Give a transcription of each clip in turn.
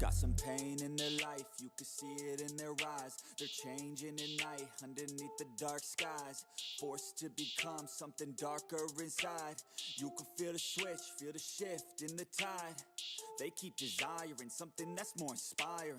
Got some pain in their life, you can see it in their eyes. They're changing at night, underneath the dark skies. Forced to become something darker inside. You can feel the switch, feel the shift in the tide. They keep desiring something that's more inspiring.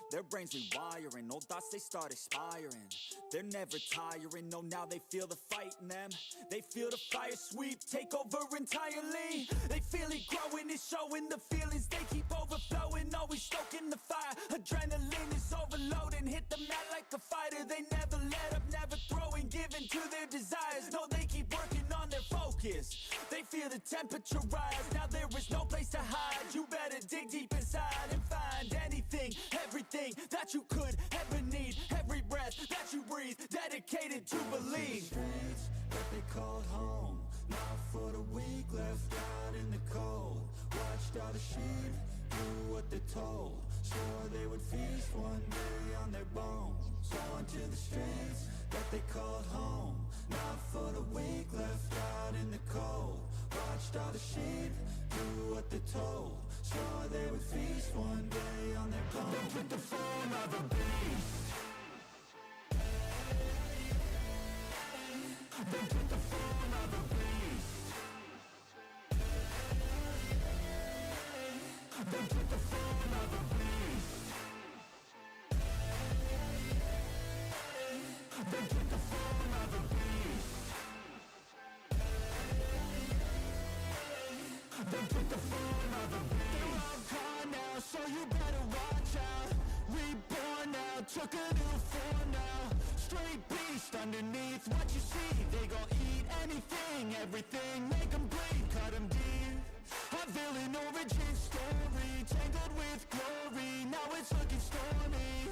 Their brains rewiring, old thoughts they start expiring. They're never tiring, no, now they feel the fight in them. They feel the fire sweep, take over entirely. They feel it growing, it's showing the feelings. They keep overflowing, always stoking the fire. Adrenaline is overloading, hit the mat like a fighter. They never let up, never throwing, giving to their desires. No, they keep working on their focus. They feel the temperature rise, now there is no place to hide. You better dig deep inside and find anything, everything that you could ever need. Every breath that you breathe, dedicated to believe. Streets that they called home, not for the weak, left out in the cold. Watched all the sheep do what they're told, swore they would feast one day on their bones. On to the streets that they called home, not for the weak, left out in the cold. Watched all the sheep do what they're told, swore they would feast one day on their bones. They took the form of a beast. They took the form of a beast. They took the form of a beast. They took the form of a beast. They took the form of a beast. They're all gone now, so you better watch out. Reborn now, took a new form now. Straight beast underneath what you see. They gon' eat anything, everything, make them bleed, cut them deep. A villain origin story, tangled with glory, now it's looking stormy.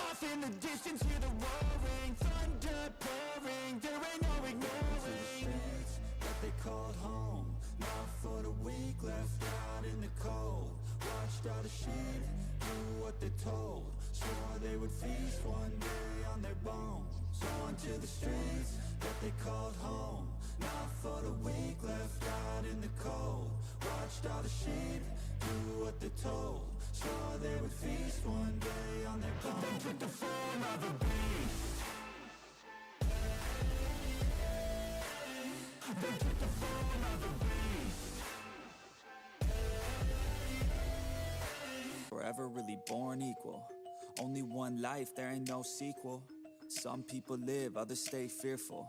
Off in the distance, hear the roaring, thunder pouring, there ain't no ignoring. Streets that they called home, not for the weak, left out in the cold. Watched all the sheep do what they're told, swore they would feast one day on their bones. On to the streets that they called home, not for the weak, left out in the cold. Watched all the sheep do what they're told, swore they would feast one day on their bones. They took the form of a beast. They took the form of a beast. Forever really born equal. Only one life, there ain't no sequel. Some people live, others stay fearful.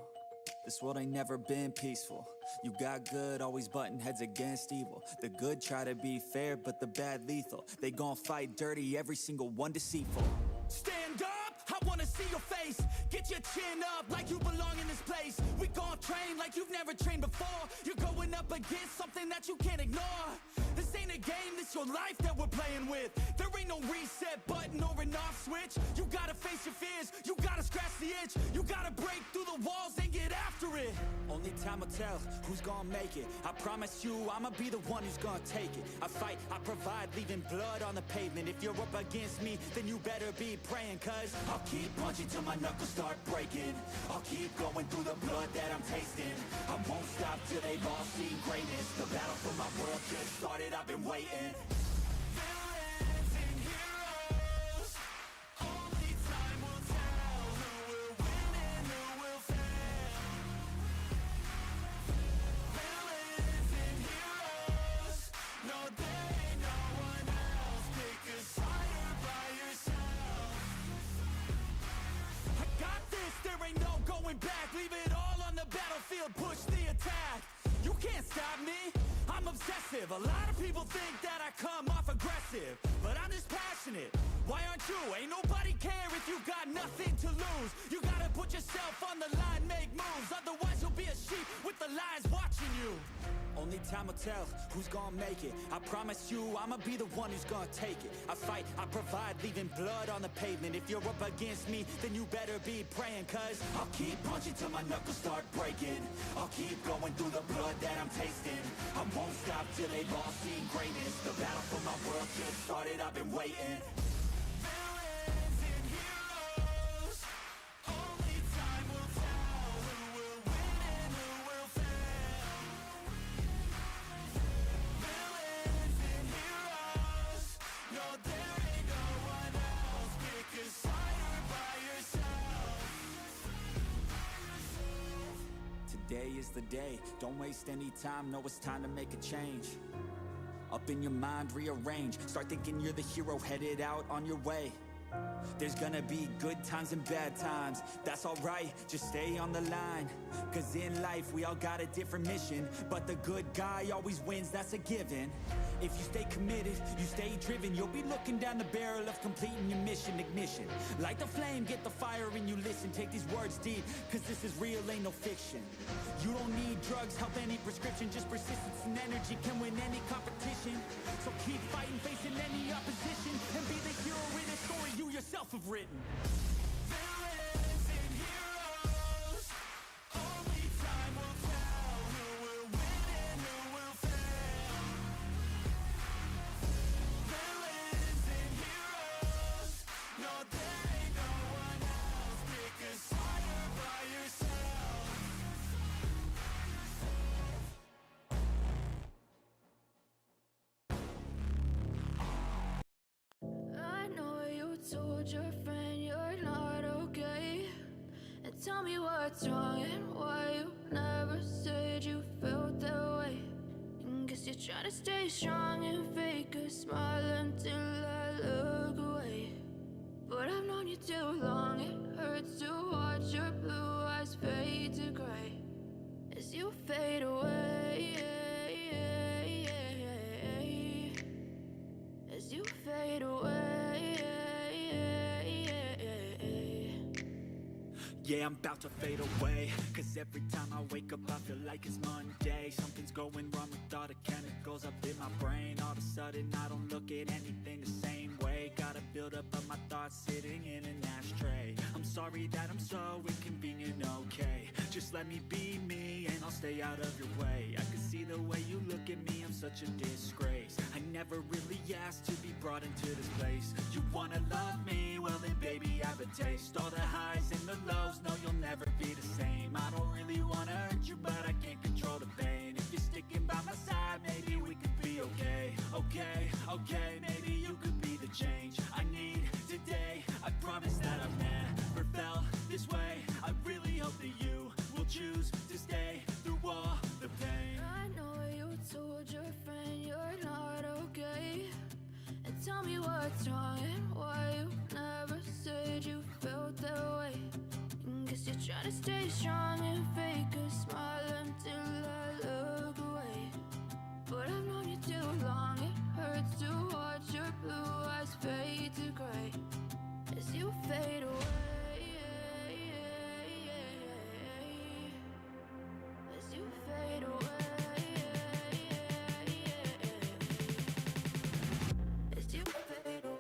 This world ain't never been peaceful. You got good, always butting heads against evil. The good try to be fair, but the bad lethal. They gon' fight dirty, every single one deceitful. Stand up, I wanna see your face. Get your chin up like you belong in this place. We gon' train like you've never trained before. You're going up against something that you can't ignore. This ain't a game, this your life that we're playing with. There ain't no reset button or an off switch. You gotta face your fears, you gotta scratch the itch. You gotta break through the walls and get after it. Only time will tell who's gonna make it. I promise you, I'ma be the one who's gonna take it. I fight, I provide, leaving blood on the pavement. If you're up against me, then you better be praying. Cause I'll keep punching till my knuckles start breaking. I'll keep going through the blood that I'm tasting. I won't stop till they've all seen greatness. The battle for my world just started, I've been waiting. Villains and heroes, only time will tell who will win and who will fail. Villains and heroes, no there ain't no one else. Pick a side by yourself. I got this, there ain't no going back. Leave it all on the battlefield, push the attack. You can't stop me, I'm obsessive. A lot of people think that I come off aggressive, but I'm just passionate. Why aren't you? Ain't nobody care if you got nothing to lose. You gotta put yourself on the line, make moves. Otherwise you'll be a sheep with the lies watching you. only time will tell who's gonna make it. I promise you, I'ma be the one who's gonna take it. I fight, I provide, leaving blood on the pavement. If you're up against me, then you better be praying. Cause I'll keep punching till my knuckles start breaking. I'll keep going through the blood that I'm tasting. I won't stop till they've all seen greatness. The battle for my world just started, I've been waiting. Villains and heroes, only time will tell who will win and who will fail. Villains and heroes, no Today is the day, don't waste any time, know it's time to make a change. Up in your mind, rearrange, start thinking you're the hero headed out on your way. There's gonna be good times and bad times, that's alright, just stay on the line. Cause in life we all got a different mission, but the good guy always wins, that's a given. If you stay committed, you stay driven, you'll be looking down the barrel of completing your mission. Ignition, light the flame, get the fire and you listen. Take these words deep, cause this is real, ain't no fiction. You don't need drugs, help, any prescription, just persistence and energy can win any competition. So keep fighting, facing any opposition, and be the hero in a story you yourself have written. Villains and heroes, only time will tell who will win and who will fail. Villains and heroes, no there ain't no one else. Pick a side by yourself. I know you told your friend you're not okay, and tell me what's wrong and why you never said you felt that way. And guess you're trying to stay strong and fake a smile until I look away. But I've known you too long, it hurts to watch your blue eyes fade to gray as you fade away. As you fade away. Yeah, I'm about to fade away, cause every time I wake up I feel like it's Monday. Something's going wrong with all the chemicals up in my brain. All of a sudden I don't look at anything the same way. Gotta build up of my thoughts sitting in an ashtray. I'm sorry that I'm so inconvenient, okay. Just let me be me and I'll stay out of your way. I can see the way you look at me, I'm such a disgrace. I never really asked to be brought into this place. You wanna love me? Well then baby I have a taste. All the highs and the lows, no you'll never be the same. I don't really wanna hurt you but I can't control the pain. If you're sticking by my side, maybe we could be okay. Okay, maybe you could be the change I need today. I promise that I've never felt this way. I really hope that you will choose to stay through all the pain. I know you told your friend you're not okay, and tell me what's wrong and why you never said you felt that way. And guess you're trying to stay strong and fake a smile until I look away. But I've known you too long, it hurts to watch your blue eyes fade to gray as you fade away. As you fade away. As you fade away.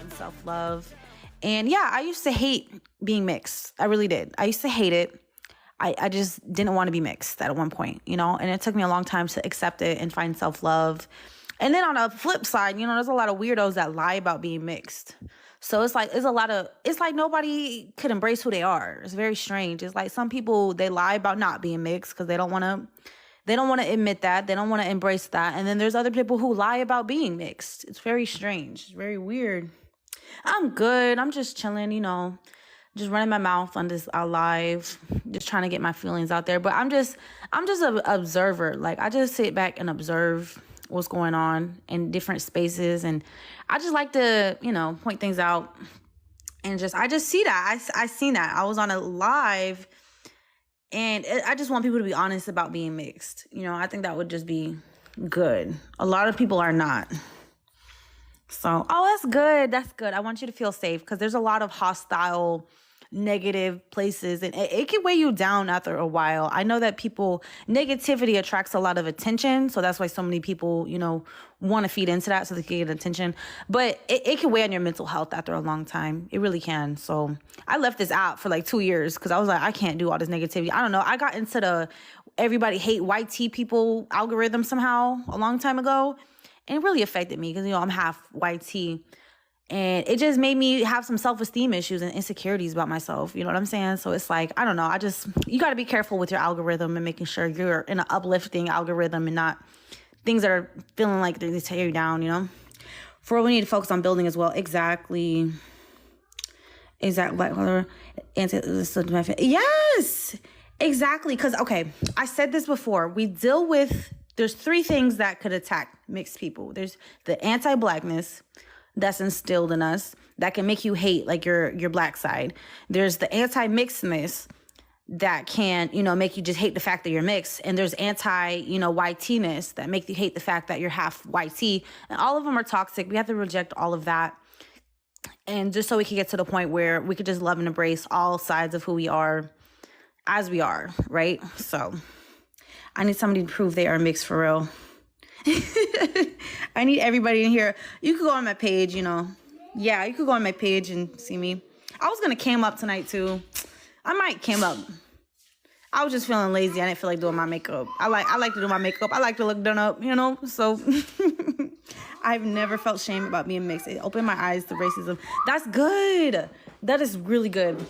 And self-love. And yeah, I used to hate being mixed. I really did. I used to hate it. I just didn't want to be mixed at one point, you know, and it took me a long time to accept it and find self-love. And then on the flip side, you know, there's a lot of weirdos that lie about being mixed. So it's like nobody could embrace who they are. It's very strange. It's like some people, they lie about not being mixed because they don't want to admit that. They don't want to embrace that. And then there's other people who lie about being mixed. It's very strange. It's very weird. I'm good. I'm just chilling, you know, just running my mouth on this live, just trying to get my feelings out there. But I'm just an observer. Like, I just sit back and observe what's going on in different spaces. And I just like to, you know, point things out. And I just see that. I seen that. I was on a live. And I just want people to be honest about being mixed. You know, I think that would just be good. A lot of people are not. So, that's good. That's good. I want you to feel safe because there's a lot of hostile, negative places. And it can weigh you down after a while. I know that negativity attracts a lot of attention. So that's why so many people, you know, want to feed into that so they can get attention. But it can weigh on your mental health after a long time. It really can. So I left this app for like 2 years because I was like, I can't do all this negativity. I don't know. I got into everybody hate white tea people algorithm somehow a long time ago. And it really affected me because, I'm half white tea. And it just made me have some self-esteem issues and insecurities about myself. You know what I'm saying? So it's like, I don't know. You got to be careful with your algorithm and making sure you're in an uplifting algorithm and not things that are feeling like they tear you down, For we need to focus on building as well. Exactly. Yes, exactly. Because, okay, I said this before. There's 3 things that could attack mixed people. There's the anti-blackness that's instilled in us that can make you hate like your black side. There's the anti-mixedness that can, make you just hate the fact that you're mixed. And there's white tea-ness that make you hate the fact that you're half white tea. And all of them are toxic. We have to reject all of that. And just so we can get to the point where we could just love and embrace all sides of who we are as we are, right? So I need somebody to prove they are mixed for real. I need everybody in here. You could go on my page, Yeah, you could go on my page and see me. I was going to cam up tonight, too. I might cam up. I was just feeling lazy. I didn't feel like doing my makeup. I like to do my makeup. I like to look done up, So I've never felt shame about being mixed. It opened my eyes to racism. That's good. That is really good.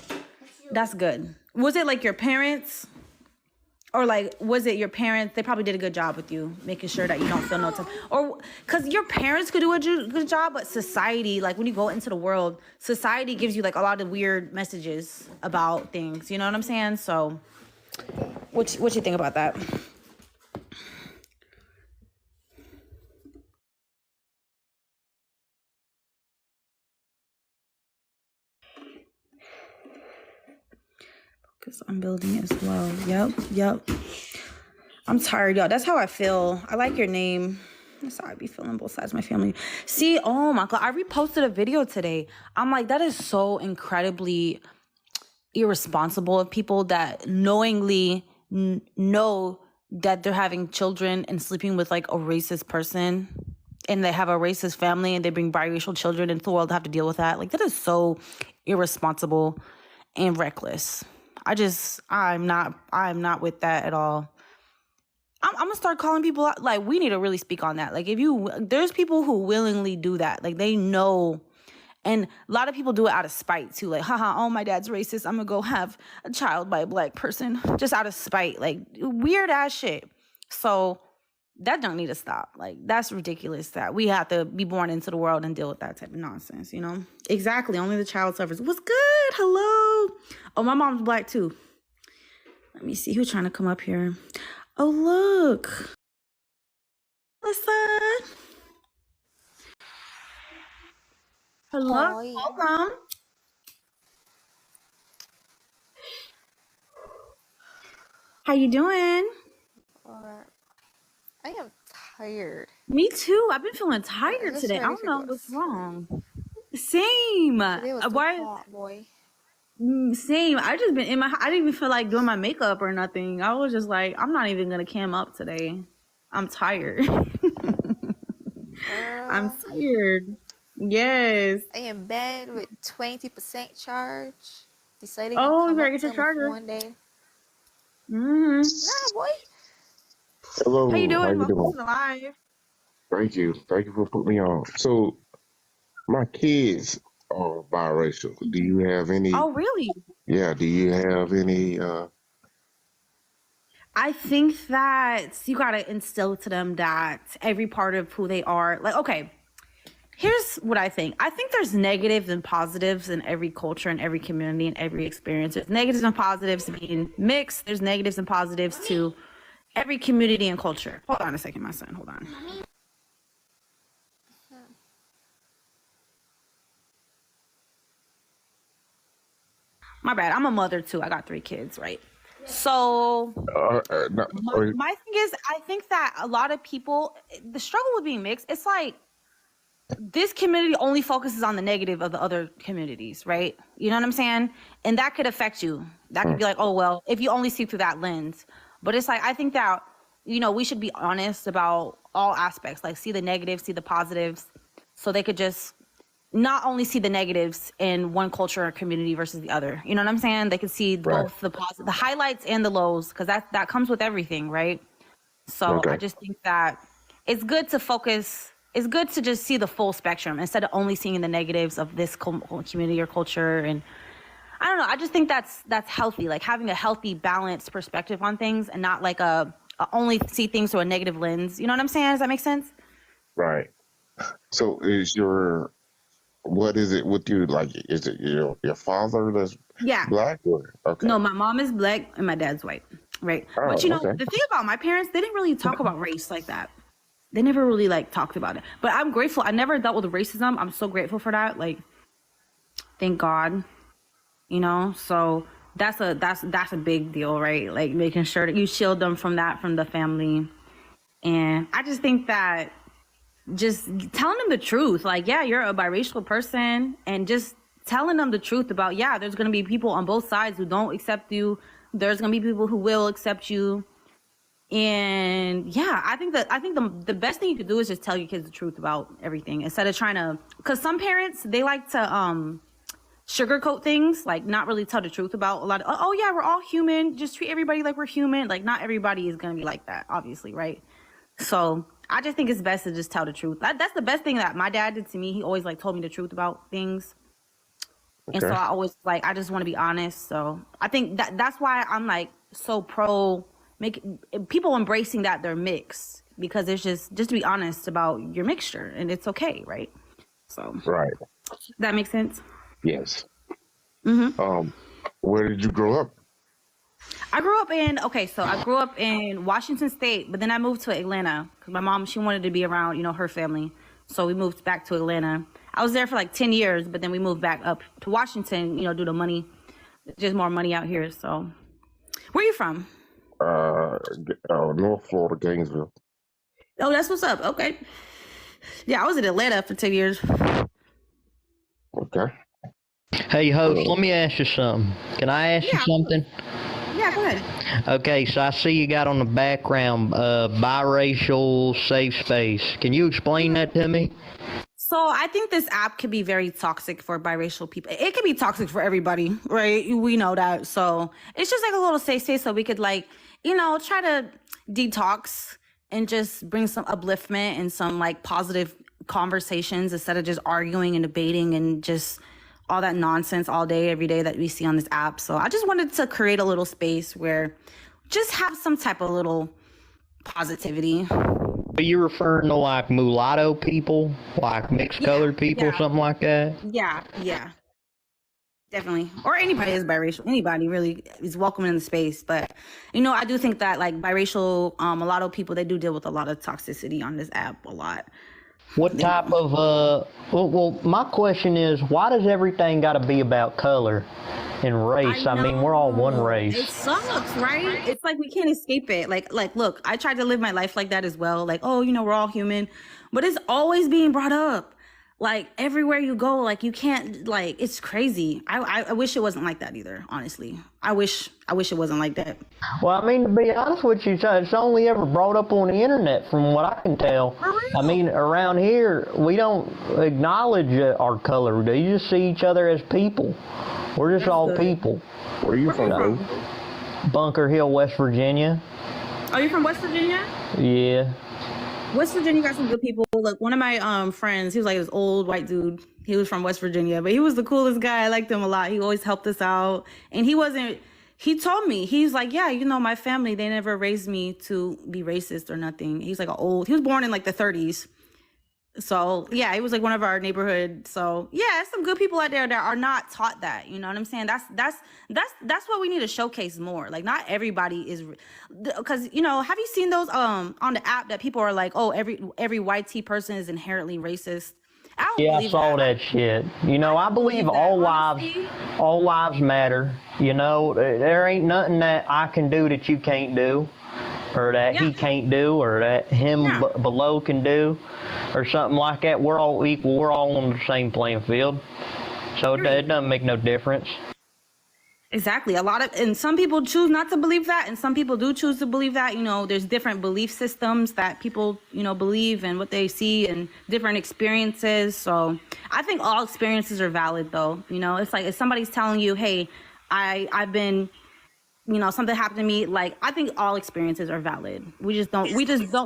That's good. Was it like your parents? Or like, was it your parents? They probably did a good job with you, making sure that you don't feel no time. Or, because your parents could do a good job, but society, like when you go into the world, society gives you like a lot of weird messages about things. You know what I'm saying? So, what you think about that? Because I'm building as well. Yep. I'm tired, y'all. That's how I feel. I like your name. That's how I be feeling both sides of my family. See, oh my God, I reposted a video today. I'm like, that is so incredibly irresponsible of people that knowingly know that they're having children and sleeping with like a racist person, and they have a racist family and they bring biracial children into the world to have to deal with that. Like, that is so irresponsible and reckless. I'm not with that at all. I'm gonna start calling people out. Like, we need to really speak on that. Like, there's people who willingly do that. Like, they know, and a lot of people do it out of spite too. Like, oh, my dad's racist, I'm gonna go have a child by a black person just out of spite. Like, weird ass shit. So that don't need to stop. Like, that's ridiculous that we have to be born into the world and deal with that type of nonsense, Exactly. Only the child suffers. What's good? Hello. Oh, my mom's black too. Let me see who's trying to come up here. Oh, look. Listen. Hello. Hi. Welcome. How you doing? I am tired. Me too. I've been feeling tired just today. I ready don't to know go what's to wrong. Same. Today was too Why? hot, boy. Same. I just been I didn't even feel like doing my makeup or nothing. I was just like, I'm not even gonna cam up today. I'm tired. I'm tired. Yes. I am in bed with 20% charge. Deciding Oh, to you come better up get your to charger. one day. Mm-hmm. Nah, boy. Hello, How you doing? how you Welcome doing? to the live. Thank you for putting me on. So my kids are biracial. Do you have any? Oh, really? Yeah, do you have any? I think that you gotta instill to them that every part of who they are, like, okay, here's what I think. I think there's negatives and positives in every culture and every community and every experience. There's negatives and positives to being mixed. There's negatives and positives to every community and culture. Hold on a second, my son. Hold on. My bad. I'm a mother too. I got 3 kids, right? So No, my thing is, I think that a lot of people, the struggle with being mixed, it's like this community only focuses on the negative of the other communities, right? You know what I'm saying? And that could affect you. That could be like, oh, well, if you only see through that lens. But it's like, I think that, we should be honest about all aspects, like see the negatives, see the positives, so they could just, not only see the negatives in one culture or community versus the other. You know what I'm saying? They can see both the positive, the highlights and the lows, because that comes with everything, right? So I just think that it's good to focus. It's good to just see the full spectrum instead of only seeing the negatives of this community or culture. And I don't know. I just think that's healthy, like having a healthy, balanced perspective on things, and not like a only see things through a negative lens. You know what I'm saying? Does that make sense? Right. So what is it with you? Like, is it your father that's black? Or, okay. No, my mom is black and my dad's white. Right. Oh, but the thing about my parents, they didn't really talk about race like that. They never really like talked about it. But I'm grateful. I never dealt with racism. I'm so grateful for that. Like, thank God. You know, so that's a big deal, right? Like making sure that you shield them from that, from the family. And I just think that just telling them the truth, like, yeah, you're a biracial person, and just telling them the truth about, yeah, there's going to be people on both sides who don't accept you. There's going to be people who will accept you. And yeah, I think the best thing you could do is just tell your kids the truth about everything, instead of trying to, because some parents, they like to sugarcoat things, like not really tell the truth about a lot of, oh yeah, we're all human, just treat everybody like we're human. Like, not everybody is going to be like that, obviously, right? So I just think it's best to just tell the truth. That's the best thing that my dad did to me. He always like told me the truth about things. And so I always I just want to be honest. So I think that's why I'm like so pro making people embracing that they're mixed, because it's just to be honest about your mixture, and it's okay, right? So that makes sense. Yes. Where did you grow up? I grew up in Washington State, but then I moved to Atlanta because my mom, she wanted to be around, her family. So we moved back to Atlanta. I was there for like 10 years, but then we moved back up to Washington, due to money. There's more money out here. So where are you from? North Florida, Gainesville. Oh, that's what's up. Okay. Yeah, I was in Atlanta for 10 years. Okay. Hey, host, let me ask you something. Can I ask you something? Yeah, go ahead. Okay, so I see you got on the background biracial safe space. Can you explain that to me? So I think this app could be very toxic for biracial people. It could be toxic for everybody, right? We know that. So it's just like a little safe space so we could try to detox and just bring some upliftment and some positive conversations instead of just arguing and debating and just all that nonsense all day, every day that we see on this app. So I just wanted to create a little space where just have some type of little positivity. Are you referring to mulatto people, mixed colored people, something like that? Yeah. Definitely. Or anybody is biracial. Anybody really is welcome in the space. But, I do think that biracial, mulatto people, they do deal with a lot of toxicity on this app a lot. What type of, well, my question is, why does everything got to be about color and race? I mean, we're all one race. It sucks, right? It's we can't escape it. Look, I tried to live my life like that as well. We're all human. But it's always being brought up. Everywhere you go, you can't, it's crazy. I wish it wasn't like that either, honestly. I wish it wasn't like that. Well, I mean, to be honest with you, it's only ever brought up on the internet from what I can tell. I mean, around here, we don't acknowledge our color. They just see each other as people. We're just all people. Where are you from? Bunker Hill, West Virginia. Are you from West Virginia? Yeah. West Virginia got some good people. Look, one of my friends, he was this old white dude. He was from West Virginia, but he was the coolest guy. I liked him a lot. He always helped us out. And he told me, he's yeah, my family, they never raised me to be racist or nothing. He's he was born in the 30s. So yeah, he was one of our neighborhood. So yeah, some good people out there that are not taught that. You know what I'm saying? That's what we need to showcase more. Not everybody is, because have you seen those on the app that people are oh, every white tea person is inherently racist? I saw that shit. I believe all lives matter. There ain't nothing that I can do that you can't do, or that he can't do, or that him below can do, or something like that. We're all equal. We're all on the same playing field. So it doesn't make no difference. Exactly. And some people choose not to believe that, and some people do choose to believe that. You know, there's different belief systems that people, you know, believe and what they see and different experiences. So I think all experiences are valid, though. You know, it's like if somebody's telling you, hey, I've been, you know, something happened to me. Like, I think all experiences are valid. We just don't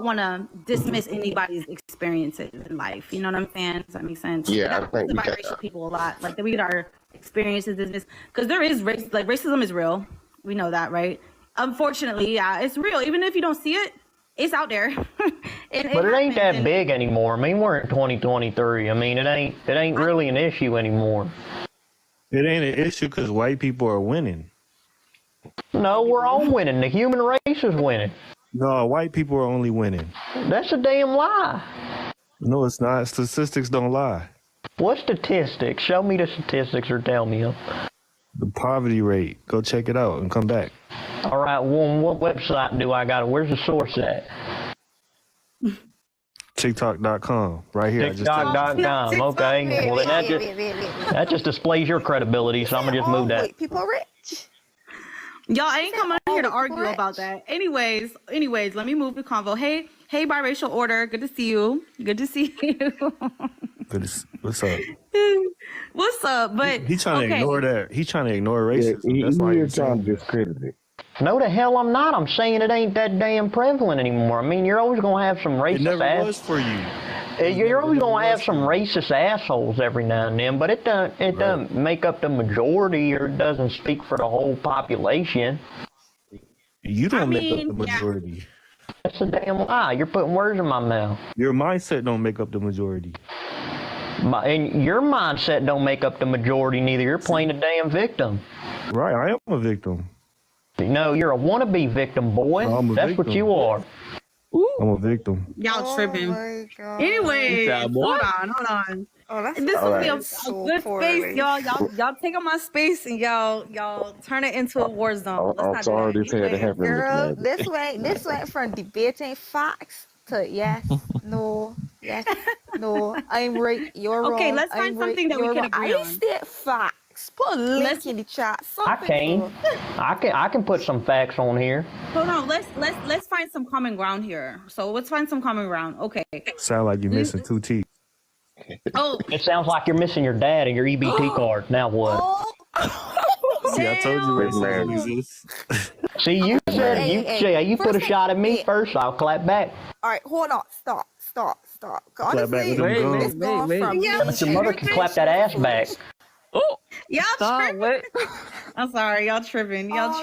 want to dismiss anybody's experiences in life. You know what I'm saying? Does that make sense? Yeah, I think the biracial people a lot. Like, we get our experiences in this, because there is racism is real. We know that, right? Unfortunately, yeah, it's real. Even if you don't see it, it's out there. But it ain't that big anymore. I mean, we're in 2023. I mean, it ain't really an issue anymore. It ain't an issue because white people are winning. No, we're all winning. The human race is winning. No, white people are only winning. That's a damn lie. No, it's not. Statistics don't lie. What statistics? Show me the statistics or tell me them. The poverty rate. Go check it out and come back. All right, well, what website do I got? Where's the source at? TikTok.com. Right here. TikTok.com. Okay. Well, then that just displays your credibility, so I'm going to just move that. White people rich. Y'all ain't coming here to argue about that. Anyways, let me move the convo. Hey, biracial order. Good to see you. What's up? What's up? But he's trying to ignore that. He's trying to ignore racism. Yeah, That's why he's trying to discredit it. No, the hell I'm not. I'm saying it ain't that damn prevalent anymore. I mean, you're always going to have some racist It never was for you. You're always going to have some racist assholes every now and then, but it doesn't make up the majority, or it doesn't speak for the whole population. You don't make up the majority. Yeah. That's a damn lie. You're putting words in my mouth. Your mindset don't make up the majority. And your mindset don't make up the majority neither. You're playing a damn victim. Right, I am a victim. No, you're a wannabe victim, boy. That's what you are. I'm a victim. Y'all tripping. Anyways, hold on. Oh, this will be a good space, y'all. Y'all take up my space and y'all turn it into a war zone. I'm sorry this had to happen. Girl, this went from debating facts to yes, no, I'm right, you're wrong. Okay, let's find something that we can agree on. I said facts. Put a link in the chat. I can put some facts on here. Hold on, let's find some common ground here. So let's find some common ground. Okay. Sound like you're missing 2 teeth. Oh, it sounds like you're missing your dad and your EBT card. Now what? See, I told you racism exists. See, you said you put a shot at me first. I'll clap back. All right, hold on. Stop. Honestly, wait. But your mother can clap that ass back. Oh, y'all tripping. I'm sorry, y'all tripping. Y'all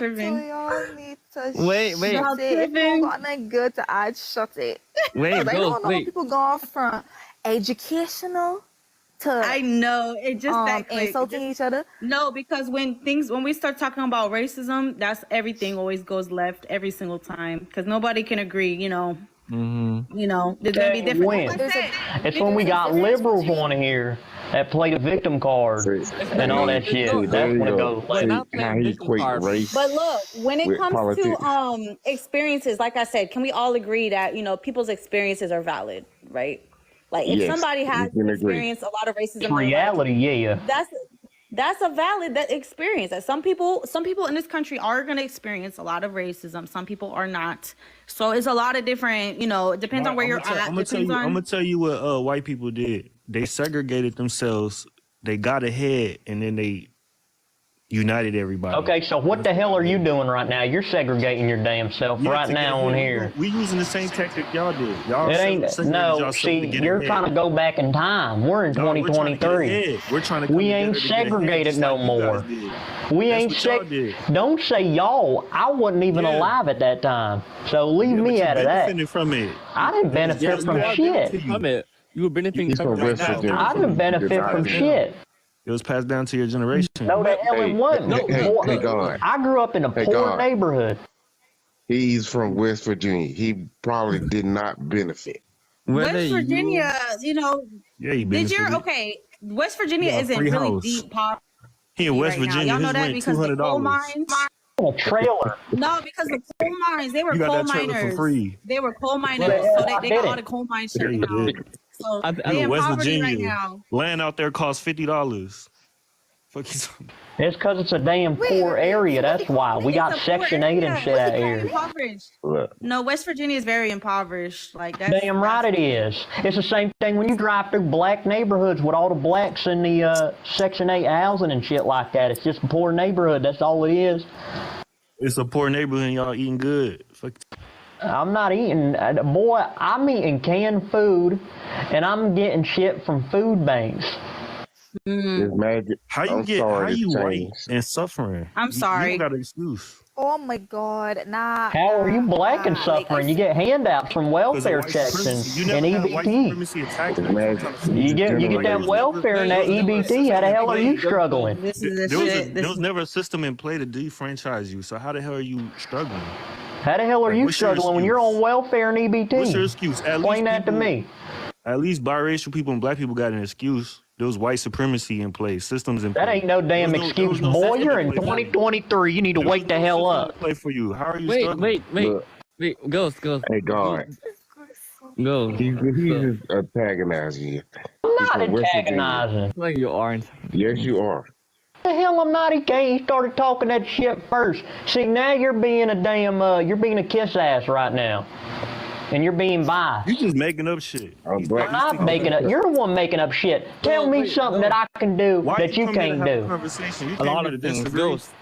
need to wait. Shut it. If you got nothing good to add, shut it. Wait, People going from educational to I know it just that quick. Insulting each other. No, because when we start talking about racism, that's everything always goes left every single time because nobody can agree. You know. Mm-hmm. You know, there's gonna be different. It's when we got liberals on here that play the victim card and all that shit. That's when it goes. But look, when it comes to experiences, like I said, can we all agree that people's experiences are valid, right? Like if somebody has experienced a lot of racism, in reality, yeah, that's a valid experience. That some people in this country are going to experience a lot of racism. Some people are not. So it's a lot of different. It depends on where you're at. I'm gonna tell you what white people did. They segregated themselves. They got ahead, and then they united everybody. Okay, so what the hell are you doing right now? You're segregating your damn self right now on here. We using the same tactic y'all did. Y'all it ain't no. See, you're trying to go back in time. We're in 2023. We're trying to. We ain't segregated no more. We ain't Don't say y'all. I wasn't even alive at that time. So leave me out of that. From it. I didn't benefit from shit. You were benefiting from it. I didn't benefit from shit. It was passed down to your generation. No, the hell it wasn't. I grew up in a poor neighborhood. He's from West Virginia. He probably did not benefit. West Virginia, West Virginia isn't really deep poverty. Here in West Virginia, y'all know that because the coal mines. A trailer. No, because the coal mines, they were coal miners. For free. They were coal miners, so they got all the coal mines shut down. So I West Virginia, right now. Land out there costs $50 It's because it's a damn poor area. That's why we got Section 8 and shit out here. Impoverished. No, West Virginia is very impoverished. Like that's damn right it is. It's the same thing when you drive through black neighborhoods with all the blacks in the Section 8 housing and shit like that. It's just a poor neighborhood. That's all it is. It's a poor neighborhood and y'all eating good. I'm not eating, boy. I'm eating canned food, and I'm getting shit from food banks. How you white and suffering? I'm sorry. You got an excuse. Oh my God, nah. How are you black and suffering? You get handouts from welfare checks and EBT. You get that welfare and that EBT. How the hell are you struggling? There was never a system in play to defranchise you. So how the hell are you struggling? How the hell are you struggling when you're on welfare and EBT? What's your excuse? Explain that to me. At least biracial people and black people got an excuse. There was white supremacy in place, systems in place. That ain't no damn excuse, boy. You're in 2023. You need to wake the hell up. Play for you. How are you? Wait, Ghost. Hey, God. Go. He's just antagonizing you. I'm not antagonizing. Like you aren't. Yes, you are. The hell I'm not. He started talking that shit first. See, now you're being a damn, you're being a kiss ass right now. And you're being bi. You just making up shit. I'm not making up. You're the one making up shit. Tell me something that I can do that you can't do. A lot of things. Ghost.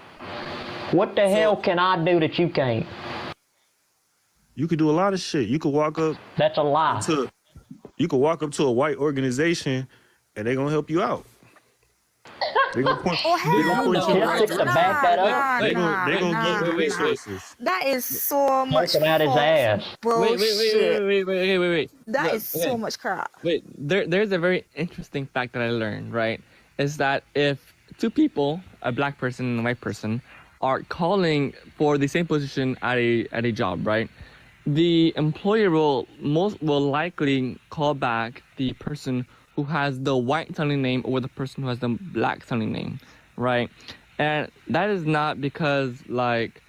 What the hell can I do that you can't? You could do a lot of shit. You could walk up. That's a lie. You could walk up to a white organization and they're gonna help you out. They're gonna point you to back that up. They're gonna give you resources. That is so much out his ass. Wait. That is so much crap. Wait, there's a very interesting fact that I learned, right? Is that if two people, a black person and a white person, are calling for the same position at a job, right? The employer will likely call back the person who has the white sounding name over the person who has the black sounding name, right? And that is not because like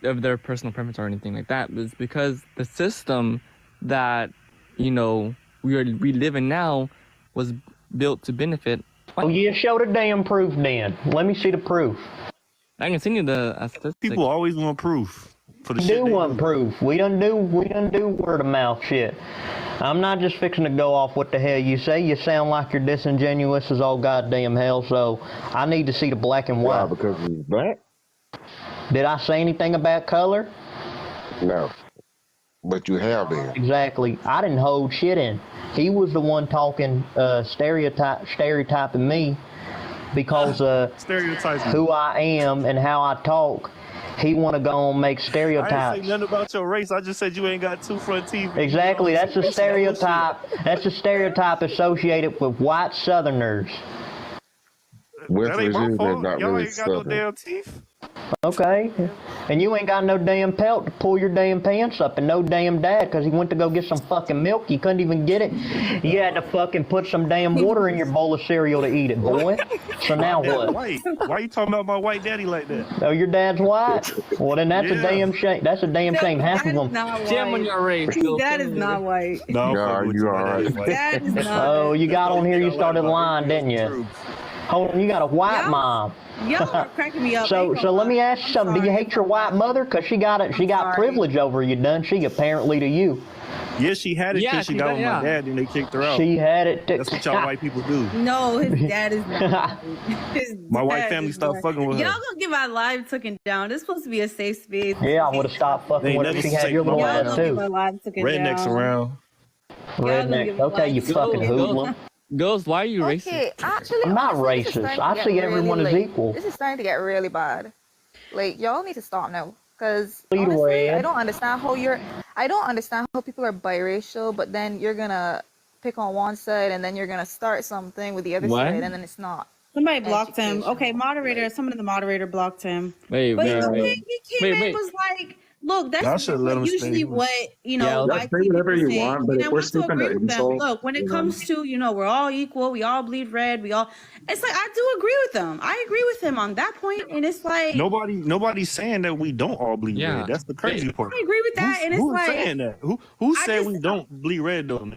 of their personal preference or anything like that. It's because the system that, you know, we live in now was built to benefit. Oh, you show the damn proof then. Let me see the proof. I can send you the statistic. People always want proof. We do want proof. We done do word of mouth shit. I'm not just fixing to go off what the hell you say. You sound like you're disingenuous as all goddamn hell, so I need to see the black and white. Why? Because he's black? Did I say anything about color? No. But you have been. Exactly. I didn't hold shit in. He was the one talking, stereotyping me because who I am and how I talk. He want to go and make stereotypes. I didn't say nothing about your race. I just said you ain't got two front teeth. Exactly. That's a stereotype. That's a stereotype associated with white Southerners. West That ain't my Virginia's fault. not Y'all really ain't got no Southern. damn teeth. Okay. And you ain't got no damn pelt to pull your damn pants up, and no damn dad because he went to go get some fucking milk. You couldn't even get it. You had to fucking put some damn water in your bowl of cereal to eat it, boy. So now what? White. Why you talking about my white daddy like that? Oh, your dad's white? Well, then that's a damn shame. That's a damn shame. Half of them. Jam on your race. That is not white. No, you are right. That is not. Oh, you got on here, you started lying, didn't you? Hold on, you got a white mom. Y'all are cracking me up. So let me ask you something. Do you hate your white mother? Because she got privilege over you, done she apparently to you. Yeah, she had it till she got with my dad and they kicked her out. She had it. That's what y'all white people do. No, his dad is not. My white family stopped fucking with her. Y'all gonna get my live taken down. This is supposed to be a safe space. Yeah, I would have stopped fucking with her if she had your little ass too. Rednecks around. Rednecks. Okay, you fucking hoodlum. Ghost, why are you racist? Okay, actually, I'm not racist. I see everyone as equal. This is starting to get really bad. Like, y'all need to stop now. Because Bleed honestly, red. I don't understand how people are biracial, but then you're gonna pick on one side and then you're gonna start something with the other side and then it's not. Somebody blocked him. Okay, moderator. Someone in the moderator blocked him. Wait. He came in was like, look, that's usually what, white people whatever you say. want, but if we're speaking to insult, look, when it comes to, we're all equal, we all bleed red, it's like, I do agree with them. I agree with him on that point, and it's like nobody's saying that we don't all bleed red. That's the crazy part. I agree with that, and it's who's like, saying that? Who said we don't bleed red though?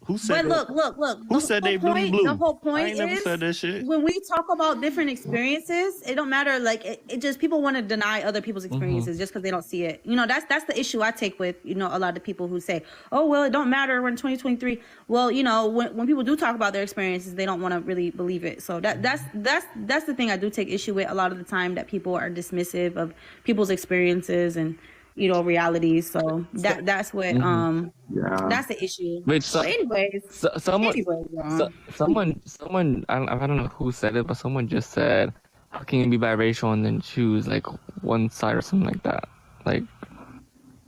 Who said But that? look. Who said they bleed blue? The whole I point ain't never is said that shit. when we talk about different experiences, it don't matter. Like it just people want to deny other people's experiences just because they don't see it. You know, that's the issue I take with, you know, a lot of people who say, oh, well, it don't matter. We're in 2023. Well, you know, when people do talk about their experiences, they don't want to really believe it. So that's the thing I do take issue with a lot of the time, that people are dismissive of people's experiences and, you know, realities. So that's what that's the issue. Wait, So anyways, someone I don't know who said it, but someone just said, how can you be biracial and then choose like one side or something like that? Like,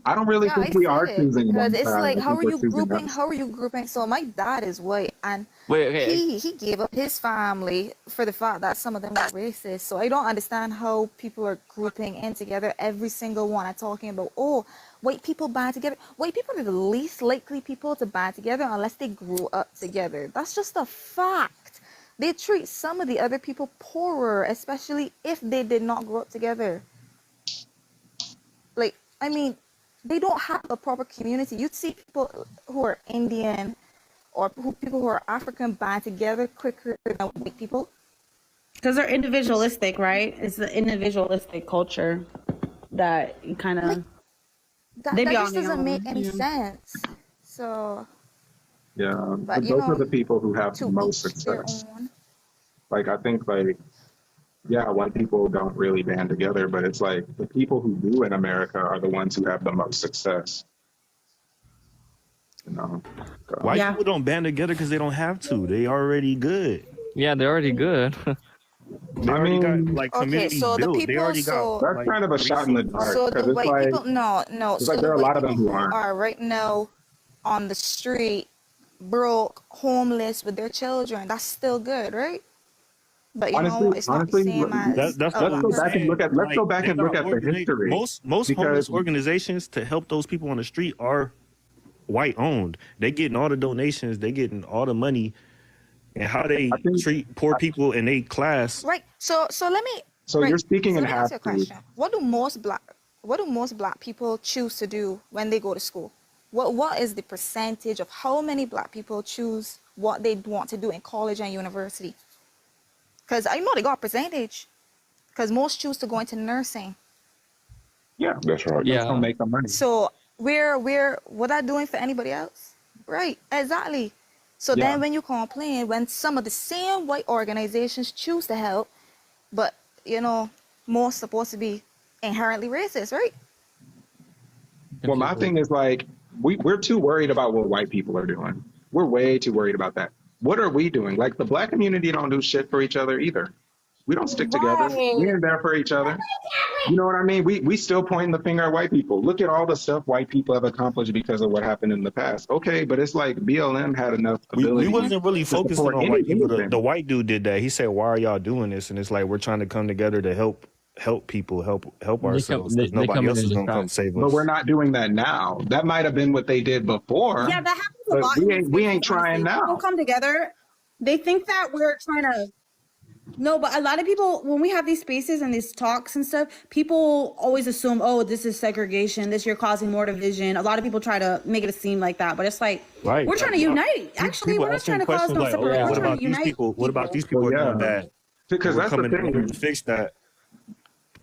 I don't really think we are choosing one because it's side. like, I how think are we're you choosing grouping? us. How are you grouping? So my dad is white, and wait, okay. he gave up his family for the fact that some of them are racist. So I don't understand how people are grouping in together, every single one, and talking about, oh, white people band together. White people are the least likely people to band together unless they grew up together. That's just a fact. They treat some of the other people poorer, especially if they did not grow up together. Like, I mean, they don't have a proper community. You'd see people who are Indian or people who are African band together quicker than white people. because they're individualistic, right? It's the individualistic culture that kind of That just doesn't make any sense. So, Yeah, but but you those know, are the people who have the to most each their success. own. Like, I think, like, yeah, white people don't really band together, but it's like the people who do in America are the ones who have the most success. You know, so, White people don't band together because they don't have to. They already good. Yeah, they're already good. They already got like Okay, communities so the built. They people, already got that's like kind of a shot in the dark so because the it's white like people, no. it's So like the there are a white lot of them people who who aren't. are right now on the street, broke, homeless with their children, that's still good, right? But you know, it's not the Honestly, same as that's a what let's black go I'm back and person. saying. look at let's Like go back they and look got at the history most because homeless organizations to help those people on the street are white owned. They getting all the donations, they getting all the money, and how they I think treat poor people in a class. Right. So let me so. You're speaking So in let me ask half you a truths. question. What do most black people choose to do when they go to school? What is the percentage of how many black people choose what they want to do in college and university? Because I know they got a percentage. Because most choose to go into nursing. Yeah, That's right. that's gonna make the money. So what that doing for anybody else? Right, exactly. So Yeah, then when you complain, when some of the same white organizations choose to help, but you know, most supposed to be inherently racist, right? well, my thing is like we're too worried about what white people are doing. We're way too worried about that. What are we doing? Like the black community don't do shit for each other either. We don't stick together. We Right. ain't there for each other. You know what I mean? We still pointing the finger at white people. Look at all the stuff white people have accomplished because of what happened in the past. Okay, but it's like BLM had enough We ability wasn't really to focusing support on white people. The anything. white dude did that. He said, "Why are y'all doing this?" And it's like we're trying to come together to help people, help ourselves, because They nobody come in else and is gonna come distract. save But us. we're not doing that now. That might have been what they did before, Yeah, that happens a but lot in these we spaces, ain't trying honestly. People now. come together, they think that we're trying to. No, but a lot of people, when we have these spaces and these talks and stuff, people always assume, oh, this is segregation, this you're causing more division. A lot of people try to make it seem like that, but it's like, Right. we're trying to unite. Actually, People we're not asking trying to cause questions no like, "Oh, separation. Yeah, We're what trying about to these unite people? What about these people well, are doing yeah, bad?" because We're that's the coming in thing. to fix that,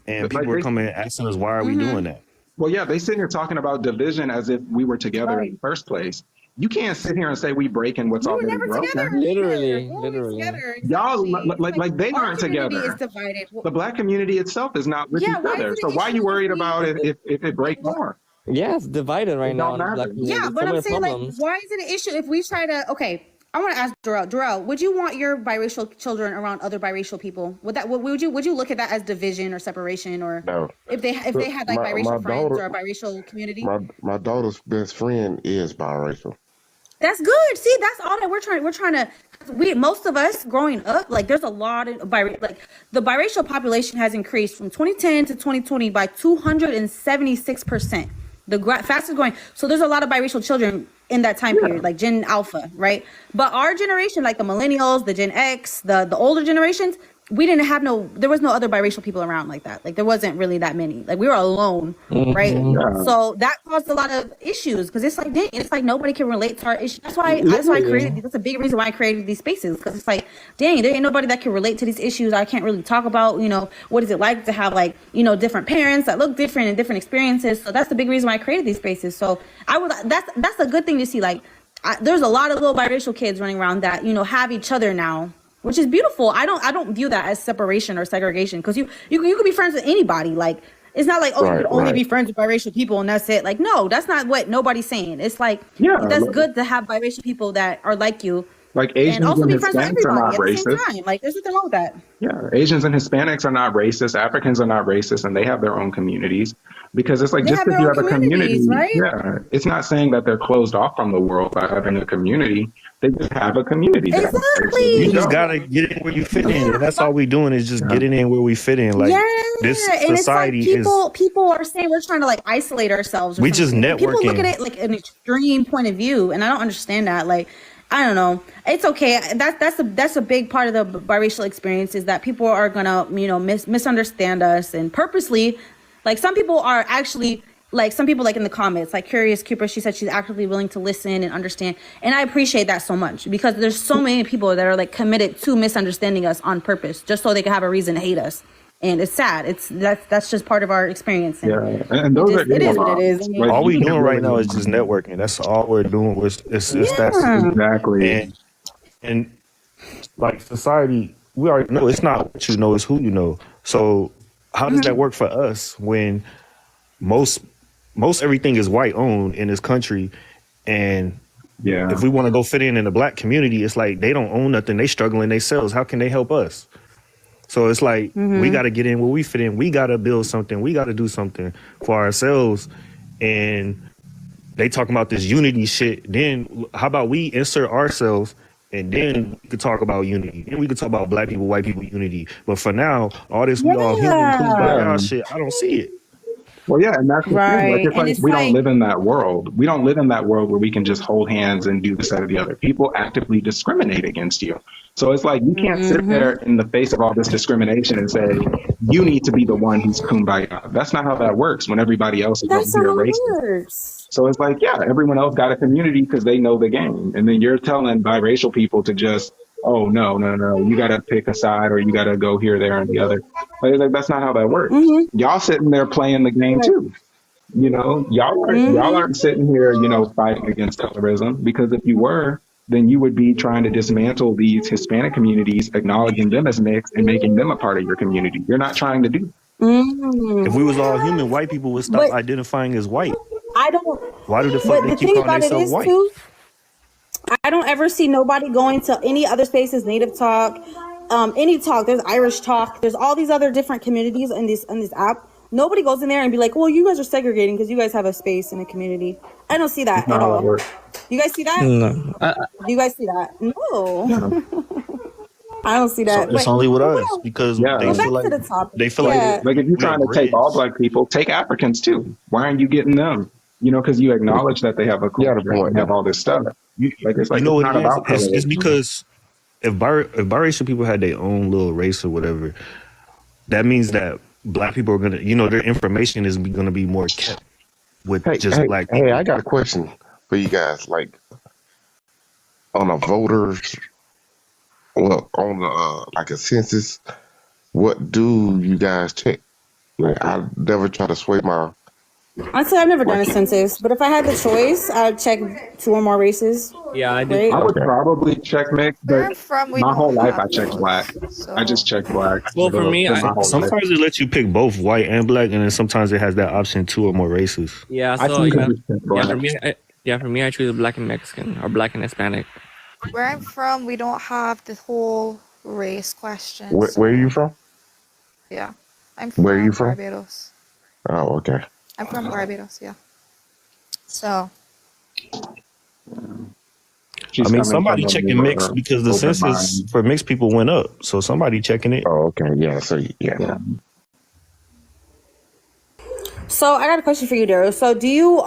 and Like people are coming and asking us, "Why are we doing that?" well, yeah, they sitting here talking about division as if we were together in Right. the first place. You can't sit here and say we breaking what's We were already never together broken. either. Literally, We're always literally. together. Y'all Exactly. It's like like they our aren't community is together. divided. The black community itself is not with Yeah, each why is other. it So an why are you issue if worried we about it if it break more? Yeah, it's divided right It now don't in the black matter. community. Yeah, So but I'm many saying, like, problems. why is it an issue if we try to? Okay, I want to ask Darrell, would you want your biracial children around other biracial people? Would you look at that as division or separation, or No, if they had like my biracial friends daughter, or a biracial community? my daughter's best friend is biracial. That's good. See, that's all that we're trying to. Most of us growing up, like, there's a lot of like the biracial population has increased from 2010 to 2020 by 276%. The fastest growing. So there's a lot of biracial children in that time period, like Gen Alpha, right? But our generation, like the millennials, the Gen X, the older generations, we didn't have there was no other biracial people around like that. Like there wasn't really that many. Like we were alone, right? Yeah. So that caused a lot of issues because it's like, dang, it's like nobody can relate to our issues. That's why I created. That's a big reason why I created these spaces, because it's like, dang, there ain't nobody that can relate to these issues. I can't really talk about, what is it like to have like, different parents that look different and different experiences. So that's the big reason why I created these spaces. So that's a good thing to see. Like there's a lot of little biracial kids running around that have each other now, which is beautiful. I don't view that as separation or segregation, because you could be friends with anybody. Like it's not like, you can only be friends with biracial people and that's it. Like no, that's not what nobody's saying. It's like that's good to have biracial people that are like you. Like Asians and also be friends with everybody at the same time. Like there's nothing wrong with that. Yeah, Asians and Hispanics are not racist. Africans are not racist, and they have their own communities. Because it's like, just because you have a community, right? Yeah, it's not saying that they're closed off from the world by having a community. They just have a community. Exactly. You just gotta get in where you fit in. And that's all we doing is just getting in where we fit in. Like this society it's like people are saying we're trying to like isolate ourselves. We just networking. People look at it like an extreme point of view, and I don't understand that. Like, I don't know. It's okay. That's a big part of the biracial experience, is that people are gonna misunderstand us and purposely. Like some people are actually, like some people like in the comments, like Curious Cooper, she said she's actively willing to listen and understand. And I appreciate that so much, because there's so many people that are like committed to misunderstanding us on purpose, just so they can have a reason to hate us. And it's sad. That's just part of our experience. And and those it is what it is. Like, all we doing right now is just networking. That's all we're doing. That's exactly. And like society, we already know it's not what you know, it's who you know. So how does that work for us when most everything is white owned in this country? And if we want to go fit in the black community, it's like they don't own nothing. They struggling themselves. How can they help us? So it's like we got to get in where we fit in. We got to build something. We got to do something for ourselves. And they talking about this unity shit. Then how about we insert ourselves? And then we could talk about unity. And we could talk about black people, white people unity. But for now, all this we all human, cool, black shit, I don't see it. Well, yeah, and that's the thing. Like, it's like we don't live in that world. We don't live in that world where we can just hold hands and do this, that, or the other. People actively discriminate against you. So it's like you can't sit there in the face of all this discrimination and say, you need to be the one who's kumbaya. That's not how that works when everybody else is over here racist. So it's like, everyone else got a community because they know the game. And then you're telling biracial people to just, oh, no, you got to pick a side or you got to go here, there, and the other. But it's like, that's not how that works. Y'all sitting there playing the game too. Y'all aren't sitting here, fighting against colorism, because if you were, then you would be trying to dismantle these Hispanic communities, acknowledging them as mixed and making them a part of your community. You're not trying to do that. If we was all human, white people would stop identifying as white. I don't. Why do the fuck they keep calling themselves white? Too, I don't ever see nobody going to any other spaces, Native Talk, any talk. There's Irish Talk. There's all these other different communities on this app. Nobody goes in there and be like, well, you guys are segregating because you guys have a space in a community. I don't see that at all. You guys see that? No. Do you guys see that? No. I don't see that. So it's only with us because they feel like if you're trying to take all black people, take Africans too. Why aren't you getting them? Because you acknowledge that they have a culture and have all this stuff. It's because if biracial people had their own little race or whatever, that means that black people are gonna, their information is gonna be more kept with black people. Hey, I got a question for you guys. Like on a voters, on like a census, what do you guys check? Like I never try to sway my. Honestly, I've never done a census, but if I had the choice, I'd check 2 or more races. Yeah, I do. Right? I would probably check mixed, but my whole life I checked black. So. I just checked black. Well, for me, sometimes it lets you pick both white and black, and then sometimes it has that option 2 or more races. Yeah, so for me, I choose black and Mexican or black and Hispanic. Where I'm from, we don't have the whole race question. Where are you from? Yeah, I'm from. Where are you from? Barbados. Oh, okay. I'm from Barbados, yeah. So. I mean, somebody checking mixed because the census for mixed people went up. So somebody checking it. Oh, okay. Yeah. So, yeah. So I got a question for you, Daryl. So do you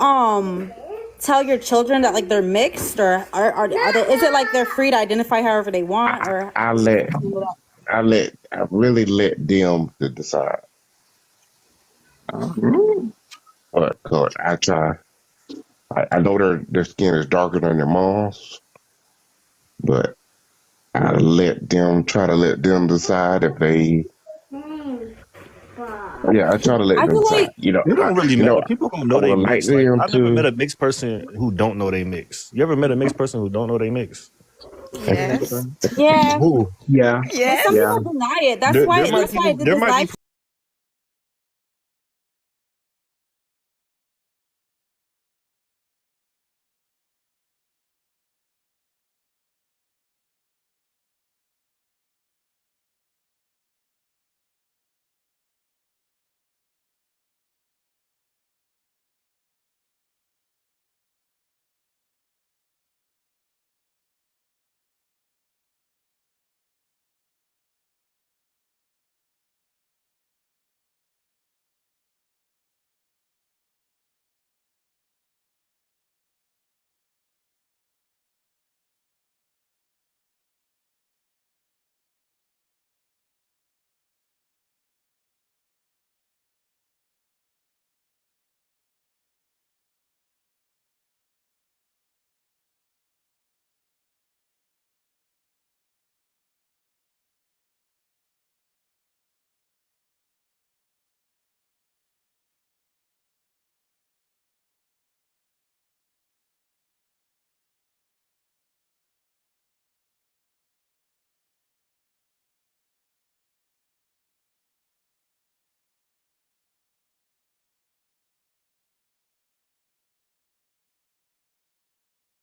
tell your children that like they're mixed, or are they, is it like they're free to identify however they want? Or I I really let them to decide. Mm. But cause I try, I know their skin is darker than their mom's, but try to let them decide if they. Yeah, I try to let I them feel decide. like It don't really matter. People don't I know they would like mix. Like them I've never met to. a mixed person who don't know they mix. You ever met a mixed person who don't know they mix? Yes. yeah, Who? Yeah, and some Yes. yeah. people deny it. That's There why. might That's why I people. did There this might be. live.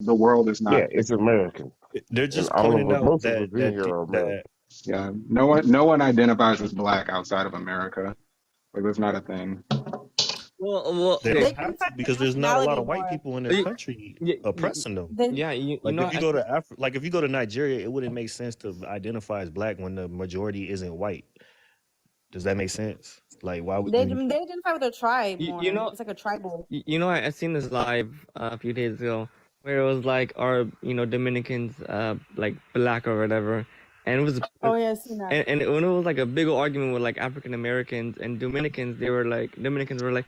The world is not Yeah, it's American, They're and just pointing out most of us that in here are that. American. Yeah, no one identifies as black outside of America. Like that's not a thing. Well, They okay. don't They have identify to their because there's not a lot nationality of white more. people in their You, country you, oppressing them. They, yeah, you Like know, if you go to like if you go to Nigeria, it wouldn't make sense to identify as black when the majority isn't white. Does that make sense? Like why would they you? identify with their tribe you more. know, It's like a tribal. I seen this live a few days ago where it was like our Dominicans like black or whatever, and it was Oh yeah, I've seen that. and when it was like a big old argument with like African Americans and Dominicans, Dominicans were like,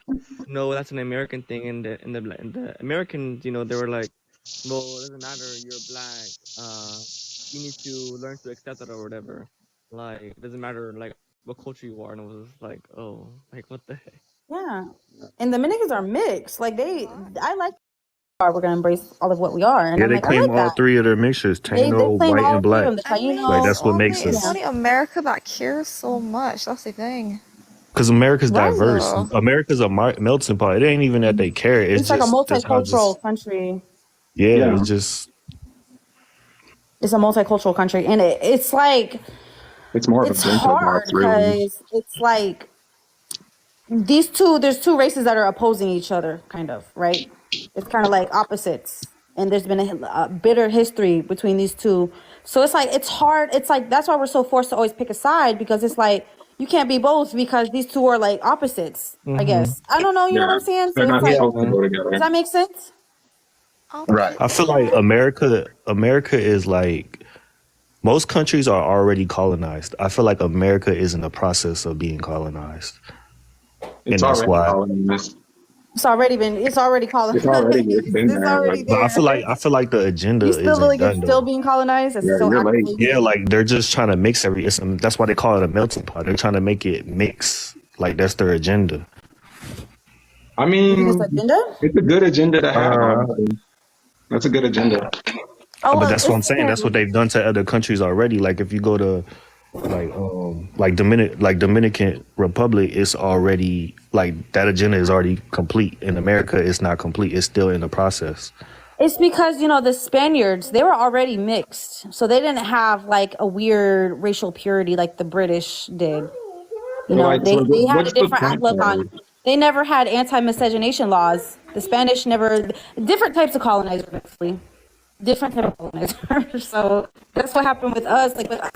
no, that's an American thing, and the Americans, they were like, well, it doesn't matter, you're black, you need to learn to accept that or whatever, like it doesn't matter like what culture you are, and it was like, oh, like what the heck. Yeah, and the Dominicans are mixed. Like I like. We're gonna embrace all of what we are, and Yeah, I'm they like, I claim like all that. three of their mixtures: They Taino, claim white, all and three of black. them. The I mean, Like Taino, that's what makes it's yeah, us. only America that cares so much. That's the thing. Because America's right. diverse. So, America's a melting pot. It ain't even that they care. It's It's like a just that's how just multicultural country. yeah. Yeah, It's just It's a multicultural country, and it's like it's more of a it's bento hard box, really. because it's like these two. There's two races that are opposing each other, kind of, right? It's kind of like opposites, and there's been a bitter history between these two. So it's like it's hard. It's like that's why we're so forced to always pick a side because it's like you can't be both because these two are like opposites. I Mm-hmm. guess I don't know. You know what Yeah, I'm saying? they're So it's not like, supposed to Yeah. go does together. that make sense? Right. I feel like okay. America is like most countries are already colonized. I feel like America is in the process of being colonized, It's and that's already why. colonized. It's already colonized. It's been It's there. already Like, But there. I feel like the agenda You still isn't like it's done still though. being colonized. It's yeah, still you're late. actively. Yeah, like they're just trying to mix that's why they call it a melting pot. They're trying to make it mix. Like that's their agenda. I You think it's mean, agenda? it's a good agenda to have, Uh, honestly. That's a good agenda. Oh but well, that's what I'm it's saying. That's what they've done to other countries already. Like if you go to Dominican Republic, it's already like that agenda is already complete. In America, it's not complete. It's still in the process. it's because the Spaniards they were already mixed, so they didn't have like a weird racial purity like the British did. But like, so They had a what's the different point outlook on. though? They never had anti-miscegenation laws. The Spanish never. Different types of colonizers, actually. Different type of colonizers. So that's what happened with us. Like with us,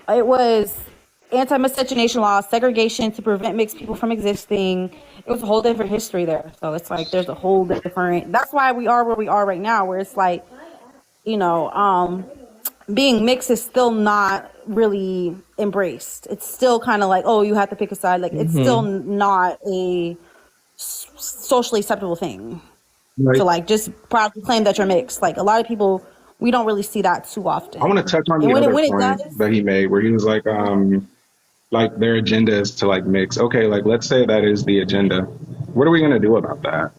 it was anti-miscegenation laws, segregation to prevent mixed people from existing. It was a whole different history there. So it's like there's a whole different. That's why we are where we are right now, where it's like, you know, um, being mixed is still not really embraced. It's still kind of like, oh, you have to pick a side. Like it's still not a socially acceptable thing Right. to like just proudly claim that you're mixed. Like a lot of people, we don't really see that too often. I want to touch on And the when other it point does, that he made, where he was like their agenda is to like mix. Okay, like let's say that is the agenda. What are we gonna do about that?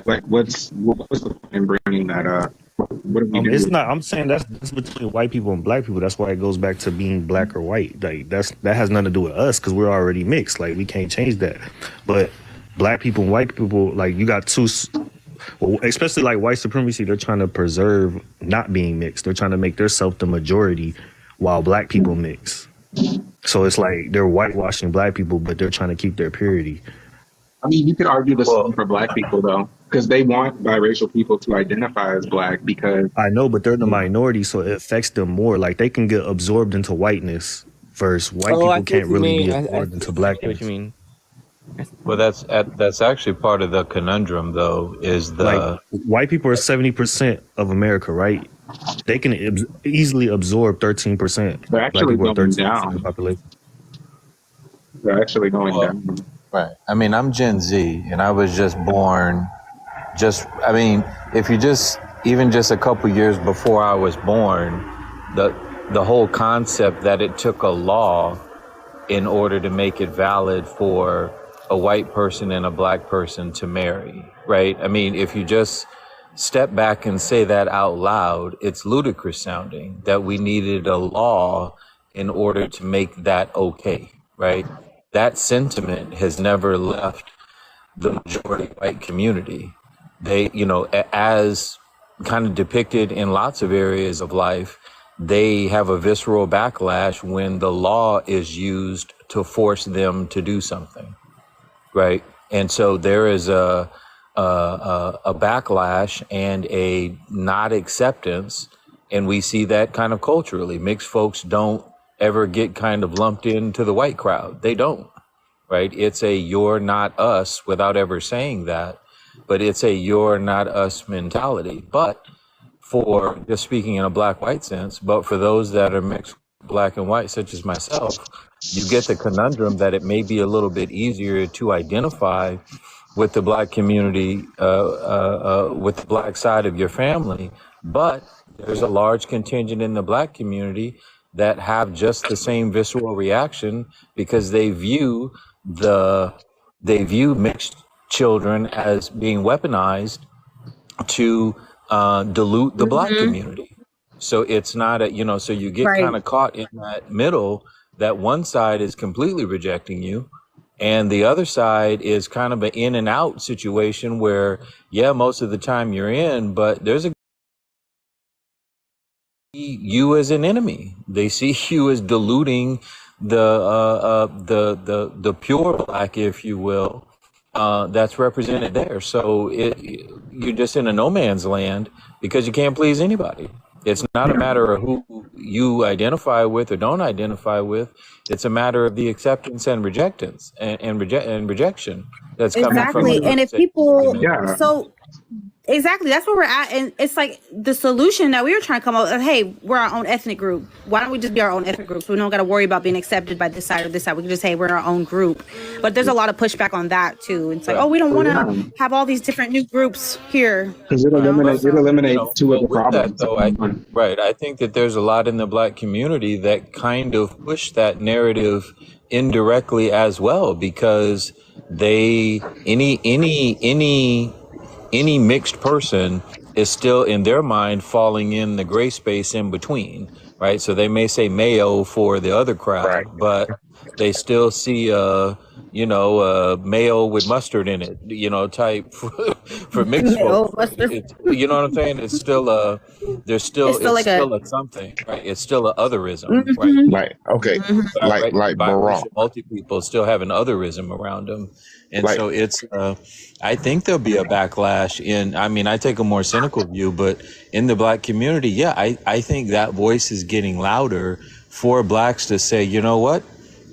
Like what's the point in bringing that up? What do we do? It's not. I'm saying that's between white people and black people. That's why it goes back to being black or white. Like that has nothing to do with us because we're already mixed. Like we can't change that. But black people and white people, like you got two. Well, especially like white supremacy, they're trying to preserve not being mixed. They're trying to make themselves the majority, while black people mix. So it's like they're whitewashing black people, but they're trying to keep their purity. I mean, you could argue the same for black people though, because they want biracial people to identify as black because I know, but they're the minority, so it affects them more. Like they can get absorbed into whiteness, versus white people can't really be absorbed into blackness. What you mean? Well, that's actually part of the conundrum, though. Is the like white people are 70% of America, right? They can easily absorb 13%. They're actually going down. Of the population. They're actually going down. Right. I mean, I'm Gen Z, and I was just born. I mean, if you even just a couple years before I was born, the whole concept that it took a law in order to make it valid for a white person and a black person to marry, right? I mean, if you just step back and say that out loud, it's ludicrous sounding that we needed a law in order to make that okay, right? That sentiment has never left the majority white community. They, as kind of depicted in lots of areas of life, they have a visceral backlash when the law is used to force them to do something, right? And so there is a backlash and a not acceptance, and we see that kind of culturally. Mixed folks don't ever get kind of lumped into the white crowd. They don't, right? It's a you're not us without ever saying that, but it's a you're not us mentality. But for just speaking in a black-white sense, but for those that are mixed black and white, such as myself, you get the conundrum that it may be a little bit easier to identify with the black community, with the black side of your family, but there's a large contingent in the black community that have just the same visceral reaction because they view mixed children as being weaponized to dilute the black community. So it's not so you get kind of caught in that middle, that one side is completely rejecting you and the other side is kind of an in and out situation where, yeah, most of the time you're in, but there's you as an enemy. They see you as diluting the pure black, if you will, that's represented there. So you're just in a no man's land because you can't please anybody. It's not a matter of who you identify with or don't identify with. It's a matter of the acceptance and rejectance and rejection that's coming from exactly. And if people, so exactly, that's where we're at. And it's like the solution that we were trying to come up with, hey, we're our own ethnic group. Why don't we just be our own ethnic group? So we don't got to worry about being accepted by this side or this side. We can just say we're our own group. But there's a lot of pushback on that too. It's like, oh, we don't want to have all these different new groups here. Because it eliminates two of the problems. I think that there's a lot in the black community that kind of push that narrative indirectly as well, because any mixed person is still in their mind falling in the gray space in between, right? So they may say mayo for the other crowd, but they still see mayo with mustard in it, type for mixed folks. You know what I'm saying? It's still there's still a something, right? It's still a otherism, right? Okay. Like biracial multi people still have an otherism around them. And so it's, I think there'll be a backlash I take a more cynical view, but in the black community, I think that voice is getting louder for blacks to say, you know what?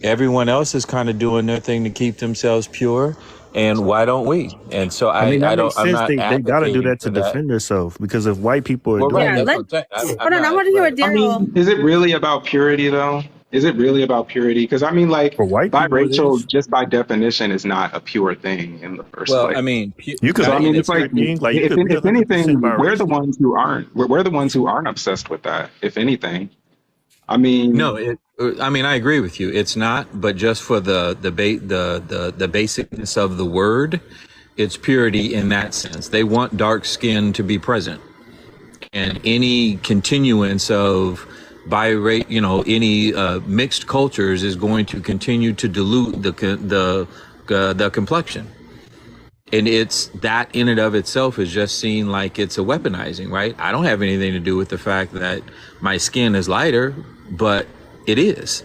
Everyone else is kind of doing their thing to keep themselves pure, and why don't we? And so I mean, that makes I'm sense. not They got to do advocating that for to that. defend themselves, because if white people are Well, right, doing Yeah, it, that's let what I'm saying. hold on. I want to hear what I Daryl. mean, is it really about purity though? Is it really about purity? Because I mean, like, for white people, it biracial is. just by definition is not a pure thing in the first Well, place. I mean, You could So I be right, mean, a it's like pure thing. Like you could be if 100% anything, we're the biracial. ones who aren't. We're the ones who aren't obsessed with that. If anything, I mean, no, I mean, I agree with you. It's not, but just for the basicness of the word, it's purity in that sense. They want dark skin to be present, and any continuance of any mixed cultures is going to continue to dilute the complexion. And it's that in and of itself is just seen like it's a weaponizing, right? I don't have anything to do with the fact that my skin is lighter, but it is.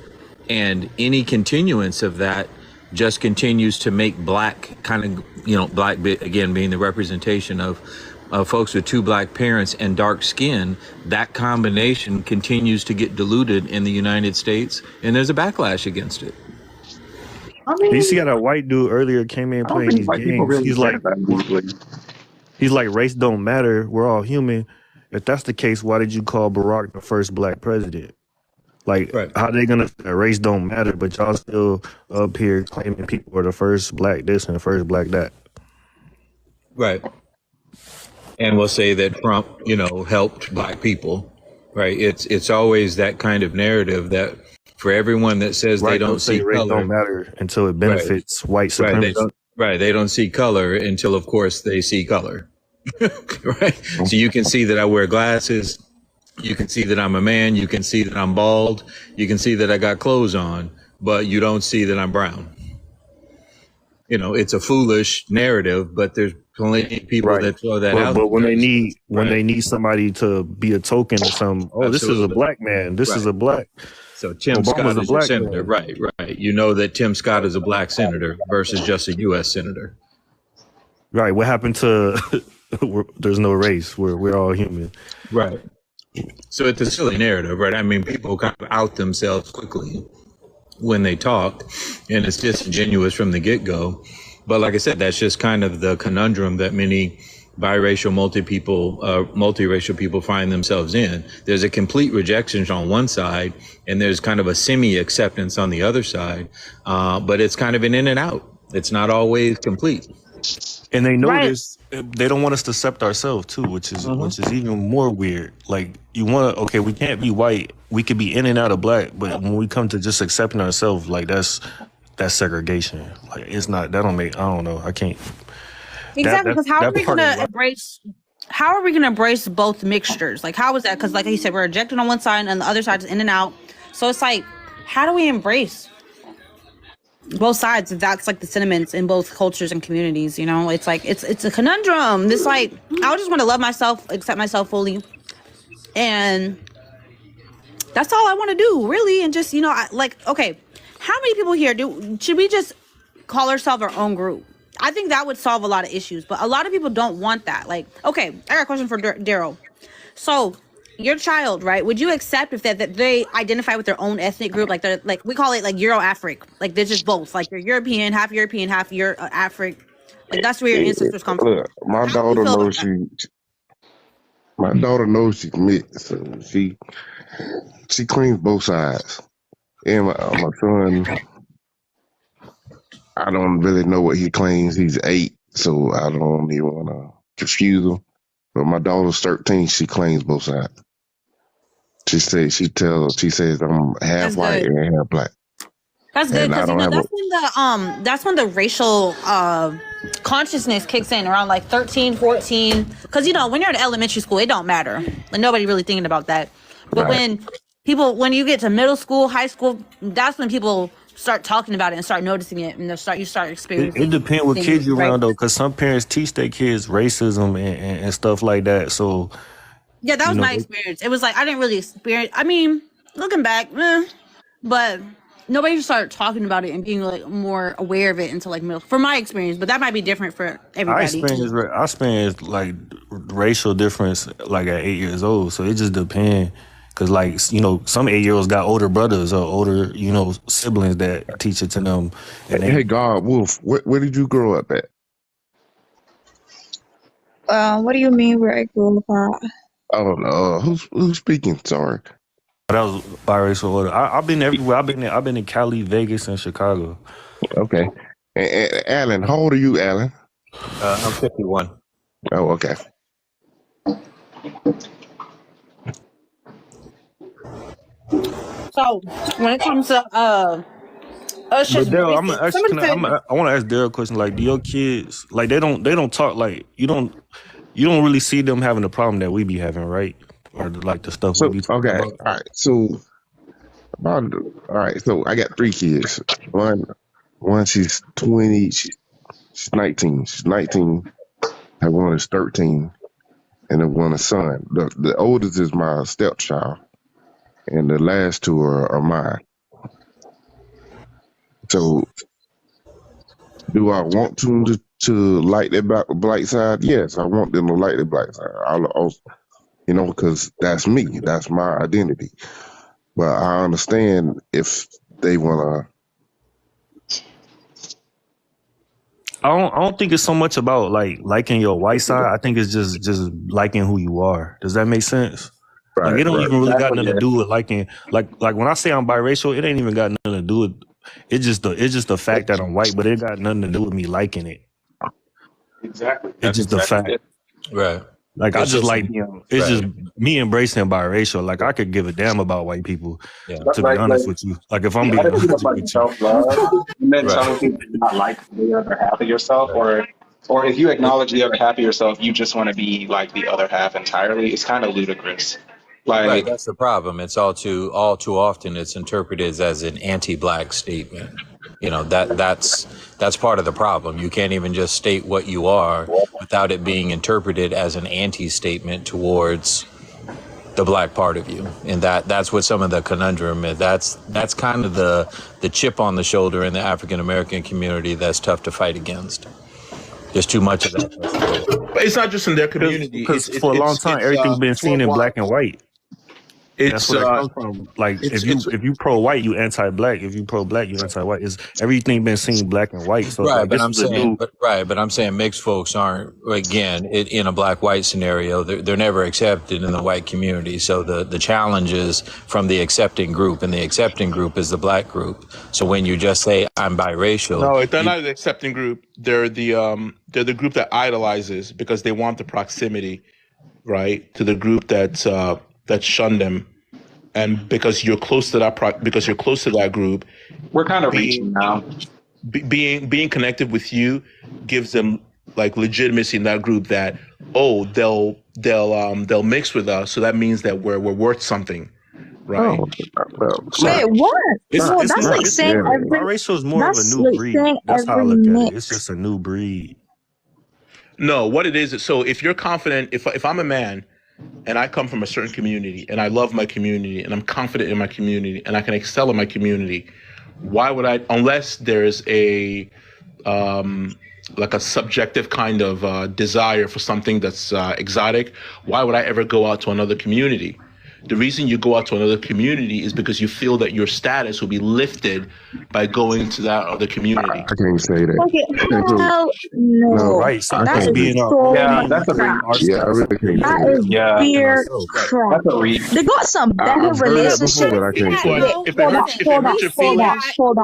And any continuance of that just continues to make black kind of, black, again, being the representation of folks with two black parents and dark skin, that combination continues to get diluted in the United States. And there's a backlash against it. I You see how mean, that white dude earlier came in I don't playing think these white people games. really care that deeply. He's like, race don't matter. We're all human. If that's the case, why did you call Barack the first black president? Like, Right. how they gonna race don't matter, but y'all still up here claiming people are the first black this and the first black that? Right. And we'll say that Trump, helped black people, right? It's always that kind of narrative that for everyone that says Right? they They'll don't say see race color, don't matter until it right? benefits white Right. supremacy. They don't see color until, of course, they see color, right? So you can see that I wear glasses. You can see that I'm a man. You can see that I'm bald. You can see that I got clothes on, but you don't see that I'm brown. It's a foolish narrative, but there's plenty of people Right. that throw that But, out but when there. they need somebody to be a token of some, this is a Absolutely. black man. This is Right. a black. So Tim Obama's Scott a is your black senator. man. Right. You know that Tim Scott is a black senator versus just a U.S. senator. Right. What happened to there's no race. We're all human. Right. So it's a silly narrative, right? I mean, people kind of out themselves quickly when they talk, and it's disingenuous from the get-go. But like I said, that's just kind of the conundrum that many biracial, multiracial people find themselves in. There's a complete rejection on one side, and there's kind of a semi-acceptance on the other side. But it's kind of an in and out. It's not always complete. And they know Right. this. They don't want us to accept ourselves too, which is even more weird. Like we can't be white. We could be in and out of black, but when we come to just accepting ourselves, like that's segregation. Like it's not. That don't make. I don't know. I can't. Exactly, because how are we part gonna is like- embrace? How are we gonna embrace both mixtures? Like, how is that? Because, like you said, we're rejected on one side, and the other side is in and out. So it's like, how do we embrace both sides? If that's like the sentiments in both cultures and communities, it's like it's a conundrum. This like, I just want to love myself, accept myself fully, and that's all I want to do, really. And just okay, how many people here should we just call ourselves our own group? I think that would solve a lot of issues, but a lot of people don't want that. Like, okay, I got a question for Daryl. So, your child, right? Would you accept if that they identify with their own ethnic group, like they're like we call it like Euro-Afric, like they're just both, like you're European, half Euro Afric, like that's where your ancestors come from. Look, my How do you daughter feel knows about that? my daughter knows she's mixed, so she cleans both sides. And my son, I don't really know what he claims. He's 8, so I don't even want to confuse him. But my daughter's 13. She claims both sides. She says I'm half That's white good. and half black. That's good, And I because don't have that's when the racial consciousness kicks in around like 13, 14. Because when you're in elementary school, it don't matter. Like nobody really thinking about that. But Right. when you get to middle school, high school, that's when people start talking about it and start noticing it, and you start experiencing. It depends what things, kids you right? around though, because some parents teach their kids racism and stuff like that. So Yeah, that was my they- experience. It was like I didn't really experience. I mean, looking back, but nobody started talking about it and being like more aware of it until like middle. For my experience, but that might be different for I everybody. experienced like racial difference like at 8 years old. So it just depends. Because like, some 8-year-olds got older brothers or older, siblings that teach it to them. And Hey, God, Wolf, where did you grow up at? What do you mean where I grew up at? I don't know. Who's speaking? Sorry. that was biracial order. I've been everywhere. I've been in Cali, Vegas, and Chicago. Okay. And Alan, how old are you, Alan? I'm 51. Oh, okay. So when it comes to us But just Daryl, racist, I want to ask Daryl a question. Like, do your kids like they don't talk like you don't really see them having the problem that we be having, right? Or like the stuff we be talking Okay. about. All right. So I got 3 kids. One she's 20, she's 19. She's 19. And one is 13. And then one is son. The oldest is my stepchild. And the last 2 are mine. So do I want them to like their black side? Yes, I want them to like their black side. I'll because that's me. That's my identity. But I understand if they want to. I don't think it's so much about like liking your white side. I think it's just liking who you are. Does that make sense? Right, like it don't right. even really got Exactly, nothing to yeah. do with liking. Like when I say I'm biracial, it ain't even got nothing to do with. It's just the fact that I'm white, but it got nothing to do with me liking it. Exactly. It's That's just the fact. exactly it. Right. Like It's I just just- like it's right. just me embracing biracial. Like I could give a damn about white people. Yeah. To be honest with you, like if I'm being The attitude honest of like with you, self-love, and then Right. telling people to not like the other half of yourself, or if you acknowledge the other half of yourself, you just want to be like the other half entirely. It's kind of ludicrous. Like, Right, that's the problem. It's all too often it's interpreted as an anti-black statement. That's part of the problem. You can't even just state what you are without it being interpreted as an anti-statement towards the black part of you. And that's what some of the conundrum is. That's kind of the chip on the shoulder in the African American community that's tough to fight against. There's too much of that. But it's not just in their community. because for a long time everything's been seen in black and white. That's It's where it comes from. Like if you pro white, you anti black. If you pro black, you anti white. Is everything been seen black and white? So Right, like, but this I'm is a saying, new. but I'm saying mixed folks aren't, again, in a black-white scenario, they're never accepted in the white community. So the challenge is from the accepting group, and the accepting group is the black group. So when you just say I'm biracial, No, they're not an accepting group. They're the group that idolizes because they want the proximity, right, to the group that shunned them, and because you're close to that group, we're kind of reaching now. being connected with you gives them like legitimacy in that group that they'll mix with us, so that means that we're worth something, right? Oh, well, Wait, what? It's, No, it's that's not, like it's, saying every. biracial is more of a That's new like breed. saying That's how I every look at it. mix. It's just a new breed. No, what it is so if you're confident, if I'm a man and I come from a certain community and I love my community and I'm confident in my community and I can excel in my community, why would I, unless there's a like a subjective kind of desire for something that's exotic, why would I ever go out to another community? The reason you go out to another community is because you feel that your status will be lifted by going to that other community. I can't say that. Okay, hell no. No, Right. So I That us can't. is being our so Yeah, that's a crap. Yeah, I really can't say That that. is Yeah. weird Right. crap. That's a reach. They got some better I've heard that before, relationships. but I can't say Wait, that. If it hurts your feelings, hold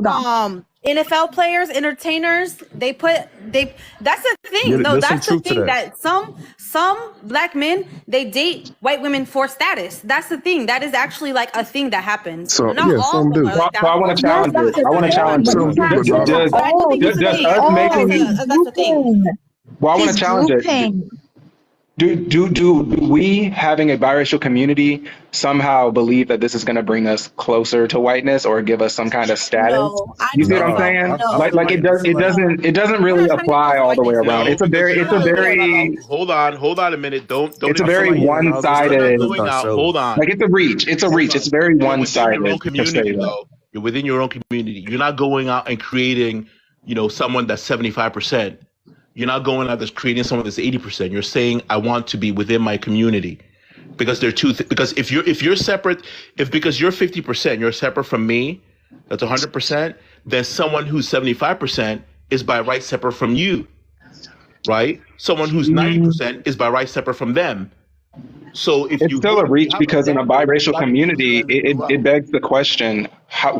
on. NFL players, entertainers, that's the thing. Yeah, No, there's some that's the truth to thing that. that some black men, they date white women for status. That's the thing. That is actually like a thing that happens. So, Not yeah, all some of them do. are like that. So I want to challenge Yes, it. that's I want the to challenge thing, it. but you can't Some do do, that. but I do think Does it's a thing. us I making think that's a thing. Well, I want to He's challenge it. grouping. Do we having a biracial community somehow believe that this is going to bring us closer to whiteness or give us some kind of status? No, I You see don't what I'm think saying? so. No. Like it doesn't We're really not trying to get apply close to all the way whiteness. around. no, It's a because very you're it's a not going very out. Hold on a minute. Don't. it's a I feel very like I was just you're one-sided. not going out. ourselves. Hold on. Like it's a reach. It's a Hold reach. on. It's very You're within your own one-sided to say community, that. though. You're within your own community. You're not going out and creating, someone that's 75%. You're not going out that's creating someone that's 80%. You're saying, I want to be within my community. because they're because if you're separate, because you're 50%, you're separate from me, that's 100%. Then someone who's 75% is by right separate from you, right? Someone who's 90% is by right separate from them. So if it's you still a reach because in a biracial community, it begs the question: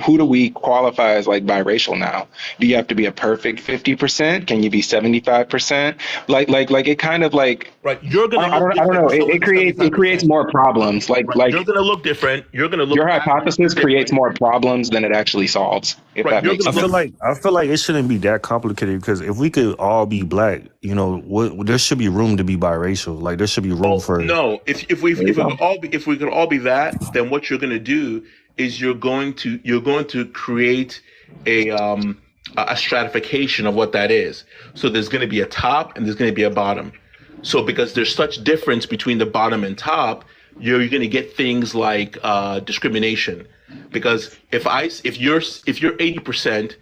who do we qualify as like biracial now? Do you have to be a perfect 50%? Can you be 75%? Like it kind of like right. You're gonna I don't know. It creates more problems. Like you're gonna look different. You're gonna look. Your hypothesis creates more problems than it actually solves. If that makes sense. I feel like it shouldn't be that complicated because if we could all be black, you know, there should be room to be biracial. Like there should be room for no. If we could all be that, then what you're gonna do is you're going to create a stratification of what that is. So there's going to be a top and there's going to be a bottom. So because there's such difference between the bottom and top, you're going to get things like discrimination. Because if you're 80%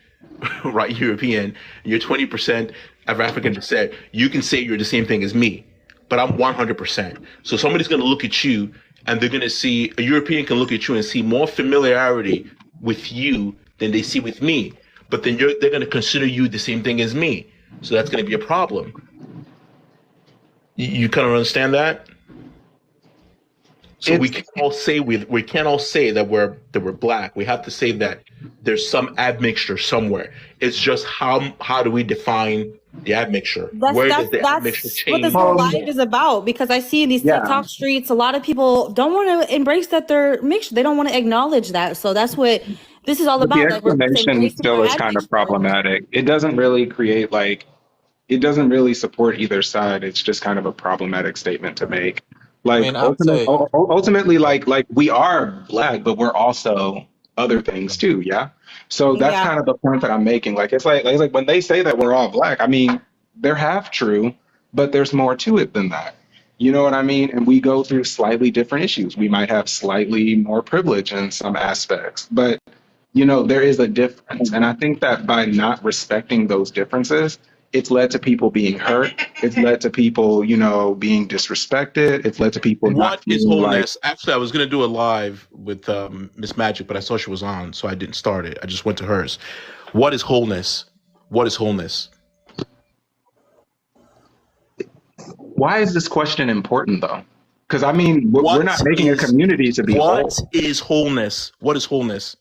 right European and you're 20% of African descent, you can say you're the same thing as me, but I'm 100%. So somebody's going to look at you and they're going to see, a European can look at you and see more familiarity with you than they see with me. But then they're going to consider you the same thing as me. So that's going to be a problem. You kind of understand that? So we can't all say that we're black. We have to say that there's some admixture somewhere. It's just how do we define the admixture? Where does the admixture change? What this whole life is about, because I see in these TikTok streets, a lot of people don't want to embrace that they're mixed. They don't want to acknowledge that. So that's what this is all about. The explanation still is kind of problematic. It doesn't really create it doesn't really support either side. It's just kind of a problematic statement to make. Like, I mean, ultimately, like we are black, but we're also other things too. Yeah. So that's kind of the point that I'm making. Like, it's like when they say that we're all black, I mean, they're half true, but there's more to it than that. You know what I mean? And we go through slightly different issues. We might have slightly more privilege in some aspects, but you know, there is a difference. And I think that by not respecting those differences, it's led to people being hurt. It's led to people, you know, being disrespected. It's led to people. What is wholeness? Actually, I was going to do a live with Miss Magic, but I saw she was on, so I didn't start it. I just went to hers. What is wholeness? What is wholeness? Why is this question important, though? Because, I mean, we're not making a community to be whole. What is wholeness? What is wholeness?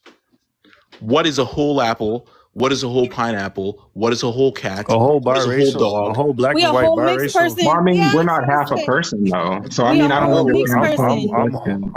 What is a whole apple? What is a whole pineapple? What is a whole cat? A whole biracial, a whole black and white biracial. Well, I mean, we're not half a person though. So I mean, I don't know.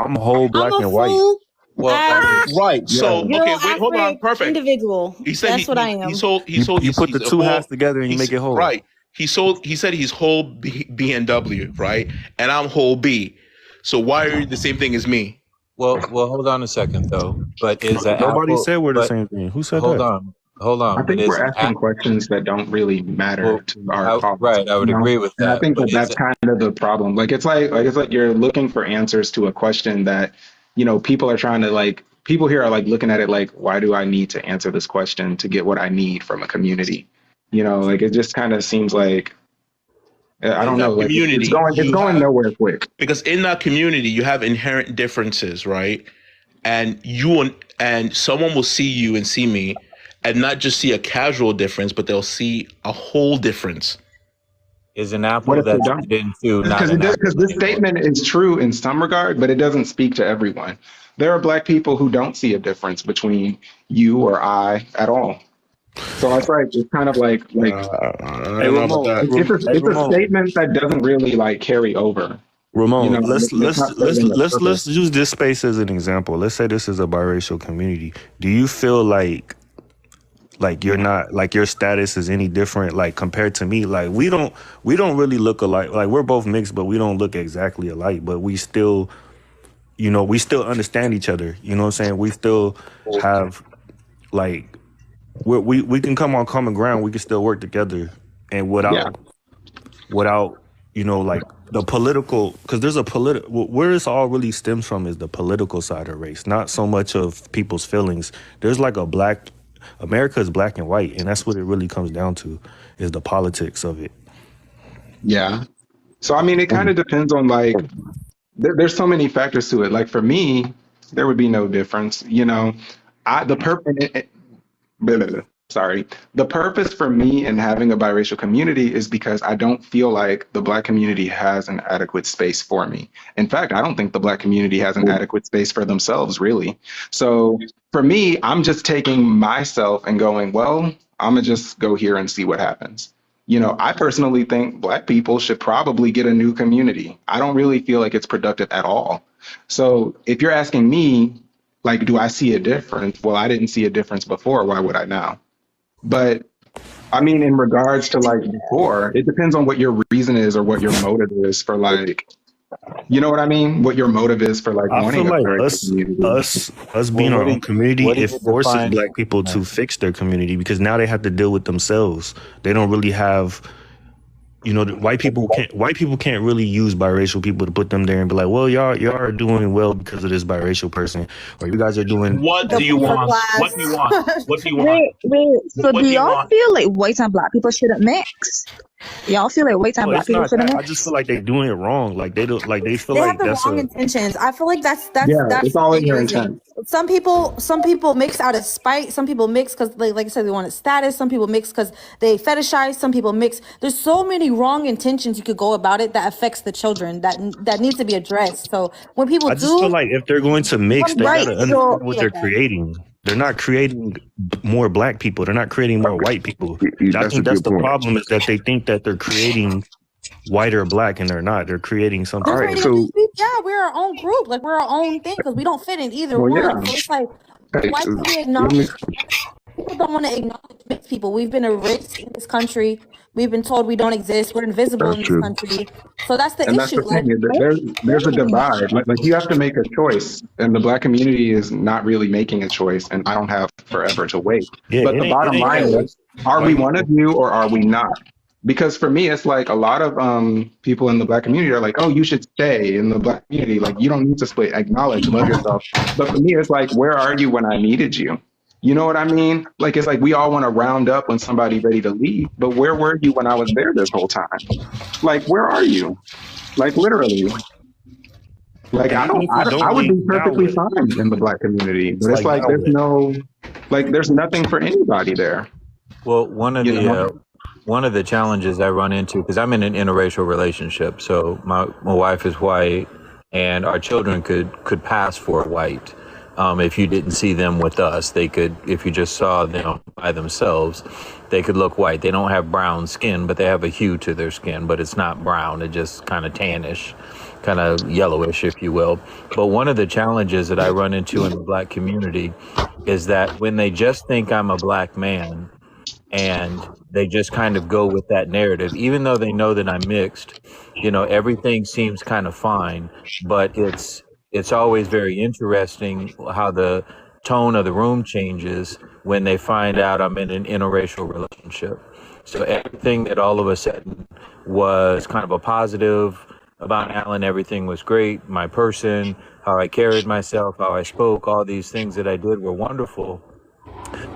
I'm whole black and white. Well, right. So okay, wait, hold on. Perfect. Individual. He said that's what I am. He sold. You put the two halves together and you make it whole. Right. He said he's whole B and W, right? And I'm whole B. So why are you the same thing as me? Well, hold on a second though. But is that nobody said we're the same thing? Who said that? Hold on. I think we're asking questions that don't really matter to our cause. Right, I would agree with that. And I think that's kind of the problem. Like it's like you're looking for answers to a question that, you know, people are trying to people here are like looking at it like, why do I need to answer this question to get what I need from a community? You know, like it just kind of seems like I don't know. Like it's going nowhere quick. Because in that community, you have inherent differences, right? And someone will see you and see me, and not just see a casual difference, but they'll see a whole difference. Is an apple that's into because this statement is true in some regard, but it doesn't speak to everyone. There are black people who don't see a difference between you or I at all. So it's like it's kind of like it's a statement that doesn't really like carry over. Ramon, you know, let's use this space as an example. Let's say this is a biracial community. Do you feel like you're not, like your status is any different, like compared to me? Like we don't really look alike. Like we're both mixed, but we don't look exactly alike. But we still, you know, we still understand each other. You know what I'm saying? We still have like we can come on common ground. We can still work together, and without you know, like the political, because there's a where this all really stems from is the political side of race, not so much of people's feelings. There's like America is black and white, and that's what it really comes down to, is the politics of it. Yeah. So I mean, it kind of depends on like there's so many factors to it. Like for me, there would be no difference. You know, I the purpose. Sorry. The purpose for me in having a biracial community is because I don't feel like the Black community has an adequate space for me. In fact, I don't think the Black community has an adequate space for themselves, really. So for me, I'm just taking myself and going, well, I'm gonna just go here and see what happens. You know, I personally think Black people should probably get a new community. I don't really feel like it's productive at all. So if you're asking me, like, do I see a difference? Well, I didn't see a difference before. Why would I now? But I mean, in regards to like before, it depends on what your reason is or what your motive is for like, you know what I mean? What your motive is for like I feel wanting a like biracial community. us being our own community, it forces Black people to fix their community because now they have to deal with themselves. They don't really have, you know, white people can't really use biracial people to put them there and be like, well, y'all are doing well because of this biracial person, or you guys are doing. What do you want? What do you want? What do you want? Wait. So What do do you y'all want? feel like white and black people shouldn't mix? Y'all feel like white and No, black it's people not shouldn't that. I mix? just feel like they're doing it wrong. Like they don't. Like they feel They like have the that's wrong a. intentions. I feel like that's Yeah, it's all in your confusing. intent. Some people mix out of spite. Some people mix because, like I said, they wanted status. Some people mix because they fetishize. Some people mix. There's so many wrong intentions you could go about it that affects the children that needs to be addressed. So when people I just feel do, like if they're going to mix, they Right. gotta So understand what they're creating. They're not creating more Black people. They're not creating more white people. I That's a think that's good the point. problem is that they think that they're creating white or Black, and they're not. They're creating something. they're All right, creating. so We're our own group. Like we're our own thing because we don't fit in either Well, one. yeah. So it's like, hey, why can't we let me. acknowledge? People don't want to acknowledge mixed people. We've been erased in this country. We've been told we don't exist. We're invisible That's in this true. country. So that's the And that's issue. the thing. Is that there's a divide. Like you have to make a choice, and the Black community is not really making a choice, and I don't have forever to wait. Yeah, But the it bottom ain't line that. is, are we White one people. of you or are we not? Because for me, it's like a lot of people in the Black community are like, oh, you should stay in the Black community. Like you don't need to split. Acknowledge, love yourself. But for me, it's like, where are you when I needed you? You know what I mean? Like it's like we all want to round up when somebody's ready to leave, but where were you when I was there this whole time? Like where are you? Like literally. Like And even if we I don't would leave, be now perfectly what? fine in the Black community, It's but it's like like now what? there's nothing for anybody there. Well, You know? one of the challenges I run into, because I'm in an interracial relationship, so my wife is white, and our children could pass for white. If you didn't see them with us, they could. If you just saw them by themselves, they could look white. They don't have brown skin, but they have a hue to their skin, but it's not brown. It's just kind of tannish, kind of yellowish, if you will. But one of the challenges that I run into in the Black community is that when they just think I'm a Black man, and they just kind of go with that narrative, even though they know that I'm mixed, everything seems kind of fine, but it's always very interesting how the tone of the room changes when they find out I'm in an interracial relationship. So everything that all of a sudden was kind of a positive about Alan, everything was great, my person, how I carried myself, how I spoke, all these things that I did were wonderful.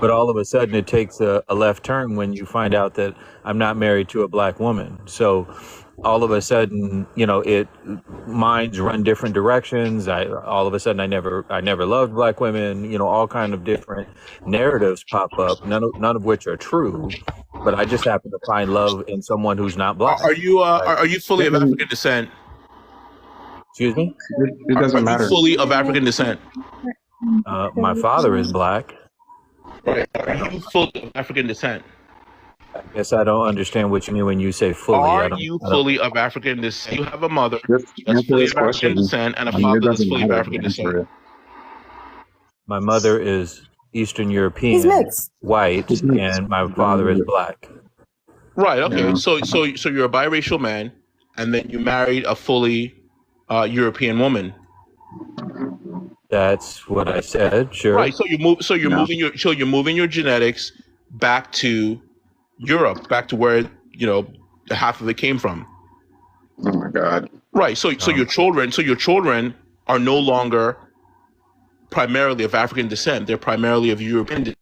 But all of a sudden it takes a left turn when you find out that I'm not married to a Black woman. So all of a sudden, minds run different directions. All of a sudden I never loved Black women, all kind of different narratives pop up, none of which are true. But I just happen to find love in someone who's not Black. Are you fully of African descent? Excuse me? It doesn't Are you matter. fully of African descent? My father is Black. Right. Are you fully of African descent? I guess I don't understand what you mean when you say fully. Are you fully of African descent? You have a mother Just that's answer fully this of African question. descent and a I mean, it father that's doesn't fully of matter. African descent. Answer it. My mother is Eastern he's European, mixed. white, and my father is Black. Right. Okay. Yeah. So you're a biracial man, and then you married a fully European woman. That's what I said. Sure. Right. So you're moving your genetics back to Europe, back to where half of it came from. Oh my God. Right. So your children are no longer primarily of African descent. They're primarily of European descent.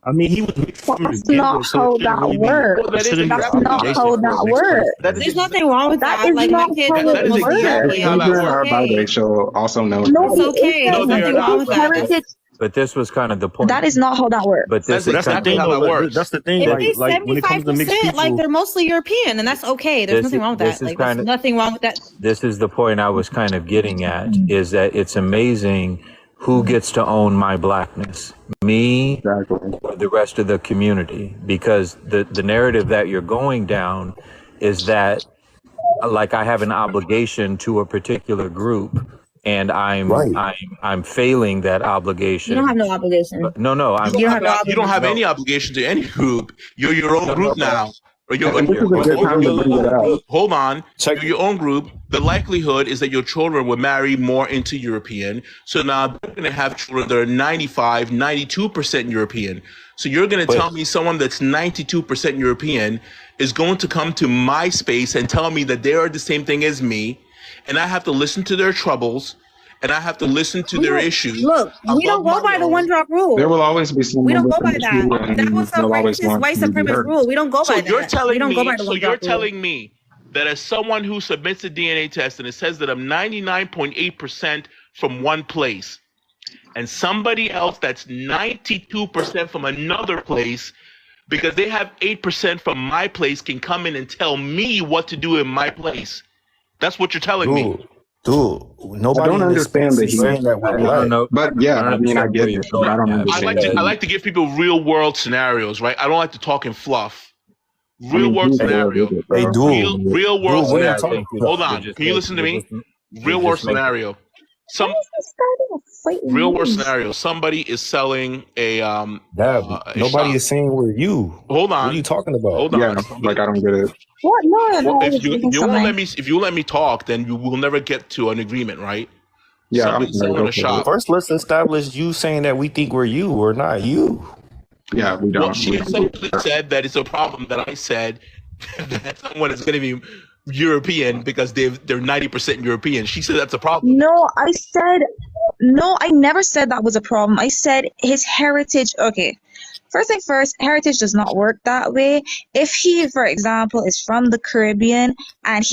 I mean, he was mixed from the That's get not go, so how it shouldn't that really be. works. Well, that It is shouldn't be an That's exactly not how how obligation that for a mixed works. person. that is There's nothing wrong with That that. is Like my not kids how are it that is works. exactly how that Children are works. okay. biracial also know No, It's that. okay. it There's No, they nothing are wrong not. with that. heritage. But this was kind of the point. That is not how that works. But That's this is That's the kind exactly of thing, how though. that works. That's the thing. If that, they Like when it comes to mixed 75%, like people, they're mostly European, and that's okay. There's nothing wrong with this that. is Like there's kind of nothing wrong with that. this is the point I was kind of getting at, is that it's amazing who gets to own my blackness, me Exactly. or the rest of the community, because the narrative that you're going down is that like I have an obligation to a particular group, and right? I'm failing that You don't obligation. have no obligation. No, You I'm don't You don't have have no you don't have obligation. any no, obligation to any group. You're your own no, group but now. Or you're, And this is a okay, good time to okay, bring it out. hold on. Check. You're your own group. The likelihood is that your children will marry more into European. So now they're going to have children that are 95, 92% European. So you're going to But tell me someone that's 92% European is going to come to my space and tell me that they are the same thing as me. And I have to listen to their troubles and I have to listen to We their don't issues look. We don't above go my by the own. one drop There rule. will always be We someone don't with go by an that. issue, That was and a they'll always racist want white to be supremacist heard. rule. We don't go So by you're that. We telling don't go by me, the so one you're drop rule. telling me that as someone who submits a DNA test and it says that I'm 99.8% from one place, and somebody else that's 92% from another place, because they have 8% from my place, can come in and tell me what to do in my place. That's what you're telling me. dude, I nobody don't in this understand space the is heat, saying that we're I don't black. know. but I yeah, don't I mean, I understand get where you're it, but I going don't at, I like understand to the I because heat. like to give people real world scenarios, right? I don't like to talk in fluff. I Real mean, world whose Hey, world is scenario. it, hey, bro? Real world what are you yeah, I talking scenario. think you're about? Hold on. just Can you make listen to you're me? just Real you're world just making. scenario. Why Some is this starting a fight with real world me? scenario. Somebody is selling Dad, a nobody shop. is saying we're you. Hold What are you on. talking about? Hold Yeah, on. like Somebody, I don't get it. What? No, no, well, I was reading something. if you won't let me talk, then you will never get to an agreement, right? Yeah, I'm Somebody's gonna selling go a for it. shop. First, let's establish you saying that we think we're you or not you. Yeah, we Well, don't. she We don't do essentially that. said that it's a problem that I said that someone is going to be European because they're 90% European. She said that's a problem. No, I said, no, I never said that was a problem. I said his heritage. Okay. First thing first, heritage does not work that way. If he, for example, is from the Caribbean and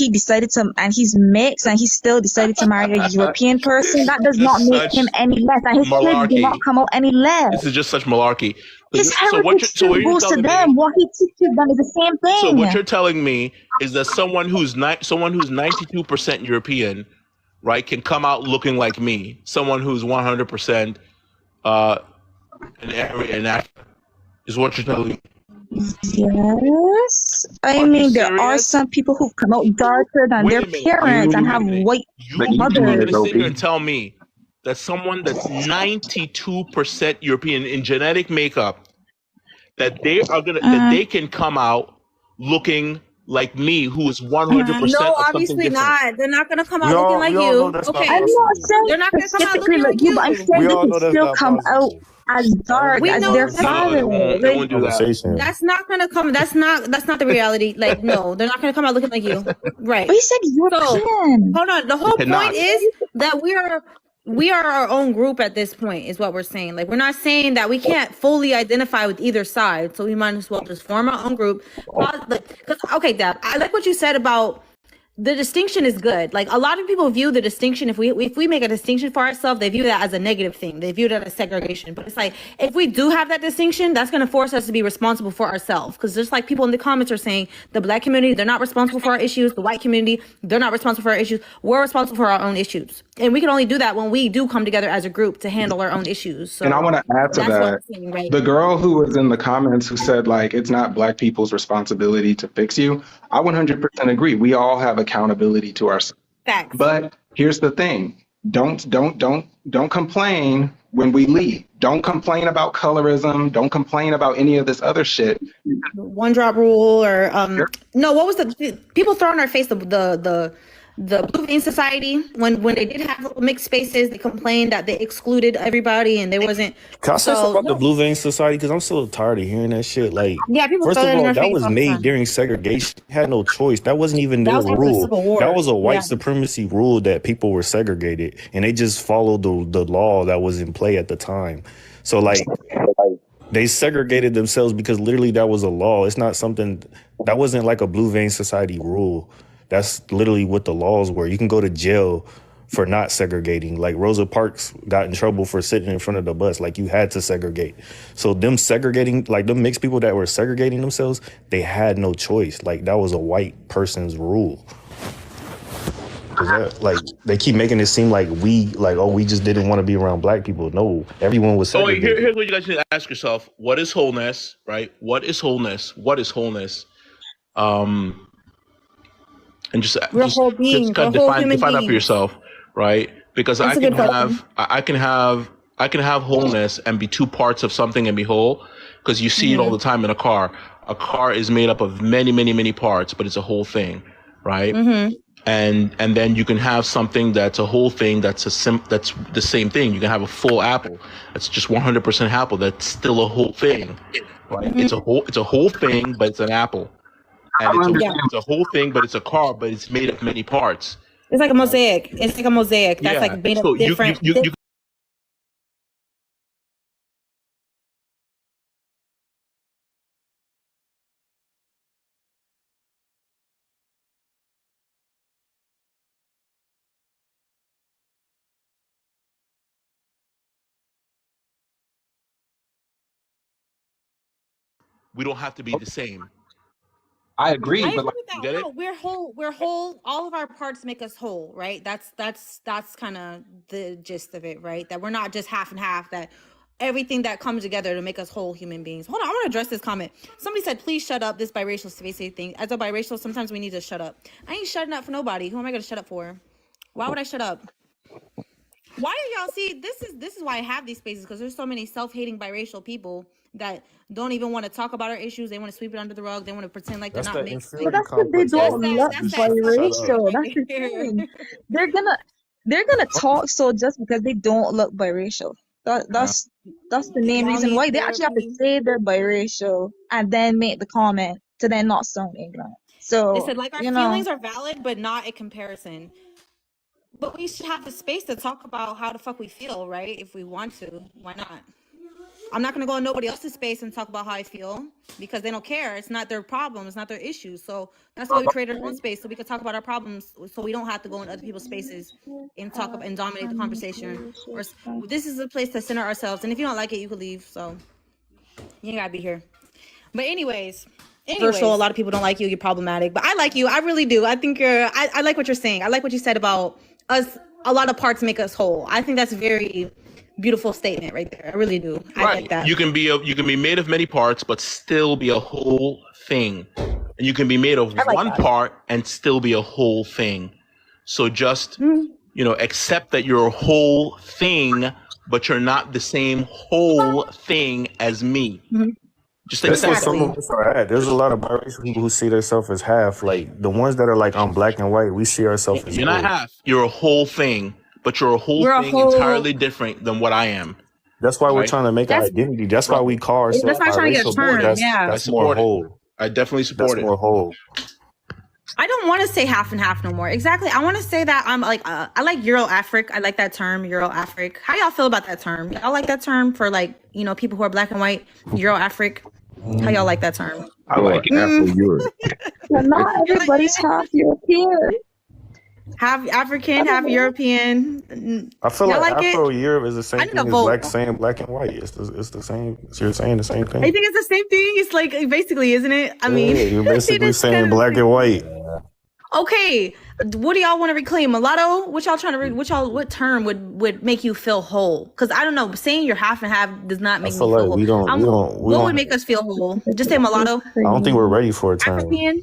and he's mixed and he still decided to marry a European person, that does This not is make him such any less. And his kids do not malarkey. come out any less. This is just such malarkey. His So heritage so still what you're goes to telling them. me? What he teaches them is the same So what thing. you're telling me is that someone who's 92% European, right, can come out looking like me. Someone who's 100% an African is what you're telling me. Yes. I Are you mean, there are serious? some people who come out darker than Wait their a minute. parents and You, have white the You ET are mothers. going is to sit here OP. and tell me that someone that's 92% European in genetic makeup, that they can come out looking like me, who is 100% No, of something obviously different. not. They're not gonna come We out looking all like know you. that's not Okay. I'm not possible. saying They're not gonna come out specifically looking like like you, but I'm you. saying We they all can know that's still not come out possible. as dark We as know their that's No, father. they won't do that. Conversation. That's not gonna come. That's not the reality. Like, no, they're not gonna come out looking like you. Right. But he said So, European. hold on. The They whole cannot. point is that we are our own group at this point, is what we're saying. Like, we're not saying that we can't fully identify with either side, so we might as well just form our own group. Because, okay, Deb, I like what you said about the distinction is good. Like, a lot of people view the distinction, if we make a distinction for ourselves, they view that as a negative thing. They view that as segregation. But it's like, if we do have that distinction, that's going to force us to be responsible for ourselves. Because just like people in the comments are saying, the black community, they're not responsible for our issues. The white community, they're not responsible for our issues. We're responsible for our own issues. And we can only do that when we do come together as a group to handle our own issues. So And I want to add to that's what that. I'm saying, right? The girl who was in the comments who said like it's not black people's responsibility to fix you. I 100% agree. We all have accountability to ourselves. Facts. But here's the thing. Don't complain when we leave. Don't complain about colorism. Don't complain about any of this other shit. One drop rule or no, what was the people throwing in our face the Blue Vein Society when they did have little mixed spaces, they complained that they excluded everybody and there wasn't. Can I say something about no. the Blue Vein Society? Because I'm so tired of hearing that shit. Like, Yeah, people first throw of it in all, our that face was all the made time. during segregation. They had no choice. That wasn't even That their was after the rule. Civil War. That was a white Yeah. supremacy rule that people were segregated, and they just followed the law that was in play at the time. So, like, They segregated themselves because literally that was a law. It's not something that wasn't like a blue vein society rule. That's literally what the laws were. You can go to jail for not segregating. Like Rosa Parks got in trouble for sitting in front of the bus. Like you had to segregate. So them segregating, like them mixed people that were segregating themselves, they had no choice. Like that was a white person's rule. That, like they keep making it seem like we just didn't want to be around black people. No, everyone was segregated. Here's what you guys need to ask yourself: what is wholeness? Right? What is wholeness? What is wholeness? And just kind of define that for yourself, right? Because That's I can have wholeness and be two parts of something and be whole. Because you see it all the time in a car. A car is made up of many, many, many parts, but it's a whole thing, right? And then you can have something that's a whole thing that's that's the same thing. You can have a full apple that's just 100% apple. That's still a whole thing, right? It's a whole thing, but it's an apple, and it's a whole thing, but it's a car, but it's made of many parts. It's like a mosaic. It's like a mosaic. That's like made of different. We don't have to be the same. I agree, I but agree like, with that. get it? No, we're whole. We're whole. All of our parts make us whole, right? That's kind of the gist of it, right? That we're not just half and half. That everything that comes together to make us whole human beings. Hold on, I want to address this comment. Somebody said, "Please shut up." This biracial space thing. As a biracial, sometimes we need to shut up. I ain't shutting up for nobody. Who am I going to shut up for? Why would I shut up? Why do y'all see? This is why I have these spaces, because there's so many self-hating biracial people that don't even want to talk about our issues. They want to sweep it under the rug. They want to pretend like they're not mixed. But that's because they don't look biracial. That's the Right thing. They're gonna talk so just because they don't look biracial. That's the main reason why they actually have to say they're biracial and then make the comment to then not sound ignorant. So they said like our feelings are valid, but not a comparison. But we should have the space to talk about how the fuck we feel, right? If we want to, why not? I'm not going to go in nobody else's space and talk about how I feel because they don't care. It's not their problem. It's not their issue. So that's why we created our own space, so we can talk about our problems, so we don't have to go in other people's spaces and talk and dominate the conversation. Or this is a place to center ourselves. And if you don't like it, you can leave. So you ain't got to be here. But anyways, Virtual, a lot of people don't like you. You're problematic. But I like you. I really do. I think I like what you're saying. I like what you said about us. A lot of parts make us whole. I think that's a very beautiful statement right there. I really do. I like that. You can be made of many parts, but still be a whole thing. And you can be made of one part and still be a whole thing. So just accept that you're a whole thing, but you're not the same whole thing as me. Just That's what some of us are at. There's a lot of biracial people who see themselves as half. Like the ones that are like, I'm black and white, we see ourselves as you're not half. You're a whole thing, but you're a whole thing entirely different than what I am. That's why we're trying to make an identity. That's why we call ourselves that's why trying to get a term. That's more whole. I definitely support it. That's more whole. I don't want to say half and half no more. Exactly. I want to say that I'm like, I like Euro-Afric. I like that term, Euro-Afric. How y'all feel about that term? Y'all like that term for like, people who are black and white, Euro-Afric? How y'all like that term? I like Afro-Europe. But not everybody's half European. Half African, half European. I feel like Afro-Europe is the same thing as saying black and white. It's the same. So you're saying the same thing. I think it's the same thing. It's like basically, isn't it? I mean, you're basically saying black and white. Okay, what do y'all want to reclaim? Mulatto? What y'all trying to? What term would make you feel whole? Because I don't know. Saying you're half and half does not make me feel whole. What would make us feel whole? Just say mulatto. I don't think we're ready for a term. African?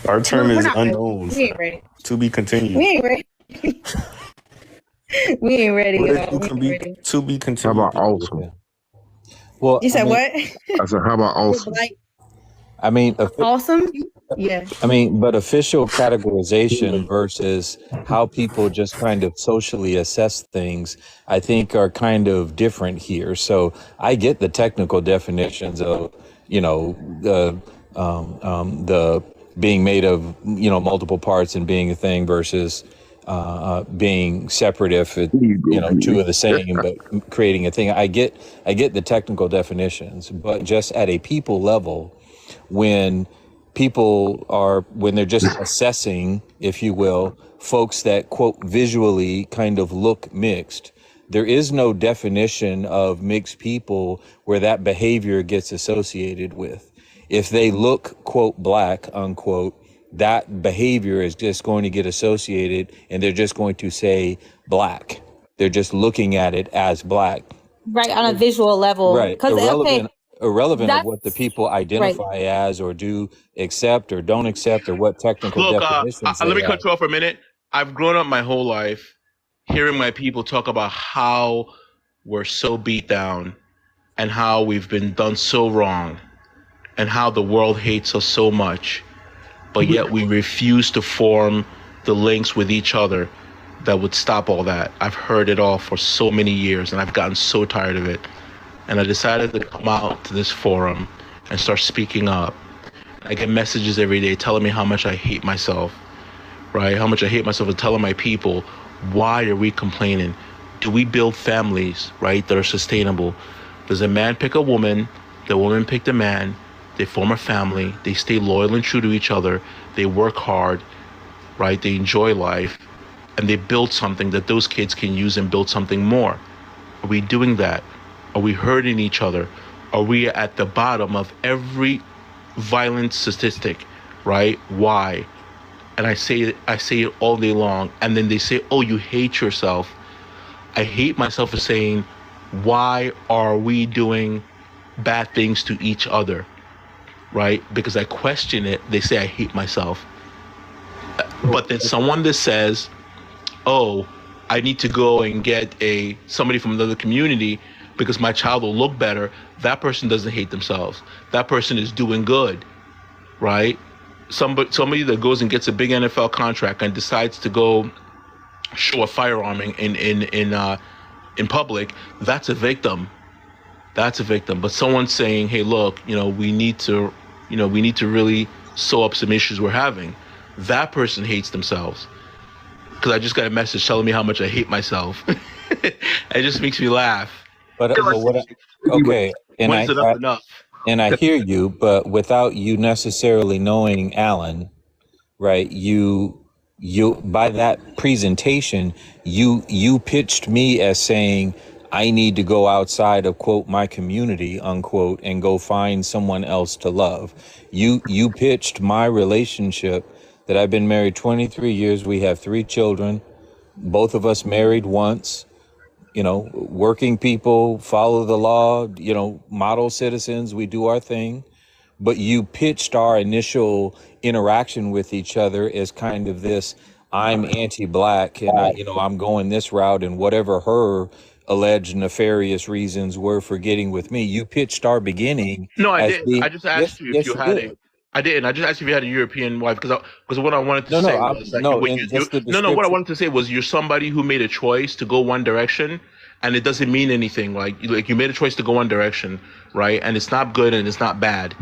Our term is unknown. We ain't ready. To be continued. We ain't ready. We ain't ready. To be continued. How about awesome? Well, you said what? I said, how about awesome? I mean, awesome. Yeah. I mean, but official categorization versus how people just kind of socially assess things, I think are kind of different here. So I get the technical definitions of, the being made of, multiple parts and being a thing versus being separate if it, two of the same, but creating a thing. I get the technical definitions, but just at a people level, when they're just assessing, if you will, folks that quote visually kind of look mixed, there is no definition of mixed people where that behavior gets associated with. If they look quote black unquote, that behavior is just going to get associated, and they're just going to say black. They're just looking at it as black. Right, on a visual level. Right. Irrelevant of what the people identify as or do accept or don't accept or what technical definitions let me cut have. you off for a minute. I've grown up my whole life hearing my people talk about how we're so beat down and how we've been done so wrong and how the world hates us so much, but yet we refuse to form the links with each other that would stop all that. I've heard it all for so many years, and I've gotten so tired of it. And I decided to come out to this forum and start speaking up. I get messages every day telling me how much I hate myself, right? How much I hate myself, and telling my people, why are we complaining? Do we build families, right, that are sustainable? Does a man pick a woman? The woman pick the man? They form a family. They stay loyal and true to each other. They work hard, right? They enjoy life. And they build something that those kids can use and build something more. Are we doing that? Are we hurting each other? Are we at the bottom of every violent statistic, right? Why? And I say it all day long. And then they say, oh, you hate yourself. I hate myself for saying, why are we doing bad things to each other? Right? Because I question it. They say I hate myself. But then someone that says, oh, I need to go and get somebody from another community because my child will look better, that person doesn't hate themselves. That person is doing good, right? Somebody that goes and gets a big NFL contract and decides to go show a firearm in public, that's a victim. That's a victim. But someone's saying, hey, look, we need to really sew up some issues we're having. That person hates themselves. Because I just got a message telling me how much I hate myself. It just makes me laugh. And I hear you, but without you necessarily knowing Alan, right? You by that presentation, you pitched me as saying, I need to go outside of quote my community unquote and go find someone else to love. You pitched my relationship that I've been married 23 years. We have 3 children, both of us married once, working people, follow the law, model citizens, we do our thing. But you pitched our initial interaction with each other as kind of this, I'm anti-black and I'm going this route, and whatever her alleged nefarious reasons were for getting with me, you pitched our beginning. No, I didn't. I just asked you if you had did. I didn't. I just asked if you had a European wife because what I wanted to say was that what I wanted to say was you're somebody who made a choice to go one direction, and it doesn't mean anything. Like you made a choice to go one direction, right? And it's not good and it's not bad.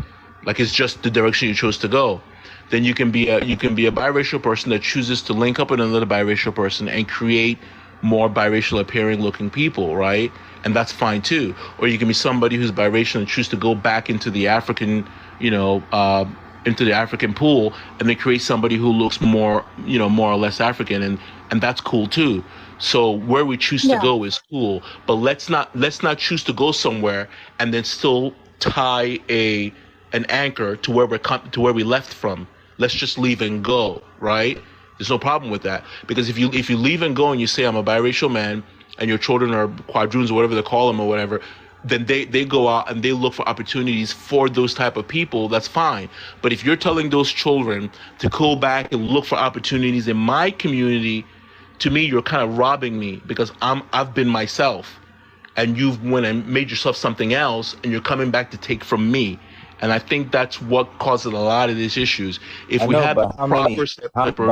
Like it's just the direction you chose to go. Then you can be a biracial person that chooses to link up with another biracial person and create more biracial appearing looking people, right? And that's fine too. Or you can be somebody who's biracial and choose to go back into the African, into the African pool, and they create somebody who looks more or less African, and that's cool too. So where we choose to go is cool, but let's not choose to go somewhere and then still tie an anchor to where we left from. Let's just leave and go, right? There's no problem with that, because if you leave and go and you say I'm a biracial man and your children are quadroons or whatever they call them or whatever, then they go out and they look for opportunities for those type of people. That's fine. But if you're telling those children to go back and look for opportunities in my community, to me you're kind of robbing me, because I've been myself, and you've went and made yourself something else, and you're coming back to take from me. And I think that's what causes a lot of these issues. If we had the proper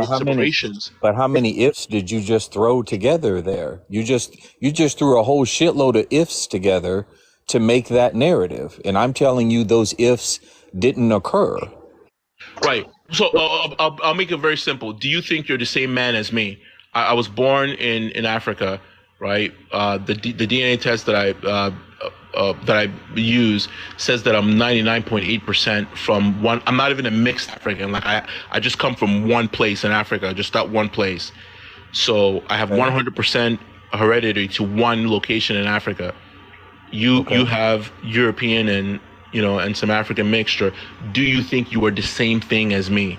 separations. But how many ifs did you just throw together there? You just threw a whole shitload of ifs together to make that narrative. And I'm telling you, those ifs didn't occur. Right. So I'll make it very simple. Do you think you're the same man as me? I was born in Africa, right? The DNA test that I use says that I'm 99.8% from one. I'm not even a mixed African. Like I just come from one place in Africa, just that one place. So I have 100% heredity to one location in Africa. You have European and and some African mixture. Do you think you are the same thing as me?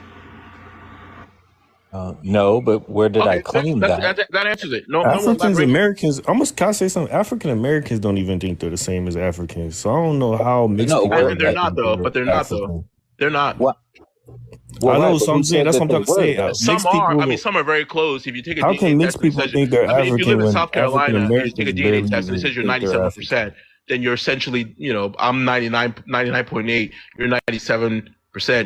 No, but where did I claim that? That answers it. No more Africans, elaboration. Americans, can I say something? African Americans don't even think they're the same as Africans. So I don't know how mixed people And they're not though. But they're not though. They're not. What? I know, so I'm saying that's what I'm trying to say. Some are. I mean, some are very close. If you take a how DNA can mixed test, people think they're if you live African in when South Carolina and you take a DNA test and it barely says you're think they're African? 97%, then you're essentially, I'm 99.8, you're 97%.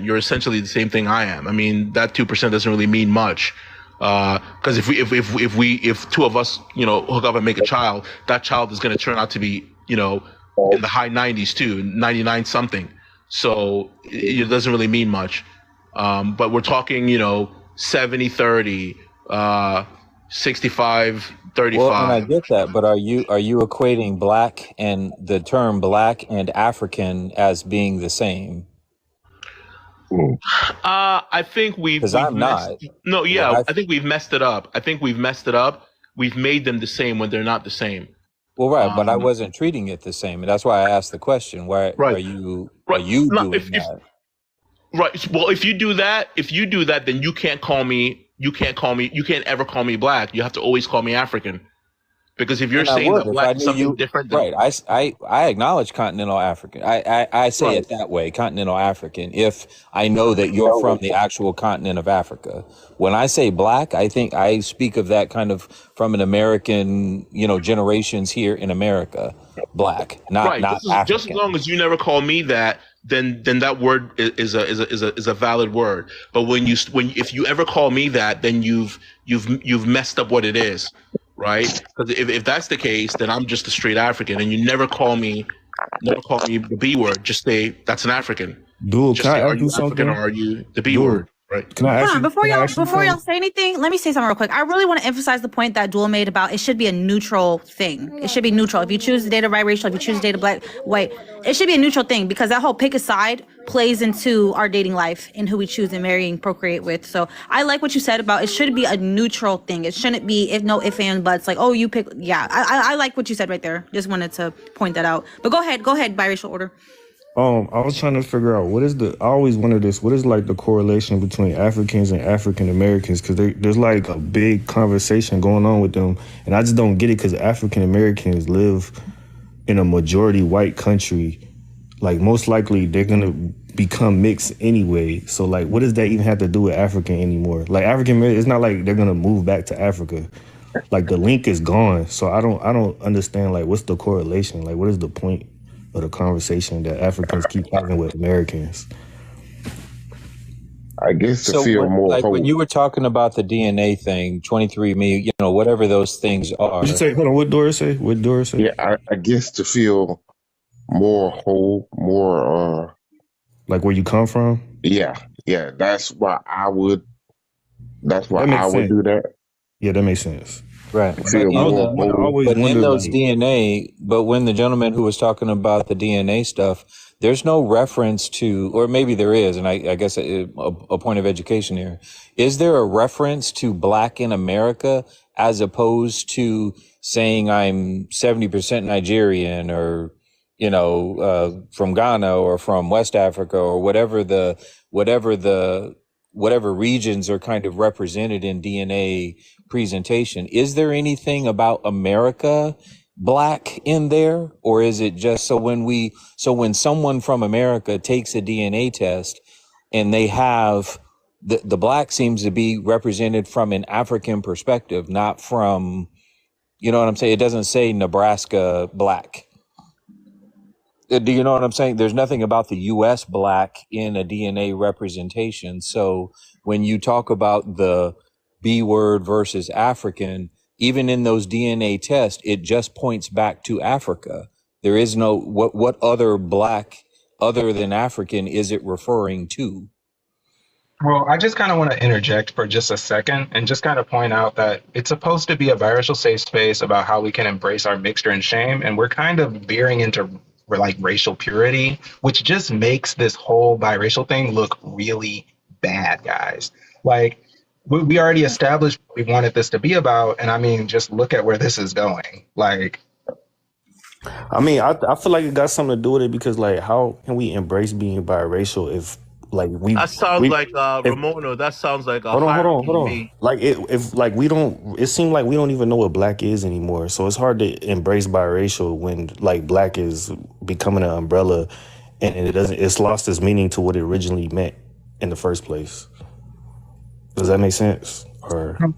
You're essentially the same thing I am. I mean, that 2% doesn't really mean much. Because if two of us, hook up and make a child, that child is going to turn out to be, in the high 90s too, 99 something. So it doesn't really mean much. But we're talking, 70-30, 65-35. Well, and I get that, but are you equating black and the term black and African as being the same? I think we've I'm not. No, yeah, I think we've messed it up. We've made them the same when they're not the same. Well, right, but I wasn't treating it the same, and that's why I asked the question. Why are you doing that? Right. Well, if you do that, then you can't ever call me black. You have to always call me African. Because if you're saying that black is something different, right? I acknowledge continental African. I say it that way, continental African. If I know that you're from the actual continent of Africa, when I say black, I think I speak of that kind of from an American, generations here in America, black, not African. Just as long as you never call me that, then that word is a valid word. But if you ever call me that, then you've messed up what it is. Right? Because if that's the case, then I'm just a straight African, and you never call me the B word. Just say that's an African. Dude, just can say, I are ask you you something? African or are you the B word? Right? Can I ask you? Before y'all say anything, let me say something real quick. I really want to emphasize the point that Duel made about it should be a neutral thing. It should be neutral. If you choose to date a biracial, if you choose to date a black, white, it should be a neutral thing because that whole pick a side plays into our dating life and who we choose to marry and procreate with. So I like what you said about it should be a neutral thing. It shouldn't be no ifs and buts like, oh, you pick. Yeah, I like what you said right there. Just wanted to point that out. But go ahead, biracial order. I was trying to figure out I always wondered this, what is like the correlation between Africans and African Americans? Because there's like a big conversation going on with them. And I just don't get it because African Americans live in a majority white country. Like most likely they're going to become mixed anyway. So like, what does that even have to do with African anymore? Like African Americans, it's not like they're going to move back to Africa. Like the link is gone. So I don't understand like what's the correlation? Like what is the point of the conversation that Africans keep having with Americans? I guess to feel more like hope. when you were talking about the DNA thing, 23andMe, whatever those things are. Did you say, hold on, what Doris say? Yeah, I guess to feel more whole, more like where you come from. Yeah, that's why I would do that. Yeah, that makes sense. Right. But in those DNA, but when the gentleman who was talking about the DNA stuff, there's no reference to, or maybe there is, and I guess a point of education here. Is there a reference to black in America as opposed to saying I'm 70% Nigerian or, from Ghana or from West Africa or whatever regions are kind of represented in DNA presentation? Is there anything about America black in there, or is it just when someone from America takes a DNA test and they have the black seems to be represented from an African perspective, not from, you know what I'm saying? It doesn't say Nebraska black. Do you know what I'm saying? There's nothing about the U.S. black in a DNA representation. So when you talk about the B word versus African, even in those DNA tests, it just points back to Africa. There is no, what other black other than African is it referring to? Well, I just kind of want to interject for just a second and just kind of point out that it's supposed to be a biracial safe space about how we can embrace our mixture and shame. And we're kind of veering into like racial purity, which just makes this whole biracial thing look really bad, guys. Like, we already established what we wanted this to be about. And I mean, just look at where this is going. Like, I mean, I feel like it got something to do with it because, like, how can we embrace being biracial if, like, That sounds like if Ramono. That sounds like a hold on, hierarchy hold to on. me. Like, if like we don't, it seemed like we don't even know what black is anymore. So it's hard to embrace biracial when like black is becoming an umbrella, and it doesn't. It's lost its meaning to what it originally meant in the first place. Does that make sense? Or I'm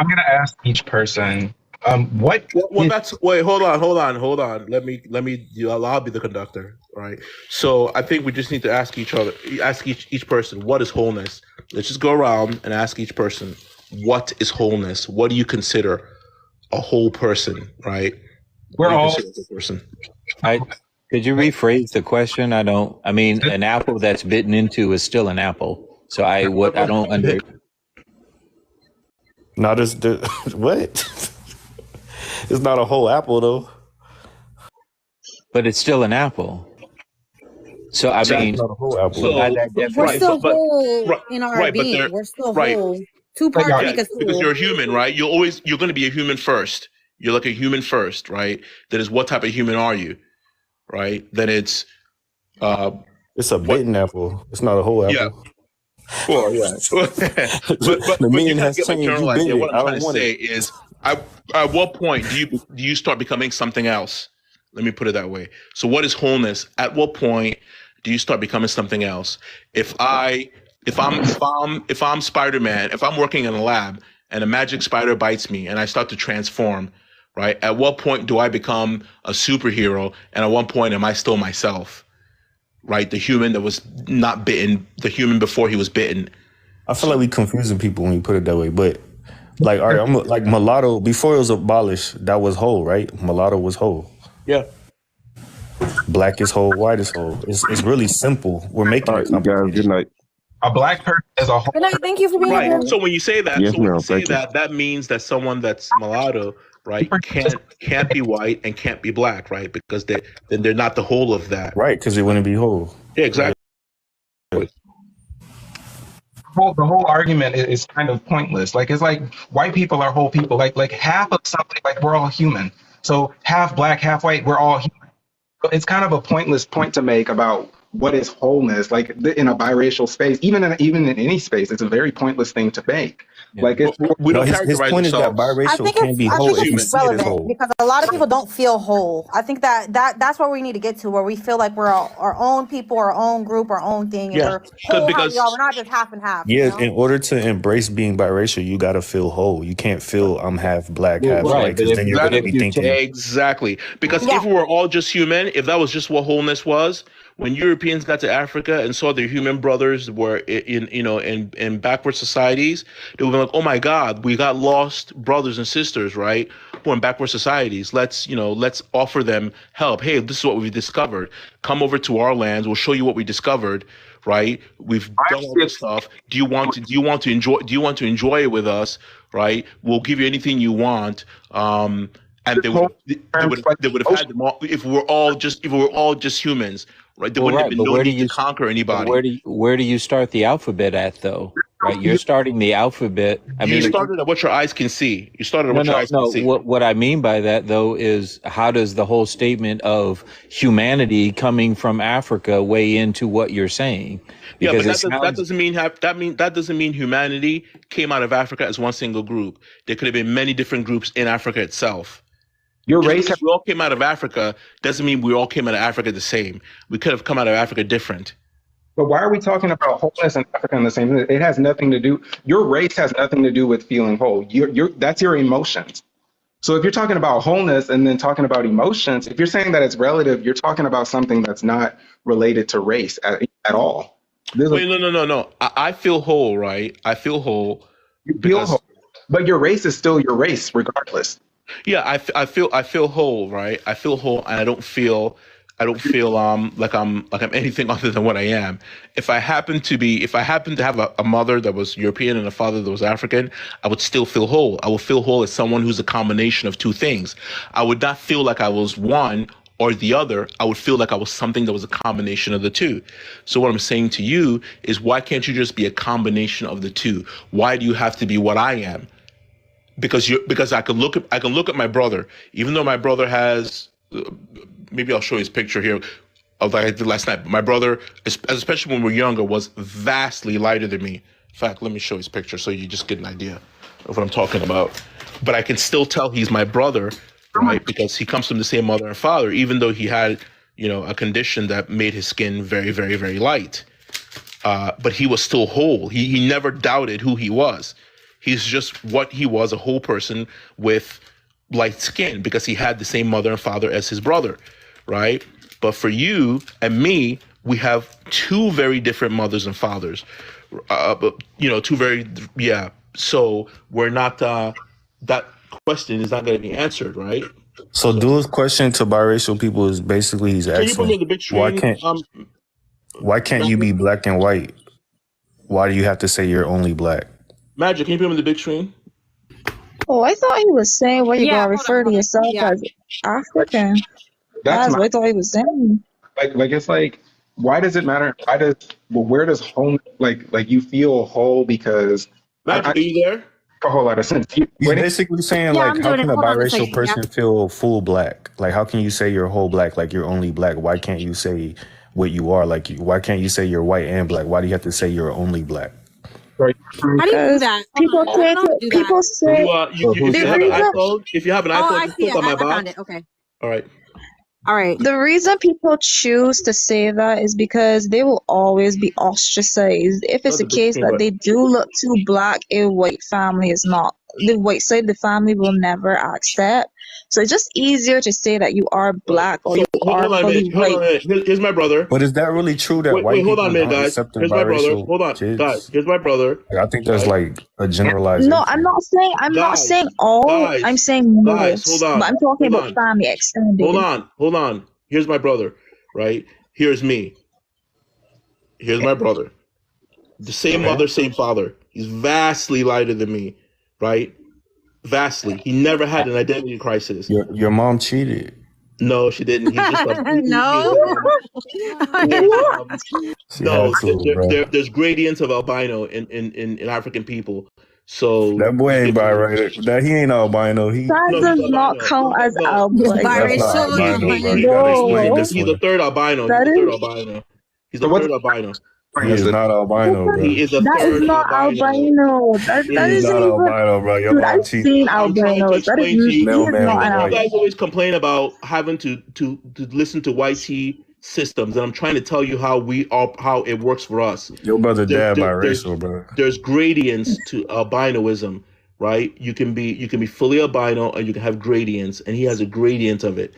going to ask each person, what? Well, that's wait. Hold on. Let me. I'll be the conductor. All right. So I think we just need to ask each person, what is wholeness? Let's just go around and ask each person, what is wholeness? What do you consider a whole person? Right. We're all. A person. Could you rephrase the question? I mean, an apple that's bitten into is still an apple. So I don't under. not as what? It's not a whole apple though. But it's still an apple. So I mean, not a whole apple. so by that We're definition, still whole in our being. We're still whole. Two parts make us because whole. you're a human, right? You're going to be a human first. You're like a human first, right? That is, what type of human are you, right? Then it's a bitten apple. It's not a whole apple. Yeah. Well, yeah. but meaning you has get my changed. general You bit idea. it. What I I'm don't trying to want say it. is, at what point do you start becoming something else? Let me put it that way. So, what is wholeness? At what point do you start becoming something else? If I'm Spider-Man, if I'm working in a lab and a magic spider bites me and I start to transform, right? At what point do I become a superhero? And at what point am I still myself? Right? The human that was not bitten, the human before he was bitten. I feel like we confusing people when we put it that way, but like, all right, I'm like mulatto. Before it was abolished, that was whole, right? Mulatto was whole. Yeah. Black is whole, white is whole. It's really simple. We're making it complicated. Guys, good night. A black person is a whole. Good night. Thank you for being here. Right. So when you say that, Yes, ma'am. Thank you. that means that someone that's mulatto, right, can't be white and can't be black, right? Because then they're not the whole of that. Right, because it wouldn't be whole. Yeah, exactly. The whole argument is kind of pointless. Like, it's like white people are whole people. Like half of something. Like, we're all human. So half black, half white. We're all human. It's kind of a pointless point to make about what is wholeness. Like, in a biracial space, even in any space, it's a very pointless thing to make. Yeah. Like, it's, We don't His characterize point is that ourselves. biracial can be whole if you see it as relevant whole. because a lot of people don't feel whole. I think that's where we need to get to, where we feel like we're our own people, our own group, our own thing, and Yeah. we're whole Because- how we are. We're not just half and half. Yeah, you know? in order to embrace being biracial, you got to feel whole. You can't feel I'm half black, half Right, white, because but then if- you're but going to if be you thinking. Exactly. Because Yeah. if we were all just human, if that was just what wholeness was, when Europeans got to Africa and saw their human brothers were in backward societies, they would be like, "Oh my God, we got lost brothers and sisters, right? Who are in backward societies. Let's offer them help. Hey, this is what we've discovered. Come over to our lands. We'll show you what we discovered." Right? We've done all this stuff. Do you want to enjoy it with us? Right? We'll give you anything you want. And they would have had them all, if we were all just humans, right? There wouldn't have been no need to conquer anybody. Where do you start the alphabet at, though? Right, you're starting the alphabet. You started at what your eyes can see. You started at what your eyes can see. What I mean by that, though, is how does the whole statement of humanity coming from Africa weigh into what you're saying? Yeah, Because but that doesn't mean humanity came out of Africa as one single group. There could have been many different groups in Africa itself. your race. We all came out of Africa doesn't mean we all came out of Africa the same. We could have come out of Africa different. But why are we talking about wholeness in Africa in the same? It has nothing to do. Your race has nothing to do with feeling whole. That's your emotions. So if you're talking about wholeness and then talking about emotions, if you're saying that it's relative, you're talking about something that's not related to race at all. Wait, no. I feel whole, right? I feel whole. You feel whole, but your race is still your race, regardless. Yeah, I feel whole, right? I feel whole, and I don't feel I don't feel like I'm anything other than what I am. If I happen to have a mother that was European and a father that was African, I would still feel whole. I would feel whole as someone who's a combination of two things. I would not feel like I was one or the other. I would feel like I was something that was a combination of the two. So what I'm saying to you is, why can't you just be a combination of the two? Why do you have to be what I am? Because I can look at my brother, even though my brother has. Maybe I'll show you his picture here of like I did last night. My brother, especially when we were younger, was vastly lighter than me. In fact, let me show his picture so you just get an idea of what I'm talking about. But I can still tell he's my brother, right? Because he comes from the same mother and father, even though he had, a condition that made his skin very, very, very light. But he was still whole. He never doubted who he was. He's just what he was, a whole person with light skin, because he had the same mother and father as his brother, right? But for you and me, we have two very different mothers and fathers, so we're not, that question is not going to be answered, right? So Dual's question to biracial people is basically he's Can you put me on the asking, big screen? why can't you be black and white? Why do you have to say you're only black? Magic, can you put him on the big screen? Oh, I thought he was saying where you gonna refer to yourself as African. That's what I thought he was saying. Like it's like, why does it matter? Where does home, like you feel whole because Magic, are you there? A whole lot of sense. He's basically saying, like, how can a biracial person feel full black? Like, how can you say you're whole black, like you're only black? Why can't you say what you are? Like, why can't you say you're white and black? Why do you have to say you're only black? Right. How do you do that? People say if you have an iPhone, I just see click it. on my I box. found it. Okay. All right. The reason people choose to say that is because they will always be ostracized. If it's a case that they do look too black, a white family is not. The white side of the family will never accept. So it's just easier to say that you are black or you are fully white. Here's my brother. But is that really true that white hold people on, man, don't guys. accept Here's my brother. biracial Hold on, kids? guys. Here's my brother. I think there's like a generalization. No, I'm not saying all. I'm saying most. Hold on. But I'm talking about family extended. Hold on. Here's my brother, right? Here's me. Here's my brother. The same mother, same father. He's vastly lighter than me, right? Vastly. He never had an identity crisis. Your mom cheated. No, she didn't. He's just there's gradients of albino in African people. So that boy ain't biracial. That he ain't albino. That does not count as albino. He's the third albino. He's the third albino. He is not albino, bro. He is the that third is not albino. That is not albino, bro. Your mom I've seen albinos. That is not an albino. You guys always complain about having to listen to YT systems, and I'm trying to tell you how it works for us. Your brother dad biracial, bro. There's gradients to albinoism, right? You can be fully albino, and you can have gradients, and he has a gradient of it.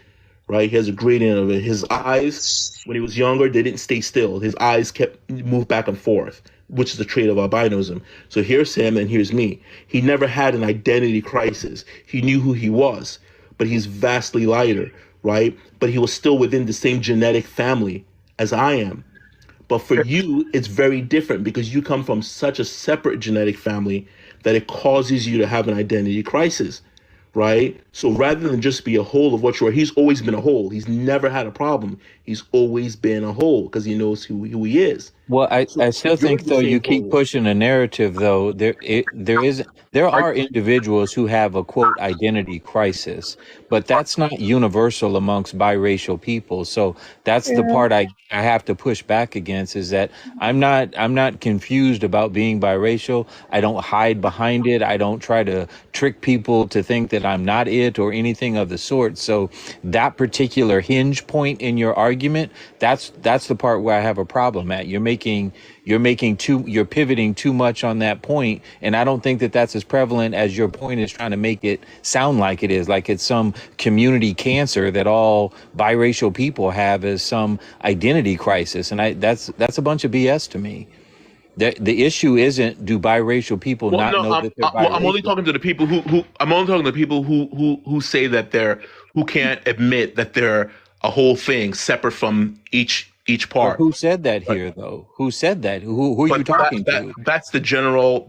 Right, he has a gradient of it. His eyes, when he was younger, they didn't stay still. His eyes moved back and forth, which is a trait of albinism. So here's him and here's me. He never had an identity crisis. He knew who he was, but he's vastly lighter, right? But he was still within the same genetic family as I am. But for you, it's very different because you come from such a separate genetic family that it causes you to have an identity crisis. Right? So rather than just be a whole of what you are, he's always been a whole. He's never had a problem. He's always been a whole because he knows who he is. Well, I still think though you keep pushing a narrative though. There are individuals who have a quote identity crisis, but that's not universal amongst biracial people. So that's the part I have to push back against is that I'm not confused about being biracial. I don't hide behind it. I don't try to trick people to think that I'm not it or anything of the sort. So that particular hinge point in your argument, that's the part where I have a problem at. You're pivoting too much on that point, and I don't think that that's as prevalent as your point is trying to make it sound like it is, like it's some community cancer that all biracial people have as some identity crisis, and that's a bunch of BS to me. The issue isn't do biracial people know that they're biracial. I'm only talking to the people who say that who can't admit that they're a whole thing separate from each But part. who said that But here, though? Who said that? Who are but you talking to? that's the general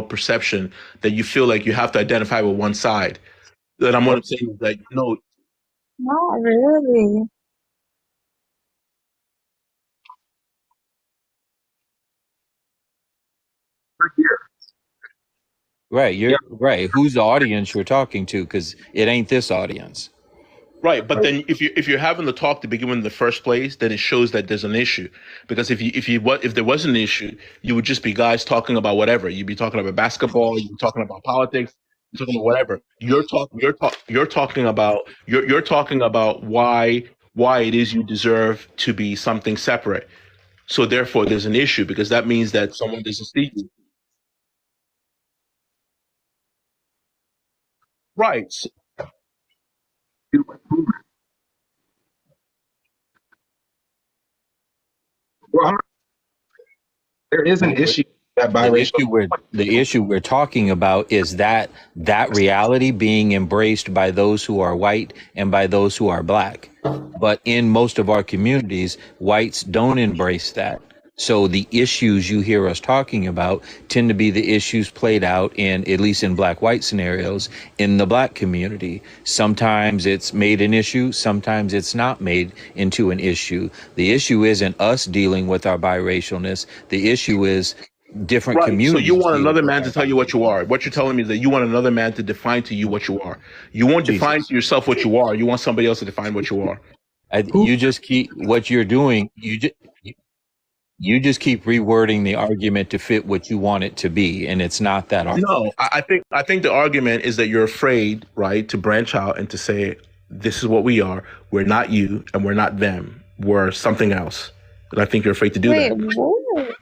perception, that you feel like you have to identify with one side. That I'm what I'm saying is that no, Not really. Right, Yeah. you're right. Who's the audience you're talking to? Because it ain't this audience. right. But then if you're having the talk to begin with in the first place, then it shows that there's an issue. Because if there was an issue, you would just be guys talking about whatever. You'd be talking about basketball. You'd be talking about politics. You're talking about whatever. You're talking about why it is you deserve to be something separate. So therefore, there's an issue, because that means that someone doesn't see you. Right. Well, there is an Well, issue that the biracial. issue we're talking about is that reality being embraced by those who are white and by those who are black. But in most of our communities, whites don't embrace that. So the issues you hear us talking about tend to be the issues played out in, at least in black white scenarios, in the black community. Sometimes it's made an issue, sometimes it's not made into an issue. The issue isn't us dealing with our biracialness. The issue is different Right. So communities. you want dealing another with man to our tell you what you are. What you're telling me is that you want another man to define to you what you are. You won't define Jesus. to yourself what you are. You want somebody else to define what you are. You just keep what you're doing. You just keep rewording the argument to fit what you want it to be, and it's not that. No, I think the argument is that you're afraid, right, to branch out and to say, this is what we are. We're not you, and we're not them. We're something else. And I think you're afraid to do Wait, that. what?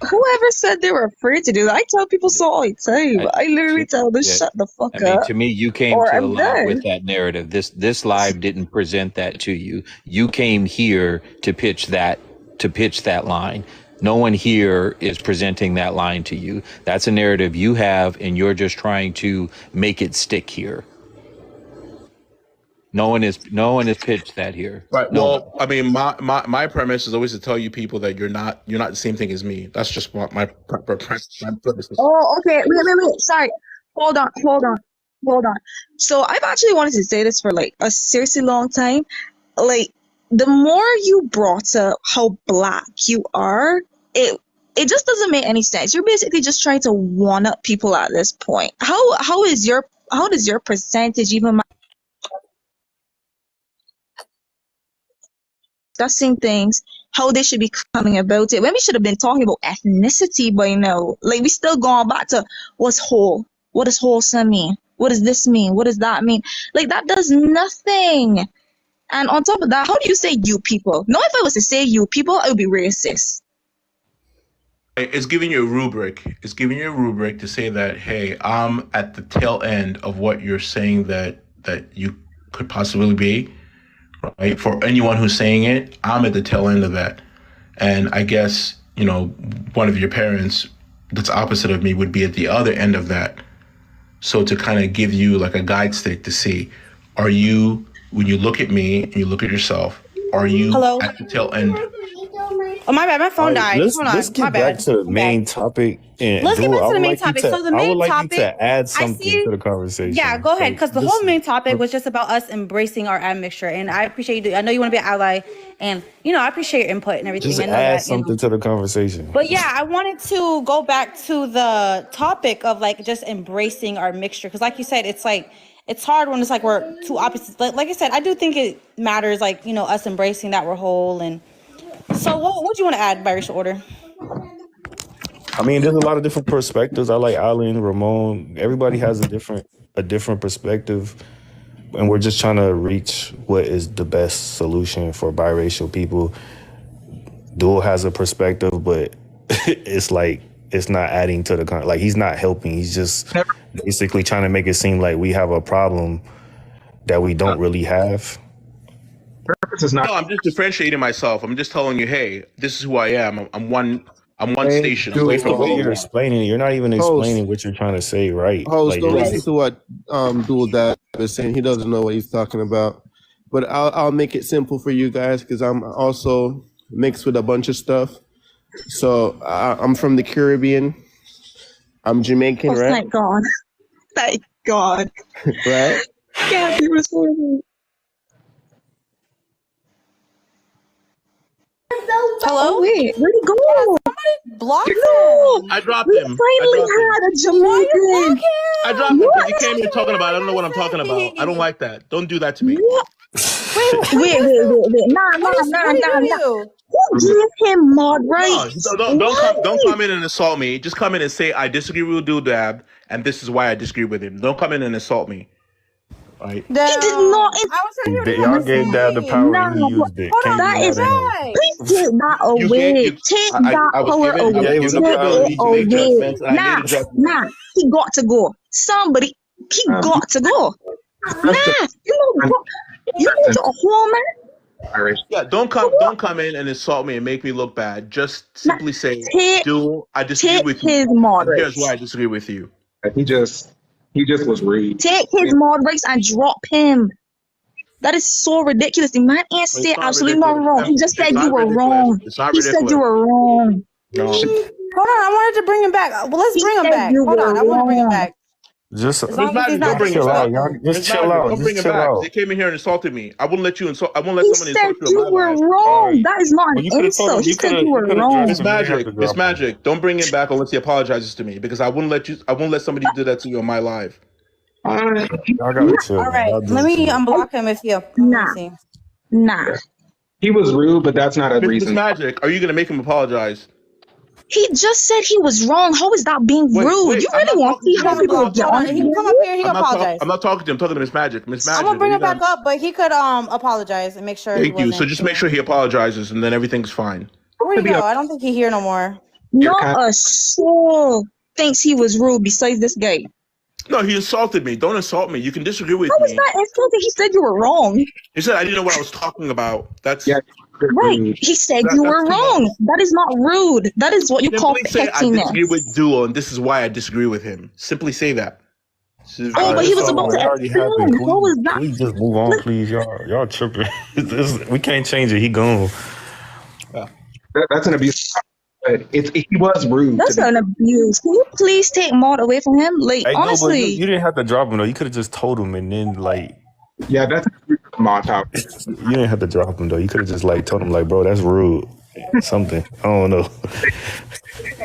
Whoever said they were afraid to do that? I tell people so all the time. I literally tell them, Yeah. shut the fuck I mean, up, to me, you came or to the I'm live done. with that narrative. This live didn't present that to you. You came here to pitch that line. No one here is presenting that line to you. That's a narrative you have, and you're just trying to make it stick here. No one has pitched that here. Right. No Well, I mean, my premise is always to tell you people that you're not the same thing as me. That's just what my premise is. Oh, okay. Wait. Sorry. Hold on. So I've actually wanted to say this for like a seriously long time. Like, the more you brought up how black you are, it just doesn't make any sense. You're basically just trying to one up people at this point. How does your percentage even discussing things, how they should be coming about it, when we should have been talking about ethnicity by now? Like, we still going back to what's whole, what does wholesome mean, what does this mean, what does that mean? Like, that does nothing. And on top of that, how do you say you people? Now, if I was to say you people, I would be racist. It's giving you a rubric. It's giving you a rubric to say that, hey, I'm at the tail end of what you're saying that you could possibly be. Right? For anyone who's saying it, I'm at the tail end of that. And I guess, one of your parents that's opposite of me would be at the other end of that. So to kind of give you like a guide stick to see, are you, when you look at me and you look at yourself, are you Hello? at the tail end? Oh, my bad. My phone died. Let's Hold on. let's My get bad. back to the My main bad. topic. And Let's get Dula, back to the main topic. So the I main would like topic, you to add I something see. to the conversation. Yeah, go ahead. Because the This whole main topic was just about us embracing our admixture, and I appreciate you. I know you want to be an ally, and I appreciate your input and everything. just I know add that. something to the conversation. But yeah, I wanted to go back to the topic of like just embracing our mixture, because like you said, it's like it's hard when it's like we're two opposites. Like I said, I do think it matters, like us embracing that we're whole. And so, what do you want to add, biracial order? I mean, there's a lot of different perspectives. I like Alan, Ramon. Everybody has a different perspective, and we're just trying to reach what is the best solution for biracial people. Dual has a perspective, but it's like it's not adding to the like he's not helping. He's just basically trying to make it seem like we have a problem that we don't really have. Purpose is not. No, I'm just differentiating myself. I'm just telling you, hey, this is who I am. I'm one. I'm one station. I'm Based away on the way from you're explaining it, you're not even explaining what you're trying to say, right? Host, Like, don't it's- listen to what Dual Dad is saying. He doesn't know what he's talking about. But I'll make it simple for you guys because I'm also mixed with a bunch of stuff. So I'm from the Caribbean. I'm Jamaican, right? Thank God. Thank God. Right? Gabby was horrible. Hello? Oh, wait, where'd he go? Somebody blocked No, him. I dropped we him. finally had a Jamaican. I dropped him because he came here talking about. I don't know what I'm talking about. I don't like that. Don't do that to me. What? Wait. Nah. What did he do to you? Who gave him mod No, rights? don't come in and assault me. Just come in and say I disagree with Dab, and this is why I disagree with him. Don't come in and assault me. Right? He did not. I was trying to hear y'all what he gave was Dad the saying. power Nah, and he used it. Hold Can't on, that be is. mad at him. right. Please take that You away. gave. Take I that was power given. I was away. given the Take ability it to make away. judgments, and I made a judgment. Nah. He got to go. Somebody. He got to go. Nah. You know a whole man. Irish. Yeah, don't come in and insult me and make me look bad. Just simply say, I disagree with you. His mod And here's race. why I disagree with you. He just was rude. Take his mod race and drop him. That is so ridiculous. The man ain't say not absolutely not ridiculous. wrong. He just said you were wrong. It's not He said ridiculous. you were wrong. No. Hold on, I wanted to bring him back. Well, let's bring him said back. you Hold on, were I want to bring him wrong. back. Just As long as he's Magic, not don't bring him chill back. out, y'all. Just Miss chill Magic, out. don't bring Just him chill back. out. They came in here and insulted me. I wouldn't let you insult. I won't let He someone said insult you you in my were life. wrong. That is not Well, an you could have told insult. him. He You said could you were have wrong. addressed Miss him. You didn't have Magic, to Miss drop him. Magic, don't bring him back unless he apologizes to me because I wouldn't let somebody do that to you in my life. Y'all gotta chill. All right, let me unblock him if you. Nah. He was rude, but that's not a Miss reason. Magic, are you gonna make him apologize? He just said he was wrong. How is that being rude? You I'm really not want to see He's how people unblocked. get Hold on on, he can come up here. He can apologize. I'm not talking to him. I'm talking to Miss Magic. Miss Magic. I'm gonna bring are you him back gonna- up, but he could apologize and make sure. he Thank you. wasn't, So just make sure he apologizes, and then everything's fine. Where'd he go? I don't think he's here no more. Not a soul thinks he was rude besides this guy. No, he insulted me. Don't insult me. You can disagree with How was me. that insulting? He said you were wrong. He said I didn't know what I was talking about. That's Right. He said you were that's too wrong. That is not rude. That is what you call Simply say I disagree pettiness. with Duo, and this is why I disagree with him. Simply say that. Oh, but he was about to already explain. happened. What was Can we just move on, please? Y'all tripping. We can't change it. He gone. That's an abuse. He was rude. That's an abuse. Can you please take Maud away from him? Like, Hey, no, but honestly. you didn't have to drop him though. You could have just told him and then Yeah, that's Maud talk. You didn't have to drop him though. You could have just told him bro, that's rude. Something. I don't know.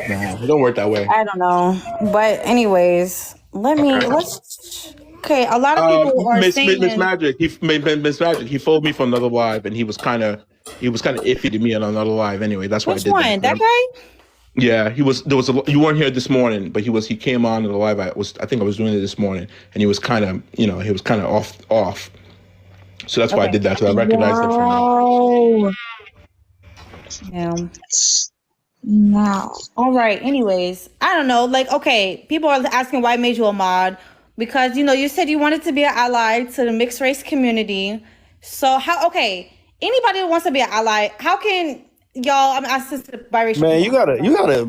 Nah, it don't work that way. I don't know, but anyways, let's. Okay, a lot of people are saying Miss Magic. Miss Magic. He followed me from another live, and he was kind of iffy to me on another live. Anyway, that's why I which did one? That guy? Yeah, he was. There was you weren't here this morning, but he came on in the live. I think I was doing it this morning, and he was kind of off. So that's why I did that. So I recognized it from him. Yeah. No. All right. Anyways, I don't know. Okay, people are asking why I made you a mod because you said you wanted to be an ally to the mixed race community. So how? Okay, anybody that wants to be an ally, how can y'all? I'm asking the biracial. Man, you gotta.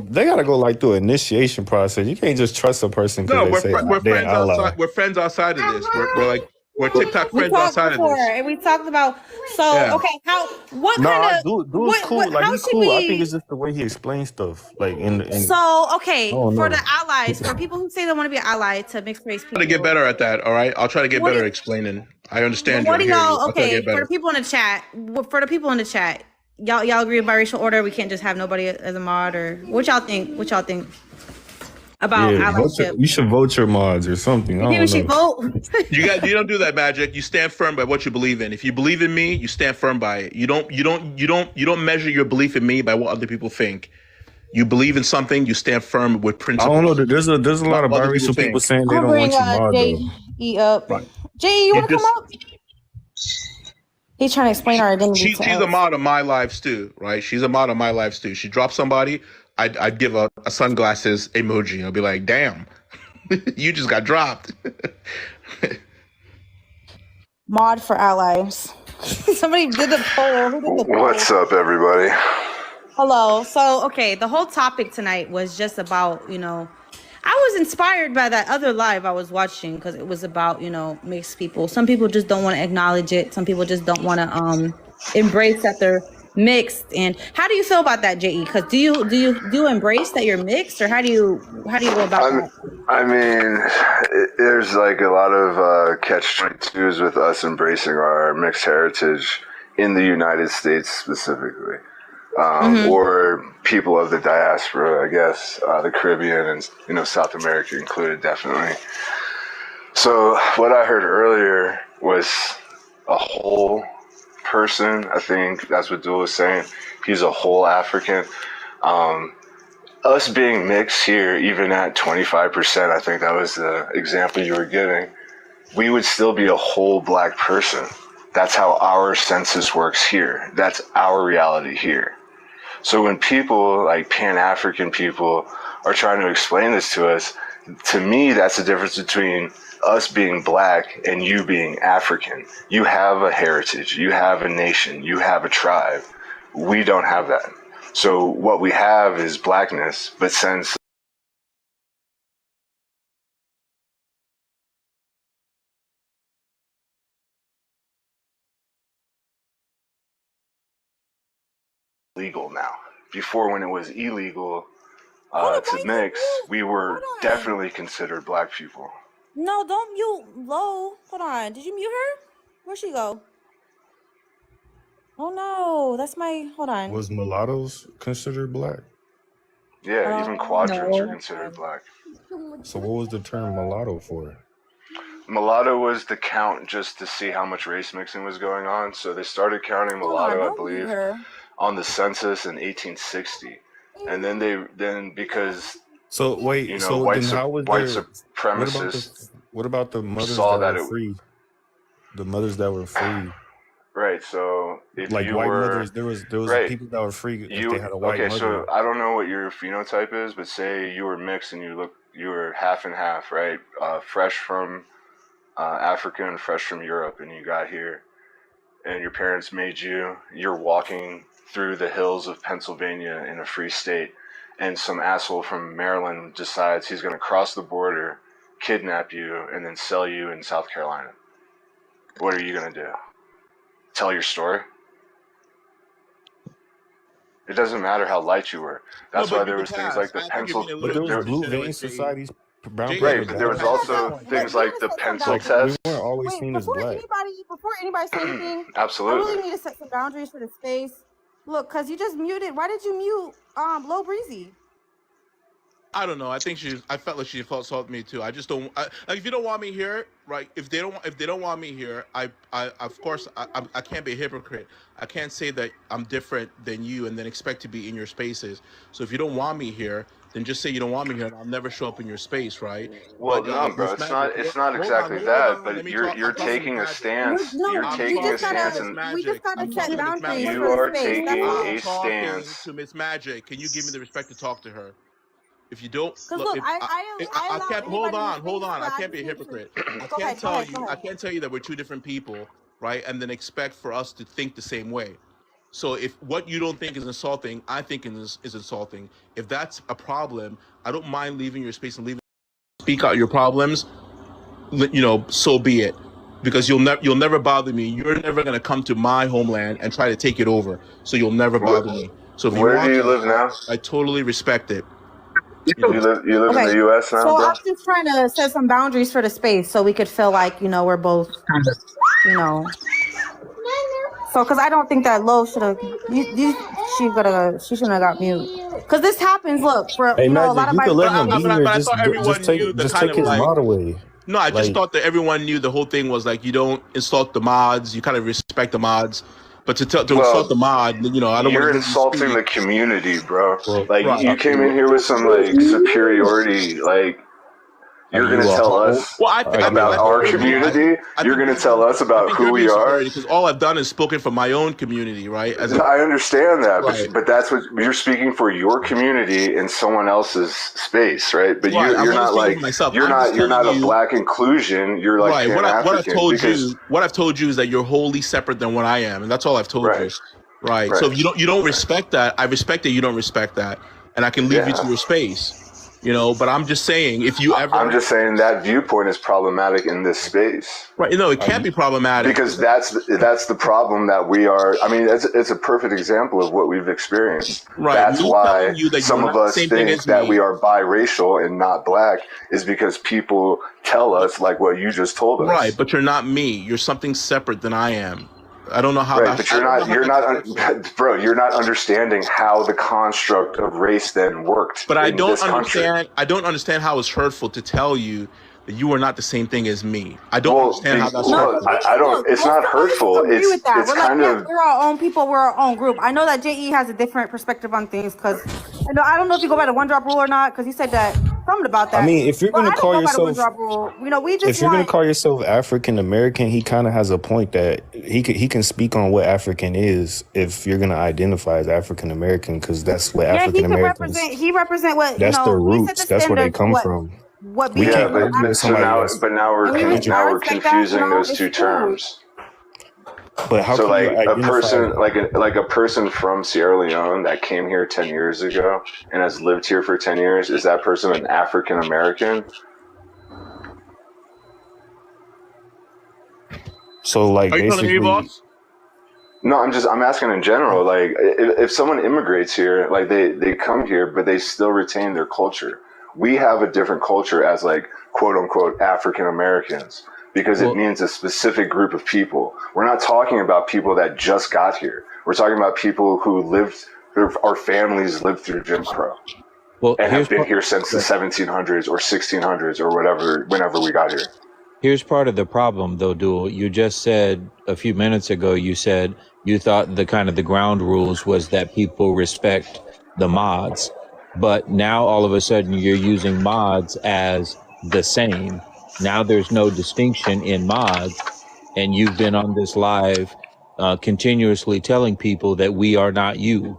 They gotta go through an initiation process. You can't just trust a person No, because they say we're they're friends ally. outside. We're friends outside of this. We're TikTok We friends talked outside before, of this. and we talked about. So Yeah. okay, what No, kind of? dude's cool. How He's should cool. we? I think it's just the way he explains stuff. So okay, Oh, for no. the allies, for people who say they want to be an ally to mixed race people. I'll try to get better at that. All right, I'll try to get What do better you- at explaining. I understand you. What I do hear you. y'all? I'll try to Okay, get for better. the people in the chat, y'all agree with biracial order? We can't just have nobody as a mod, or what y'all think? What y'all think about allyship? You should vote your mods or something. I Maybe we should don't know. vote. You don't do that, Magic. You stand firm by what you believe in. If you believe in me, you stand firm by it. You don't measure your belief in me by what other people think. You believe in something, you stand firm with I principles. don't know. There's a lot of What other biracial think. people saying they I'll don't bring want you mod though. J.E. up. J.E., you want to come up? He's trying to explain our identity. She's a mod of my lives too, right? She's a mod of my lives too. She drops somebody, I'd give a sunglasses emoji. I'll be like, damn, you just got dropped. Mod for allies. Somebody did the poll. Who did the poll? What's up, everybody? Hello. So, okay, the whole topic tonight was just about, I was inspired by that other live I was watching because it was about, mixed people. Some people just don't want to acknowledge it. Some people just don't want to embrace that they're mixed. And how do you feel about that, JE? Because do you embrace that you're mixed, or how do you go about that? I mean, there's like a lot of catch-22s with us embracing our mixed heritage in the United States specifically, or people of the diaspora, I guess, the Caribbean and South America included, definitely. So what I heard earlier was a whole person. I think that's what Dul was saying. He's a whole African. Us being mixed here, even at 25%, I think that was the example you were giving, we would still be a whole black person. That's how our census works here. That's our reality here. So when people like Pan-African people are trying to explain this to us, to me, that's the difference between us being black and you being African. You have a heritage, you have a nation, you have a tribe. We don't have that. So what we have is blackness, but since legal now. Before, when it was illegal to mix, we were definitely considered black people. No, don't mute Low. Hold on. Did you mute her? Where'd she go? Oh no, that's my. Hold on. Was mulattoes considered black? Yeah, even quadroons are considered black. So what was the term mulatto for? Mulatto was the count just to see how much race mixing was going on. So they started counting mulatto, I believe, on the census in 1860, and then because so wait, white then supremacists. What about the mothers that were free? The mothers that were free. Right, so if like you white were, mothers, there was people that were free if they had a white mother. So I don't know what your phenotype is, but say you were mixed and you were half and half, right? Fresh from Africa and fresh from Europe, and you got here, and your parents made you're walking through the hills of Pennsylvania in a free state, and some asshole from Maryland decides he's going to cross the border, kidnap you, and then sell you in South Carolina. What are you going to do? Tell your story? It doesn't matter how light you were. That's why there was things like the pencil. But there was blue vein societies. Right, but there was also things like the pencil test. We weren't always seen as black. Before anybody says anything, absolutely, I really need to set some boundaries for the space. Look, cause you just muted. Why did you mute Low Breezy? I don't know. I felt like she felt me too. I just don't. Like, if you don't want me here, right? If they don't want me here, I of course I can't be a hypocrite. I can't say that I'm different than you and then expect to be in your spaces. So if you don't want me here, then just say you don't want me here, and I'll never show up in your space, right? Well, no, bro. It's not exactly that. But you're taking a stance. You're taking a stance, and we just gotta set boundaries. You are taking a stance. To Miss Magic, can you give me the respect to talk to her? If you don't, look, I can't. Hold on. I can't be a hypocrite. I can't tell you that we're two different people, right? And then expect for us to think the same way. So if what you don't think is insulting, I think is insulting. If that's a problem, I don't mind leaving your space and speak out your problems. So be it. Because you'll never bother me. You're never gonna come to my homeland and try to take it over. So you'll never bother me. So if where do you live now? I totally respect it. You live in the U.S. now, so bro? I'm just trying to set some boundaries for the space so we could feel like, we're both, So, because I don't think that Low should have, she shouldn't have got mute. Because this happens, look, for Magic, a lot of you my could let him be here. I thought everyone knew the just kind take of his like, mod away. No, I just thought that everyone knew the whole thing was like you don't insult the mods, you kind of respect the mods. But to insult the mod, I don't. You're insulting the community, bro. You came in here with some superiority, You're going to tell us about our community? You're going to tell us about who we are? Because all I've done is spoken for my own community, right? I understand that, but that's what you're speaking for, your community in someone else's space, right? But you're not like you're not a black inclusion. You're like what I've told you is that you're wholly separate than what I am, and that's all I've told you. Right. So if you don't respect that, I respect that you don't respect that, and I can leave you to your space. But I'm just saying, if you ever, I'm just saying that viewpoint is problematic in this space. Right? No, it can't be problematic because that's the problem that we are. I mean, it's a perfect example of what we've experienced. Right. That's why some of us think that we are biracial and not black is because people tell us like what you just told us. Right, but you're not me. You're something separate than I am. I don't know how. Right, but bro. You're not understanding how the construct of race then worked. But I don't understand. I don't understand how it's hurtful to tell you that you are not the same thing as me. I don't understand how that's hurtful. I don't. It's not hurtful. It's kind of. We're our own people. We're our own group. I know that JE has a different perspective on things because I don't know if you go by the one drop rule or not because he said that something about that. I mean, if you're gonna call yourself, if you're gonna call yourself African American, he kind of has a point that he can speak on what African is if you're gonna identify as African American because that's what African Americans. He represent what that's their roots. That's where they come from. But now we're confusing those two terms. But how so can like a person like a person from Sierra Leone that came here 10 years ago and has lived here for 10 years, is that person an African American? So like are you telling me, boss? No, I'm asking in general. Like if someone immigrates here, like they come here, but they still retain their culture. We have a different culture as like quote unquote African Americans because it means a specific group of people. We're not talking about people that just got here. We're talking about people who our families lived through Jim Crow and have been here since the 1700s or 1600s or whatever, whenever we got here. Here's part of the problem though, Duel. You just said a few minutes ago, you said you thought the ground rules was that people respect the mods. But now all of a sudden you're using mods as the same. Now there's no distinction in mods. And you've been on this live continuously telling people that we are not you.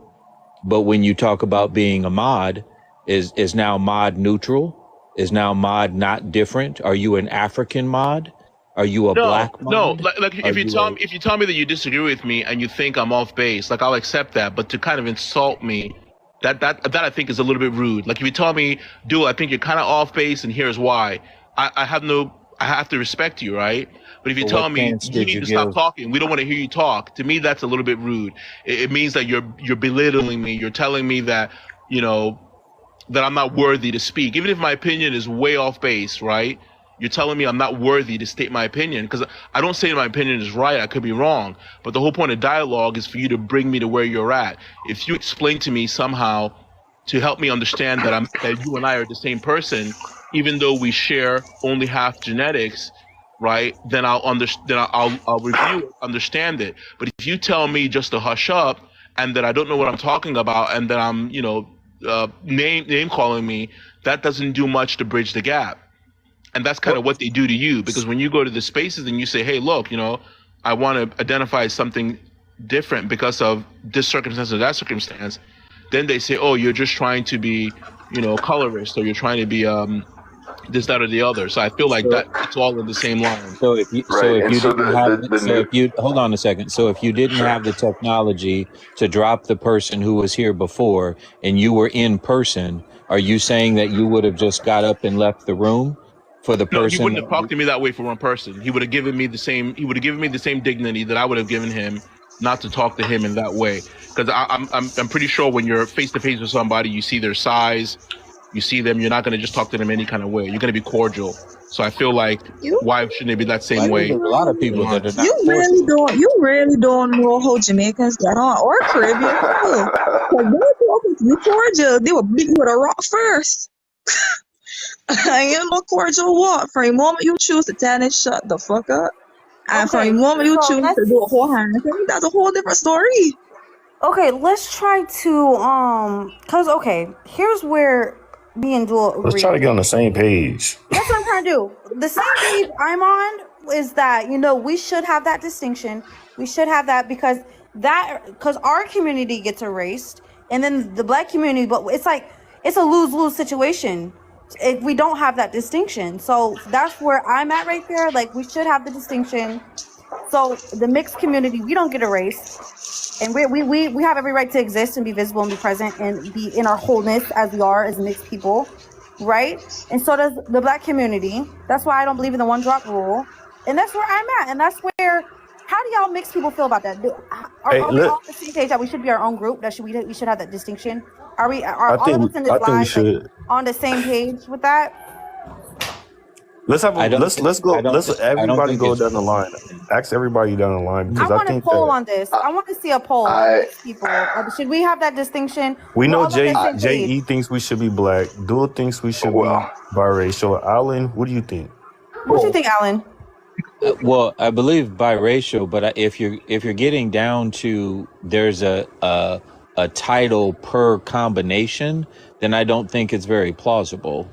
But when you talk about being a mod, is now mod neutral? Is now mod not different? Are you an African mod? Are you a black mod? No, like if you tell me that you disagree with me and you think I'm off base, like I'll accept that. But to kind of insult me, that I think is a little bit rude. Like if you tell me, dude, I think you're kind of off base and here's why. I have to respect you, right? But if you tell me you need to stop talking, we don't want to hear you talk. To me, that's a little bit rude. It means that you're belittling me. You're telling me that that I'm not worthy to speak, even if my opinion is way off base, right? You're telling me I'm not worthy to state my opinion because I don't say my opinion is right. I could be wrong. But the whole point of dialogue is for you to bring me to where you're at. If you explain to me somehow to help me understand that you and I are the same person, even though we share only half genetics, right? Then I'll review it, understand it. But if you tell me just to hush up and that I don't know what I'm talking about and that I'm, name calling me, that doesn't do much to bridge the gap. And that's kind of what they do to you, because when you go to the spaces and you say, hey, look, I want to identify something different because of this circumstance or that circumstance, then they say, oh, you're just trying to be, colorist, or you're trying to be this, that, or the other. So I feel like that it's all in the same line. So if you hold on a second. So if you didn't have the technology to drop the person who was here before and you were in person, are you saying that you would have just got up and left the room? For the person, no, he wouldn't have talked to me that way for one person. He would have given me the same. He would have given me the same dignity that I would have given him, not to talk to him in that way. Because I'm pretty sure when you're face to face with somebody, you see their size, you see them. You're not going to just talk to them any kind of way. You're going to be cordial. So I feel like why shouldn't it be that same way? There's a lot of people that are not. You really don't know how Jamaicans get on or Caribbean. You cordial. They were beating with a rock first. I am a cordial walk. From the moment you choose to tell it, shut the fuck up. And from the moment you choose to do a whole hand, that's a whole different story. Okay, let's try to here's where me and Duel agree. Let's try to get on the same page. That's what I'm trying to do. The same page I'm on is that we should have that distinction. We should have that because our community gets erased, and then the black community. But it's like it's a lose-lose situation if we don't have that distinction. So that's where I'm at right there. Like we should have the distinction. So the mixed community, we don't get erased. And we have every right to exist and be visible and be present and be in our wholeness as we are as mixed people, right? And so does the Black community. That's why I don't believe in the one drop rule. And that's where I'm at. And that's where, how do y'all mixed people feel about that? Are we all on the same page that we should be our own group? That we should have that distinction? Are all of us in this I think we live should. on the same page with that? Let's have I don't let's go. Let's I don't everybody think go it's down the line. Ask everybody down the line I because I want a think poll that on this. I want to see a poll on mixed people. Should we have that distinction? we We're know all on the same page. JE thinks we should be Black. Dual thinks we should be biracial. Alan, what do you think? What you think, Alan? Well, I believe biracial, but if you're getting down to there's a title per combination, then I don't think it's very plausible.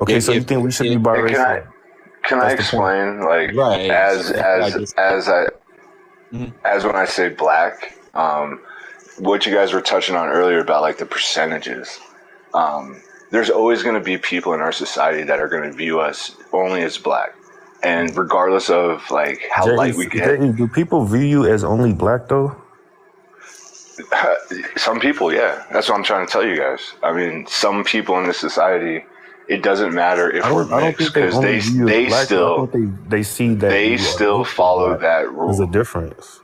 Okay, so you think we should be biracial? Can I explain? Like, right. as when I say Black, what you guys were touching on earlier about like the percentages. There's always going to be people in our society that are going to view us only as Black, and regardless of like how light we get. Do people view you as only Black though? Some people, yeah. That's what I'm trying to tell you guys. I mean, some people in this society, it doesn't matter if we're mixed because they still see that they still follow that rule. There's a difference.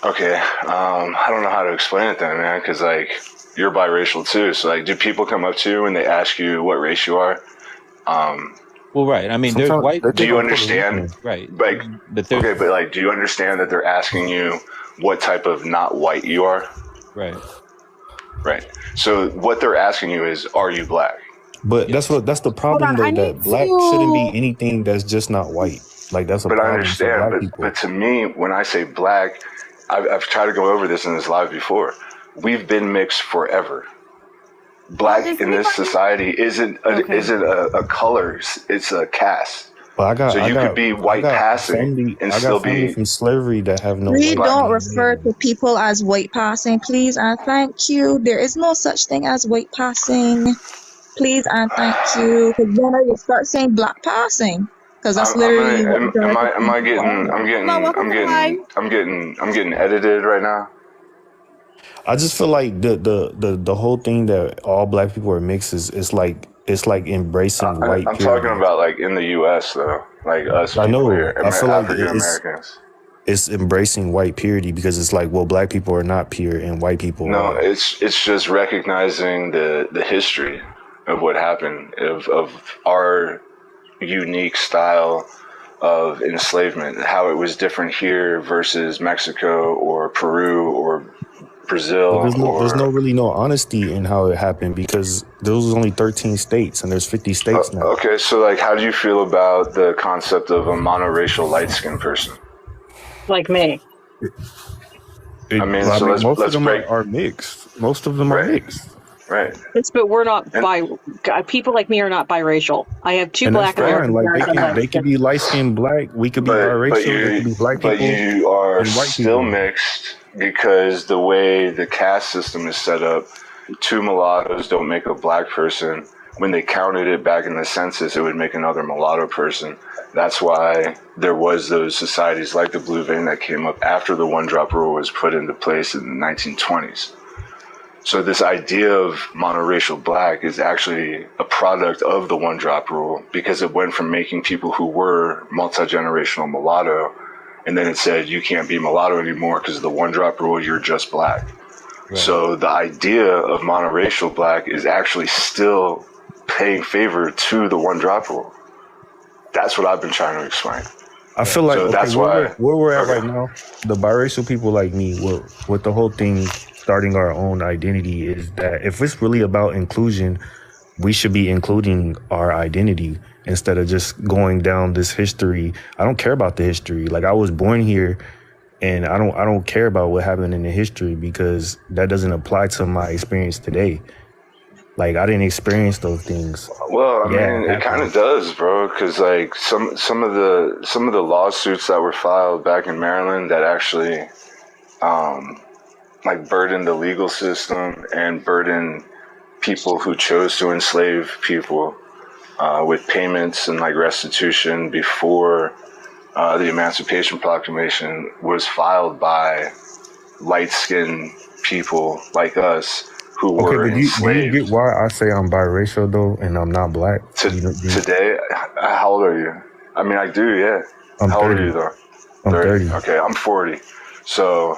Okay, I don't know how to explain it then, man. Because like you're biracial too. So like, do people come up to you and they ask you what race you are? Well, right. I mean, there's white. Do you understand? Right. Like, okay, but like, do you understand that they're asking you what type of not white you are? Right. Right. So what they're asking you is, are you Black? But that's the problem though, that Black shouldn't be anything that's just not white. Like that's a problem. I understand, but to me, when I say Black, I've tried to go over this in this live before. We've been mixed forever. Black in this society isn't a color; it's a caste. But you could be white passing and still be from slavery that have no. We don't refer to people as white passing, please and thank you. There is no such thing as white passing. Please and thank you. Because then I will start saying Black passing. Because that's literally. I'm getting edited right now. I just feel like the whole thing that all Black people are mixed is it's like embracing white. I'm talking about like in the U.S. though, like us. I know. Here, I feel like African Americans. It's embracing white purity because it's like, well, Black people are not pure and white people. No, it's just recognizing the history of what happened of our unique style of enslavement, how it was different here versus Mexico or Peru or Brazil. There's no honesty in how it happened because there was only 13 states and there's 50 states now. Okay, so like, how do you feel about the concept of a monoracial light-skinned person? Like me. Most of them are mixed. Most of them are mixed. Right. But we're not people like me are not biracial. I have two Black Americans. Like they can be light skinned Black. We could be biracial. They could be Black people. But you are still mixed because the way the caste system is set up, two mulattoes don't make a Black person. When they counted it back in the census, it would make another mulatto person. That's why there was those societies like the Blue Vein that came up after the one drop rule was put into place in the 1920s. So this idea of monoracial Black is actually a product of the one drop rule because it went from making people who were multi-generational mulatto, and then it said you can't be mulatto anymore because of the one drop rule, you're just Black. Right. So the idea of monoracial Black is actually still paying favor to the one drop rule. That's what I've been trying to explain. I feel like that's why where we're at right now, the biracial people like me, with the whole thing starting our own identity, is that if it's really about inclusion, we should be including our identity instead of just going down this history. I don't care about the history. Like I was born here, and I don't care about what happened in the history because that doesn't apply to my experience today. Like I didn't experience those things. Well, I mean, it kind of does, bro. Because like some of the lawsuits that were filed back in Maryland that actually, like burdened the legal system and burdened people who chose to enslave people with payments and like restitution before the Emancipation Proclamation was filed by light-skinned people like us who Okay, were but do you enslaved. get why I say I'm biracial though, and I'm not black? Today, how old are you? I mean, I do, yeah. I'm How old 30. are you, though? I'm 30. Okay, I'm 40. So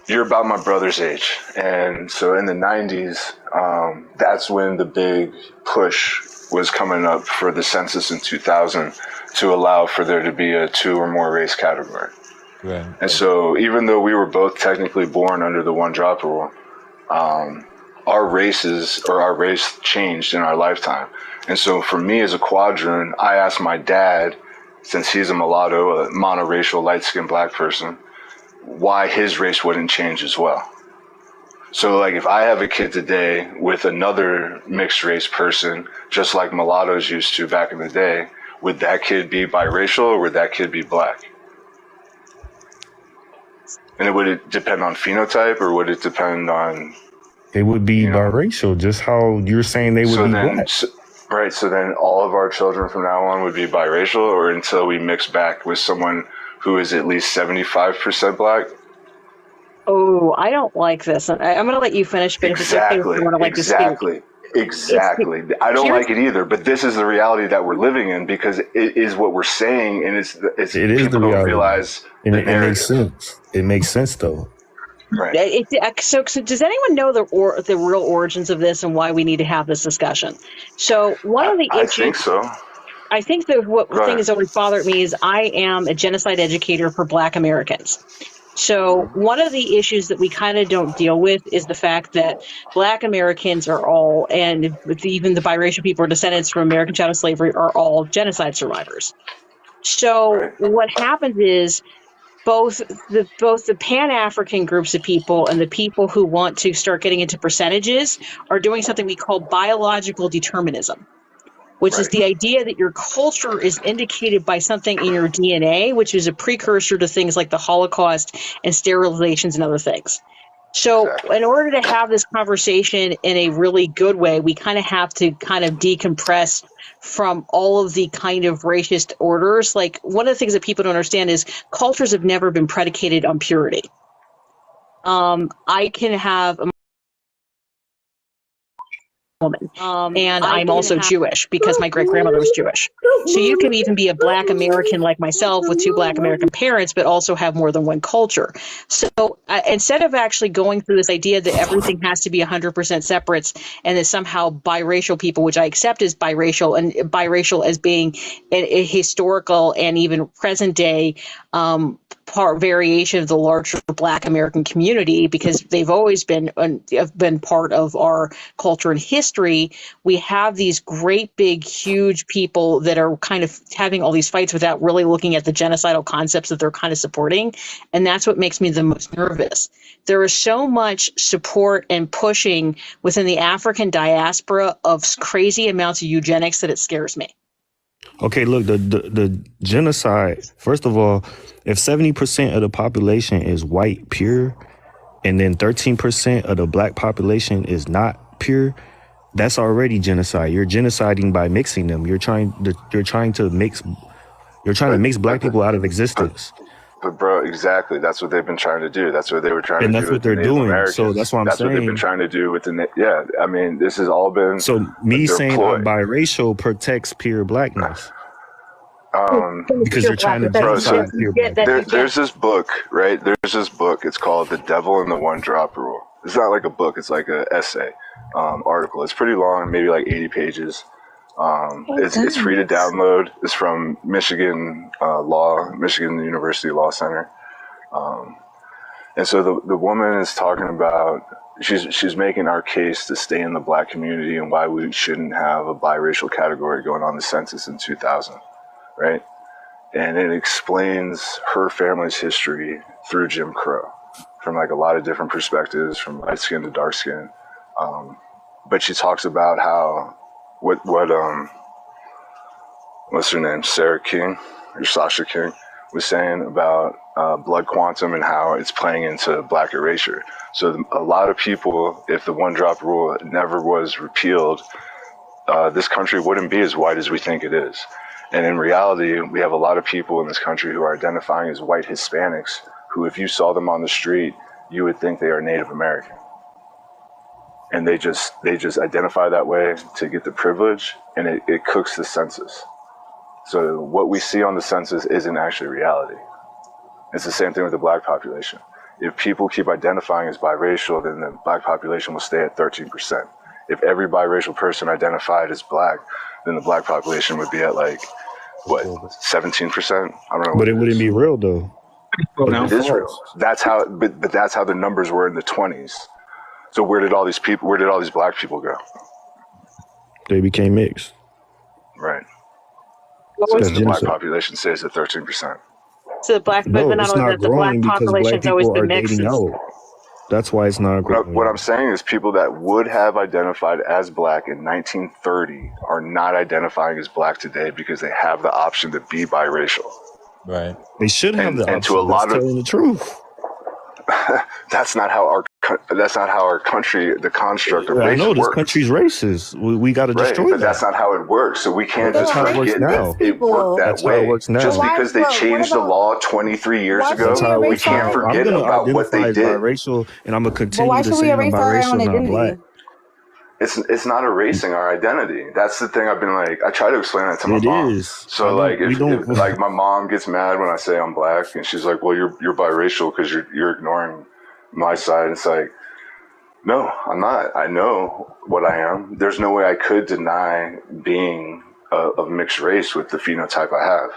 you're about my brother's age. And so in the 90s, that's when the big push was coming up for the census in 2000 to allow for there to be a 2 or more race category. Right. And so even though we were both technically born under the one drop rule, our race changed in our lifetime. And so for me as a quadroon, I asked my dad, since he's a mulatto, a monoracial, light-skinned black person, why his race wouldn't change as well. So like if I have a kid today with another mixed race person, just like mulattoes used to back in the day, would that kid be biracial or would that kid be black? And would it depend on phenotype or would it depend on... They would be biracial, just how you're saying they would be black. Right, so then all of our children from now on would be biracial, or until we mix back with someone who is at least 75% black? Oh, I don't like this. I'm going to let you finish, but Exactly, if it's okay, I want to like to speak. Exactly. I don't like it either, but this is the reality that we're living in because it is what we're saying, and it is people the reality. Don't realize and the it makes sense. It makes sense though. Right. So does anyone know the real origins of this and why we need to have this discussion? So one of the issues, I think so. I think that what thing has always bothered me is I am a genocide educator for Black Americans. So one of the issues that we kind of don't deal with is the fact that Black Americans are all, and even the biracial people or descendants from American chattel slavery are all genocide survivors. So what happens is both the Pan-African groups of people and the people who want to start getting into percentages are doing something we call biological determinism, which is the idea that your culture is indicated by something in your DNA, which is a precursor to things like the Holocaust and sterilizations and other things. So in order to have this conversation in a really good way, we kind of have to kind of decompress from all of the kind of racist orders. Like one of the things that people don't understand is cultures have never been predicated on purity. I can have a woman, and I'm also Jewish because my great grandmother was Jewish. So you can even be a Black American like myself with 2 Black American parents, but also have more than one culture. So instead of actually going through this idea that everything has to be 100% separate and that somehow biracial people, which I accept as biracial and biracial as being a historical and even present day variation of the larger Black American community, because they've always been part of our culture and history. We have these great big huge people that are kind of having all these fights without really looking at the genocidal concepts that they're kind of supporting, and that's what makes me the most nervous. There is so much support and pushing within the African diaspora of crazy amounts of eugenics that it scares me. Okay, look, the genocide, first of all, if 70% of the population is white pure, and then 13% of the Black population is not pure, that's already genocide. You're genociding by mixing them. You're trying to mix Black people out of existence. But bro, exactly. That's what they've been trying to do. That's what they were trying to do. And that's what they're doing. Americans. So that's what I'm saying. That's what they've been trying to do with the. Yeah, I mean, this has all been. So me saying I'm biracial protects pure Blackness. Because you're trying to genocide pure Blackness. There's this book, right? There's this book. It's called "The Devil and the One Drop Rule." It's not like a book. It's like an essay, article. It's pretty long, maybe like 80 pages. It's free to download. It's from Michigan Michigan University Law Center. And so the woman is talking about, she's making our case to stay in the Black community and why we shouldn't have a biracial category going on the census in 2000, right? And it explains her family's history through Jim Crow from like a lot of different perspectives, from light skin to dark skin. But she talks about how, what's her name, Sasha King was saying about blood quantum and how it's playing into Black erasure. So a lot of people, if the one drop rule never was repealed, this country wouldn't be as white as we think it is. And in reality, we have a lot of people in this country who are identifying as white Hispanics, who if you saw them on the street, you would think they are Native American. And they just identify that way to get the privilege, and it cooks the census. So what we see on the census isn't actually reality. It's the same thing with the black population. If people keep identifying as biracial, then the black population will stay at 13%. If every biracial person identified as black, then the black population would be at like, what, 17%? I don't know. But it wouldn't be real though. It is real. That's how, but that's how the numbers were in the 20s. So where did all these black people go? They became mixed. Right. So the black population stays at 13%. So the black, No, but not it's only not that, the black growing because black population's always people been are mixed. dating out. That's why it's not growing. What I'm saying is people that would have identified as black in 1930 are not identifying as black today because they have the option to be biracial. Right. They should have the option. And to a lot of telling the truth. that's not how our country, the construct of race I know this works. country's racist. We got to destroy but that. that's not how it works. So we can't That's just how it works forget now. that it worked that That's how way. it works now. Just Why- because they what changed the about- law 23 years ago, That's how it we works can't now. forget I'm gonna about what identify they as did. biracial, and I'm gonna But continue why to should we say I'm erase our own biracial, not black. identity? It's not erasing our identity. That's the thing. I've been like, I try to explain that to my It mom. is. So I know, like, we if don't- like my mom gets mad when I say I'm black, and she's like, "Well, you're biracial because you're ignoring my side." It's like, no, I'm not. I know what I am. There's no way I could deny being of mixed race with the phenotype I have.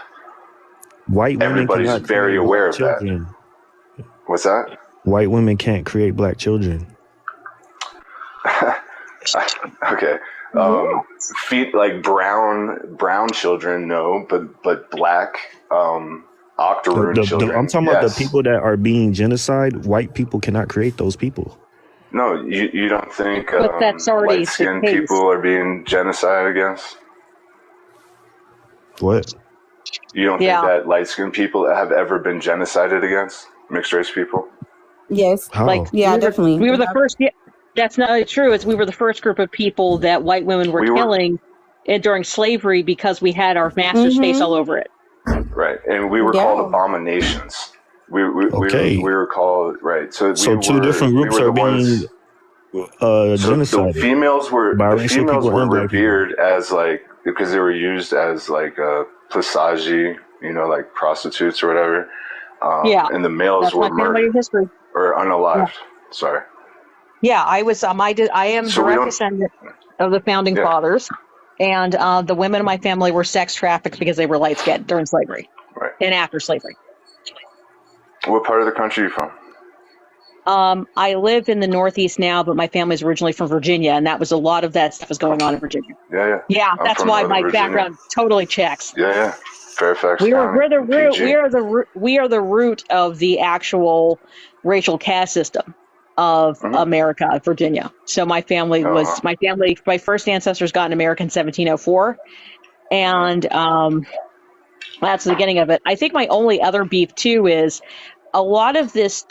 White women Everybody's cannot very create aware black of that. children. What's that? White women can't create black children. Okay. Like brown children, no, but black octoroon children. I'm talking yes. about the people that are being genocide. White people cannot create those people. No, you don't think But that's already light-skinned the case. people are being genocide against? What? You don't Yeah. think that light-skinned people have ever been genocided against? Mixed race people? Yes. How? Like, Yeah, definitely. We were the first. Yeah, that's not true. We were the first group of people that white women were killing during slavery because we had our master's face all over it. Right, and we were called abominations. We were called, right. So two different groups are being genocided. The females were Biracial people and black revered as like, because they were used as like plisagi, like prostitutes or whatever. And the males that's were my family murdered history. or unalived. Sorry. Yeah, I was. I am So we direct don't- descendant of the founding fathers, and the women in my family were sex trafficked because they were light skinned during slavery, Right. and after slavery. What part of the country are you from? I live in the Northeast now, but my family's originally from Virginia, and that was a lot of that stuff was going on in Virginia. Yeah. Yeah, I'm that's from why Northern my Virginia. background totally checks. Yeah. Fairfax We're County, the root. PG. We are the root of the actual racial caste system of America, Virginia. So my family my first ancestors got in America in 1704, and that's the beginning of it. I think my only other beef too is a lot of this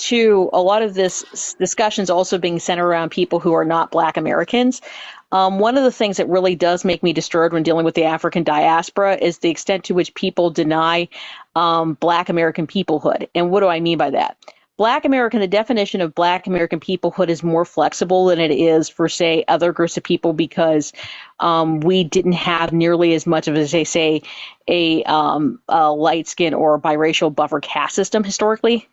discussions also being centered around people who are not Black Americans. One of the things that really does make me disturbed when dealing with the African diaspora is the extent to which people deny Black American peoplehood. And what do I mean by that? The definition of Black American peoplehood is more flexible than it is for, say, other groups of people because we didn't have nearly as much of, as they say, a light skin or biracial buffer caste system historically.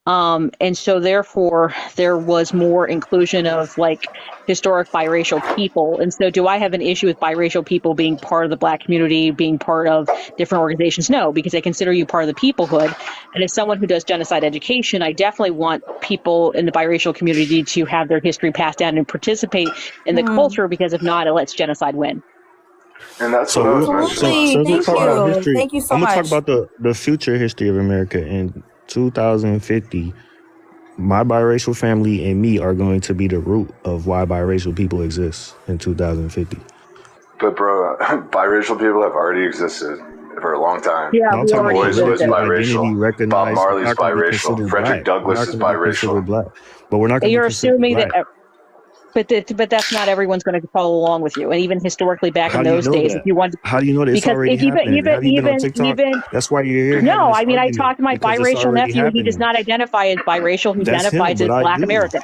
And so therefore there was more inclusion of like historic biracial people. And so do I have an issue with biracial people being part of the Black community, being part of different organizations? No, because they consider you part of the peoplehood. And as someone who does genocide education, I definitely want people in the biracial community to have their history passed down and participate in the culture, because if not, it lets genocide win. And that's what I was mentioning. Thank you so I'm much. gonna talk about the future history of America. In 2050, my biracial family and me are going to be the root of why biracial people exist in 2050. But bro, biracial people have already existed for a long time. Yeah, I'm talking about Boys was biracial. Bob recognized. Marley's Not gonna be biracial. considered Frederick black. Douglass Not is gonna be considered biracial. black. But we're not going to You're be considered assuming black. that But that's not everyone's going to follow along with you. And even historically, back How in do you those know days, if that? you want, How do you know that it's because already if happened? Have you been on TikTok? even That's why you're here having no, this I mean, I argument, talked to my because it's biracial already nephew. He does happening. not identify as biracial. He That's him, identifies but as I Black do. American.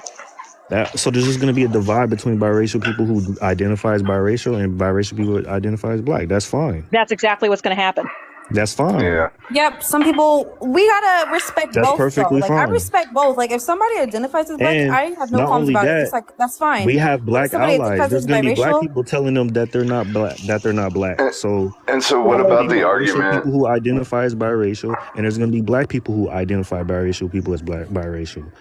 So there's just going to be a divide between biracial people who identify as biracial and biracial people who identify as black. That's fine. That's exactly what's going to happen. That's fine. Yeah. Yep, some people, we gotta respect That's both though. perfectly Like I fine. respect both. Like if somebody identifies as black, And I have no not qualms only about it. that, It's like that's fine. we have But if black somebody allies. identifies There's as going to be black biracial, people telling them that they're not black, that they're not black. So And so, there's what going to about be the biracial argument? people who identify as biracial, and there's going to be black people who identify biracial people as black biracial.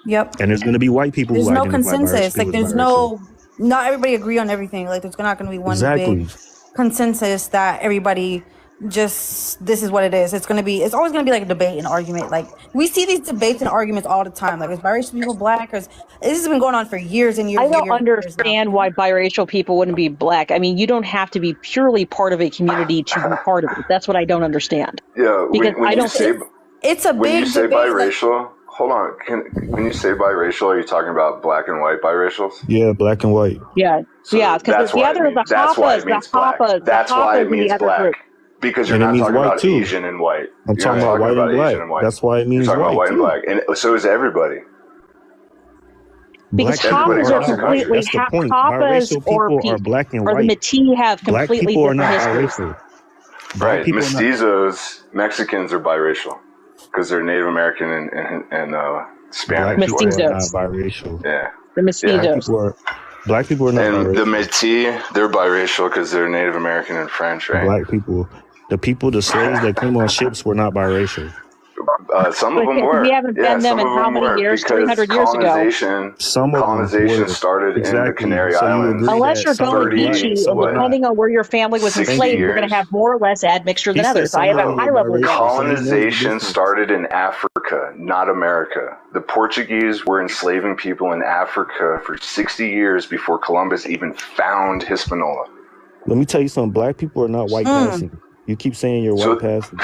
yep. And there's going to be white people There's who no identify biracial consensus. Like people as there's biracial. not everybody agree on everything. Like there's not gonna be one Exactly. big consensus that everybody just this is what it is. It's always gonna be like a debate and argument. Like we see these debates and arguments all the time. Like is biracial people black, or this has been going on for years and years I and don't years. understand why biracial people wouldn't be Black. I mean, you don't have to be purely part of a community to be part of it. That's what I don't understand. Yeah, Because when I you don't say It's a when you big say debate. Like, biracial, hold on. When you say biracial, are you talking about black and white biracials? Yeah, black and white. Yeah, So yeah, because that's the why other it the means, that's why Hoppas, it means the black. Hoppas, That's the why Hoppas it in the means other black. group. Because you're And it not means talking white about too. Asian and white. I'm You're talking not about talking white and about black. Asian and white. That's why it You're means talking about white white and too. black, and so is everybody. Because Black people Hoppas are are not white. completely That's the point. Hoppas Biracial people are black and or the white. Métis have Black completely people are different not histories. biracial. Black Right, people are not. mestizos, Mexicans are biracial because they're Native American and Black Spanish. people are not Mestizos, biracial. Yeah, the yeah. mestizos. Black people are not And the biracial. Métis, they're biracial because they're Native American and French, right? Black people, the slaves that came on ships were not biracial. Some of But them were. we haven't Yeah, been them some in of how them many were years? because 300 years ago. Some of them colonization were. started in the Exactly. Canary So you Islands. agree Unless that you're some going of the black, beachy, some and of the depending on where your family was 60 enslaved, you're going years. to have more or less admixture He than said others. I some have of a them were high level of biracial, so he knows the Colonization difference. started in Africa, not America. The Portuguese were enslaving people in Africa for 60 years before Columbus even found Hispaniola. Let me tell you something. Black people are not white passing. You keep saying you're So, white passing.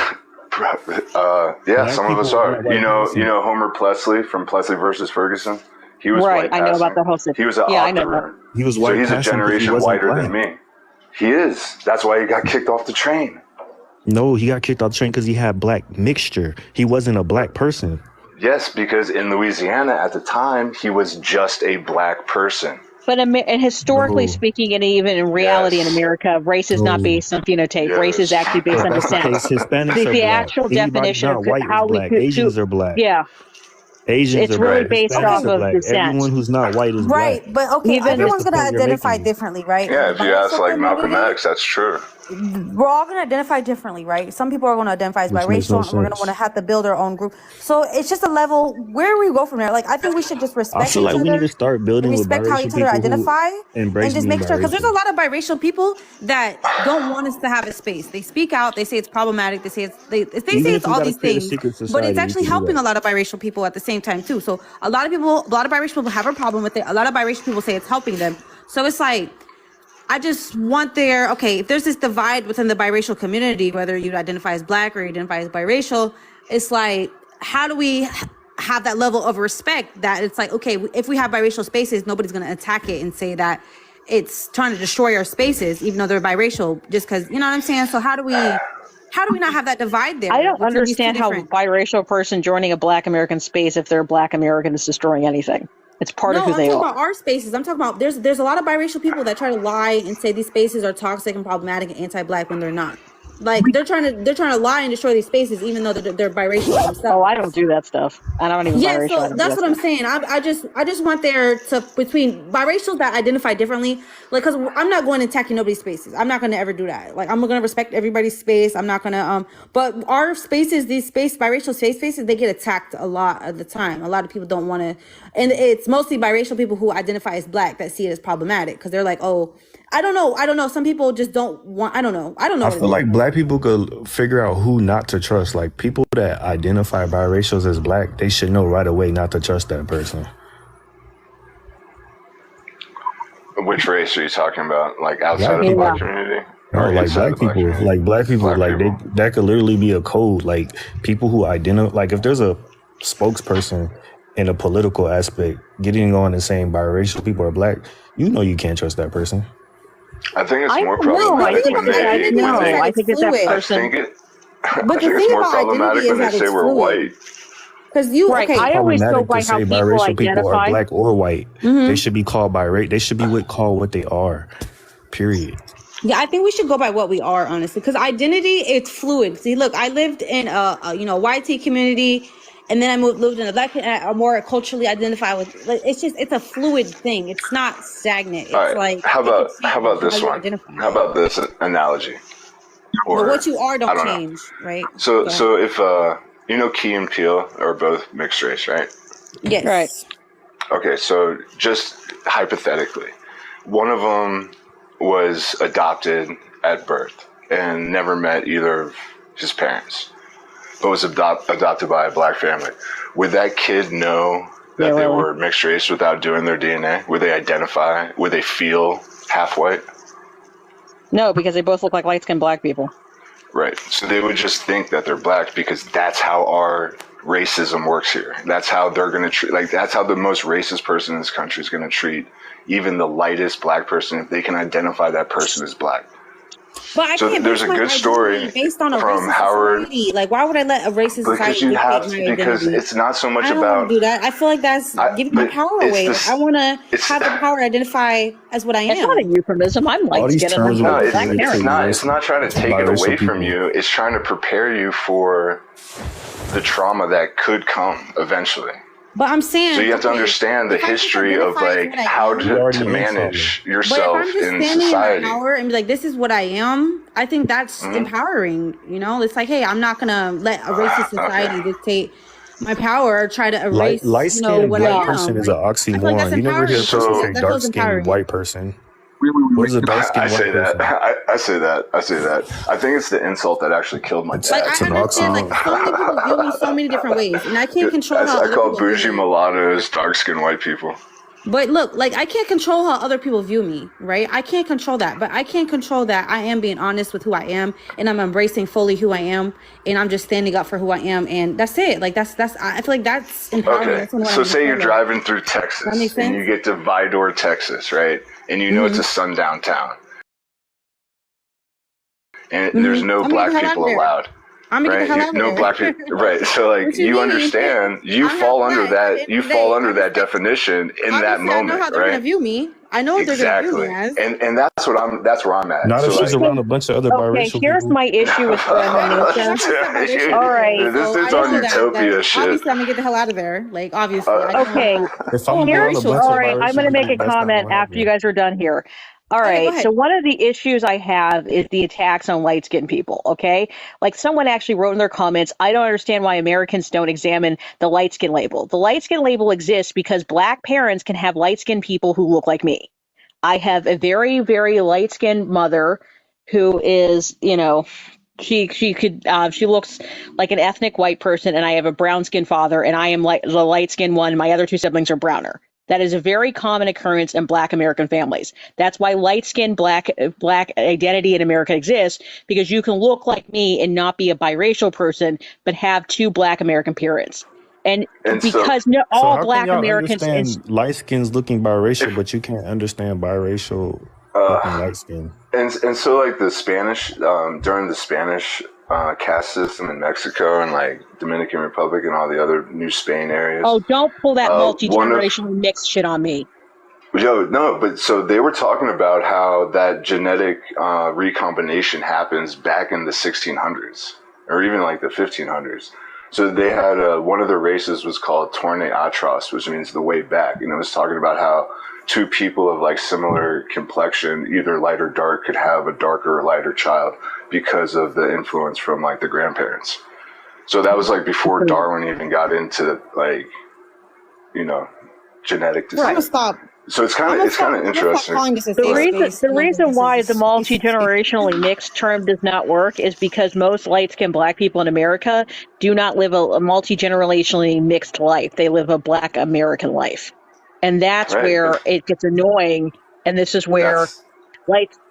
yeah, Black some of us people are are. not white passing. You know Homer Plessy from Plessy versus Ferguson. He was Right, white I know about passing. the hosted. He was an Yeah, I know that. octoroon. He was So white he's a passing because he generation wasn't whiter black. than me. He is. That's why he got kicked off the train. No, he got kicked off the train because he had black mixture. He wasn't a black person. Yes, because in Louisiana at the time, he was just a black person. But and historically No, speaking, and even in reality in Yes. America, race is not no. based on phenotype. Race is Yes. actually based So on if that's the descent. case, Hispanics are The black. actual Anybody definition not of white is how we black. could, Asians are black. yeah, Asians it's are really black. based Hispanics off are of black. descent. Everyone who's not white is black. right, but okay, Even That's everyone's the gonna point you're identify making. differently, right? Yeah, if you ask Biracial like Malcolm community, X, that's true. we're all going to identify differently, right? Some people are going to identify as Which makes no biracial, and we're going to want to sense. have to build our own group. So it's just a level where we go from there. Like I think we should just I respect feel each like we need other, to start building with respect how biracial each other people who identify, embrace and just being make sure. Because there's a biracial. lot of biracial people that don't want us to have a space. They speak out. They say it's problematic. They say they say Even it's if we all gotta these create a things, secret but it's society, we actually can do helping that. a lot of biracial people at the same time too. So a lot of biracial people have a problem with it. A lot of biracial people say it's helping them. So it's like, I just want if there's this divide within the biracial community, whether you identify as black or you identify as biracial, it's like, how do we have that level of respect that it's like, okay, if we have biracial spaces, nobody's going to attack it and say that it's trying to destroy our spaces, even though they're biracial, just because, you know what I'm saying? So how do we not have that divide there? I don't between these two understand how a different? biracial person joining a Black American space, if they're a Black American, is destroying anything. It's part of No, who I'm they talking are. about our spaces. I'm talking about there's a lot of biracial people that try to lie and say these spaces are toxic and problematic and anti-black when they're not. Like they're trying to lie and destroy these spaces even though they're biracial themselves. Oh, I don't do that stuff. And I'm not even Yeah, biracial. I so don't do that's that what I'm stuff. saying. I just want there to between biracials that identify differently, like because I'm not going to attack nobody's spaces. I'm not going to ever do that. Like I'm going to respect everybody's space. I'm not going to But our spaces, biracial spaces, they get attacked a lot of the time. A lot of people don't want to, and it's mostly biracial people who identify as black that see it as problematic because they're like, oh, I don't know. Some people just don't want. I don't know. I what feel it like is. black people could figure out who not to trust. Like people that identify biracials as black, they should know right away not to trust that person. Which race are you talking about? Like outside of the black community? No, Or like inside black the black people, community? like black people, Black like people. that could literally be a code. Like people who identify, like if there's a spokesperson in a political aspect, getting on and saying biracial people are black, you know you can't trust that person. I think it's I more don't know. I problematic think when that they no. when they. I think that fluid. I person. think it. I But the think it's thing more about identity problematic is when they that say it's we're fluid. white. Because you, Right. okay. I always go Problematic by to how say people biracial people are identify. black or white. Mm-hmm. They should be called They should be called what they are. Period. Yeah, I think we should go by what we are, honestly, because identity, it's fluid. See, look, I lived in a YT community, and then I lived in a black, and I more culturally identify with. Like, it's a fluid thing. It's not stagnant. All It's right. like How it could about change how this you one? identify. How about this analogy? But Or what you are I don't don't know. change, right? So Go ahead. so if Key and Peele are both mixed race, right? Yes. Right. Okay, so just hypothetically, one of them was adopted at birth and never met either of his parents, but was adopted by a black family. Would that kid know that they were mixed race without doing their DNA? Would they identify? Would they feel half white? No, because they both look like light-skinned black people. Right. So they would just think that they're black because that's how our racism works here. That's how they're going to treat, like, that's how the most racist person in this country is going to treat even the lightest black person if they can identify that person as black. But I So can't there's base a my good story identity based on a from racist Howard. society. Like, why would I let a racist Because society you dictate have my to, because identity? it's not so much I don't want about. to do that. I feel like that's giving my But power it's away. Like, this. I want to It's have the power to identify as what I It's not a am. euphemism. I'm All these light-skinned and terms have are no. both It's black created parents. to not. erase It's not trying to take it away biracial from people. you. It's trying to prepare you for the trauma that could come eventually. But I'm saying, So you have to okay, understand the if I just history of identify as like what I how am, to manage but if yourself I'm just in standing society. in my power and be like, this is what I am, I think that's Mhm. empowering. You know, it's like, hey, I'm not gonna let a racist society dictate my power or try to erase, Light skinned what I black am. person is Like, an I feel like that's oxymoron. You never hear a empowering. person say That dark feels skinned empowering. white person. What is a dark I skinned say white that. person? I say that. I say that. I think it's the insult that actually killed my It's dad. Like, I an understand, like, oxymoron. so many people view me so many different ways, and I can't control how I other call people view bougie me. mulattoes dark-skinned white people. But look, like, I can't control how other people view me, right? I can't control that, but I can control that I am being honest with who I am, and I'm embracing fully who I am, and I'm just standing up for who I am, and that's it. Like, that's I feel like that's empowering. Okay, That's what so I'm say you're control of. driving through That Texas makes and sense. you get to Vidor, Texas, right? And you know it's a sundown town, and there's no I'm gonna get black the hell out of people there. allowed. I'm gonna Right? get the hell out of No there. black people. Right. So like What you you mean? understand, you I'm fall not under black. At the that. end You of the fall day, under that definition in that obviously, I know how moment, they're gonna right? view me. I know what they're gonna view Exactly. me as. And that's what I'm. That's where I'm at. Not So if she's like. around a bunch of other Okay, biracial here's people. my issue with random nations. All right. This So I dude's on know that utopia shit. obviously I'm gonna get the hell out of there. Like, obviously, I know Okay. If I'm I'm around a biracial. bunch All of right. I'm going biracial to make people, a that's not comment gonna after you happen. guys are done here. All Okay, go right. ahead. So one of the issues I have is the attacks on light-skinned people. Okay. Like someone actually wrote in their comments, I don't understand why Americans don't examine the light skin label. The light skin label exists because black parents can have light skinned people who look like me. I have a very, very light skinned mother who is, she looks like an ethnic white person, and I have a brown skinned father, and I am like the light skinned one. My other two siblings are browner. That is a very common occurrence in black American families. That's why light skinned black identity in America exists, because you can look like me and not be a biracial person, but have two black American parents. And And so, because So all how can black y'all Americans understand light skins looking biracial, but you can't understand biracial looking light skin? and so like the Spanish during the Spanish caste system in Mexico and like Dominican Republic and all the other New Spain areas. oh, don't pull that One of multi-generationally mixed shit on me. no, but so they were talking about how that genetic recombination happens back in the 1600s or even like the 1500s. So they had one of the races was called Torne Atras, which means the way back, and it was talking about how two people of like similar complexion, either light or dark, could have a darker or lighter child because of the influence from like the grandparents. So that was like before Darwin even got into like, genetic I'm gonna disease. stop. So it's kind of interesting. The reason why the multi-generationally mixed term does not work is because most light-skinned black people in America do not live a multi-generationally mixed life. They live a black American life. And that's Right. where it gets annoying. And this is where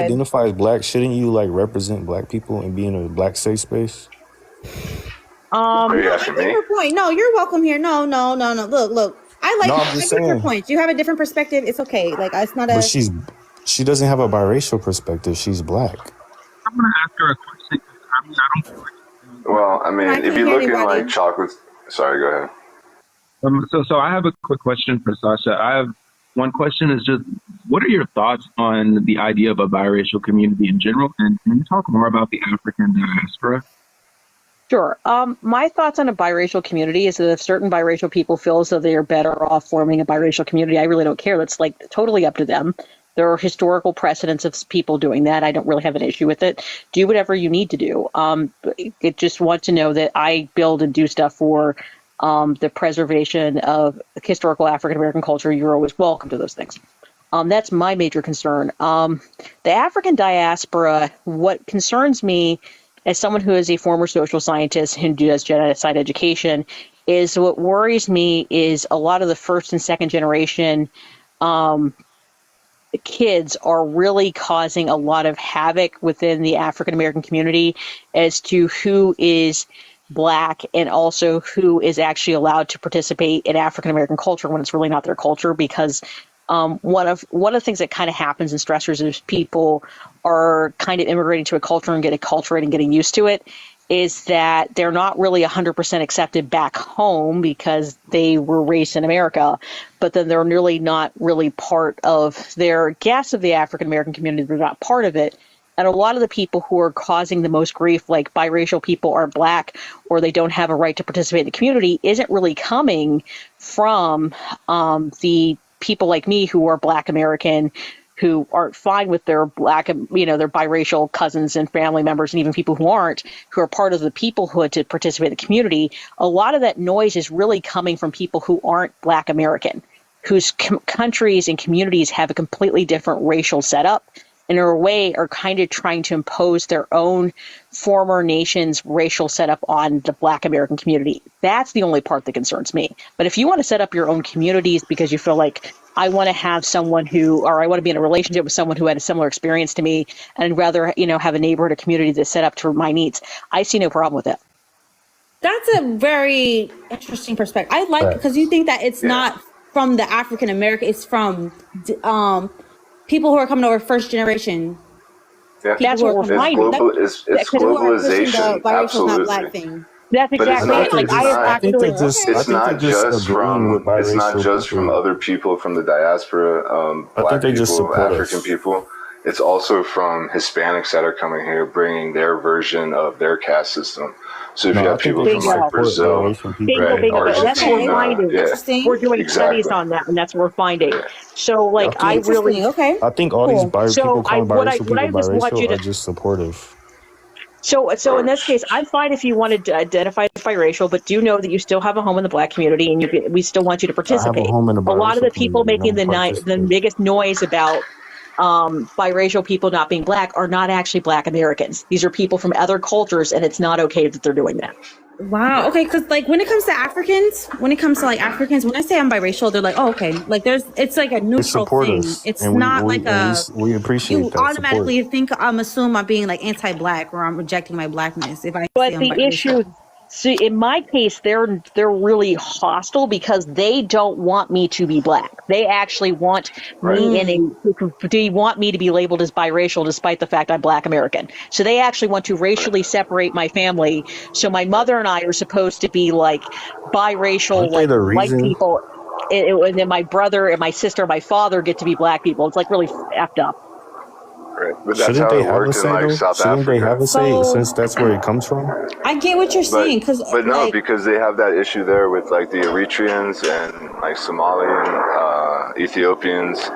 good. identify as black, shouldn't you like represent black people and be in a black safe space? Are you No, I asking get me? your point. No, you're welcome here. No. Look. I No, I'm get just your saying. point. You have a different perspective. It's okay. Like it's not But a. she doesn't have a biracial perspective. She's black. I'm gonna ask her a question. I mean, I don't feel like. Well, I No, I mean, if can't you're hear looking like anybody. chocolates, sorry, go ahead. So I have a quick question for Sasha. I have one question is just, what are your thoughts on the idea of a biracial community in general? And can you talk more about the African diaspora? Sure. My thoughts on a biracial community is that if certain biracial people feel as though they are better off forming a biracial community, I really don't care. That's like totally up to them. There are historical precedents of people doing that. I don't really have an issue with it. Do whatever you need to do. I just want to know that I build and do stuff for the preservation of historical African American culture. You're always welcome to those things. That's my major concern. The African diaspora, what concerns me as someone who is a former social scientist who does genocide education, is what worries me is a lot of the first and second generation kids are really causing a lot of havoc within the African American community as to who is Black and also who is actually allowed to participate in African American culture when it's really not their culture. Because one of the things that kind of happens in stressors is people are kind of immigrating to a culture and getting acculturated and getting used to it, is that they're not really 100% accepted back home because they were raised in America, but then they're really not really part of their guests of the African American community. They're not part of it. And a lot of the people who are causing the most grief, like biracial people are Black or they don't have a right to participate in the community, isn't really coming from the people like me who are Black American, who aren't fine with their Black, their biracial cousins and family members, and even people who aren't, who are part of the peoplehood to participate in the community. A lot of that noise is really coming from people who aren't Black American, whose countries and communities have a completely different racial setup, and in a way are kind of trying to impose their own former nation's racial setup on the Black American community. That's the only part that concerns me. But if you want to set up your own communities because you feel like I want to have someone or I want to be in a relationship with someone who had a similar experience to me, and I'd rather, have a neighborhood or community that's set up to my needs, I see no problem with it. That's a very interesting perspective. I like because you think that it's not from the African American, it's from people who are coming over first generation. Yeah, that's what we're finding. It's globalization. Absolutely. Not Black thing. That's exactly it. Like it's not just from other people from the diaspora, Black people, African people. It's also from Hispanics that are coming here, bringing their version of their caste system. So if you have people from like Brazil, Argentina, that's what we're finding. We're doing studies on that, and that's what we're finding. So, like, I think all these people calling biracial people biracial are just supportive. So in this case, I'm fine if you want to identify as biracial, but do know that you still have a home in the Black community, and we still want you to participate. A lot of the people making the biggest noise about biracial people not being Black are not actually Black Americans. These are people from other cultures, and it's not okay that they're doing that. Wow. Okay. Because like when it comes to Africans, when I say I'm biracial, they're like, oh, okay. Like it's like a neutral thing. It's not we appreciate you that automatically assume I'm being like anti-Black or I'm rejecting my Blackness if I. But the issue. See, in my case, they're really hostile because they don't want me to be Black. They actually want they want me to be labeled as biracial, despite the fact I'm Black American. So they actually want to racially separate my family. So my mother and I are supposed to be like biracial, like white people, and then my brother and my sister, and my father get to be Black people. It's like really effed up. Right. But that's how it works in like South Africa. Shouldn't they have a say since that's where it comes from? I get what you're saying, but no, because they have that issue there with like the Eritreans and like Somalian, Ethiopians.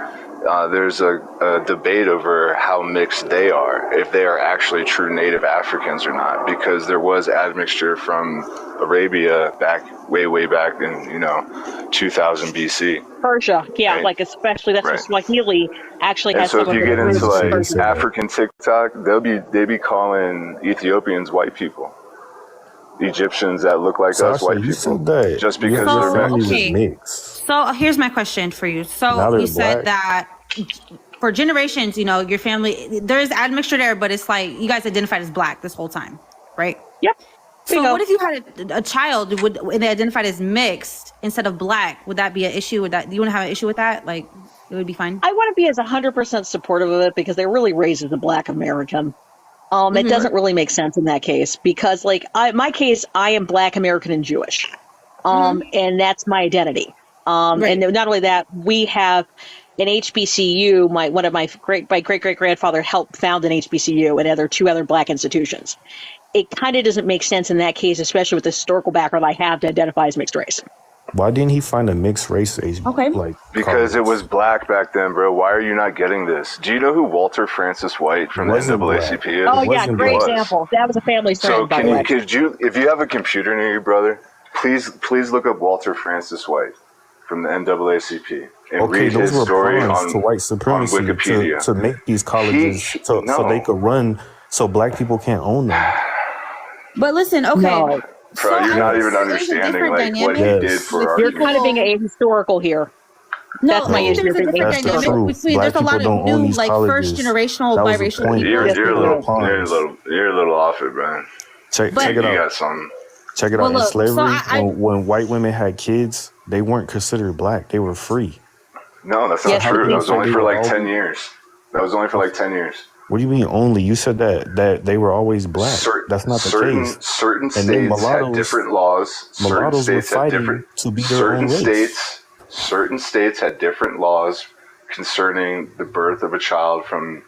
There's a debate over how mixed they are, if they are actually true native Africans or not, because there was admixture from Arabia way back in 2000 BC. Persia, like especially that's what Swahili actually has. So if you get into like African TikTok, they be calling Ethiopians white people, Egyptians that look like us white people, just because they're mixed. So here's my question for you. So you said that for generations, your family, there's admixture there, but it's like you guys identified as Black this whole time, right? Yep. There you So go. what if you had a child and they identified as mixed instead of black? Would that be an issue? Do you want to have an issue with that? Like, it would be fine. I want to be as 100% supportive of it because they're really raised as a Black American. It doesn't really make sense in that case because, like, my case, I am Black American and Jewish, and that's my identity. And not only that, we have an HBCU. One of my great great grandfather helped found an HBCU and two other Black institutions. It kind of doesn't make sense in that case, especially with the historical background I have to identify as mixed race. Why didn't he find a mixed race age? Like because it was black back then, bro. Why are you not getting this? Do you know who Walter Francis White from the NAACP is? Oh yeah, great example. That was a family story. So could you, if you have a computer near you, brother, please look up Walter Francis White from the NAACP and read his story on to white supremacy on Wikipedia to make these colleges so they could run so black people can't own them. But listen, okay. No. Bro, you're not even understanding like what he did for our You're kind of being ahistorical here. No, that's my issue. there's a different dynamic between. There's a lot of new, like first generational biracial people. You're a little off it, man. Check it out. You got some. Check it out. In slavery, when white women had kids, they weren't considered black. They were free. No, that's not true. That was only for like 10 years. That was only for like 10 years. What do you mean only? You said that they were always black. That's not the case. Certain states had different laws. Certain states had different to be their own race. Certain states had different laws concerning the birth of a child from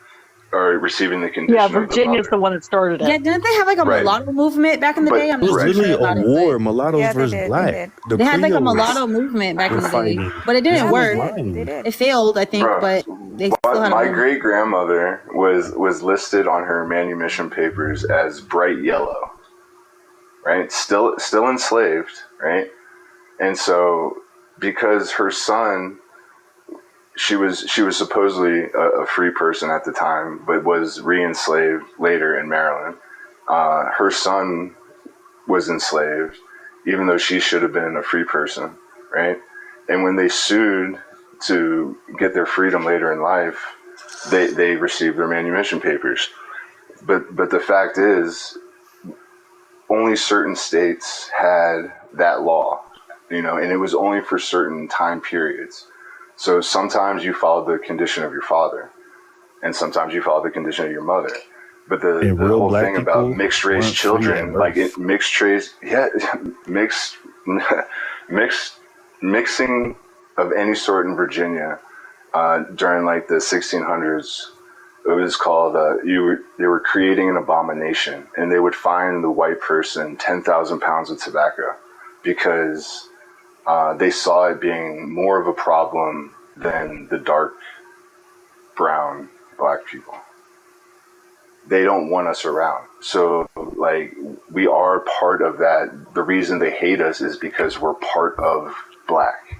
or receiving the condition. Yeah, Virginia's the one that started it. Yeah, didn't they have like a mulatto movement back in the day? It was literally a war, mulattoes versus black. They had like a mulatto movement back in the day, but it didn't work. It failed, I think, but they still had my great grandmother was listed on her manumission papers as bright yellow, right? Still enslaved, right? And so because her son, she was supposedly a free person at the time, but was re-enslaved later in Maryland. Her son was enslaved, even though she should have been a free person, right? And when they sued to get their freedom later in life, they received their manumission papers. But the fact is, only certain states had that law, and it was only for certain time periods. So sometimes you follow the condition of your father, and sometimes you follow the condition of your mother. But the whole thing about mixed race children, mixing of any sort in Virginia during like the 1600s, it was called they were creating an abomination, and they would fine the white person 10,000 pounds of tobacco because they saw it being more of a problem than the dark brown black people. They don't want us around. So like we are part of that. The reason they hate us is because we're part of black.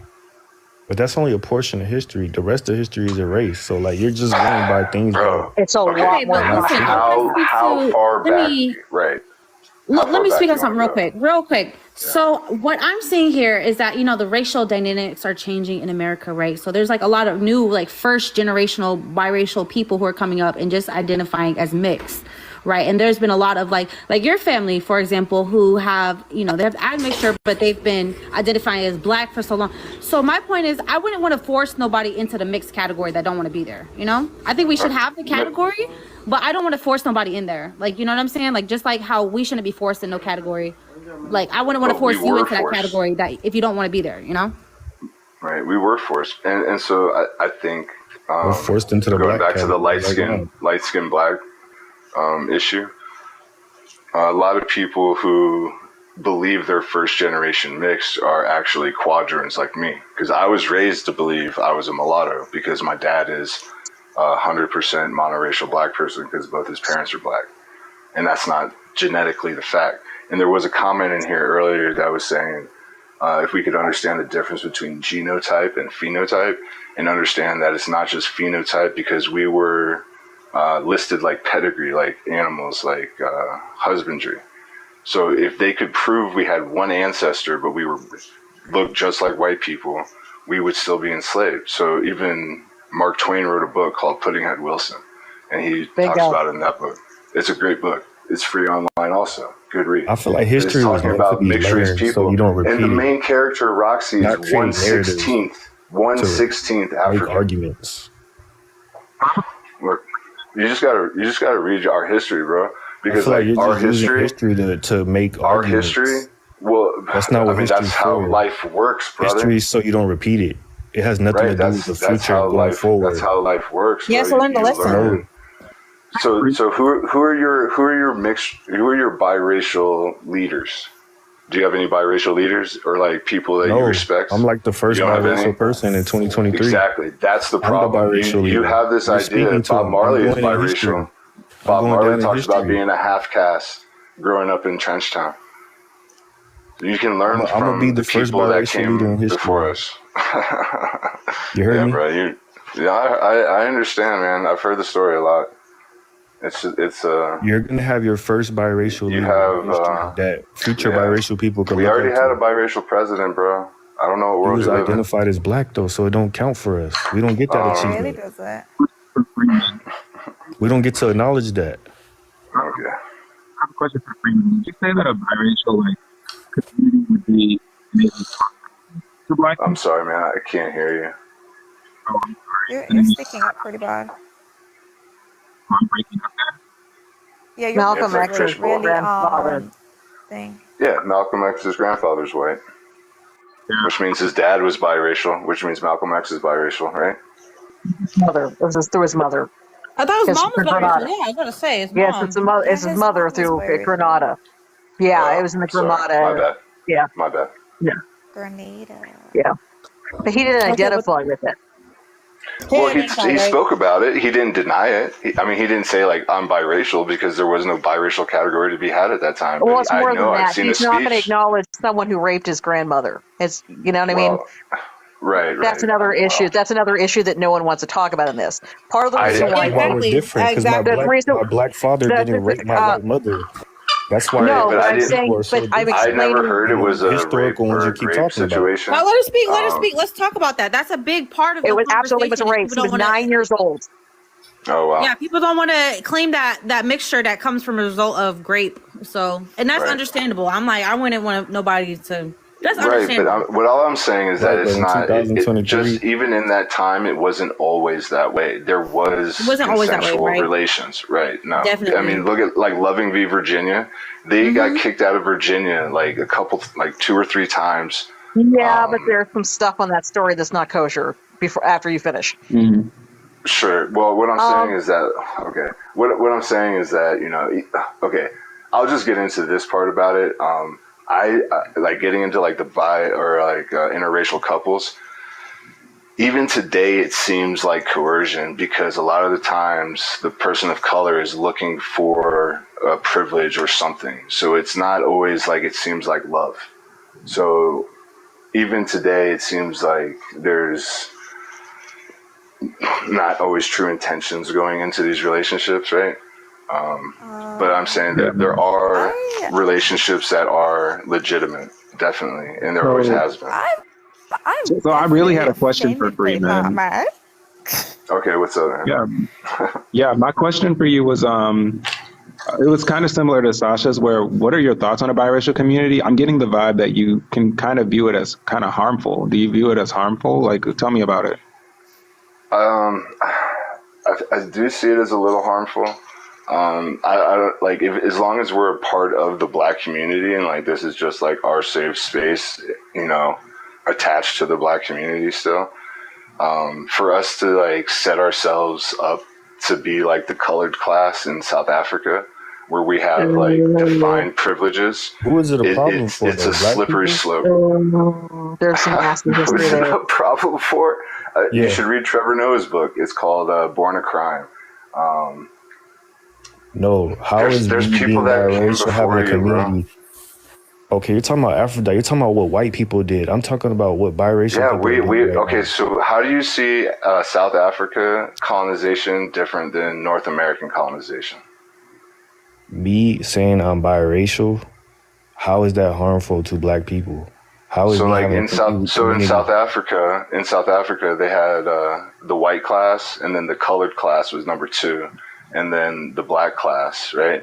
But that's only a portion of history. The rest of history is erased. So like you're just going by things. Bro, it's a lot more. How far back? Right. Let me speak on something real quick. Yeah. So what I'm seeing here is that, the racial dynamics are changing in America, right? So there's like a lot of new, like first generational biracial people who are coming up and just identifying as mixed, right? And there's been a lot of like your family, for example, who have, they have admixture, but they've been identifying as black for so long. So my point is, I wouldn't want to force nobody into the mixed category that don't want to be there, I think we should have the category, but I don't want to force nobody in there. Like, you know what I'm saying? Like, just like how we shouldn't be forced in no category. Like, I wouldn't want to force you into that category that if you don't want to be there, Right. We were forced. And so I think we're forced into the going black back to the light skin black issue. A lot of people who believe they're first generation mixed are actually quadroons like me. Because I was raised to believe I was a mulatto because my dad is 100% monoracial black person because both his parents are black. And that's not genetically the fact. And there was a comment in here earlier that was saying if we could understand the difference between genotype and phenotype and understand that it's not just phenotype because we were listed like pedigree, like animals, like husbandry. So if they could prove we had one ancestor, but we looked just like white people, we would still be enslaved. So even Mark Twain wrote a book called Puddinghead Wilson, and he talks about it in that book. It's a great book. It's free online also. Good read. I feel like But it's history was talking meant to about be mixed race learned so people. you don't And the repeat it, main character, Roxy, is not create narratives 1/16th to make African. arguments. Look, you just gotta read our history, bro. I Because feel like like you're our just using history, history to make our arguments. history. Well, That's not I what mean that's history's how for. life works, brother. History is so you don't repeat it. It has nothing Right? to do with the That's future how going life. forward. That's how life works, Yeah, bro. so learn the You lesson. learn. So who are your biracial leaders? Do you have any biracial leaders or like people that you No, respect? I'm like the You first don't have any? biracial person in 2023. Exactly. That's the I'm the problem. biracial You leader. have this You're idea. speaking to Bob him. I'm Marley is going in history. biracial. I'm Bob going Marley down in talks about history. being a half caste growing up in Trenchtown. You can learn I'm gonna be from the the first people that biracial leader in came before history. us. You heard Yeah, me? bro. I understand, man. I've heard the story a lot. You're gonna have your first biracial You leader in have history that future yeah. biracial people could We look already up had to. a biracial president, bro. I don't know what He world was you live in. identified as black though, so it don't count for us. We don't get that It really achievement. doesn't. We don't get to acknowledge that. Okay. I have a question for Freeman. Did you say that a biracial community would be innately to black I'm people? sorry, man. I can't hear you. Oh, I'm sorry. You're sticking up pretty bad. I'm breaking up there. Yeah, you're Malcolm It's like X's fishbowl. really grandfather. thing. Yeah, Malcolm X's grandfather's white, which means his dad was biracial, which means Malcolm X is biracial, right? His mother. It was through his mother. I thought his His mom was biracial. Grenada. Yeah, I was gonna say his Yes, mom. it's it's Yeah, his his mother mom was through biracial. Grenada. Yeah, it was in the Sorry, my Grenada. bad. Yeah, My bad. yeah, Grenada. yeah. But he didn't Okay, identify with it. Well, he spoke about it. He didn't deny it. He didn't say like I'm biracial because there was no biracial category to be had at that time. Well, But it's more than I've that. seen He's the not going to speech. acknowledge someone who raped his grandmother. It's, you know what I mean? Well, right. That's another issue. That's another issue that no one wants to talk about in this. Part of the reason why Why we're different? Because my black father didn't rape my white mother. That's why. No, but but I I'm didn't. saying, people are so but I'm different. I never explaining. heard it was a historical ones you keep talking situation. Well, let her speak. Let her speak. Let's talk about that. That's a big part of the It was absolutely conversation. was a rape. People He was don't wanna- 9 years old. Oh wow. Yeah, people don't want to claim that mixture that comes from a result of grape. So, and that's Right. understandable. I'm like, I wouldn't want nobody to. That's Right, understandable. but all I'm saying is that Right, it's but in not. It 2023 just even in that time, it wasn't always that way. There was It wasn't always that way, consensual right? relations, right? No, Definitely. I mean, look at like Loving v. Virginia. They got kicked out of Virginia like like 2 or 3 times. Yeah, but there's some stuff on that story that's not kosher after you finish. Mm-hmm. Sure. Well, what I'm saying is that okay. What I'm saying is that okay. I'll just get into this part about it. I like getting into like the bi or like interracial couples. Even today, it seems like coercion because a lot of the times the person of color is looking for a privilege or something. So it's not always like it seems like love. So even today, it seems like there's not always true intentions going into these relationships, right? But I'm saying that there are relationships that are legitimate, definitely, and there always has been. So I really had a question for Freeman. Okay, what's up, man? Yeah. My question for you was, it was kind of similar to Sasha's. What are your thoughts on a biracial community? I'm getting the vibe that you can kind of view it as kind of harmful. Do you view it as harmful? Like, tell me about it. I do see it as a little harmful. I don't like as long as we're a part of the Black community and like this is just like our safe space, attached to the Black community still. For us to like set ourselves up to be like the colored class in South Africa, where we have like defined privileges. Who is it a problem for? It's a slippery slope. There's some nasty Who's history it there. a problem for? Yeah. You should read Trevor Noah's book. It's called Born a Crime. No, how is there's me people being that came biracial having a before you, bro. community? Okay, you're talking about Aphrodite. You're talking about what white people did. I'm talking about what biracial Yeah, people we did right okay. now. So how do you see South Africa colonization different than North American colonization? Me saying I'm biracial, how is that harmful to black people? How is So me like having in a South Africa, they had the white class, and then the colored class was number 2, and then the black class, right?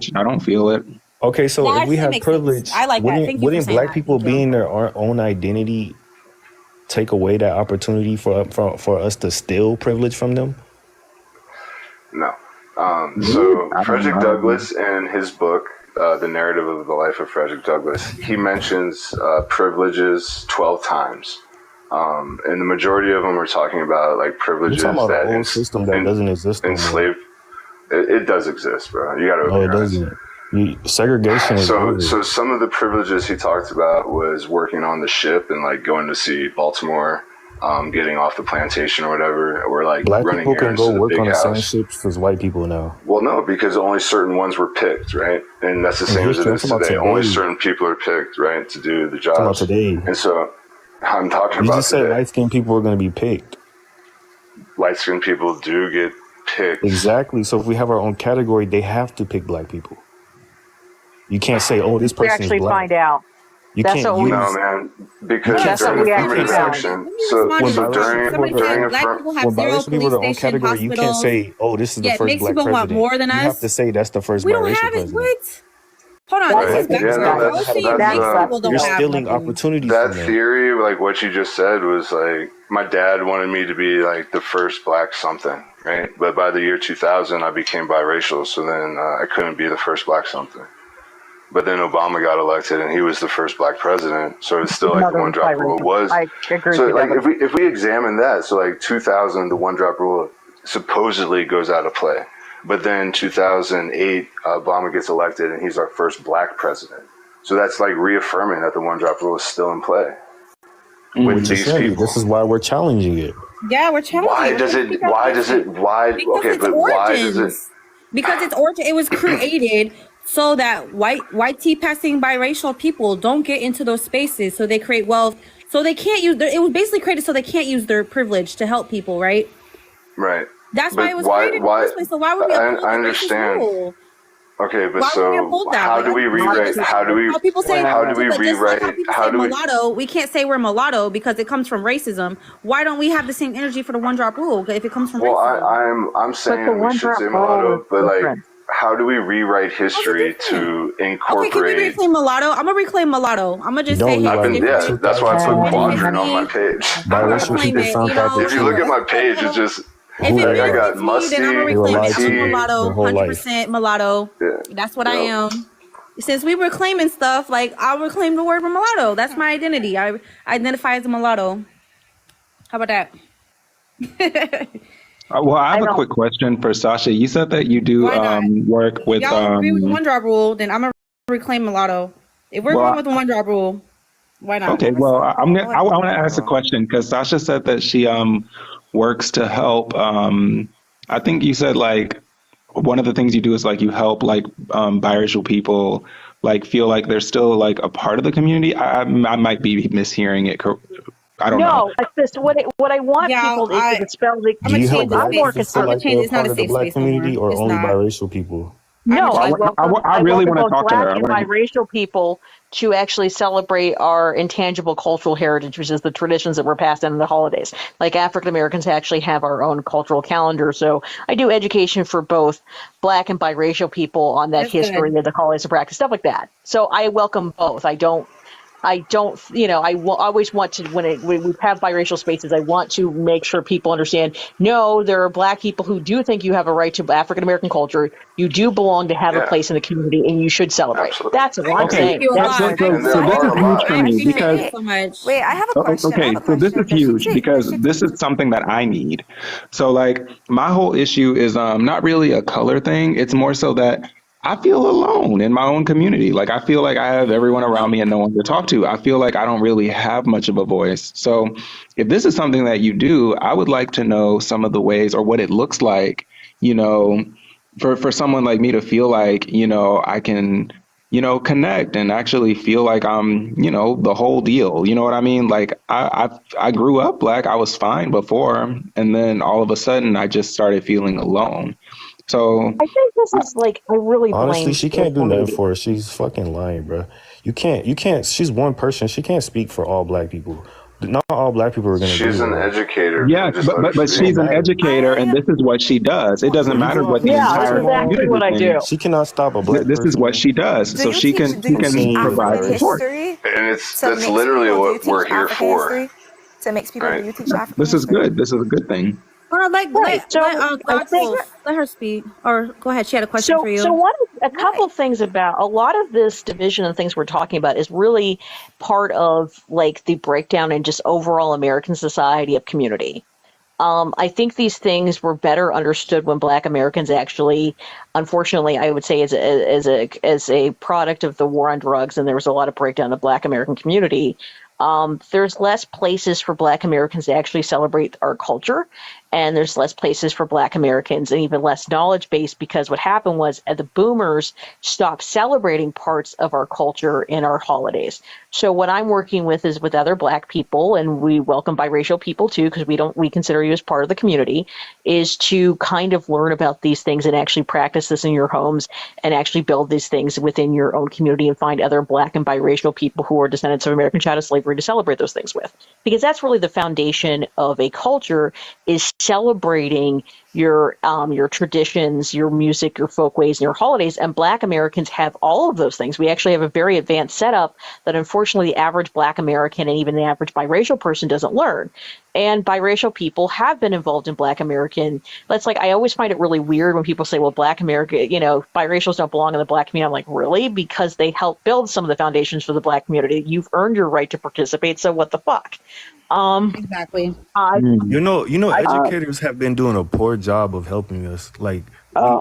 privilege. I don't feel it. Okay, so That if we actually have makes sense. privilege, I like that. Thank you for wouldn't saying black that. people Thank you. being their own identity take away that opportunity for us to steal privilege from them? No. Really? So I don't Frederick know. Douglass, in his book, The Narrative of the Life of Frederick Douglass, he mentions privileges 12 times. And the majority of them are talking about like You're privileges talking about an that old system that doesn't exist no more. enslaved. It does exist, bro. You got to No, open it your eyes. doesn't. Segregation is So over. some of the privileges he talked about was working on the ship and like going to see Baltimore, getting off the plantation or whatever, or like Black running people can errands go to the work big on the same house. ships as white people now. Well, no, because only certain ones were picked, right? And that's the In same as it history, I'm is talking about today. Only today. certain people are picked, right, to do the I'm talking about jobs. today. And so I'm talking You about just said today. light-skinned people are going to be picked. Light-skinned people do get picked. Exactly. So if we have our own category, they have to pick black people. You can't say, "Oh, this We person is actually black." find out. You That's can't what we. No, use. man, You because can't That's what say. during we affirmative You actually can't say. found. action, Let me so respond to When so this real quick. biracial people Somebody are during said their black affirm, people when have zero biracial people are police their own stations, category, you can't hospitals, say, "Oh, this is the yet first mixed black people want president." more than You have to us. say that's the first We don't biracial have it. president. What? Hold on, That's this right? is Black Yeah, people no, backwards. never How that's is had a saying black that's mixed president. people You're don't have stealing nothing? opportunities that from them. theory, like what you just said, was like my dad wanted me to be like the first black something, right? But by the year 2000, I became biracial, so then I couldn't be the first black something. But then Obama got elected, and he was the first black president. So it's still like the Mother one was drop rule biracial. was. I agree So with you, like Devin. if we examine that, so like 2000, the one drop rule supposedly goes out of play. But then 2008, Obama gets elected, and he's our first black president. So that's like reaffirming that the one drop rule is still in play We with just these said it. people. This is why we're challenging it. Yeah, we're challenging. Why We're does trying to it? figure out Why why does shit. it? Why? Because Okay, it's but why does it? origins. Because its origin, it was created so that white tea passing biracial people don't get into those spaces, so they create wealth. So they can't use. It was basically created so they can't use their privilege to help people, right? Right. That's why it But was why? created in the Why? first place. So why would we uphold I the racist understand. rule? Okay, but Why would we so uphold that? how Like, do we I don't rewrite? understand. How people say, How do we but just like how rewrite? people How say do we? mulatto, we can't say we're mulatto because it comes from racism. Why don't we have the same energy for the one drop rule if it comes from Well, racism? I'm But the saying we one should drop say rule is mulatto, but like, different. how do we rewrite How's it history different? to Okay, can we incorporate? reclaim mulatto? I'm gonna reclaim mulatto. I'm gonna You just say, don't hey, I've it's been, rewrite yeah, different. that's why I put And if 2002. it's quadrant on my me, page. I'm gonna Biracial reclaim people it. found You out the know, If you look truth. at my page, it's just if Who it like I benefits got me, then I'm gonna they were reclaim it. lied I'm a to musty. mulatto, their whole life. 100% mulatto. Yeah, That's what I yep. am. Since we were claiming stuff, like I'll reclaim the word mulatto. That's my identity. I identify as a mulatto. How about that? Well, I I have a don't. quick question for Sasha. You said that you do Why not? work If with y'all agree with the one drop rule, then I'm gonna reclaim mulatto. If we're going well, with the one drop rule, why not? okay, well, I want to ask a mulatto. question because Sasha said that she works to help. I think you said like one of the things you do is like you help like biracial people like feel like they're still like a part of the community. I might be mishearing it. I don't know. No, it's just what I want Yeah, people is to dispel the. I'm Do gonna you change help the black I'm more people space. feel I'm concerned. gonna like change they're it. a It's not part a of the safe black space no more. community or It's only not. biracial people? No, I I really welcome want to both talk to her. black and biracial people to actually celebrate our intangible cultural heritage, which is the traditions that were passed down in the holidays. Like African Americans actually have our own cultural calendar. So I do education for both black and biracial people on that That's history good. of the holidays and practice, stuff like that. So I welcome both. I don't, always want to, when we have biracial spaces, I want to make sure people understand, no, there are black people who do think you have a right to African American culture. You do belong to have a Yeah, place in the community and you should celebrate. absolutely. That's all I I'm agree Okay, with saying. you a That's lot. I And do. there so I this are is a appreciate huge lot. for I me appreciate because you so much. Wait, I have a question. I have okay, a so this question. is huge Does because she this is something that I need. So like my whole issue is not really a color thing. It's more so that I feel alone in my own community. Like I feel like I have everyone around me and no one to talk to. I feel like I don't really have much of a voice. So if this is something that you do, I would like to know some of the ways or what it looks like, you know, for someone like me to feel like, I can, connect and actually feel like I'm, the whole deal. You know what I mean? Like I grew up black. I was fine before, and then all of a sudden I just started feeling alone. So I think this is like, I really Honestly, blame she can't do social nothing media. for her. She's fucking lying, bro. You can't. She's one person. She can't speak for all black people. Not all black people are gonna agree She's with an her. educator, yes, man. Just let her but It don't she's speak. an matter. educator, and this is what she does. It doesn't When you matter go out what in the the Yeah, streets that's entire tomorrow, exactly community what I do. thinks. she cannot stop a black This is what person she does. do So you teach do you from teach seeing your provide African support. biracial. history And to that's mixed literally people? Do you what teach we're here African for, history to mixed people? Do right? you teach African This is history? good. This is a good thing. Or Right. So let I God think Wolf, let her speak. Or go ahead. She had a question for so. you. A couple things about a lot of this division and things we're talking about is really part of like the breakdown in just overall American society of community. I think these things were better understood when Black Americans actually, unfortunately, I would say, as a product of the war on drugs, and there was a lot of breakdown of Black American community. There's less places for Black Americans to actually celebrate our culture, and there's less places for Black Americans, and even less knowledge base, because what happened was the boomers stopped celebrating parts of our culture in our holidays. So what I'm working with is with other Black people, and we welcome biracial people too, because we consider you as part of the community, is to kind of learn about these things and actually practice this in your homes and actually build these things within your own community and find other Black and biracial people who are descendants of American chattel slavery to celebrate those things with. Because that's really the foundation of a culture, is celebrating your traditions, your music, your folkways, and your holidays. And Black Americans have all of those things. We actually have a very advanced setup that unfortunately the average Black American and even the average biracial person doesn't learn. And biracial people have been involved in Black American. That's like, I always find it really weird when people say, well, Black America, biracials don't belong in the Black community. I'm like, really? Because they help build some of the foundations for the Black community. You've earned your right to participate. So what the fuck? Exactly. Educators have been doing a poor job of helping us. Like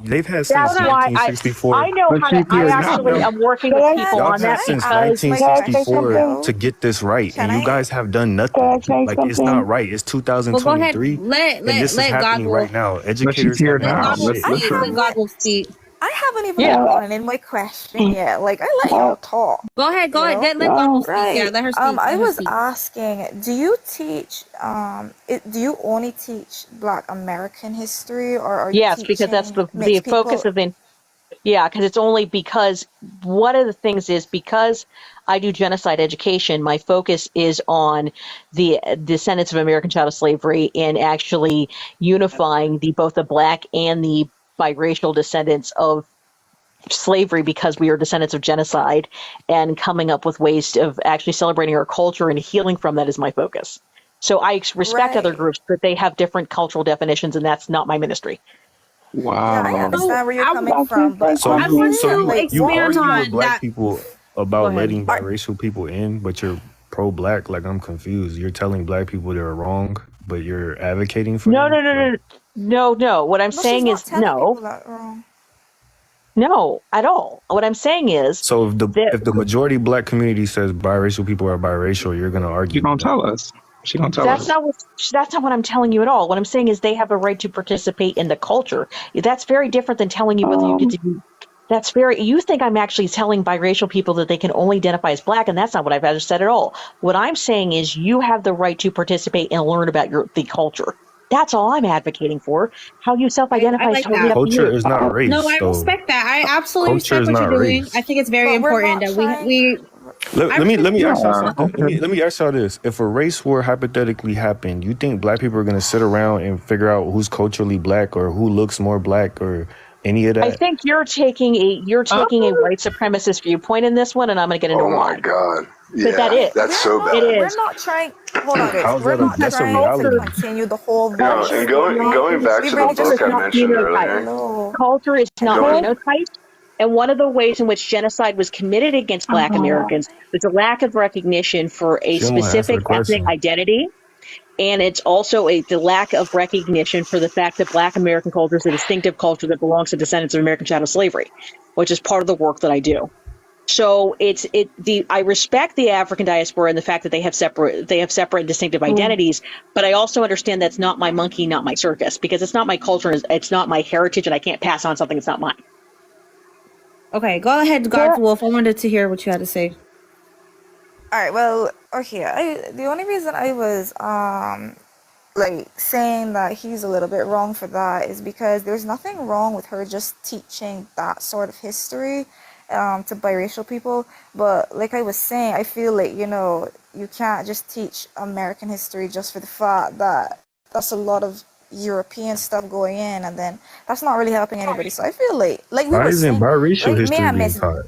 they've had since That's why 1964. I know how to. I actually am working with people Y'all on had that since because 1964 to get this right, and you guys have done nothing. Like it's not right. It's Well, go ahead. 2023, and this is Let God happening Wolf. right now. But she's Educators here haven't now. done God Wolf shit. speak. Let God Wolf speak. I haven't even gotten in my question yet. Like, I let y'all talk. Go ahead. You know? Let God Wolf speak. Right. Yeah, let her speak. I Let her was speak. asking, do you teach, do you only teach Black American history, or are you yes, because that's teaching the mixed focus people? of the. Yeah, because it's only because one of the things is because I do genocide education, my focus is on the descendants of American chattel slavery and actually unifying both the Black and the biracial descendants of slavery, because we are descendants of genocide, and coming up with ways of actually celebrating our culture and healing from that is my focus. So I respect other Right. groups, but they have different cultural definitions, and that's not my ministry. Yeah, I Wow. understand where you're coming from, but So I want honestly, to like, you expand argue with on Black that. people Go about ahead. letting biracial people in, but you're pro-Black. Like I'm confused. You're telling Black people they're wrong, but you're advocating for No, them. no, no, Like, no, no, no. What I'm no, she's saying not is telling people no, that wrong. no, at all. What I'm saying is so that if the majority Black community says biracial people are biracial, you're gonna She argue gonna with that. tell us. She gonna tell that's us. not what I'm telling you at all. What I'm saying is they have a right to participate in the culture. That's very different than telling you whether you get to be. That's very. You think I'm actually telling biracial people that they can only identify as Black, and that's not what I've ever said at all. What I'm saying is you have the right to participate and learn about the culture. That's all I'm advocating for. How you I self-identify is like totally that. up to Culture you. is not No, race, I though. respect that. I absolutely Culture respect is what not you're doing. I race. think it's very But we're important not that trying. I Let me ask y'all Yeah. something. Okay. Let me ask y'all this: if a race war hypothetically happened, you think Black people are gonna sit around and figure out who's culturally Black or who looks more Black or any of I that? think you're taking a white supremacist viewpoint in this one, and I'm going to get into Oh my why. God. But that Yeah, is, that's so it bad. We're is not trying. Hold on, guys. How's We're that not because that's a trying to reality? culture, continue the whole You know, and race war. going back We to the really culture just is book I not mentioned phenotype. earlier. no. Culture is not Going, phenotype. And one of the ways in which genocide was committed against Black Americans was a lack of recognition for a She don't want to answer specific the ethnic question. identity. And it's also the lack of recognition for the fact that Black American culture is a distinctive culture that belongs to descendants of American chattel slavery, which is part of the work that I do. So I respect the African diaspora and the fact that they have separate and distinctive identities, but I also understand that's not my monkey, not my circus, because it's not my culture, it's not my heritage, and I can't pass on something that's not mine. Okay, go ahead, God Wolf. I wanted to hear what you had to say. All right. Well, okay. The only reason I was like saying that he's a little bit wrong for that is because there's nothing wrong with her just teaching that sort of history to biracial people. But like I was saying, I feel like, you can't just teach American history just for the fact that that's a lot of European stuff going in, and then that's not really helping anybody. So I feel like we Why were isn't saying, biracial like, me history and being Miss, taught?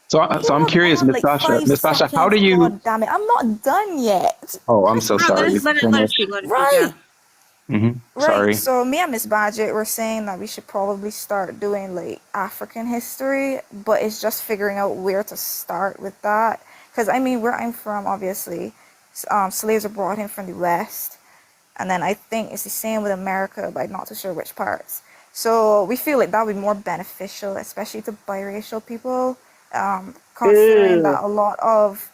So you I'm have curious, had Miss like Sasha. 5 Miss Sasha, how do seconds. you? God damn it, I'm not done yet. Oh, I'm so Let sorry. us Finish. speak. Let us speak. Right. Yeah. Right. Sorry. So me and Miss Badgett were saying that we should probably start doing like African history, but it's just figuring out where to start with that. Because I mean, where I'm from, obviously, slaves are brought in from the West, and then I think it's the same with America, but I'm not too sure which parts. So we feel like that would be more beneficial, especially to biracial people, considering Ew. that a lot of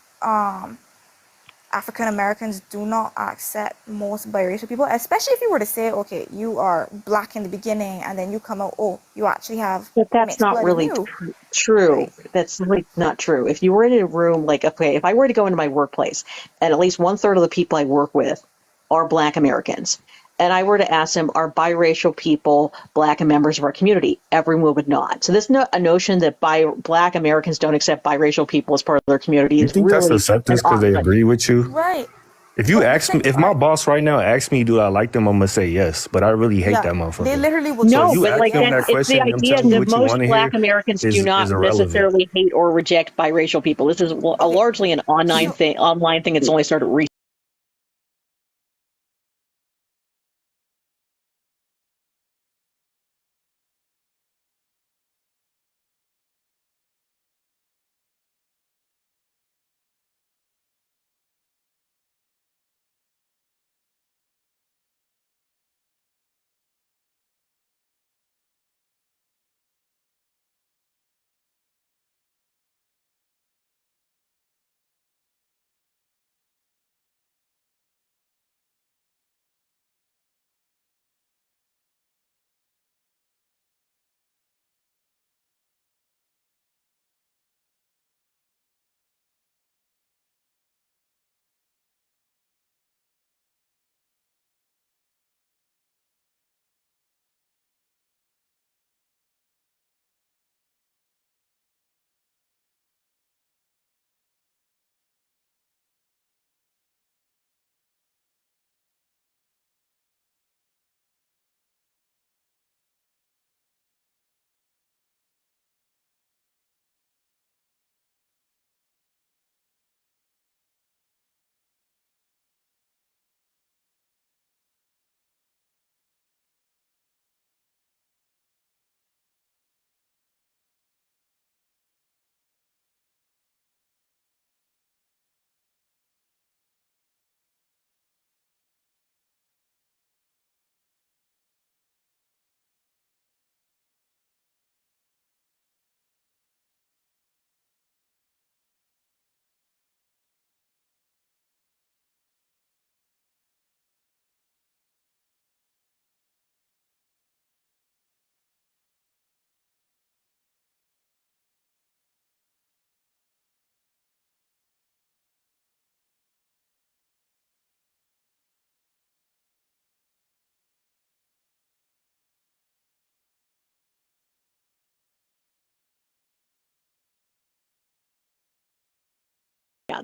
African Americans do not accept most biracial people, especially if you were to say, okay, you are black in the beginning and then you come out, oh, you actually have But that's mixed not blood in really you. true. That's really not true. If you were in a room, like, okay, if I were to go into my workplace and at least 1/3 of the people I work with are Black Americans, and I were to ask them, are biracial people Black and members of our community? Everyone would nod. So there's a notion that Black Americans don't accept biracial people as part of their community You is think that's really an acceptance because they off-putting. agree with you? Right. If you But the ask me, thing is, if my boss right now asks me, do I like them? I'm gonna say yes, but I really hate that they motherfucker. literally will So if No, just you but say ask like them that, that yes. it's the question and them idea telling you that what you most want to Black hear Americans do is not irrelevant. necessarily hate or reject biracial people. This is Okay. largely an online thing. Online thing. It's only started recently.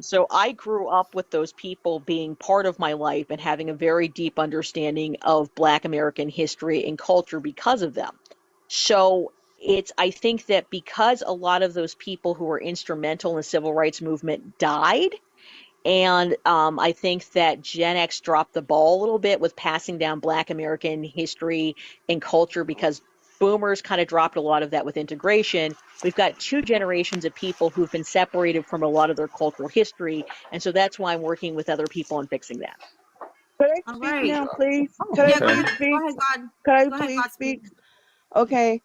So I grew up with those people being part of my life and having a very deep understanding of Black American history and culture because of them. So I think that because a lot of those people who were instrumental in the civil rights movement died, and I think that Gen X dropped the ball a little bit with passing down Black American history and culture because boomers kind of dropped a lot of that with integration. We've got 2 generations of people who've been separated from a lot of their cultural history. And so that's why I'm working with other people on fixing that. Could I All speak right. now, please? Oh, Could I yeah, go please ahead. speak? Go ahead, God. Could I Go ahead, please Godspeed. speak? Okay.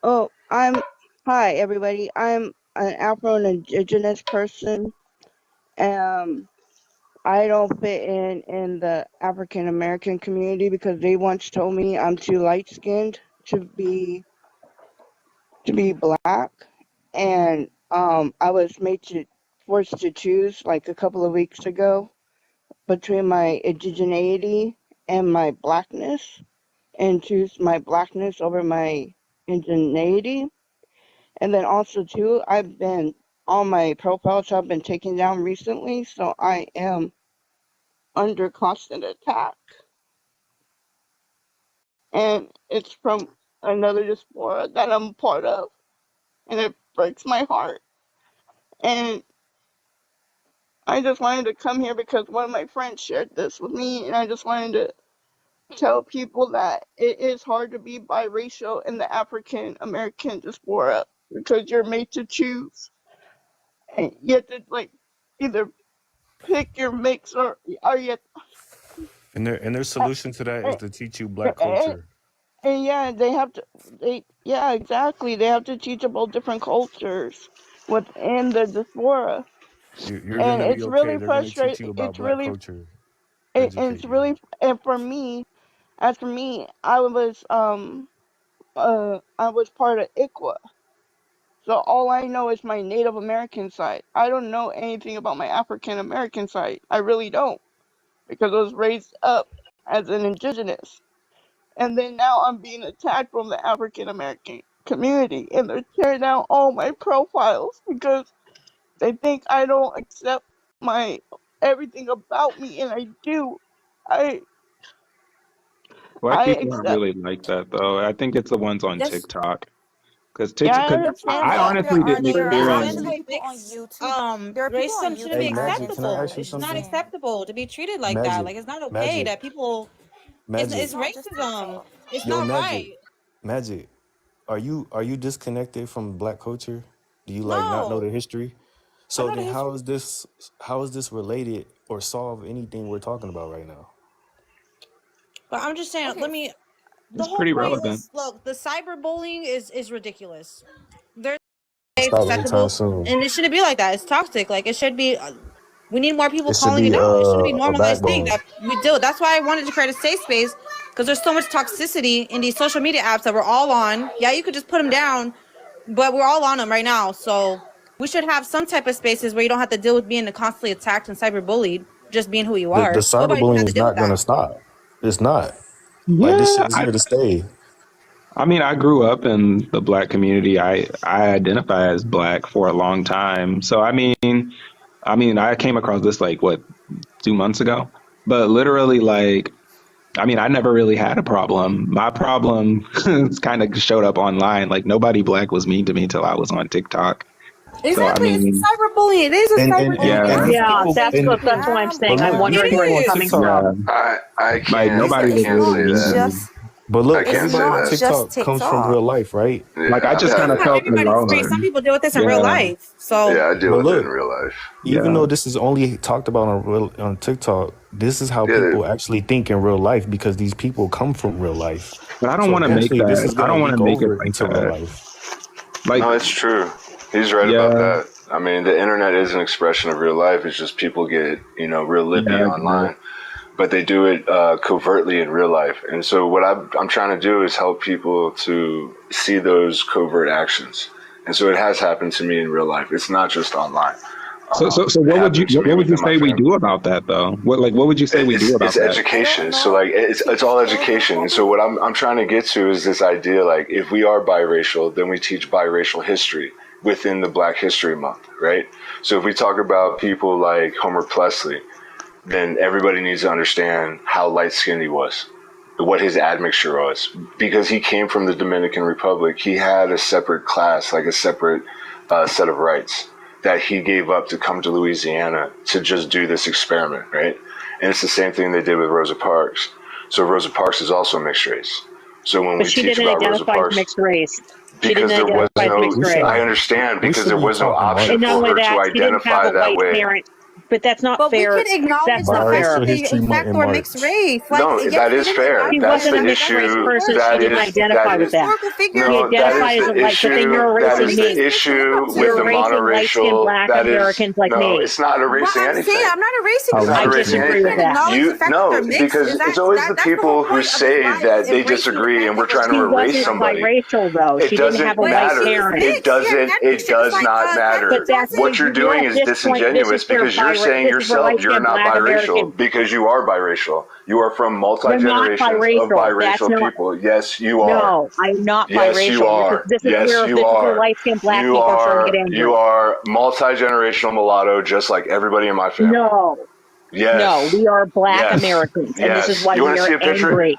Oh, hi, everybody. I'm an Afro-Indigenous person. Um, I don't fit in the African American community because they once told me I'm too light-skinned to be black, and I was forced to choose like a couple of weeks ago between my indigeneity and my blackness, and choose my blackness over my indigeneity. And then also too, I've been all my profiles have been taken down recently, so I am under constant attack, and it's from another diaspora that I'm a part of, and it breaks my heart. And I just wanted to come here because one of my friends shared this with me, and I just wanted to tell people that it is hard to be biracial in the African American diaspora because you're made to choose, and you have to like either pick your mix or you have, And their solution to that is and, to teach you black and, culture. and yeah, yeah, exactly, they have to teach about different cultures within the diaspora, You're and gonna be it's okay. really They're gonna teach you frustrating. about black culture, It's educate you. really, and for me, as for me, I was part of ICWA. So all I know is my Native American side. I don't know anything about my African American side. I really don't, because I was raised up as an indigenous. And then now I'm being attacked from the African American community, and they're tearing down all my profiles because they think I don't accept my everything about me, and I do. I Black I people aren't accept. really like that though. I think it's the ones on Yes, TikTok. Because Yeah, I I understand that. honestly didn't there are experience. times There are when people on mixed YouTube. There are people on racism shouldn't YouTube be Hey, that Magic, can I acceptable. ask you It's not something? understand. acceptable to be treated like that. Magic, Like it's not okay Magic, that people. Magic. It's Not just racism. TikTok. It's Yo, not Magic, right. Magic. Are you disconnected from black culture? Do you like not know No, the history? I So know the then history. how is this related or solve anything we're talking about right now? But I'm just saying, Okay, the It's whole pretty point relevant. is, look, the cyberbullying is ridiculous. There's Stop anytime acceptable, soon. and it shouldn't be like that. It's toxic. Like it should be. We need more people It should calling be it out. It shouldn't be a normalized thing backbone. that we do. That's why I wanted to create a safe space because there's so much toxicity in these social media apps that we're all on. Yeah, you could just put them down, but we're all on them right now. So we should have some type of spaces where you don't have to deal with being constantly attacked and cyberbullied, just being who you The are. Nobody should cyberbullying have to is deal with not gonna that. stop. It's not. Like this Yeah, shit is here to stay. I mean, I grew up in the black community. I identify as black for a long time. So I mean, I came across this like what 2 months ago, but literally like. I mean, I never really had a problem. My problem kind of showed up online. Like nobody black was mean to me till I was on TikTok. So I Exactly, it's mean, cyberbullying. It is a And cyberbullying yeah, these aspect. Yeah, people that's and what I'm yeah, but saying. I'm look, these It wondering where people it's on is. coming TikTok, yeah. from. I Like can't nobody was I it's can't really not say mean to that. me. just but I look, it's can't say everyone on not that. just TikTok comes from real TikTok. life, right? Like I Yeah, I've just But kind had of it. not felt everybody's free. Some alone. people deal with this in real Yeah, life. So Yeah, I deal But with it in look, real life. even yeah. though this is only talked about on TikTok, this is how Yeah, people actually think in real life because these people come from real life. But I don't So want to make eventually, this that. is I gonna don't want to leak make it over like into real that. life. Like, no, it's true. He's right about yeah, that. I mean, the internet is an expression of real life. It's just people get, real lippy yeah, I get it. online, but they do it covertly in real life. And so, what I'm trying to do is help people to see those covert actions. And so, it has happened to me in real life. It's not just online. So It what would you happened to me what would you within my say we family. do about that though? What would you say we do It's about that? I don't education. So know. like it's all education. And so what I'm trying to get to is this idea like if we are biracial, then we teach biracial history within the Black History Month, right? So if we talk about people like Homer Plessy, then everybody needs to understand how light skinned he was, what his admixture was, because he came from the Dominican Republic. He had a separate class, like a separate set of rights that he gave up to come to Louisiana to just do this experiment, right? And it's the same thing they did with Rosa Parks. So Rosa Parks is also mixed race. So when But we she teach didn't about Rosa identify as Parks, mixed race. She because didn't there was identify as no, mixed race. I understand, We because should there be was no talking option And not white. for only her to that, she didn't have identify a that white way. parent. But that's not but we fair. can acknowledge That's the not fact fair. that Biracial they History Month exact in or mixed March. race. Like No, yes, that they is didn't fair. exact She That's that, wasn't the a but mixed that's race issue. person. historical. She That didn't is that identify with It's is that. historical figure. She no. That is identified as a the white, but then issue. you're That erasing is Mixed the me. race didn't issue come to with You're the light. erasing light-skinned monoracial. Black That is Americans like no. me. It's not But erasing I'm saying anything. I'm not erasing How It's that. not I would erasing disagree We with can anything. that. acknowledge the You fact that they're no, mixed. because Is it's that always that the that's the whole people who point of this say live is that they embracing the disagree fact and we're that we're trying to She mixed. erase wasn't somebody. biracial, though. It She didn't doesn't have a But white matter. she's parent. It mixed. She has doesn't. It admixture just does like not But matter. President that's Johnson. What you're you're doing at is this point. This is disingenuous for because you're saying this is for yourself you're light-skinned not Black biracial Americans. because you are biracial. You are from multi You're not generations of biracial. That's biracial not. people. Yes, you are. No, I'm not Yes, you biracial. This is are. this is Yes, where you this is where are. light-skinned Black You people are starting to are. get You angry. are multi generational mulatto, just like everybody in my family. No, no, Yes. we are Black Yes. Americans, and this is Yes. why You want we to are see a picture? angry.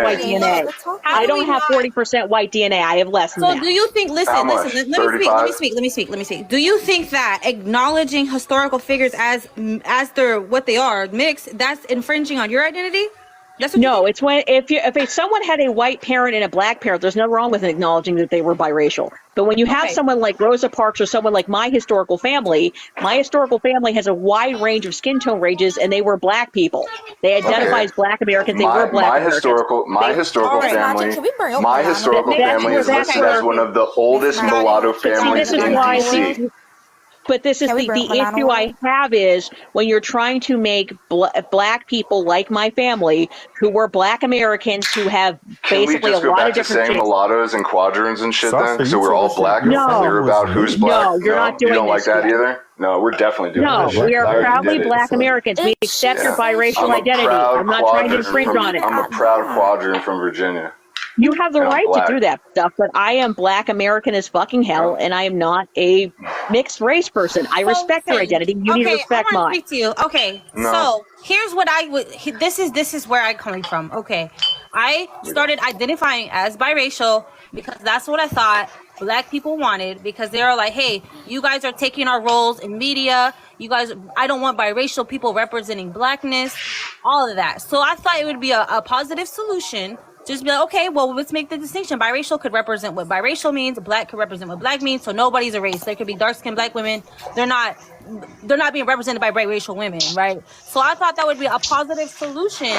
40% white DNA. DNA. I don't have 40% white DNA. I have less than So that. do you think, How listen, much? let me 35? speak. Do you think that acknowledging historical figures as they're what they are, mixed, that's infringing on your identity? No, it's when if someone had a white parent and a black parent, there's nothing wrong with acknowledging that they were biracial. But when you have someone like Rosa Parks or someone like my historical family has a wide range of skin tone ranges, and they were black people. They identify as black Americans. They were black Americans. My historical family is listed as one of the oldest mulatto families in DC. But this is the issue I have is when you're trying to make black people like my family, who were black Americans, who have basically a lot of different saying mulattoes and quadroons and shit Sasha, then? So we're all black and clear about who's black? No, you're not doing You don't like this that yet. either? No, we're definitely doing No, this. we are proudly black Americans. We accept your biracial identity. I'm not trying to infringe on it. I'm a proud quadrant from Virginia. You have the And I'm right to black. do that stuff, but I am black American as fucking hell, and I am not a mixed race person. I respect your identity. You need to respect I want mine. to speak to you. Okay, No. so here's what I would. This is where I'm coming from. Okay, I started identifying as biracial because that's what I thought black people wanted, because they were like, hey, you guys are taking our roles in media. You guys, I don't want biracial people representing blackness, all of that. So I thought it would be a positive solution. Just be like, okay, well, let's make the distinction. Biracial could represent what biracial means. Black could represent what black means. So nobody's a race. There could be dark-skinned black women. They're not being represented by biracial women, right? So I thought that would be a positive solution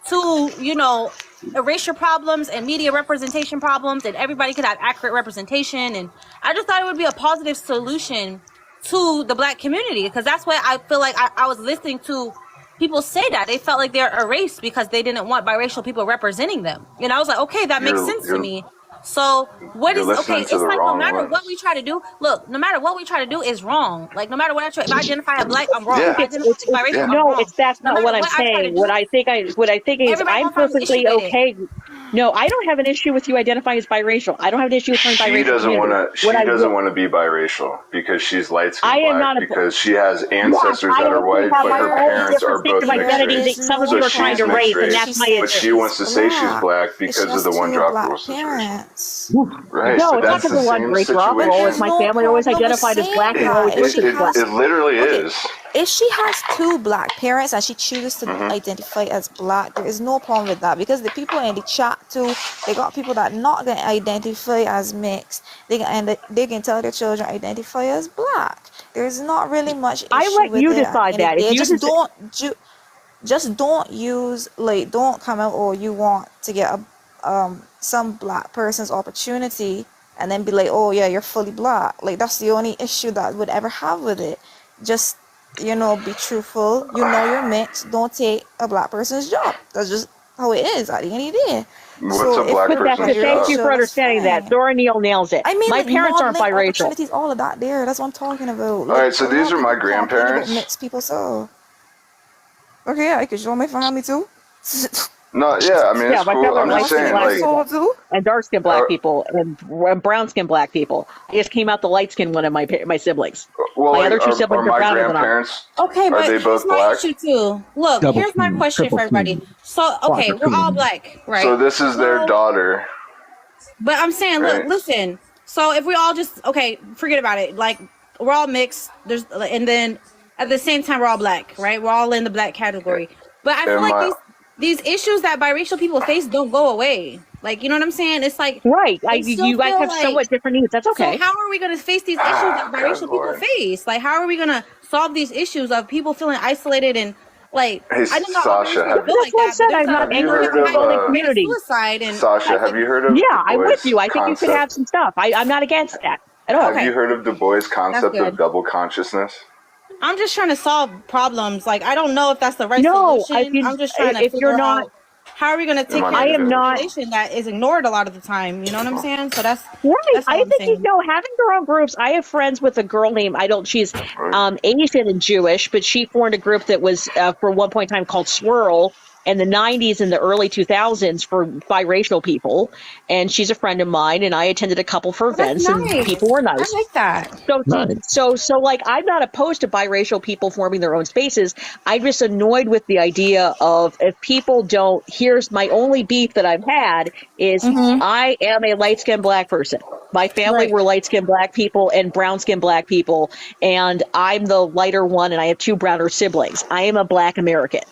to, erasure problems and media representation problems, and everybody could have accurate representation. And I just thought it would be a positive solution to the black community, because that's what I feel like I was listening to people say, that they felt like they're erased because they didn't want biracial people representing them. And I was like, okay, that makes sense to me. So what is okay? It's like no matter what we try to do, look, no matter what we try to do is wrong. Like no matter what I try, if I identify as black, I'm wrong. If I identify as biracial, I'm wrong. That's not what I'm saying. What I think is I'm perfectly okay. No, I don't have an issue with you identifying as biracial. I don't have an issue with being biracial. She doesn't want to be biracial because she's light skinned black, because she has ancestors that are white, but her parents are both mixed race. Some of you are trying to race, and that's my issue. But she wants to say she's black because of the one drop rule situation. Right. No, so it's not that's because of the one same break rule. situation. My family always identified as black and always It literally is. If she has two black parents and she chooses to identify as black, there is no problem with that, because the people in the chat too, they got people that not gonna identify as mixed. They can tell their children identify as black. There's not really much issue I let with you it. decide that. They If you just just don't use, like, don't come out, or you want to get some black person's opportunity and then be like, oh yeah, you're fully black. Like, that's the only issue that would ever have with it. Just, be truthful. You're mixed. Don't take a black person's job. That's just how it is at the end of the day. What's a black person's job? Thank you for understanding that. Zora Neale nails it. I mean, my like, parents aren't modeling biracial. opportunities, all of that there. That's what I'm talking about. All right, so these are my grandparents. Mixed people, so okay, I could show my family too. No, yeah, I mean, it's cool. I'm just saying, like, and dark-skinned black people and brown-skinned black people. I just came out the light-skinned one of my siblings. well, My like, other two siblings are my are browner than I. grandparents? Okay, Are but they here's both my black? issue too. Look, Double here's my team, question triple for everybody. team, So, okay, we're all black, right? So this is their daughter. But I'm saying, look, Right. listen. So if we all just forget about it. Like we're all mixed. And then at the same time we're all black, right? We're all in the black category. But I feel like these issues that biracial people face don't go away. Like, you know what I'm saying? It's like right. I still You guys feel have like- somewhat different needs. That's okay. So how are we going to face these issues that biracial people face? Like, how are we going to solve these issues of people feeling isolated and like? Hey, I don't know. Sasha, have- feel like that, but I'm not there's angry heard of, people in the community. suicide and Sasha, have you heard of Yeah, Du I'm Bois' with you. I think you could concept? have some stuff. I'm not against that at all. Have you heard of Du Bois' concept good. of double consciousness? I'm just trying to solve problems. Like, I don't know if that's the right No, solution. I'm just trying to if you're figure not- out how are we going to take care I of am the not- population that is ignored a lot of the time. You know what I'm saying? So that's Right. That's all I I'm think saying. having your own groups. I have friends with a girl named she's Asian and Jewish, but she formed a group that was for one point in time called Swirl in the 90s and the early 2000s for biracial people. And she's a friend of mine, and I attended a couple of her events, and people were nice. I like that. So like, I'm not opposed to biracial people forming their own spaces. I'm just annoyed with the idea of if people don't. Here's my only beef that I've had is I am a light-skinned black person. My family were light-skinned black people and brown-skinned black people, and I'm the lighter one, and I have two browner siblings. I am a black American.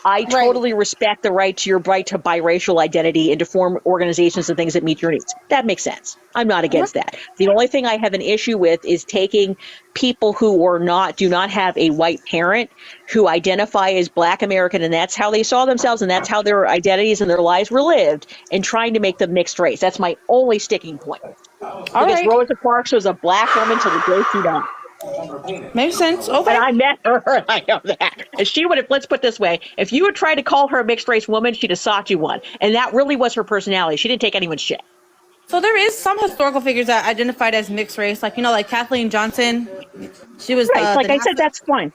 I totally respect the right to biracial identity and to form organizations and things that meet your needs. That makes sense. I'm not against that. The only thing I have an issue with is taking people who do not have a white parent, who identify as Black American, and that's how they saw themselves, and that's how their identities and their lives were lived, and trying to make them mixed race. That's my only sticking point. Because Rosa Parks was a Black woman till the day she died. Makes sense. Okay. And I met her, and I know that. And she would have, let's put it this way, if you had tried to call her a mixed race woman, she'd have socked you one. And that really was her personality. She didn't take anyone's shit. So there is some historical figures that identified as mixed race, like, like Kathleen Johnson. She was right. Like I said, that's fine.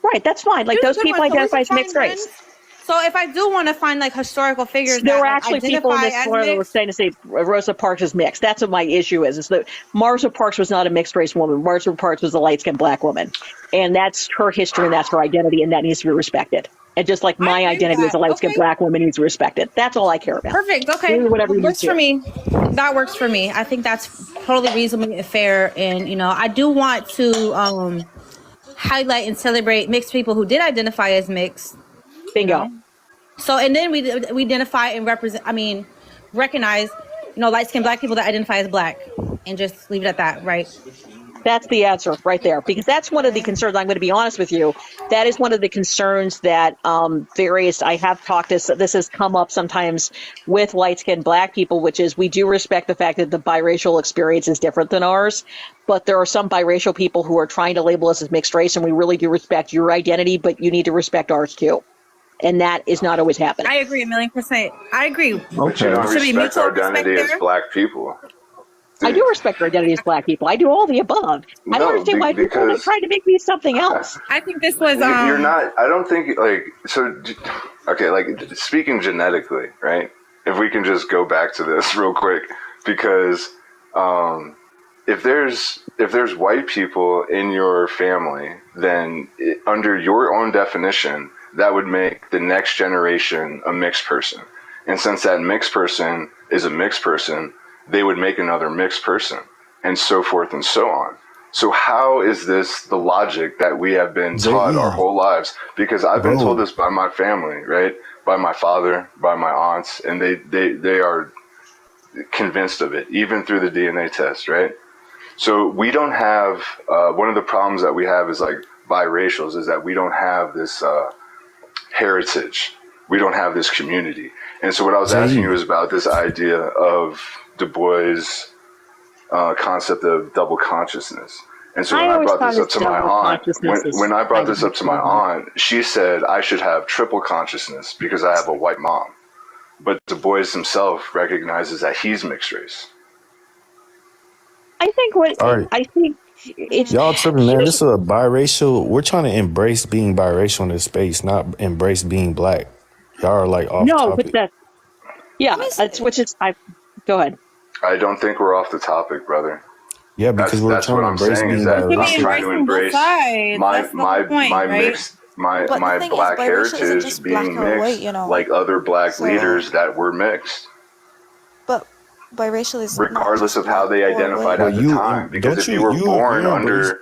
Right, that's fine. Like those people identify as mixed race. So if I do want to find like historical figures, there were actually people in this corner that were saying to say Rosa Parks is mixed. That's what my issue is that Rosa Parks was not a mixed race woman. Rosa Parks was a light-skinned Black woman, and that's her history and that's her identity, and that needs to be respected. And just like my identity as a light-skinned Black woman needs to be respected. That's all I care about. Perfect. Okay. Whatever works for me. That works for me. I think that's totally reasonable and fair. And I do want to highlight and celebrate mixed people who did identify as mixed. Bingo. So, and then we identify and recognize, light-skinned Black people that identify as Black, and just leave it at that, right? That's the answer right there, because that's one of the concerns. I'm going to be honest with you. That is one of the concerns that I have talked to. This has come up sometimes with light-skinned Black people, which is we do respect the fact that the biracial experience is different than ours. But there are some biracial people who are trying to label us as mixed race, and we really do respect your identity, but you need to respect ours too. And that is not always happening. I agree 1,000,000%. I agree. But you don't respect our identity as Black people. I do respect our identity as Black people. I do all the above. I don't understand why people are trying to make me something else. I think this was You're not. I don't think okay. Speaking genetically, right? If we can just go back to this real quick, because if there's white people in your family, then under your own definition, that would make the next generation a mixed person. And since that mixed person is a mixed person, they would make another mixed person, and so forth and so on. So how is this the logic that we have been taught our whole lives? Because I've been told this by my family, right? By my father, by my aunts, and they are convinced of it, even through the DNA test, right? So we don't have, one of the problems that we have is like biracials, is that we don't have this heritage. We don't have this community. And so what I was asking you was about this idea of Du Bois' concept of double consciousness. And so when I brought this up to my aunt, when I brought this up to my aunt, she said I should have triple consciousness because I have a white mom. But Du Bois himself recognizes that he's mixed race. I think it's y'all tripping, man. This is a biracial. We're trying to embrace being biracial in this space, not embrace being Black. Y'all are like off topic. But go ahead. I don't think we're off the topic, brother. Yeah, because that's what I'm saying is that I'm trying to embrace my Black heritage being mixed, like other Black leaders that were mixed. But biracial is regardless of how they identified at the time. Because if you were born under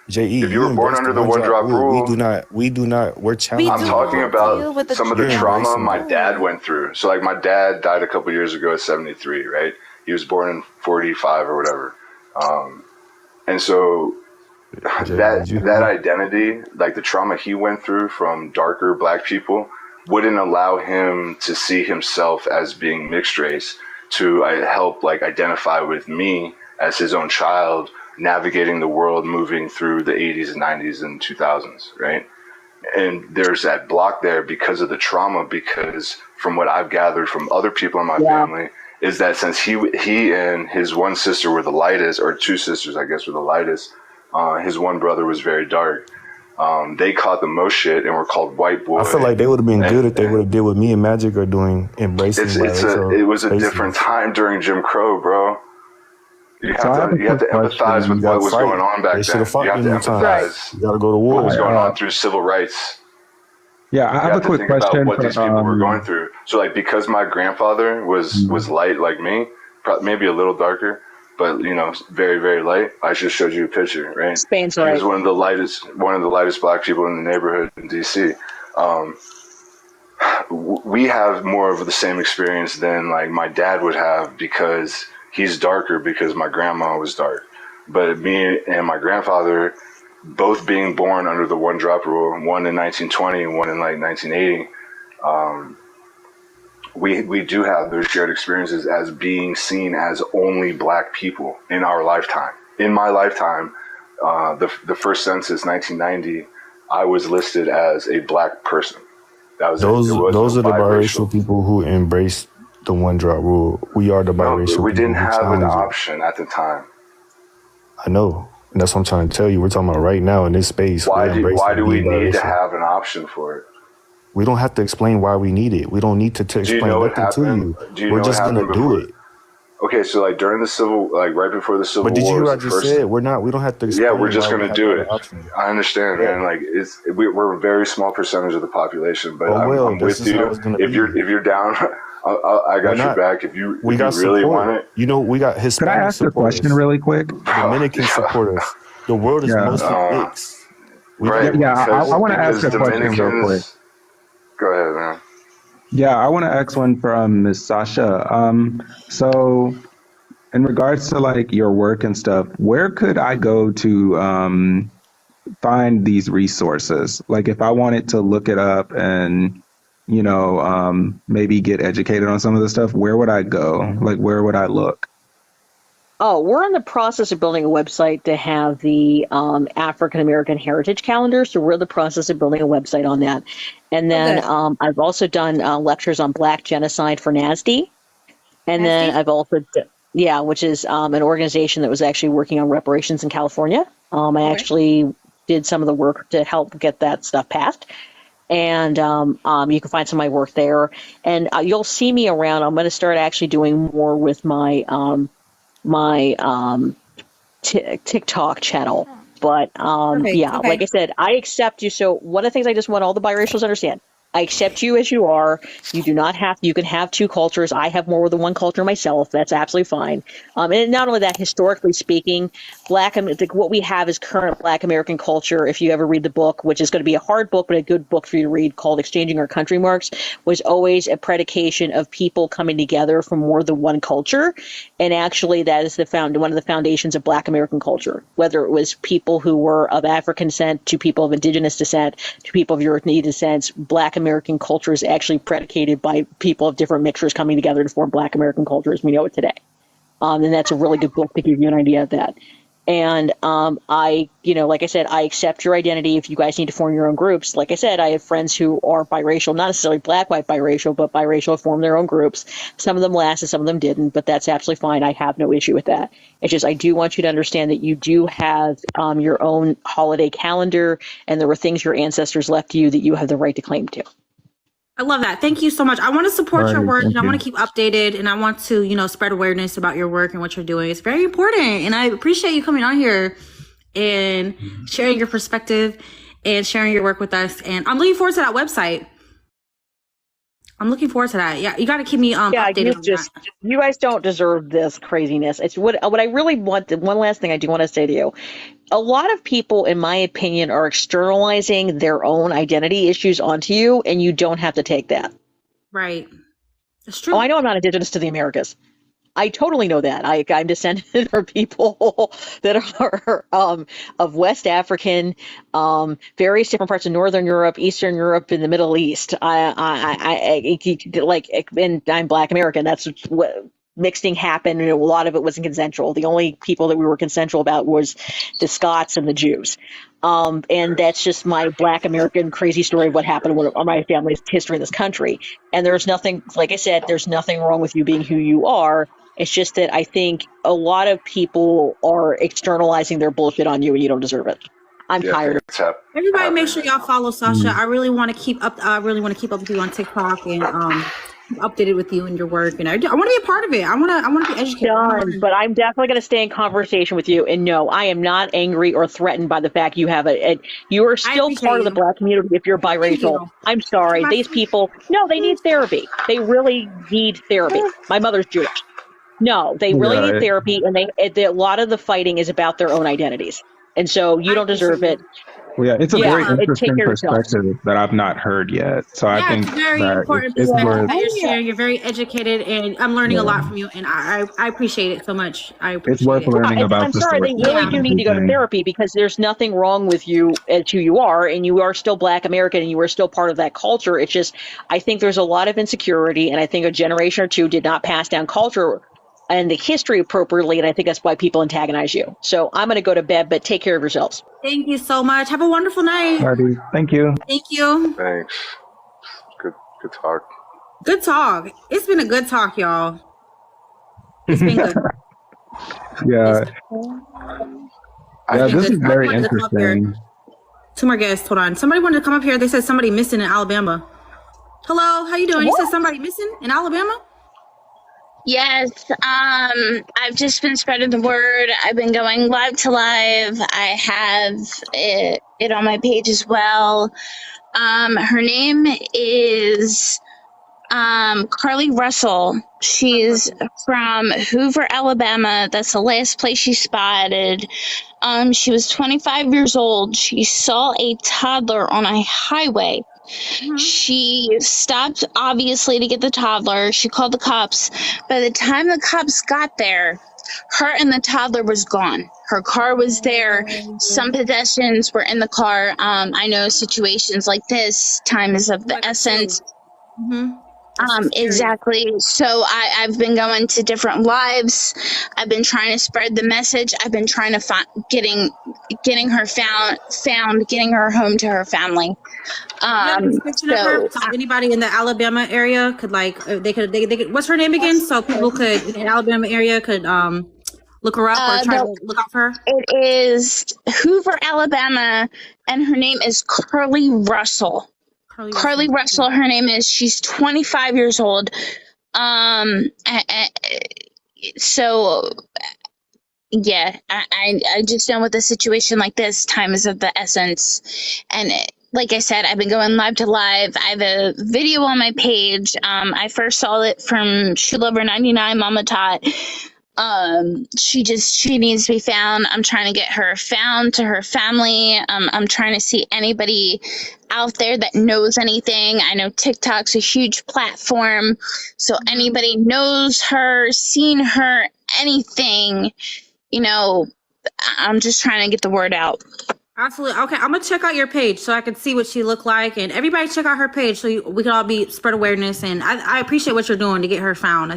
if you were born under the one drop rule, we do not. We're challenging. I'm talking about some of the trauma my dad went through. So like my dad died a couple years ago at 73, right? He was born in 45 or whatever. And so that identity, like the trauma he went through from darker Black people, wouldn't allow him to see himself as being mixed race, to help like identify with me as his own child, navigating the world, moving through the 80s and 90s and 2000s, right? And there's that block there because of the trauma, because from what I've gathered from other people in my family, is that since he and his one sister were the lightest, or two sisters, I guess, were the lightest, his one brother was very dark. They caught the most shit and were called white boys. I feel like they would have been good if they would have did what me and Magic are doing, embracing. It was a different time during Jim Crow, bro. You have to empathize with what was going on back then. You have to empathize. You got to go to war. What was going on through civil rights. Yeah, I have a quick question. About what these people were going through. So, like, because my grandfather was light like me, maybe a little darker, but very, very light. I just showed you a picture, right? Spain's right. He was one of the lightest Black people in the neighborhood in DC. we have more of the same experience than like my dad would have because he's darker because my grandma was dark. But me and my grandfather, both being born under the one drop rule, one in 1920 and one in like 1980, we do have those shared experiences as being seen as only black people in our lifetime. In my lifetime, the first census, 1990, I was listed as a black person. That was those are the biracial people who embraced the one drop rule. We are the biracial. No, we didn't people have an challenge it. option at the time. I know. And that's what I'm trying to tell you. We're talking about right now in this space. Why do we need to biracial. have an option for it? We don't have to explain why we need it. We don't need to explain nothing to you. We're just gonna do it. Okay, so like during the civil, like right before the Civil War. But did you hear what I just said? We don't have to explain. Yeah, we're just why gonna we do have it. that option. I understand, man. Like we're a very small percentage of the population, but I'm this with is how you. it's gonna If you're down, I got your back. If you really want it, you know, we got Hispanic. Could I ask a question really quick? Dominican support us. The world is mostly mixed. Right? Yeah, I want to ask a question real quick. Go ahead, man. Yeah, I want to ask one from Miss Sasha. So in regards to like your work and stuff, where could I go to find these resources? Like if I wanted to look it up and, you know, maybe get educated on some of the stuff, where would I go? Like where would I look? Oh, we're in the process of building a website to have the African American Heritage Calendar. So we're in the process of building a website on that. And then I've also done lectures on Black genocide for NASD. And then I've also, which is an organization that was actually working on reparations in California. I actually did some of the work to help get that stuff passed. And you can find some of my work there. And you'll see me around. I'm going to start actually doing more with my TikTok channel. But like I said, I accept you. So one of the things I just want all the biracials to understand, I accept you as you are. You do not have, you can have two cultures. I have more than one culture myself. That's absolutely fine. And not only that, historically speaking, what we have is current Black American culture. If you ever read the book, which is going to be a hard book, but a good book for you to read, called Exchanging Our Country Marks, was always a predication of people coming together from more than one culture. And actually that is one of the foundations of Black American culture, whether it was people who were of African descent to people of indigenous descent to people of European descent. Black American culture is actually predicated by people of different mixtures coming together to form Black American culture as we know it today. And that's a really good book to give you an idea of that. And like I said, I accept your identity. If you guys need to form your own groups, like I said, I have friends who are biracial, not necessarily black, white biracial, but biracial, form their own groups. Some of them lasted, some of them didn't, but that's absolutely fine. I have no issue with that. It's just I do want you to understand that you do have your own holiday calendar, and there were things your ancestors left you that you have the right to claim to. I love that. Thank you so much. I want to support your work, and I want to keep updated, and I want to, spread awareness about your work and what you're doing. It's very important, and I appreciate you coming on here and sharing your perspective and sharing your work with us. And I'm looking forward to that website. I'm looking forward to that. Yeah, you got to keep me updated on that. You guys don't deserve this craziness. It's what I really want. One last thing I do want to say to you. A lot of people, in my opinion, are externalizing their own identity issues onto you, and you don't have to take that. Right. That's true. Oh, I know I'm not indigenous to the Americas. I totally know that. I'm descended from people that are of West African, various different parts of Northern Europe, Eastern Europe, and the Middle East. And I'm Black American. That's what mixing happened, and a lot of it wasn't consensual. The only people that we were consensual about was the Scots and the Jews. And that's just my Black American crazy story of what happened with my family's history in this country. And there's nothing, like I said, there's nothing wrong with you being who you are. It's just that I think a lot of people are externalizing their bullshit on you, and you don't deserve it. I'm tired of it. Everybody, make sure y'all follow Sasha. I really want to keep up. I really want to keep up with you on TikTok and updated with you and your work. And I want to be a part of it. I want to be educated. But I'm definitely going to stay in conversation with you. And no, I am not angry or threatened by the fact you have you are still part of the Black community if you're biracial. I'm sorry. These people, they need therapy. They really need therapy. My mother's Jewish. No, they really need therapy, and a lot of the fighting is about their own identities. And so you don't deserve it. Yeah, it's a Yeah, very take interesting care of yourselves. perspective that I've not heard yet. So I Yeah, think it's a very that important it's perspective worth that you're sharing. You're very educated, and I'm learning a lot from you, and I appreciate it so much. I it's appreciate worth it. learning Yeah, and about I'm the sorry, story they and really do need to go to everything. therapy because there's nothing wrong with you as who you are, and you are still Black American, and you are still part of that culture. It's just, I think there's a lot of insecurity, and I think a generation or two did not pass down culture and the history appropriately, and I think that's why people antagonize you. So I'm going to go to bed, but take care of yourselves. Thank you so much. Have a wonderful night. Alrighty, thank you. Thank you. Thanks. Good talk. Good talk. It's been a good talk, y'all. It's been good. Yeah. Yeah, It's been this good. is Somebody very wanted to come up here. interesting. Two more guests. Hold on. Somebody wanted to come up here. They said somebody missing in Alabama. Hello, how you doing? You said somebody missing in Alabama? Yes, I've just been spreading the word. I've been going live to live. I have it on my page as well. Her name is Carly Russell. She's from Hoover, Alabama. That's the last place she spotted. She was 25 years old. She saw a toddler on a highway. She stopped, obviously, to get the toddler. She called the cops. By the time the cops got there, her and the toddler was gone. Her car was there. Some possessions were in the car. I know situations like this, time is of the essence. Exactly. So I've been going to different lives. I've been trying to spread the message. I've been trying to find getting her found, getting her home to her family. So anybody in the Alabama area could they could what's her name again? So people could in the Alabama area could look her up or try to look out for her. It is Hoover, Alabama, and her name is Carly Russell. Carly Russell, her name is. She's 25 years old. So yeah, I just know with a situation like this, time is of the essence. And like I said, I've been going live to live. I have a video on my page. I first saw it from Shoe Lover 99, Mama Tot. She needs to be found. I'm trying to get her found to her family. I'm trying to see anybody out there that knows anything. I know TikTok's a huge platform, so anybody knows her, seen her, anything, I'm just trying to get the word out. Absolutely. Okay, I'm gonna check out your page so I can see what she looked like, and everybody check out her page so we can all spread awareness. And I appreciate what you're doing to get her found.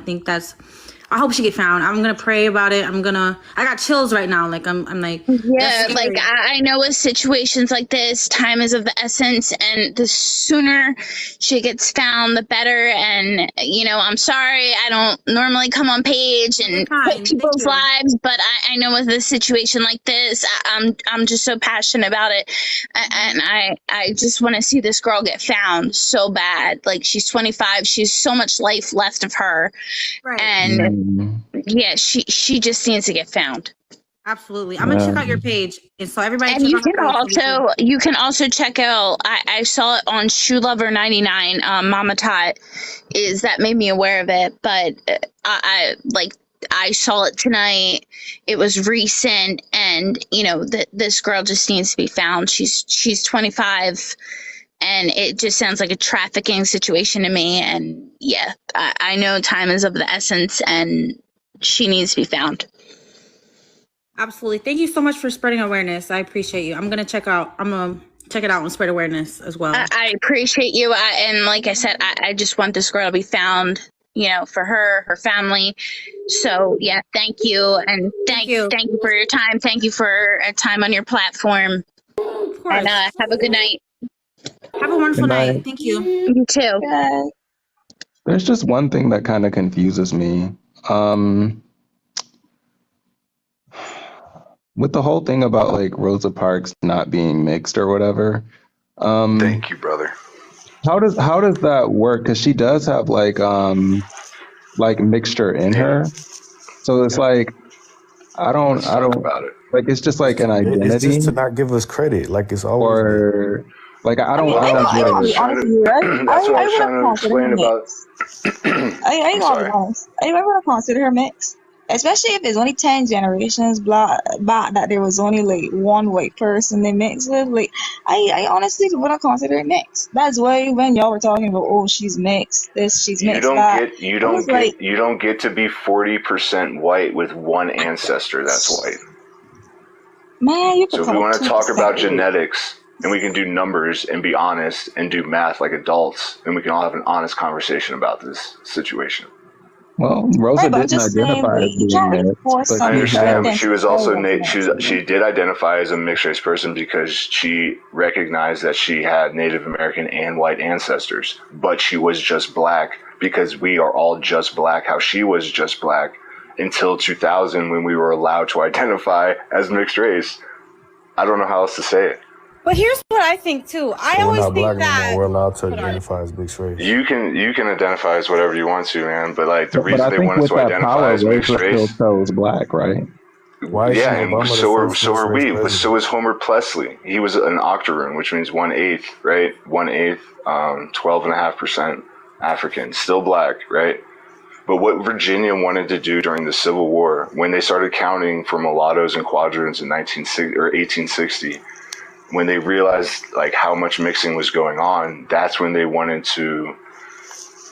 I hope she get found. I'm gonna pray about it. I got chills right now. Like I'm like, yeah, like I know with situations like this, time is of the essence, and the sooner she gets found, the better. And I'm sorry, I don't normally come on page and put people's lives, but I know with a situation like this, I'm just so passionate about it, and I just want to see this girl get found so bad. Like, she's 25, she's so much life left of her, and yeah, she just needs to get found. Absolutely. I'm gonna check out your page, and so everybody. And you can also check out. I saw it on Shoe Lover 99. Mama Tot that made me aware of it, but I saw it tonight. It was recent, and this girl just needs to be found. She's 25. And it just sounds like a trafficking situation to me. And yeah, I know time is of the essence, and she needs to be found. Absolutely. Thank you so much for spreading awareness. I appreciate you. I'm gonna check it out and spread awareness as well. I appreciate you. And like I said, I just want this girl to be found, for her family. So yeah, thank you. And thank you for your time. Thank you for a time on your platform. Of course. And have a good night. Have a wonderful night. Thank you. You too. There's just one thing that kind of confuses me. With the whole thing about like Rosa Parks not being mixed or whatever. Thank you, brother. How does that work? Because she does have like mixture in her. So it's like I don't about it. Like, it's just like an identity. It's just to not give us credit, like it's always. Or like I don't. That's what I was trying to explain about. I'm sorry. I never consider her mixed. Especially if it's only 10 generations back that there was only like one white person they mixed with. Like, I honestly wouldn't consider it mixed. That's why when y'all were talking about, oh, she's mixed this, she's You mixed don't that, get you I don't was get like, you don't get to be 40% white with one ancestor that's white. man, you could So if we come want up to talk 2% about white. genetics and we can do numbers and be honest and do math like adults, then we can all have an honest conversation about this situation. Well, Rosa Right, but I'm didn't just saying, identify like, as you being can't mixed, force but I something she understand, had. but within she was also society. she did identify as a mixed race person because she recognized that she had Native American and white ancestors, but she was just black because we are all just black. How she was just black until 2000 when we were allowed to identify as mixed race. I don't know how else to say it. But here's what I think too. I So we're always not black think no more. that. We're allowed to identify as mixed race. You can identify as whatever you want to, man. But like the But reason I they think want us with to that identify power, as mixed Rosa still race, chose black, right? Why isn't yeah, and Obama the so first are mixed race we. But president? so is Homer Plessy. He was an octoroon, which means 1/8, right? 1/8, 12.5% African, still black, right? But what Virginia wanted to do during the Civil War, when they started counting for mulattoes and quadroons in 1860, when they realized like how much mixing was going on, that's when they wanted to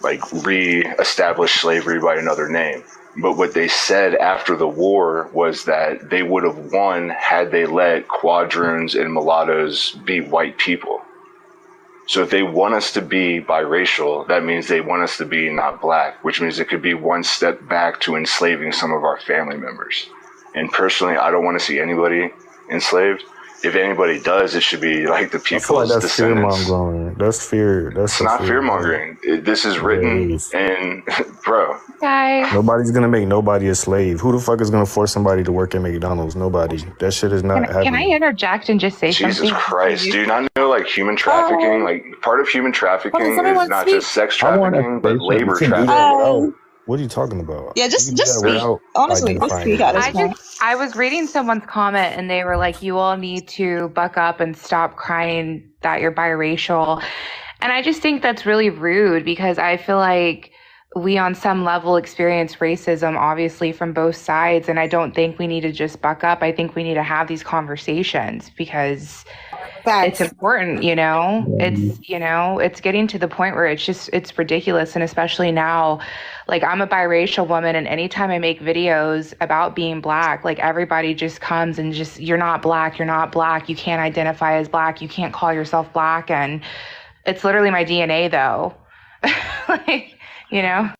like re-establish slavery by another name. But what they said after the war was that they would have won had they let quadroons and mulattoes be white people. So if they want us to be biracial, that means they want us to be not black, which means it could be one step back to enslaving some of our family members. And personally, I don't want to see anybody enslaved. If anybody does, it should be like the I feel like people's that's fear descendants. mongering. That's fear. That's It's not fear mongering. This is written, and bro, Nobody's gonna make nobody a slave. Who the fuck is gonna force somebody to work at McDonald's? Nobody. That shit is not Can I happening. interject and just say Jesus something? Christ, do you not know like human trafficking? Like part of human trafficking is not just sex trafficking, but labor trafficking. What are you talking about? Yeah, just speak. without Honestly, just identifying speak at this as point. I was reading someone's comment and they were like, you all need to buck up and stop crying that you're biracial. And I just think that's really rude because I feel like we on some level experience racism, obviously, from both sides. And I don't think we need to just buck up. I think we need to have these conversations because it's important, you know? It's, you know, it's getting to the point where it's ridiculous. And especially now, like I'm a biracial woman and anytime I make videos about being black, like everybody just comes and just, you're not black, you can't identify as black, you can't call yourself black. And it's literally my DNA though. Like, you know?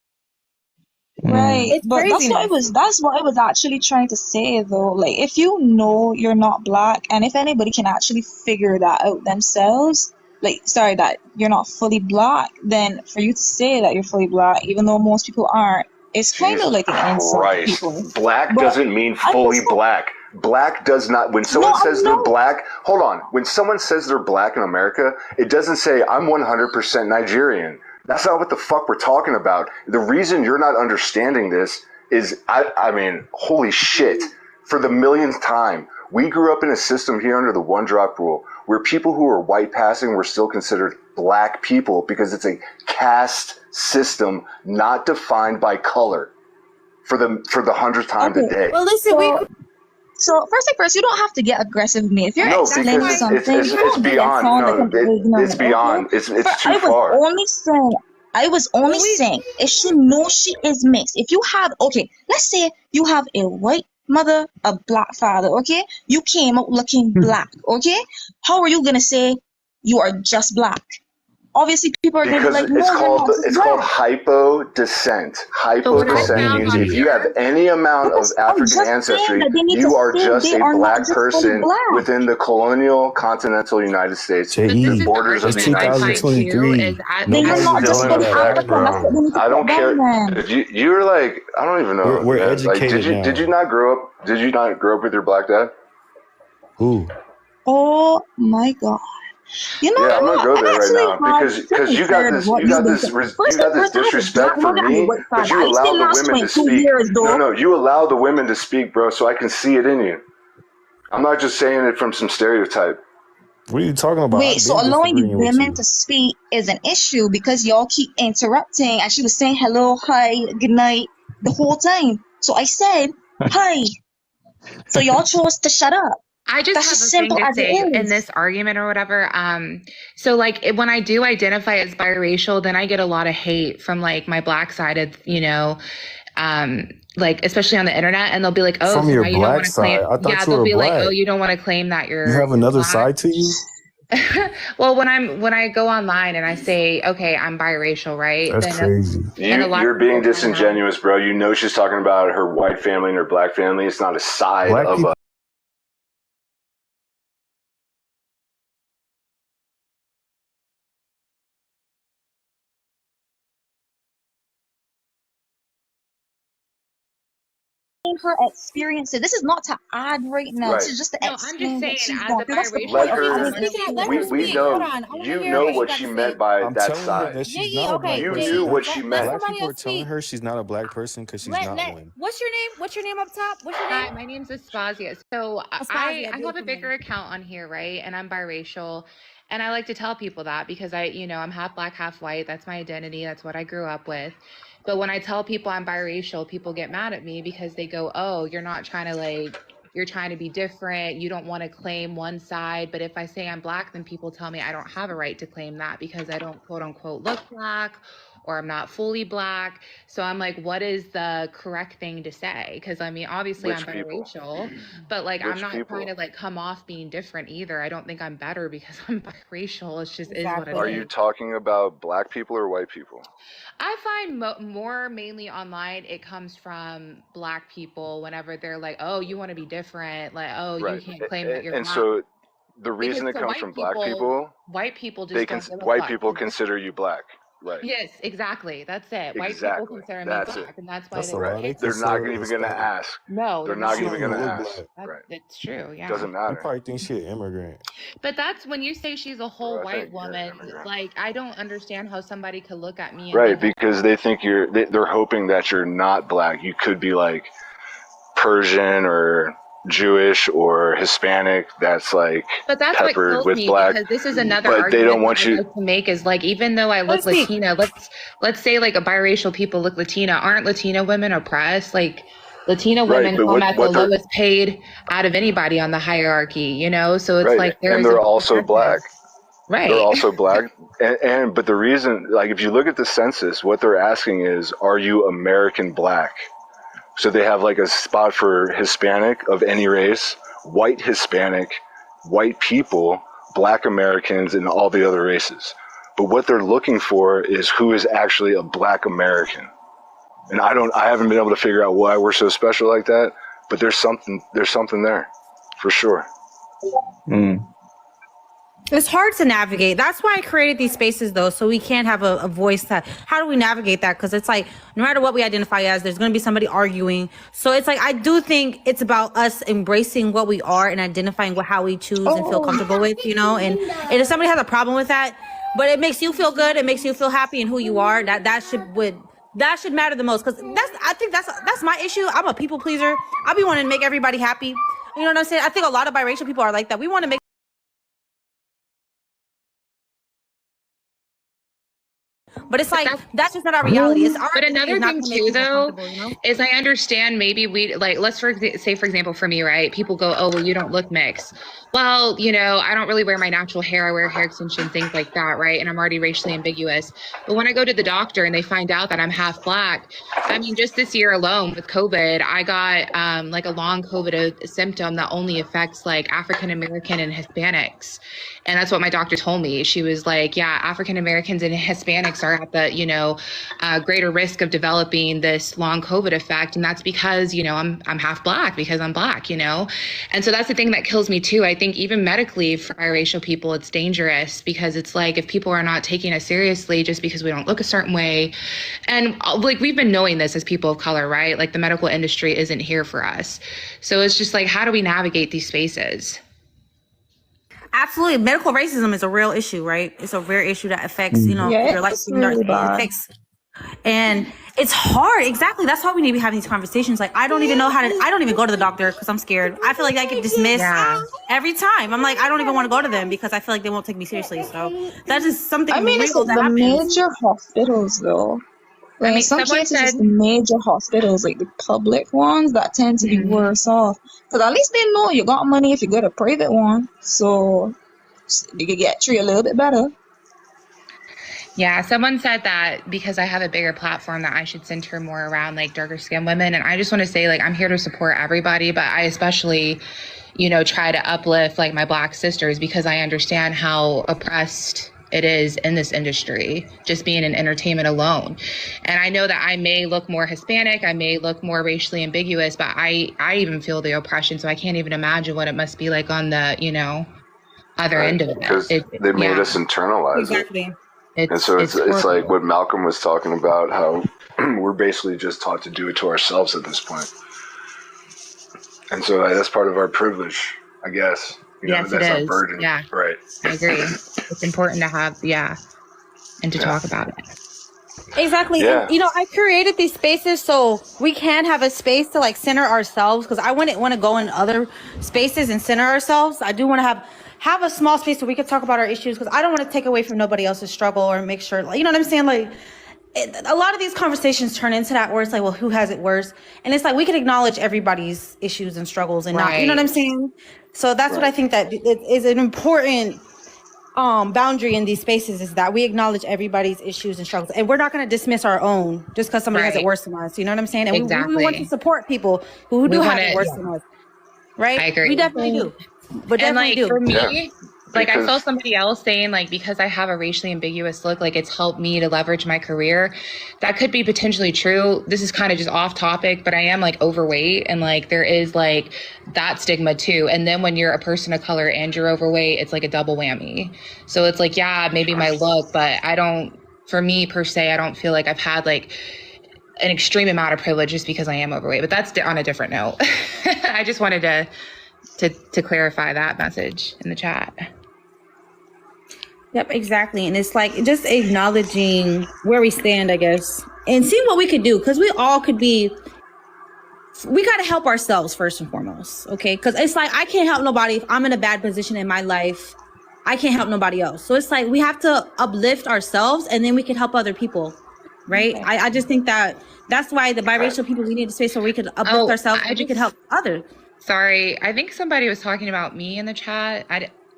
Right, It's but craziness. that's what I was actually trying to say though. Like, if you know you're not black, and if anybody can actually figure that out themselves, like, sorry, that you're not fully black, then for you to say that you're fully black, even though most people aren't, it's kind of like an insult to people. Black But doesn't mean fully black. Black does not, when someone says they're black, hold on. When someone says they're black in America, it doesn't say I'm 100% Nigerian. That's not what the fuck we're talking about. The reason you're not understanding this is, I mean, holy shit. For the millionth time, we grew up in a system here under the one drop rule where people who are white passing were still considered black people because it's a caste system not defined by color for the 100th time today. Well, listen, So first thing first, you don't have to get aggressive with me. If you're No, explaining because something, it's you don't get beyond. sound No, like completely ignorant, it's beyond. okay? It's But too far. I was only saying, if she knows she is mixed, if you have, okay, let's say you have a white mother, a black father, okay? You came out looking black, okay? How are you gonna say you are just black? Obviously, people are gonna be Because like, no, it's called hypo descent. Hypo descent means if you have any amount of African ancestry, you are just a black person within the colonial continental United States, the borders of the United States. 2023. I don't care. You're like, I don't even know. We're man. Like, educated now. did you not grow up? Did you not grow up with your black dad? Who? Oh my god. You know yeah, I'm gonna go there right now because you got this disrespect for me, but you allow the women to speak. No, you allow the women to speak, bro, so I can see it in you. I'm not just saying it from some stereotype. What are you talking about? Wait, so allowing the women to speak is an issue because y'all keep interrupting, and she was saying hello, hi, good night the whole time. So I said, "Hi." So y'all chose to shut up. I just That's have just a thing simple to as it say in is. this argument or whatever. So like when I do identify as biracial, then I get a lot of hate from like my black sided, like especially on the internet, and they'll be like, "Oh, From so your now you don't black want to claim?" side, I thought Yeah, you they'll were be like, "Oh, black. you don't want to claim that You have you're another black." side to you? Well, when I go online and I say, "Okay, I'm biracial," right? That's crazy. And a lot You're of people being find out. disingenuous, bro. You know she's talking about her white family and her black family. It's not a side Black of people. a. Her experiences. This is not to add right now. This Right. is just to No, I'm just explain saying, what she's as going a through. That's the biracial point Let of person, her. having one of this the Let things her conversation. We speak. Hold know. on. I want to You hear know what she what got she to meant say. by I'm that telling her side. that Yeah, she's yeah, not a okay. black You person. knew JD, what she let meant. Black somebody people are else telling speak. her she's not a black person because she's not one. What's your name? What's your name up top? What's your name? Hi, my name's Aspasia. So Aspasia, I have a beautiful bigger name. account on here, right? And I'm biracial. And I like to tell people that because I'm half black, half white. That's my identity. That's what I grew up with. But when I tell people I'm biracial, people get mad at me because they go, "Oh, you're trying to be different. You don't want to claim one side." But if I say I'm black, then people tell me I don't have a right to claim that because I don't quote unquote look black or I'm not fully black. So I'm like, what is the correct thing to say? Because I mean, obviously I'm Which people? biracial, but like I'm Which not trying people? to like come off being different either. I don't think I'm better because I'm biracial. It's just is what it Are is. you talking about black people or white people? I find more mainly online, it comes from black people whenever they're like, "Oh, you want to be different," like, "Oh, you Right. can't claim that you're And black." so the Because reason it to comes from black people, white people just don't give a white fuck. people consider you black. Right. Yes, exactly. That's it. White people Exactly. consider me That's it. black, and that's why That's they a don't lie. care. They They're not consider her even going to Hispanic. ask. No, They're they're not She not. don't even going even to look ask. black. Right. It's true, yeah. Doesn't They matter. probably think she an immigrant. But that's when you say she's a whole Bro, I white think you're an woman. immigrant. Like, I don't understand how somebody could look at me and be Right, like, because they think they're hoping that you're not black. You could be like Persian or Jewish or Hispanic that's like but that's what peppered kills with me black, because this is another but they don't argument that want I you. like to make is like even though I look Latina, let's say like a biracial people look Latina, aren't Latina women oppressed? Like Latina Right, women but come at the what they're lowest paid out of anybody on the hierarchy, So it's right, like there and is a they're also perspective. black. They're Right. also black, and but the reason, like, if you look at the census, what they're asking is, are you American black? So they have like a spot for Hispanic of any race, white Hispanic, white people, black Americans, and all the other races. But what they're looking for is who is actually a black American. And I haven't been able to figure out why we're so special like that, but there's something there, for sure. It's hard to navigate. That's why I created these spaces, though, so we can have a voice. How do we navigate that? Because it's like, no matter what we identify as, there's going to be somebody arguing. So it's like, I do think it's about us embracing what we are and identifying how we choose and feel comfortable with, And if somebody has a problem with that, but it makes you feel good, it makes you feel happy in who you are, that should matter the most. Because I think that's my issue. I'm a people pleaser. I'll be wanting to make everybody happy. You know what I'm saying? I think a lot of biracial people are like that. We want to make. But it's like, that's just not our reality. It's our But reality is another not thing to make too, people though, comfortable, is I understand maybe we like, say, for example, for me, right? People go, "Oh, well, you don't look mixed." Well, I don't really wear my natural hair. I wear hair extensions, things like that, right? And I'm already racially ambiguous. But when I go to the doctor and they find out that I'm half black, I mean, just this year alone with COVID, I got like a long COVID symptom that only affects like African American and Hispanics. And that's what my doctor told me. She was like, "Yeah, African Americans and Hispanics are at the, greater risk of developing this long COVID effect. And that's because, I'm half black because I'm black, And so that's the thing that kills me too. I think even medically for biracial people, it's dangerous because it's like, if people are not taking us seriously just because we don't look a certain way. And like, we've been knowing this as people of color, right? Like the medical industry isn't here for us. So it's just like, how do we navigate these spaces? Absolutely. Medical racism is a real issue, right? It's a real issue that affects, Yeah, your life. it's really bad. And it's hard. Exactly. That's why we need to be having these conversations. Like, I don't even go to the doctor because I'm scared. I feel like I get dismissed every time. I'm like, I don't even want to go to them because I feel like they won't take me seriously. So that's just something I mean, it's real like that the happens. major hospitals, though. Like in some cases, it's the major hospitals, like the public ones, that tend to be worse off. Because at least they know you got money if you go to private one, so they could get treated a little bit better. Yeah, someone said that because I have a bigger platform that I should center more around like darker skinned women. And I just want to say, like, I'm here to support everybody, but I especially, try to uplift like my Black sisters because I understand how oppressed it is in this industry, just being in entertainment alone. And I know that I may look more Hispanic, I may look more racially ambiguous, but I even feel the oppression. So I can't even imagine what it must be like on the, other end of it. Because they made us internalize it. And so it's like what Malcolm was talking about, how we're basically just taught to do it to ourselves at this point. And so that's part of our privilege, I guess. Yes, that's it our is. burden. Yeah. Right. I agree. It's important to have, and to talk about it. Exactly. Yeah. And, I created these spaces so we can have a space to like center ourselves, because I wouldn't want to go in other spaces and center ourselves. I do want to have a small space so we can talk about our issues, because I don't want to take away from nobody else's struggle or make sure, like, you know what I'm saying? Like, a lot of these conversations turn into that where it's like, well, who has it worse? And it's like, we can acknowledge everybody's issues and struggles and not, you know what I'm saying? So that's what I think that it is an important boundary in these spaces, is that we acknowledge everybody's issues and struggles, and we're not going to dismiss our own just because somebody has it worse than us. You know what I'm saying? And we want to support people who do have it worse than us. Right? I agree. We definitely do. But definitely do. For me, like I saw somebody else saying, like, because I have a racially ambiguous look, like it's helped me to leverage my career. That could be potentially true. This is kind of just off topic, but I am like overweight, and like there is like that stigma too. And then when you're a person of color and you're overweight, it's like a double whammy. So it's like, yeah, maybe my look, but for me per se, I don't feel like I've had like an extreme amount of privilege just because I am overweight. But that's on a different note. I just wanted to clarify that message in the chat. Yep, exactly. And it's like just acknowledging where we stand, I guess, and seeing what we could do, because we all could be. We got to help ourselves first and foremost, okay? Because it's like, I can't help nobody if I'm in a bad position in my life. I can't help nobody else. So it's like we have to uplift ourselves, and then we can help other people, right? Okay. I just think that's why the biracial people, we need a space where we could uplift ourselves and we could help others. Sorry, I think somebody was talking about me in the chat.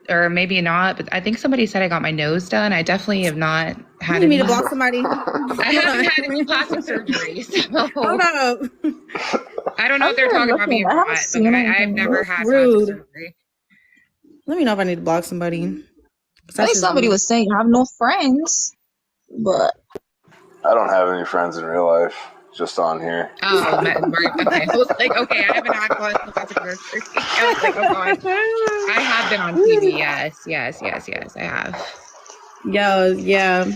Or maybe not, but I think somebody said I got my nose done. I definitely have not had any. You need me to block somebody? I haven't had any plastic surgery. So. Hold up. I don't know if they're talking about me or not, but I've never had plastic surgery. Let me know if I need to block somebody. I think somebody was saying I have no friends, but I don't have any friends in real life. Just on here. Oh, okay. I was like, okay, I haven't had plastic surgery. I was like, oh God. I have been on TV. Yes, I have. Yeah.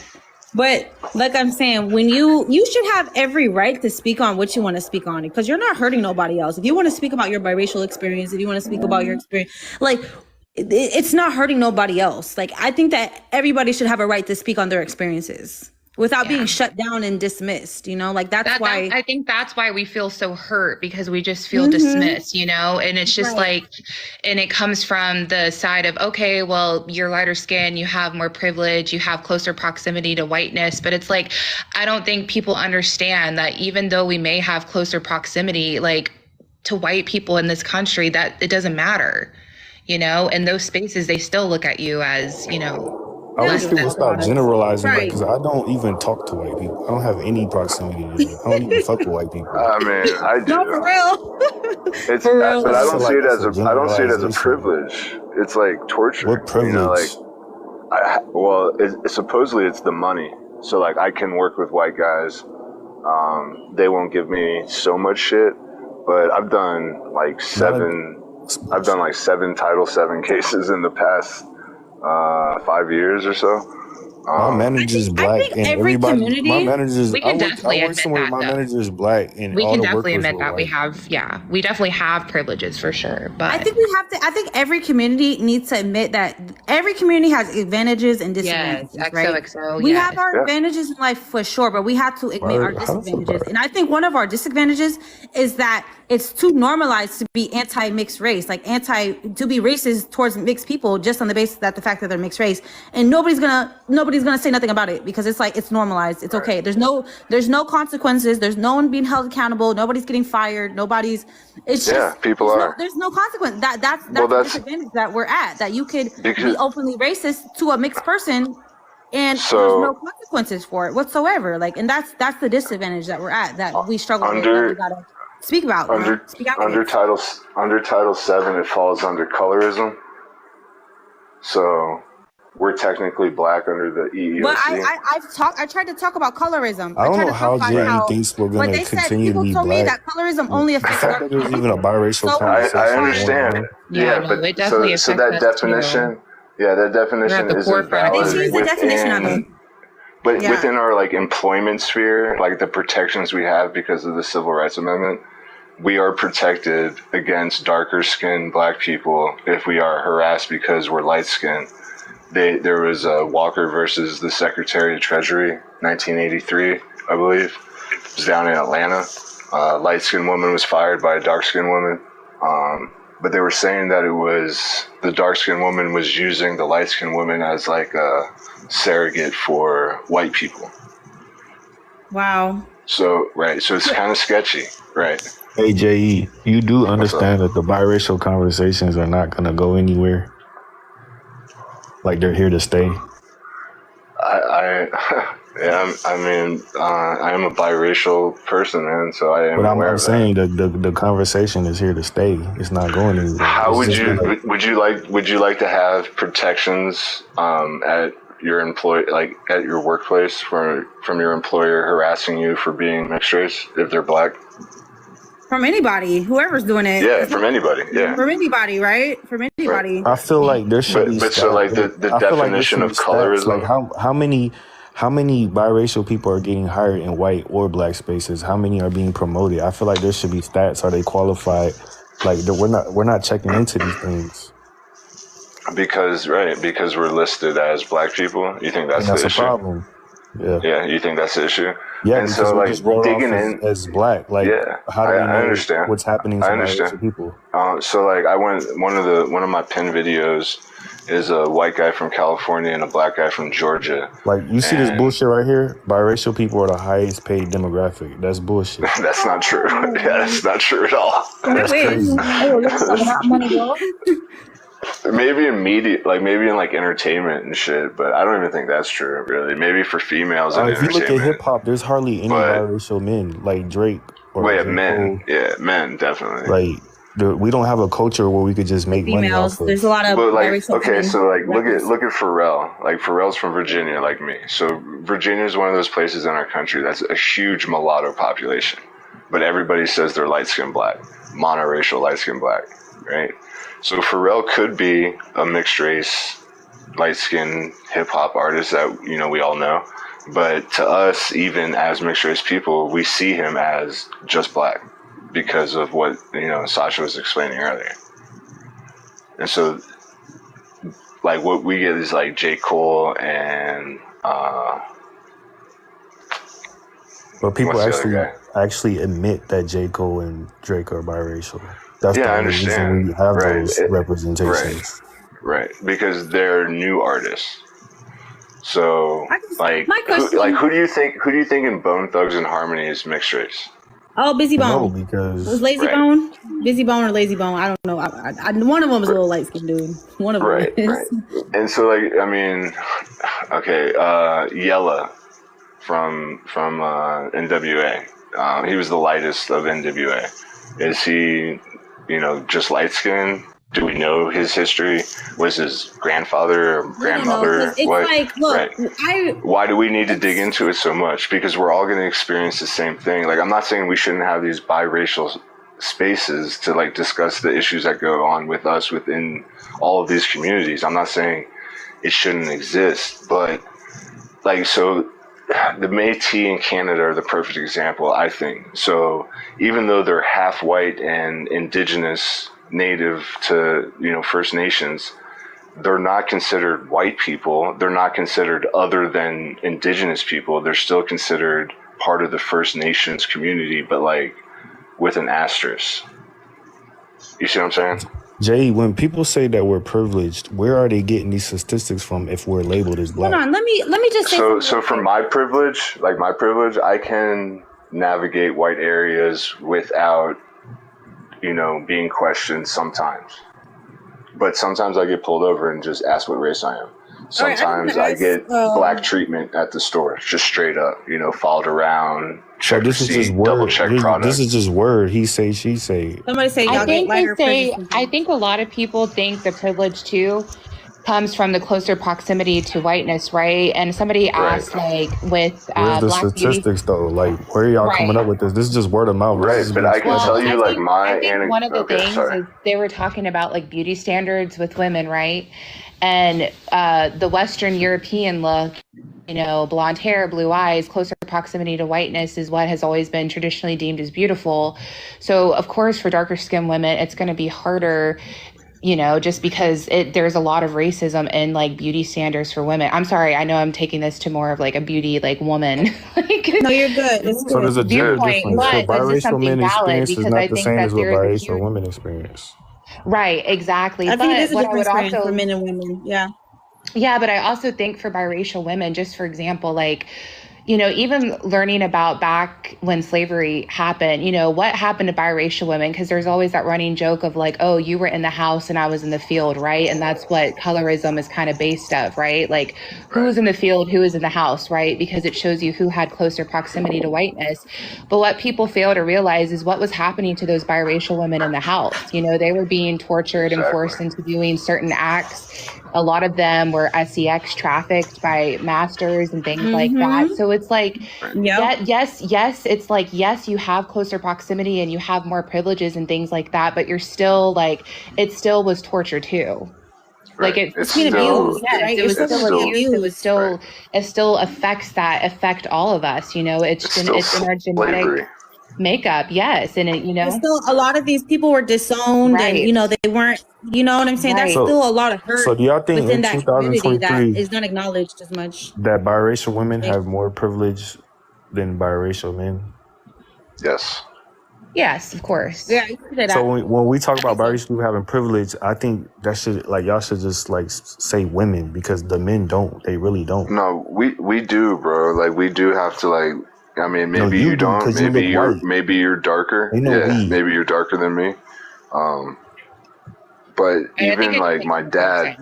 But like I'm saying, when you should have every right to speak on what you want to speak on, because you're not hurting nobody else. If you want to speak about your biracial experience, if you want to speak about your experience, like, it's not hurting nobody else. Like, I think that everybody should have a right to speak on their experiences without being shut down and dismissed, like that's why I think that's why we feel so hurt, because we just feel dismissed, and it's just like, and it comes from the side of, okay, well, you're lighter skin, you have more privilege, you have closer proximity to whiteness. But it's like, I don't think people understand that even though we may have closer proximity, like to white people in this country, that it doesn't matter, in those spaces, they still look at you as, I wish people stop generalizing that, because I don't even talk to white people. I don't have any proximity to them. I don't even fuck with white people. I mean, I do. No, for real. For real. But I don't see it as a privilege. It's like torture. What privilege? Supposedly it's the money. So like, I can work with white guys. They won't give me so much shit, but I've done like seven Title VII cases in the past 5 years or so. My manager's black, and everybody. My manager's. We can definitely admit that. My manager's black, and we all can the definitely workers admit that white. we have. Yeah, we definitely have privileges for sure. But I think we have to. I think every community needs to admit that every community has advantages and disadvantages. Yes, right? XOXO, we have our advantages in life for sure, but we have to admit our disadvantages. And I think one of our disadvantages is that it's too normalized to be anti-mixed race, like to be racist towards mixed people just on the basis that the fact that they're mixed race, and nobody's gonna nobody's gonna say nothing about it because it's like it's normalized. It's okay. There's no consequences. There's no one being held accountable. Nobody's getting fired. It's just people are. There's no consequence. That's the disadvantage that we're at. That you could be openly racist to a mixed person, and there's no consequences for it whatsoever. Like, and that's the disadvantage that we're at. That we struggle with. That we gotta speak about. Speak out under Title VII, it falls under colorism. So we're technically black under the EEOC. But I tried to talk about colorism. I don't know how Jerry thinks we're going to continue to be black. People told me that colorism only affects the fact that there's even a biracial conversation. I understand. But so that definition, that definition isn't valid within our like employment sphere, like the protections we have because of the Civil Rights Amendment. We are protected against darker skinned black people if we are harassed because we're light skinned. There was Walker versus the Secretary of Treasury, 1983, I believe. It was down in Atlanta. Light skinned woman was fired by a dark skinned woman. But they were saying that it was the dark skinned woman was using the light skinned woman as like a surrogate for white people. Wow. So it's kind of sketchy, right? Hey, J.E., you do understand that the biracial conversations are not going to go anywhere? Like, they're here to stay? I am a biracial person, man, so I am aware I'm saying the conversation is here to stay. It's not going anywhere. How would you like to have protections at your at your workplace from your employer harassing you for being mixed race if they're black? From anybody, whoever's doing it. Yeah, from anybody. Yeah. From anybody, right? From anybody. I feel like there should be. But so like the definition of colorism. Like how many biracial people are getting hired in white or black spaces? How many are being promoted? I feel like there should be stats. Are they qualified? Like we're not checking into these things. Because we're listed as black people. You think that's the issue? A problem. Yeah. Yeah, you think that's the issue? Yeah, and so like digging in as black, like how do we know I understand what's happening to biracial people? So like I went one of my pin videos is a white guy from California and a black guy from Georgia. Like you see this bullshit right here? Biracial people are the highest paid demographic. That's bullshit. That's not true. Yeah, that's not true at all. That's crazy. Maybe in media, like maybe in like entertainment and shit, but I don't even think that's true, really. Maybe for females in if you entertainment. look at hip hop, there's hardly any biracial men like Drake. Men. Yeah, men definitely. Like we don't have a culture where we could just make money off of. There's a lot of. But like, okay, so like look at Pharrell. Like Pharrell's from Virginia, like me. So Virginia is one of those places in our country that's a huge mulatto population, but everybody says they're light skinned black, monoracial light skinned black, right? So Pharrell could be a mixed race, light skinned hip hop artist that we all know, but to us, even as mixed race people, we see him as just black because of what Sasha was explaining earlier. And so, like what we get is like J. Cole and but people actually admit that J. Cole and Drake are biracial. That's the only reason we have those representations. Right, because they're new artists. So, who do you think in Bone Thugs and Harmony is mixed race? Oh, Busy Bone. No, because was Lazy Bone, Busy Bone or Lazy Bone? I don't know. One of them was a little light skinned dude. One of them is. Right. And so, like, I mean, okay, Yella from NWA. He was the lightest of NWA. Is he, just light skinned? Do we know his history? Was his grandfather or grandmother? Why do we need to dig into it so much? Because we're all going to experience the same thing. Like, I'm not saying we shouldn't have these biracial spaces to like discuss the issues that go on with us within all of these communities. I'm not saying it shouldn't exist, but like, so the Métis in Canada are the perfect example, I think. So even though they're half white and indigenous, native to First Nations, they're not considered white people. They're not considered other than indigenous people. They're still considered part of the First Nations community, but like with an asterisk. You see what I'm saying? Jay, when people say that we're privileged, where are they getting these statistics from if we're labeled as black? Hold on, let me just say So for my privilege, I can navigate white areas without, being questioned sometimes. But sometimes I get pulled over and just ask what race I am. Sometimes I get black treatment at the store, just straight up, followed around, check receipt, double check product. This is just word. He say, she say. Somebody say y'all get lighter privileges. I think a lot of people think the privilege too comes from the closer proximity to whiteness, right? And somebody asked, like, with where's the Black statistics though? Like, where are y'all coming up with this? This is just word of mouth. Right, but I can tell you, like, I think one of the things is they were talking about like beauty standards with women, right? And the Western European look, blonde hair, blue eyes, closer proximity to whiteness is what has always been traditionally deemed as beautiful. So of course, for darker skinned women, it's going to be harder, just because there's a lot of racism in like beauty standards for women. I'm sorry, I know I'm taking this to more of like a beauty like woman. No, you're good. It's so there's a gender difference. But biracial men experience is not the same as what biracial women experience. Right, exactly. I think it is a what I different would experience also for men and women. Yeah. Yeah, but I also think for biracial women, just for example, like, even learning about back when slavery happened, what happened to biracial women? Because there's always that running joke of like, oh, you were in the house and I was in the field, right? And that's what colorism is kind of based of, right? Like, who was in the field, who was in the house, right? Because it shows you who had closer proximity to whiteness. But what people fail to realize is what was happening to those biracial women in the house. They were being tortured and forced into doing certain acts. A lot of them were sex trafficked by masters and things like that. So it's like, yes, it's like, yes, you have closer proximity and you have more privileges and things like that, but you're still like, it still was torture too. Like it's been abused. Yes, it was still abused. It still affect all of us. It's in our genetic makeup. Yes. And still a lot of these people were disowned and, they weren't, you know what I'm saying? That's still a lot of hurt. So do y'all think within in that community that 2023 is not acknowledged as much? that biracial women have more privilege than biracial men? Yes. Yes, of course. Yeah. So when we talk about biracial people having privilege, I think that should y'all should just say women because the men don't. They really don't. No, we do, bro. Like we do have to maybe you don't. Maybe you're darker. Maybe you're darker than me. But even like my dad,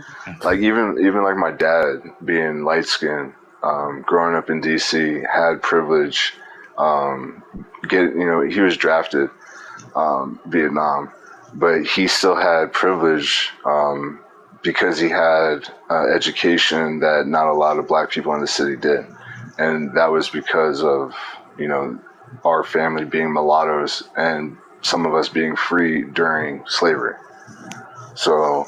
even like my dad being light skinned, growing up in DC, had privilege. He was drafted Vietnam, but he still had privilege because he had education that not a lot of black people in the city did, and that was because of our family being mulattoes and some of us being free during slavery. So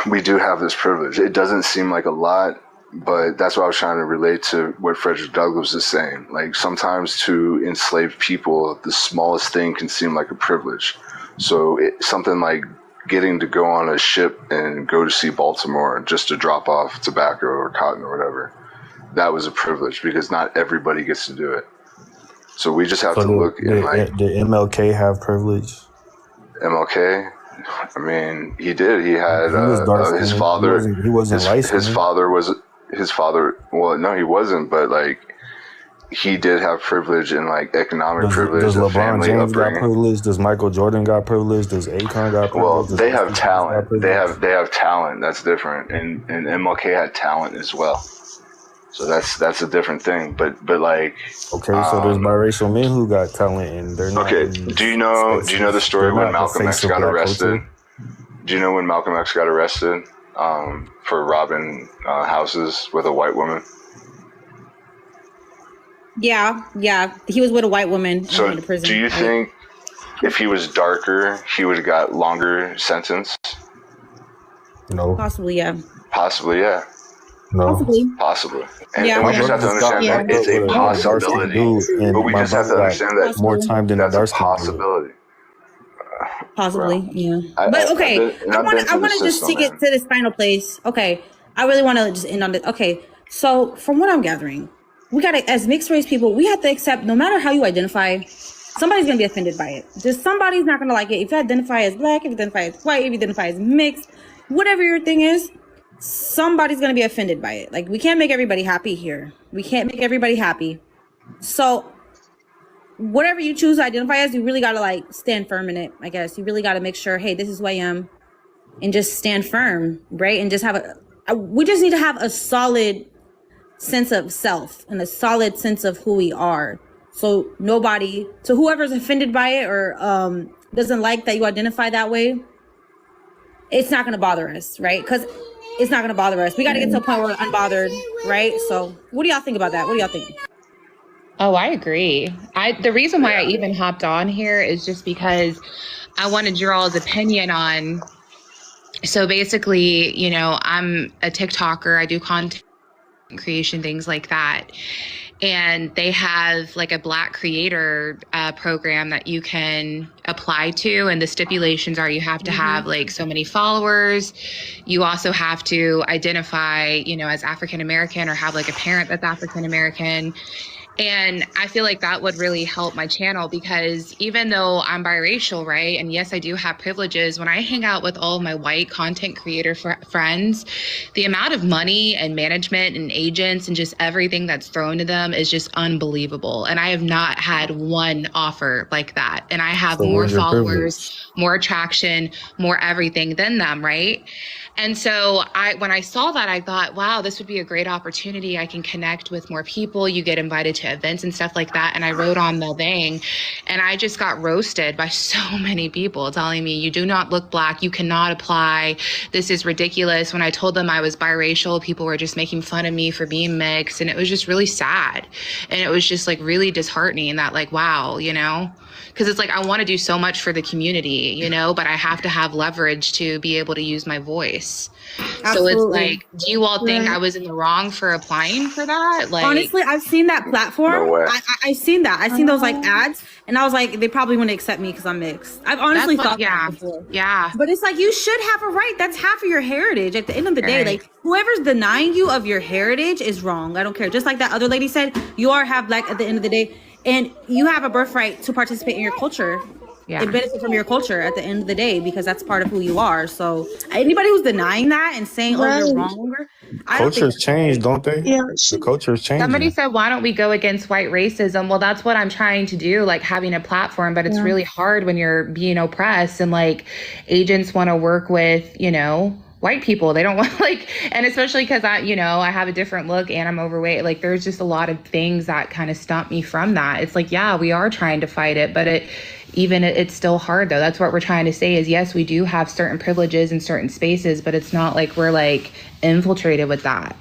we do have this privilege. It doesn't seem like a lot, but that's what I was trying to relate to what Frederick Douglass is saying. Like sometimes to enslaved people, the smallest thing can seem like a privilege. So something like getting to go on a ship and go to see Baltimore just to drop off tobacco or cotton or whatever, that was a privilege because not everybody gets to do it. So we just have to look in like... Did MLK have privilege? MLK? I mean, he did. He had his father. He wasn't licensed. His father. Well, no, he wasn't. But like, he did have privilege and like economic privilege. Does LeBron James got privilege? Does Michael Jordan got privilege? Does Akon got privilege? Well, they have talent. They have talent. That's different. And MLK had talent as well. So that's a different thing. But like, okay, so there's biracial men who got talent and they're not. Okay, do you know the story when Malcolm X got arrested? Do you know when Malcolm X got arrested for robbing houses with a white woman? Yeah, he was with a white woman. So in prison, do you think if he was darker, he would have got longer sentence? No. Possibly, yeah. Possibly, yeah. No. Possibly. And we just have to understand that it's a possibility. But we just have to understand that more time than that's a possibility. Possibly, yeah. But okay, I want to just take it to this final place. Okay, I really want to just end on this. Okay, so from what I'm gathering, we got to, as mixed race people, we have to accept no matter how you identify, Somebody's gonna be offended by it. Just somebody's not gonna like it. If you identify as black, if you identify as white, if you identify as mixed, whatever your thing is, somebody's gonna be offended by it. Like, we can't make everybody happy here. We can't make everybody happy. So whatever you choose to identify as, you really gotta like stand firm in it, I guess. You really gotta make sure, hey, this is who I am, and just stand firm, right? And just have we just need to have a solid sense of self and a solid sense of who we are. So whoever's offended by it or doesn't like that you identify that way, it's not going to bother us, right? Because it's not going to bother us. We got to get to a point where we're unbothered, right? So what do y'all think about that? What do y'all think? Oh, I agree. The reason why I even hopped on here is just because I wanted your all's opinion on. So basically, you know, I'm a TikToker. I do content creation, things like that. And they have like a Black creator program that you can apply to. And the stipulations are you have to have like so many followers. You also have to identify, you know, as African American or have like a parent that's African American. And I feel like that would really help my channel because even though I'm biracial, right? And yes, I do have privileges. When I hang out with all of my white content creator friends, the amount of money and management and agents and just everything that's thrown to them is just unbelievable. And I have not had one offer like that. And I have more followers, more attraction, more everything than them, right? And so when I saw that, I thought, wow, this would be a great opportunity. I can connect with more people. You get invited to events and stuff like that. And I wrote on the thing and I just got roasted by so many people telling me, you do not look Black. You cannot apply. This is ridiculous. When I told them I was biracial, people were just making fun of me for being mixed. And it was just really sad. And it was just like really disheartening that like, wow, you know, because it's like, I want to do so much for the community, you know, but I have to have leverage to be able to use my voice. Absolutely. So it's like, do you all think I was in the wrong for applying for that? Like, honestly, I've seen that platform. No way. I've seen that. I've seen those like ads, and I was like, they probably wouldn't accept me because I'm mixed. I've honestly thought that before. Yeah. But it's like, you should have a right. That's half of your heritage. At the end of the day, like whoever's denying you of your heritage is wrong. I don't care. Just like that other lady said, you are half Black at the end of the day. And you have a birthright to participate in your culture. Yeah. It benefits from your culture at the end of the day because that's part of who you are. So anybody who's denying that and saying, oh, you're wrong. Cultures change, don't they? Yeah. The culture's changing. Somebody said, why don't we go against white racism? Well, that's what I'm trying to do, like having a platform, but it's really hard when you're being oppressed and like agents want to work with, you know, white people. They don't want like, and especially because I have a different look and I'm overweight. Like there's just a lot of things that kind of stump me from that. It's like, yeah, we are trying to fight it, but it's still hard though. That's what we're trying to say is yes, we do have certain privileges in certain spaces, but it's not like we're like infiltrated with that.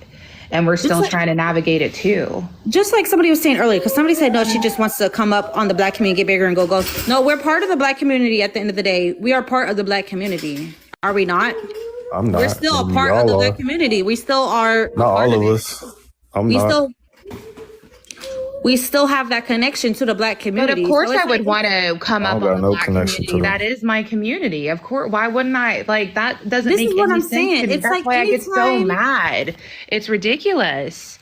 And we're still trying to navigate it too. Just like somebody was saying earlier, because somebody said, no, she just wants to come up on the Black community, get bigger and go. No, we're part of the Black community at the end of the day. We are part of the Black community. Are we not? I'm not. We're still a part of the Black community. We still are. Not all of us. We still have that connection to the Black community. But of course I would want to come up on the Black community. That is my community. Of course. Why wouldn't I? Like that doesn't make any sense. This is what I'm saying. It's like why I get so mad. It's ridiculous.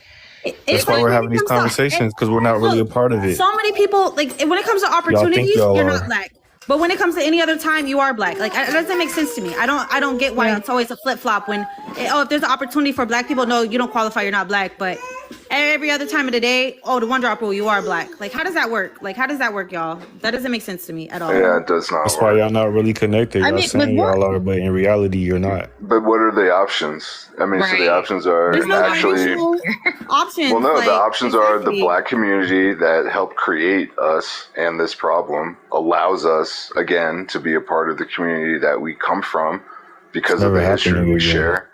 That's why we're having these conversations because we're not really a part of it. So many people, like when it comes to opportunities, you're not Black. But when it comes to any other time, you are Black. Like it doesn't make sense to me. I don't get why it's always a flip flop when if there's an opportunity for Black people, no, you don't qualify, you're not Black. But every other time of the day, the one drop rule, you are Black. Like how does that work? Like how does that work, y'all? That doesn't make sense to me at all. Yeah, it does not. That's why y'all not really connected. Y'all saying y'all are, but in reality, you're not. But what are the options? I mean, so the options are actually options. Well, no, the options are the Black community that helped create us and this problem allows us again to be a part of the community that we come from because of the history we share.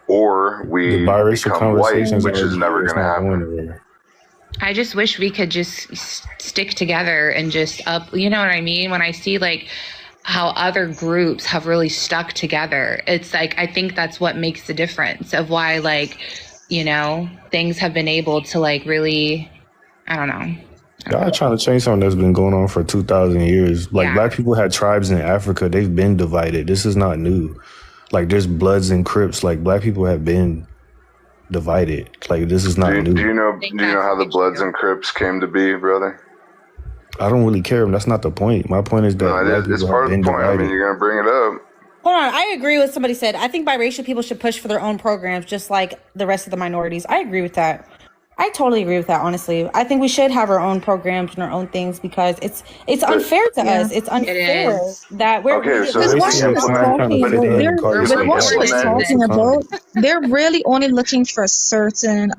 Or we become white, which is never going to happen. I just wish we could just stick together and just you know what I mean? When I see like how other groups have really stuck together, it's like, I think that's what makes the difference of why like, you know, things have been able to like really, I don't know. Y'all trying to change something that's been going on for 2,000 years. Like Black people had tribes in Africa. They've been divided. This is not new. Like there's Bloods and Crips. Like Black people have been divided. Like this is not new. Do you know how the Bloods and Crips came to be, brother? I don't really care. That's not the point. My point is that black it's people part have of the been point. I mean, divided. you're gonna bring it up. Hold on, I agree with somebody said. I think biracial people should push for their own programs, just like the rest of the minorities. I agree with that. I totally agree with that. Honestly, I think we should have our own programs and our own things because it's unfair to us. It's unfair that we're Okay, so Because what if we we're talking implement, about, if we what we're implement, talking about, they're really only looking for a certain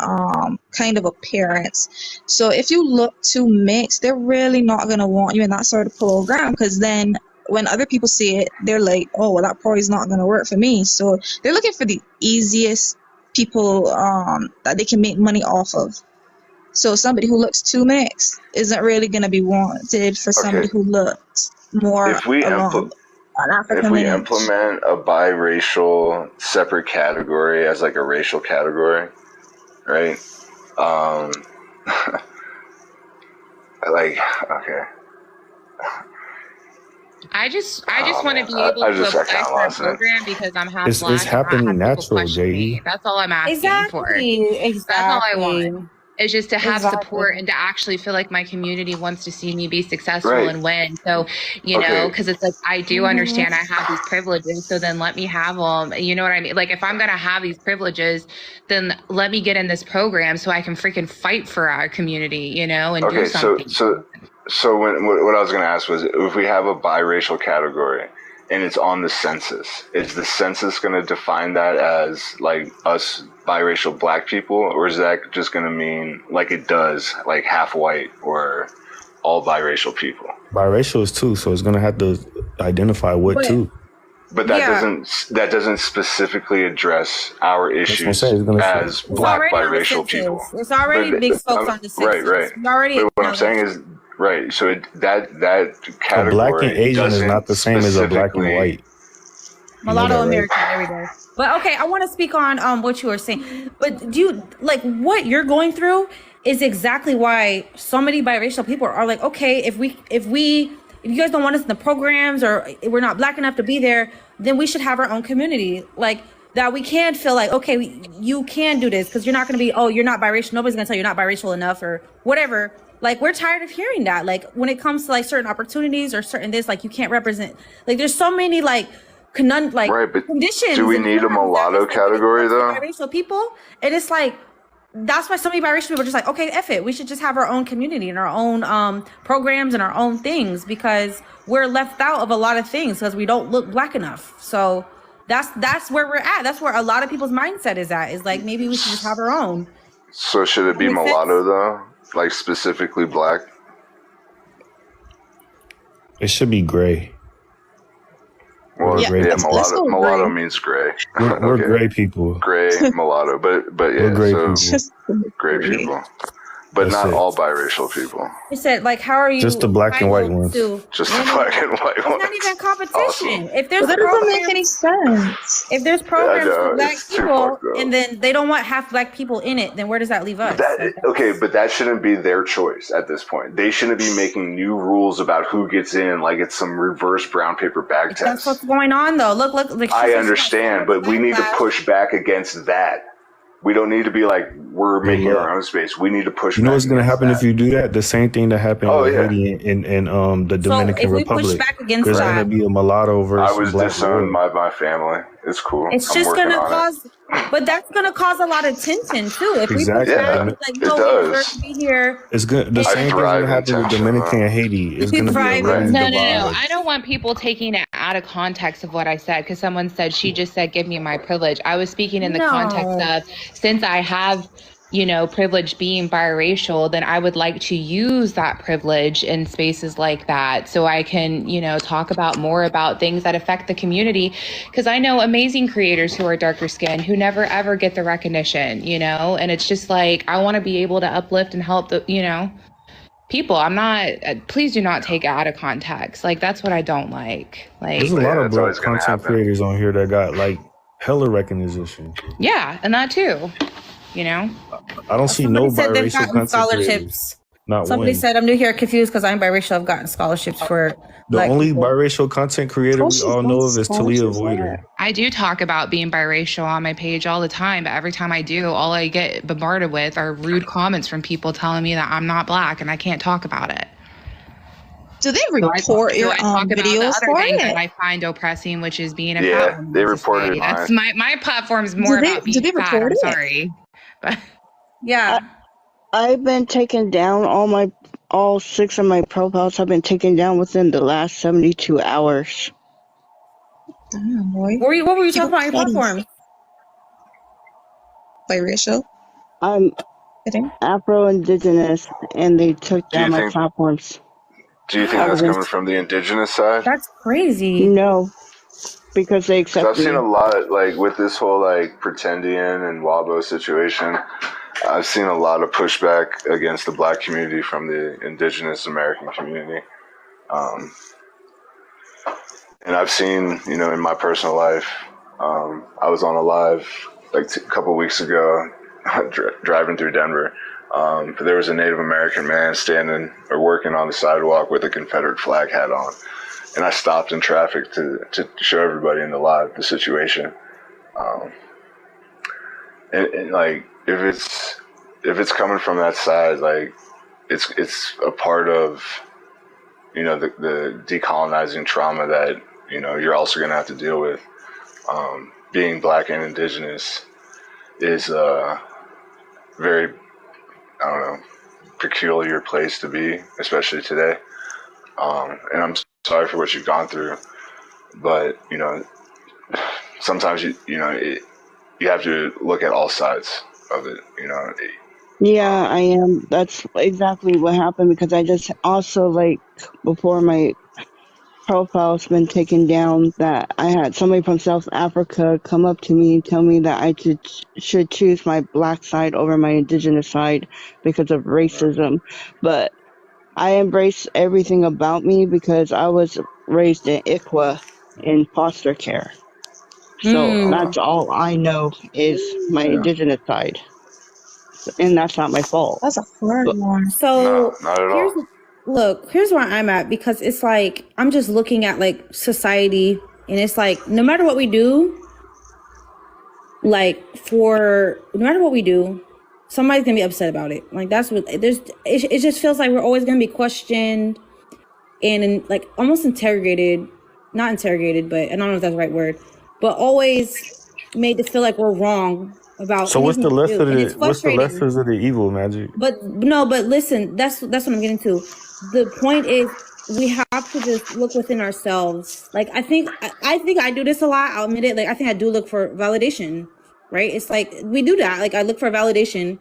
kind of appearance. So if you look too mixed, they're really not gonna want you in that sort of program because then when other people see it, they're like, oh, well, that probably is not gonna work for me. So they're looking for the easiest people that they can make money off of. So somebody who looks too mixed isn't really going to be wanted for somebody who looks more if we along an African if we lineage. implement a biracial separate category as like a racial category, right? Like, okay. I just want to be able to apply for a program because I'm half It's black. it's And not happening have people natural, question me. JE. That's all I'm asking for. Exactly. That's all I want. Is just to have support and to actually feel like my community wants to see me be successful and win. So, you know, because it's like, I do understand I have these privileges, so then let me have them. You know what I mean? Like, if I'm going to have these privileges, then let me get in this program so I can freaking fight for our community, you know, and do something. So what I was going to ask was, if we have a biracial category and it's on the census, is the census going to define that as like us biracial black people, or is that just going to mean like it does, like half white or all biracial people? Biracial is two, so it's gonna have to identify what two. But that doesn't specifically address our issues as black biracial people. It's already big folks on the census. Right. But what I'm saying is, right. So that category, a black and Asian is not the same as a black and white. Mulatto American, there we go. But okay, I want to speak on what you were saying. But do you like what you're going through is exactly why so many biracial people are like, okay, if you guys don't want us in the programs or we're not black enough to be there, then we should have our own community. Like that we can feel like, okay, you can do this because you're not going to be, oh, you're not biracial. Nobody's going to tell you you're not biracial enough or whatever. Like, we're tired of hearing that. Like, when it comes to like certain opportunities or certain this, like you can't represent, like there's so many like conditions. Do we need a mulatto category though? Biracial people. And it's like, that's why so many biracial people are just like, okay, F it. We should just have our own community and our own programs and our own things because we're left out of a lot of things because we don't look black enough. So that's where we're at. That's where a lot of people's mindset is at, is like, maybe we should just have our own. So should it be mulatto though? Like specifically black? It should be gray. Well, mulatto means gray. We're gray people. Gray, mulatto, but yeah, we're gray people. Gray people. But not all biracial people. You said, like, how are you? Just the black and white ones. Just the black and white ones. It's not even competition. Awesome. If there's that doesn't make any sense. If there's programs for black people and then they don't want half black people in it, then where does that leave us? Okay, but that shouldn't be their choice at this point. They shouldn't be making new rules about who gets in, like it's some reverse brown paper bag test. That's what's going on, though. Look. Like, I understand, but we need to push back against that. We don't need to be like, we're making our own space. We need to push back. You know what's going to happen if you do that? The same thing that happened with Haiti and the Dominican Republic. Push back against There's going to be a mulatto versus I was black disowned by my family. It's cool. It's just going to cause, but that's going to cause a lot of tension too. If exactly. we push back, like, no, we're going to be here. It's good. The same thing that happened with Dominican and Haiti. It's going to be a No. I don't want people taking it out of context of what I said because someone said, she just said, give me my privilege. I was speaking in the context of, since I have, privilege being biracial, then I would like to use that privilege in spaces like that so I can, talk about more about things that affect the community. Because I know amazing creators who are darker skinned who never ever get the recognition, and it's just like, I want to be able to uplift and help the, people. I'm not, please do not take it out of context. Like, that's what I don't like. Like, there's a lot of black content creators on here that got like hella recognition. Yeah, and that too. I don't see no biracial content scholarships. Not Somebody one. said, I'm new here confused because I'm biracial. I've gotten scholarships for the only biracial content creator we all know of is Talia Voider. I do talk about being biracial on my page all the time, but every time I do, all I get bombarded with are rude comments from people telling me that I'm not black and I can't talk about it. Do they Do report I your talk about the videos other for thing that it? I find oppressing, which is being a fat Yeah, woman they in reported society? That's mine. my platform's Do more about they being fat. report I'm it? sorry. But Yeah. I've been taken down. All 6 of my profiles have been taken down within the last 72 hours. Damn, boy. What were you talking People about on your petty. platform? Biracial. I'm Afro-Indigenous, and they took Do you down my think platforms. that's coming from the indigenous side? That's crazy. No, because they Because accept I've seen me. a lot, like with this whole like pretendian and Wabo situation. I've seen a lot of pushback against the black community from the indigenous American community. And I've seen, in my personal life, I was on a live like a couple weeks ago, driving through Denver. But there was a Native American man standing or working on the sidewalk with a Confederate flag hat on. And I stopped in traffic to show everybody in the live the situation. And like, if it's coming from that side, like it's a part of, the decolonizing trauma that, you're also going to have to deal with. Being black and indigenous is a very, I don't know, peculiar place to be, especially today. And I'm sorry for what you've gone through, but, sometimes you have to look at all sides of it, Yeah, I am. That's exactly what happened because I just also before my profile's been taken down that I had somebody from South Africa come up to me and tell me that I should choose my black side over my indigenous side because of racism. But I embrace everything about me because I was raised in ICWA in foster care. So that's all I know is my indigenous side. And that's not my fault. That's a hard one. So not at all. here's where I'm at, because it's like I'm just looking at like society, and it's like no matter what we do, somebody's gonna be upset about it. Like that's what it just feels like we're always gonna be questioned and like almost interrogated, not interrogated, but I don't know if that's the right word, but always made to feel like we're wrong about So what's anything the we do. And it's frustrating. lessons of the evil, Magic? But listen, that's what I'm getting to. The point is we have to just look within ourselves. Like I think I do this a lot. I'll admit it. Like I think I do look for validation, right? It's like we do that. Like I look for validation,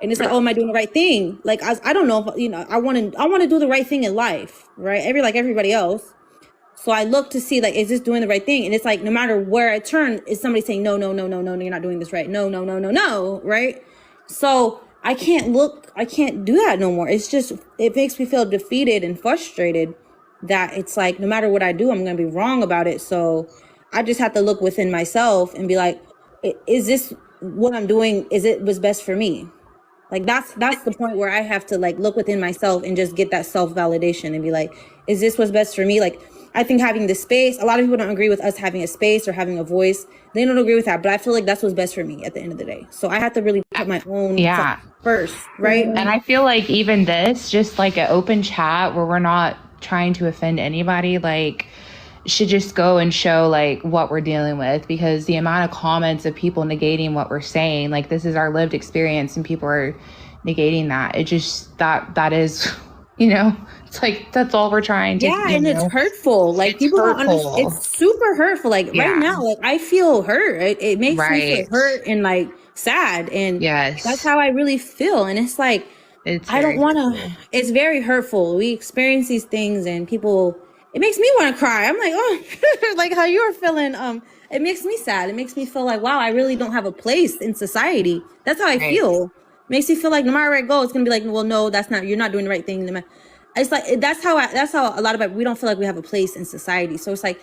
and it's like, oh, am I doing the right thing? Like I don't know if, I want to do the right thing in life, right? Like everybody else. So I look to see, like, is this doing the right thing? And it's like, no matter where I turn, is somebody saying, no, you're not doing this right. No, right? So I can't do that no more. It's just, it makes me feel defeated and frustrated that it's like, no matter what I do, I'm going to be wrong about it. So I just have to look within myself and be like, is this what I'm doing? Is it what's best for me? Like that's the point where I have to like look within myself and just get that self-validation and be like, is this what's best for me? Like, I think having the space, a lot of people don't agree with us having a space or having a voice. They don't agree with that, but I feel like that's what's best for me at the end of the day. So I have to really put my own self first, right? And I feel like even this, just like an open chat where we're not trying to offend anybody, like should just go and show like what we're dealing with, because the amount of comments of people negating what we're saying, like this is our lived experience and people are negating that. It just, that is, it's like, that's all we're trying to do. Yeah, and it's hurtful. Like people don't understand. It's super hurtful. Like right now, like I feel hurt. It makes me feel hurt and like sad. And that's how I really feel. And it's like, I don't want to, it's very hurtful. We experience these things and people, it makes me want to cry. I'm like, oh, like how you're feeling. It makes me sad. It makes me feel like, wow, I really don't have a place in society. That's how I feel. It makes me feel like no matter where I go, it's gonna be like, well, no, you're not doing the right thing. It's like that's how a lot of it. We don't feel like we have a place in society. So it's like,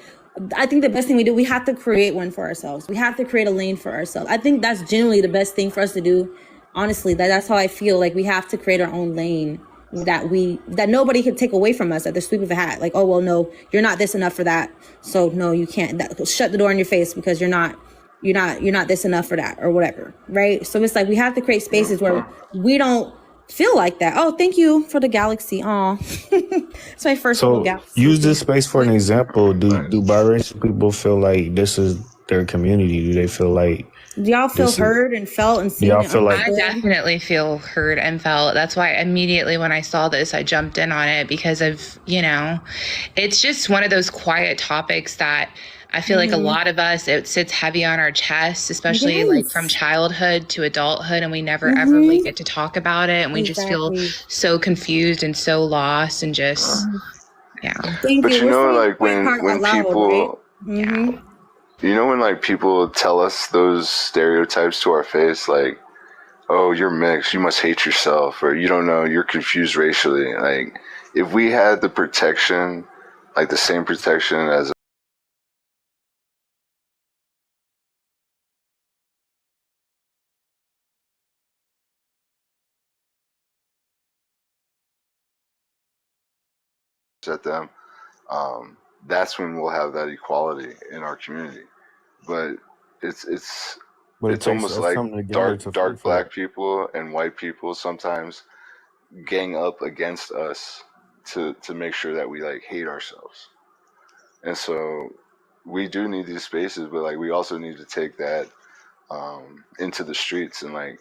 I think the best thing we do, we have to create one for ourselves. We have to create a lane for ourselves. I think that's generally the best thing for us to do. Honestly, that's how I feel. Like we have to create our own lane that nobody can take away from us at the sweep of a hat. Like, oh, well, no, you're not this enough for that. So no, you can't. Shut the door in your face because you're not this enough for that or whatever. Right. So it's like we have to create spaces where we don't feel like that. Oh, thank you for the galaxy. Oh, it's my first little So galaxy. use this space for an example. Do biracial people feel like this is their community? Do they feel like Do y'all feel this is? heard and felt and Do seen y'all and feel like? I definitely feel heard and felt. That's why immediately when I saw this, I jumped in on it because of, it's just one of those quiet topics that I feel like a lot of us, it sits heavy on our chests, especially like from childhood to adulthood, and we never ever really get to talk about it. And we just feel so confused and so lost and just, Thank But you. you We're know, saying like quiet part when out loud, right? people, you know, when like people tell us those stereotypes to our face, like, oh, you're mixed, you must hate yourself, or you don't know, you're confused racially. Like, if we had the protection, like the same protection as at them, that's when we'll have that equality in our community. But it's But it it's takes almost us like coming together to fight dark for black it. people and white people sometimes gang up against us to make sure that we like hate ourselves. And so we do need these spaces, but like we also need to take that into the streets and like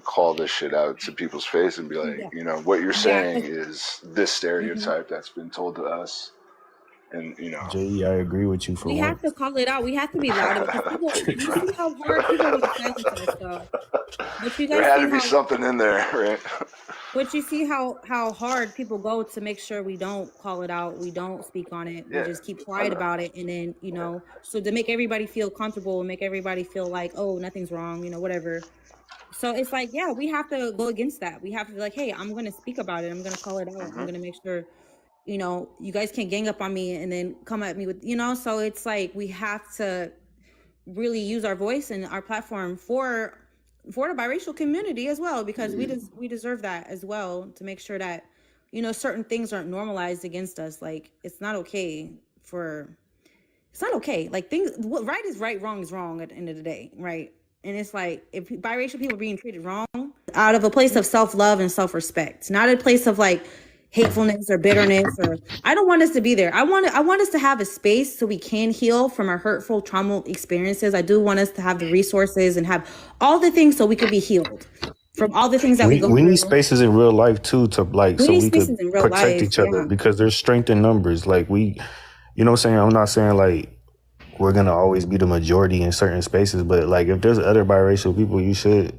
call this shit out to people's face and be like, Yeah. what you're Yeah. saying is this stereotype that's been told to us, and J.E., I agree with you for We have once. to call it out. We have to be loud because people. You see how hard people want to silence us, though. But you there guys had see to be how. something in there, right? But you see how hard people go to make sure we don't call it out, we don't speak on it, we Yeah, just keep I quiet know. about it, and then so to make everybody feel comfortable and make everybody feel like, oh, nothing's wrong, whatever. So it's like, yeah, we have to go against that. We have to be like, hey, I'm gonna speak about it. I'm gonna call it out. I'm gonna make sure, you guys can't gang up on me and then come at me with, So it's like we have to really use our voice and our platform for the biracial community as well, because we deserve that as well, to make sure that certain things aren't normalized against us. Like it's not okay. Like what right is right, wrong is wrong at the end of the day, right? And it's like, if biracial people are being treated wrong out of a place of self-love and self-respect, not a place of like hatefulness or bitterness, or I don't want us to be there. I want us to have a space so we can heal from our hurtful trauma experiences. I do want us to have the resources and have all the things so we could be healed from all the things that we go We need through. spaces in real life too to like We so need we could spaces in real protect life, each other, because there's strength in numbers. Like what I'm saying? I'm not saying like we're gonna always be the majority in certain spaces, but like if there's other biracial people, you should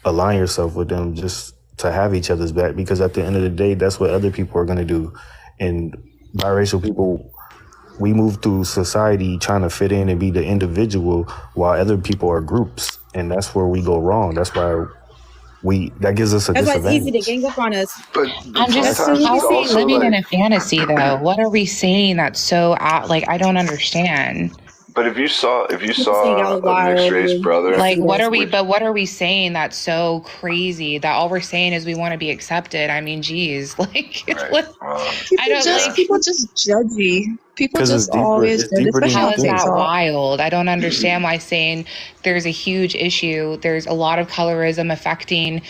align yourself with them just to have each other's back, because at the end of the day, that's what other people are gonna do. And biracial people, we move through society trying to fit in and be the individual, while other people are groups, and that's where we go wrong. That's why that gives us a That's why it's easy to disadvantage. gang up on us. But I'm just, sometimes how it's are we also living in like, a fantasy though? What are we saying that's so out? Like, I don't understand. but if you saw People saying y'all are a mixed wild race and brother, Like, what are we, which but what are we saying that's so crazy that all we're saying is we want to be accepted? I mean, geez, like, I don't like, People just judgy. People Because just always it's judge, deeper than especially you how on is think. that TikTok. wild? I don't understand why saying there's a huge issue. There's a lot of colorism affecting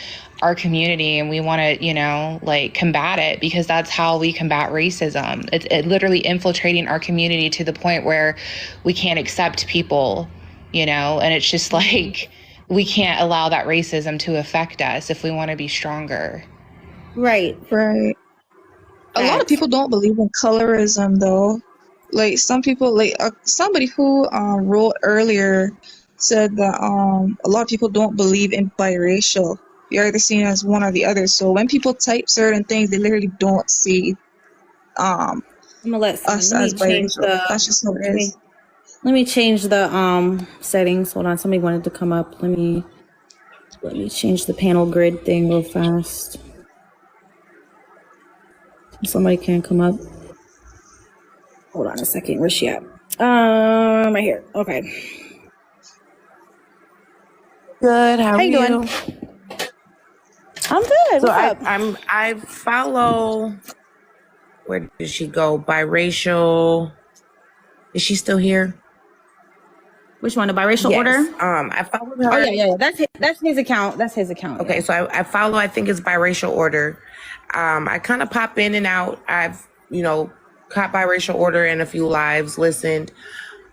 our community, and we want to, like combat it, because that's how we combat racism. It's literally infiltrating our community to the point where we can't accept people, and it's just like, we can't allow that racism to affect us if we want to be stronger. Right. A lot of people don't believe in colorism though. Like some people, like somebody who wrote earlier said that a lot of people don't believe in biracial. You're either seen as one or the other. So when people type certain things, they literally don't see I'm gonna let us me as change biracial. the That's just how it is. let me change the settings. Hold on, somebody wanted to come up. Let me change the panel grid thing real fast. Somebody can come up. Hold on a second. Where's she at? Right here. Okay. Good. How are you doing? I'm good. So What's up? I follow. Where did she go? Biracial. Is she still here? Which one? The biracial order? Yes. I followed her. Oh yeah. That's his account. That's his account. Okay, Yeah. so I follow. I think it's biracial order. I kind of pop in and out. I've caught biracial order in a few lives, listened.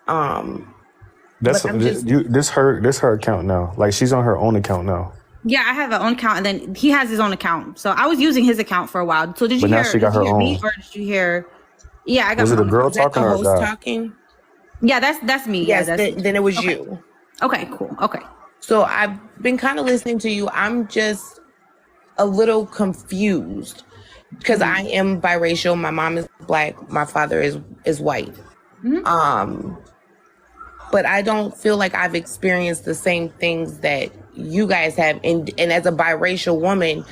That's But I'm just this her account now. Like she's on her own account now. Yeah, I have an own account, and then he has his own account. So I was using his account for a while. So did you But now hear? she got her me, own. or did you hear? Yeah, I got. Was my it a own girl account. talking or a guy? talking. Yeah, that's me. Yes, Yeah, that's me. then it was Okay. you. Okay, cool. Okay. So I've been kind of listening to you. I'm just a little confused because I am biracial. My mom is black. My father is white. But I don't feel like I've experienced the same things that you guys have. And as a biracial woman,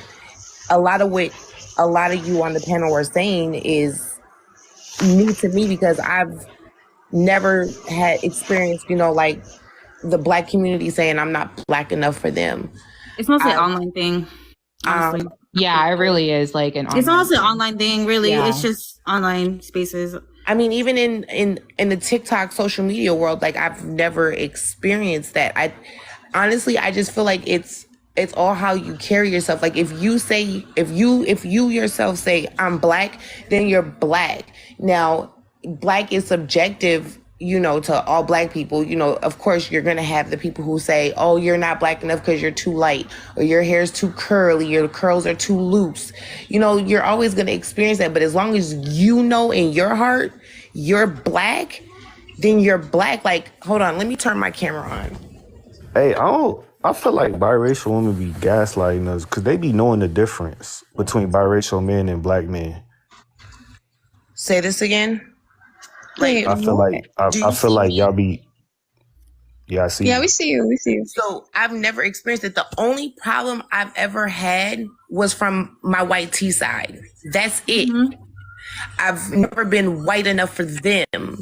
a lot of what a lot of you on the panel are saying is new to me because I've never had experience, like the black community saying I'm not black enough for them. It's mostly an online thing, honestly. Yeah, it really is like an. It's also an online thing, really. Yeah. It's just online spaces. I mean, even in the TikTok social media world, like I've never experienced that. I just feel like it's all how you carry yourself. Like if you yourself say I'm black, then you're black. Now, black is subjective, to all black people. Of course, you're gonna have the people who say, "Oh, you're not black enough because you're too light, or your hair's too curly, your curls are too loose." You're always gonna experience that. But as long as you know in your heart you're black, then you're black. Like, hold on, let me turn my camera on. Hey, I feel like biracial women be gaslighting us because they be knowing the difference between biracial men and black men. Say this again. I feel like y'all be. Yeah, I see. Yeah, we see you. We see you. So I've never experienced it. The only problem I've ever had was from my white T side. That's it. I've never been white enough for them.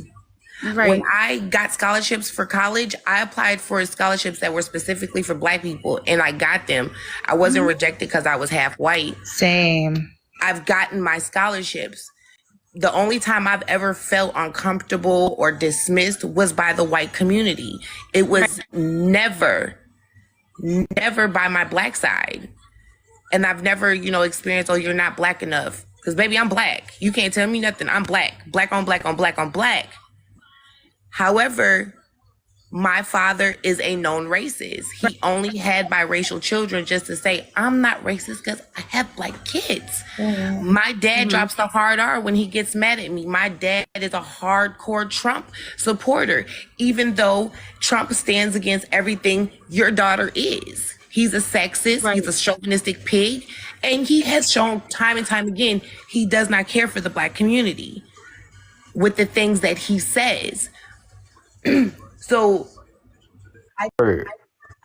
Right. When I got scholarships for college, I applied for scholarships that were specifically for black people, and I got them. I wasn't rejected because I was half white. Same. I've gotten my scholarships. The only time I've ever felt uncomfortable or dismissed was by the white community. It was never by my black side. And I've never, experienced, "Oh, you're not black enough." Because, baby, I'm black. You can't tell me nothing. I'm black. Black on black on black on black. However, my father is a known racist. He only had biracial children just to say, "I'm not racist because I have black kids." My dad drops the hard R when he gets mad at me. My dad is a hardcore Trump supporter, even though Trump stands against everything your daughter is. He's a sexist. He's a chauvinistic pig. And he has shown time and time again, he does not care for the black community with the things that he says. So,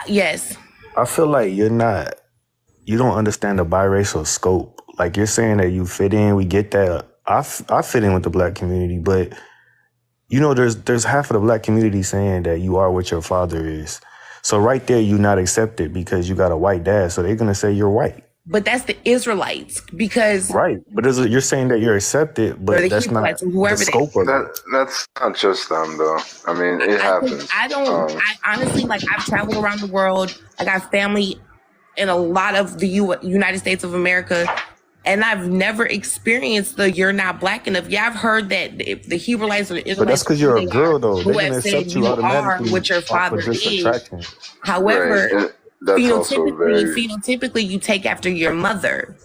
yes. I feel like you don't understand the biracial scope. Like you're saying that you fit in, we get that. I fit in with the black community, but there's half of the black community saying that you are what your father is. So right there, you're not accepted because you got a white dad. So they're gonna say you're white. But that's the Israelites because right. But you're saying that you're accepted, but that's not the scope of it. That's not just them, though. I mean, it happens. I honestly, I've traveled around the world. I got family in a lot of the United States of America, and I've never experienced the "you're not black enough." Yeah, I've heard that if the Hebrewites or the Israelites, but that's because you're a girl, though. who They're have gonna said accept you automatically. are what your father is. Attraction. However, Right. That's also phenotypically, you take after your mother.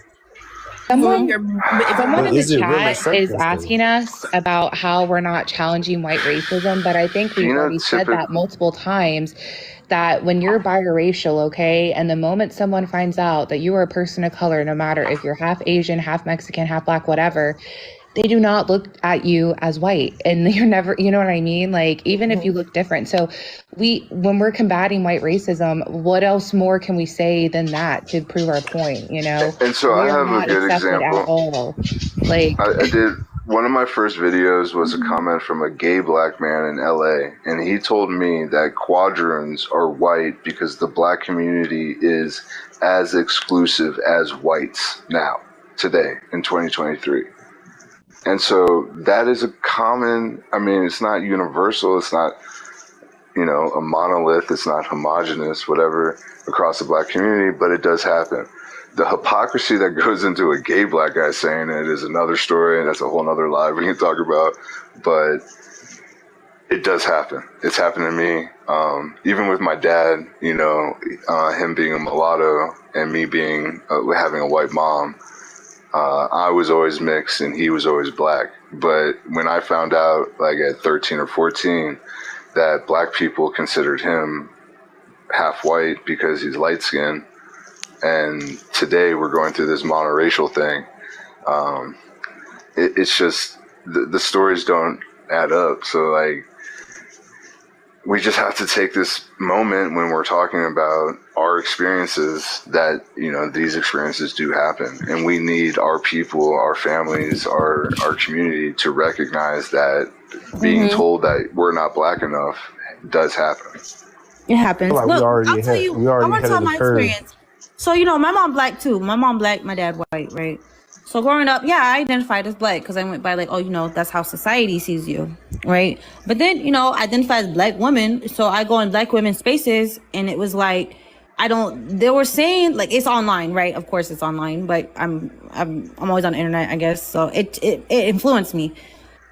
Someone in the chat acceptance, is asking us about how we're not challenging white racism, but I think we've already said that multiple times, that when you're biracial, okay, and the moment someone finds out that you are a person of color, no matter if you're half Asian, half Mexican, half black, whatever, they do not look at you as white, and you're never, you know what I mean? Like, even if you look different. So when we're combating white racism, what else more can we say than that to prove our point, And so I have a good example. Like, I did, one of my first videos was a comment from a gay black man in LA, and he told me that quadroons are white because the black community is as exclusive as whites now, today, in 2023. And so that is a common, I mean, it's not universal, it's not a monolith. It's not homogenous, whatever, across the black community, but it does happen. The hypocrisy that goes into a gay black guy saying it is another story, and that's a whole nother live we can talk about. But it does happen. It's happened to me. Even with my dad, him being a mulatto and me being having a white mom, I was always mixed and he was always black. But when I found out, like at 13 or 14, that black people considered him half white because he's light skinned, and today we're going through this monoracial thing, it's just the stories don't add up. So like, we just have to take this moment when we're talking about our experiences that, these experiences do happen. And we need our people, our families, our community to recognize that being told that we're not black enough does happen. It happens. Like Look, I'll tell you, I want to tell my experience. So, my mom black too. My mom black, my dad white, right? So growing up, yeah, I identified as black because I went by like, that's how society sees you, right? But then, I identify as black woman. So I go in black women's spaces and it was like, they were saying like, it's online, right? Of course it's online, but I'm always on the internet, I guess. So it influenced me.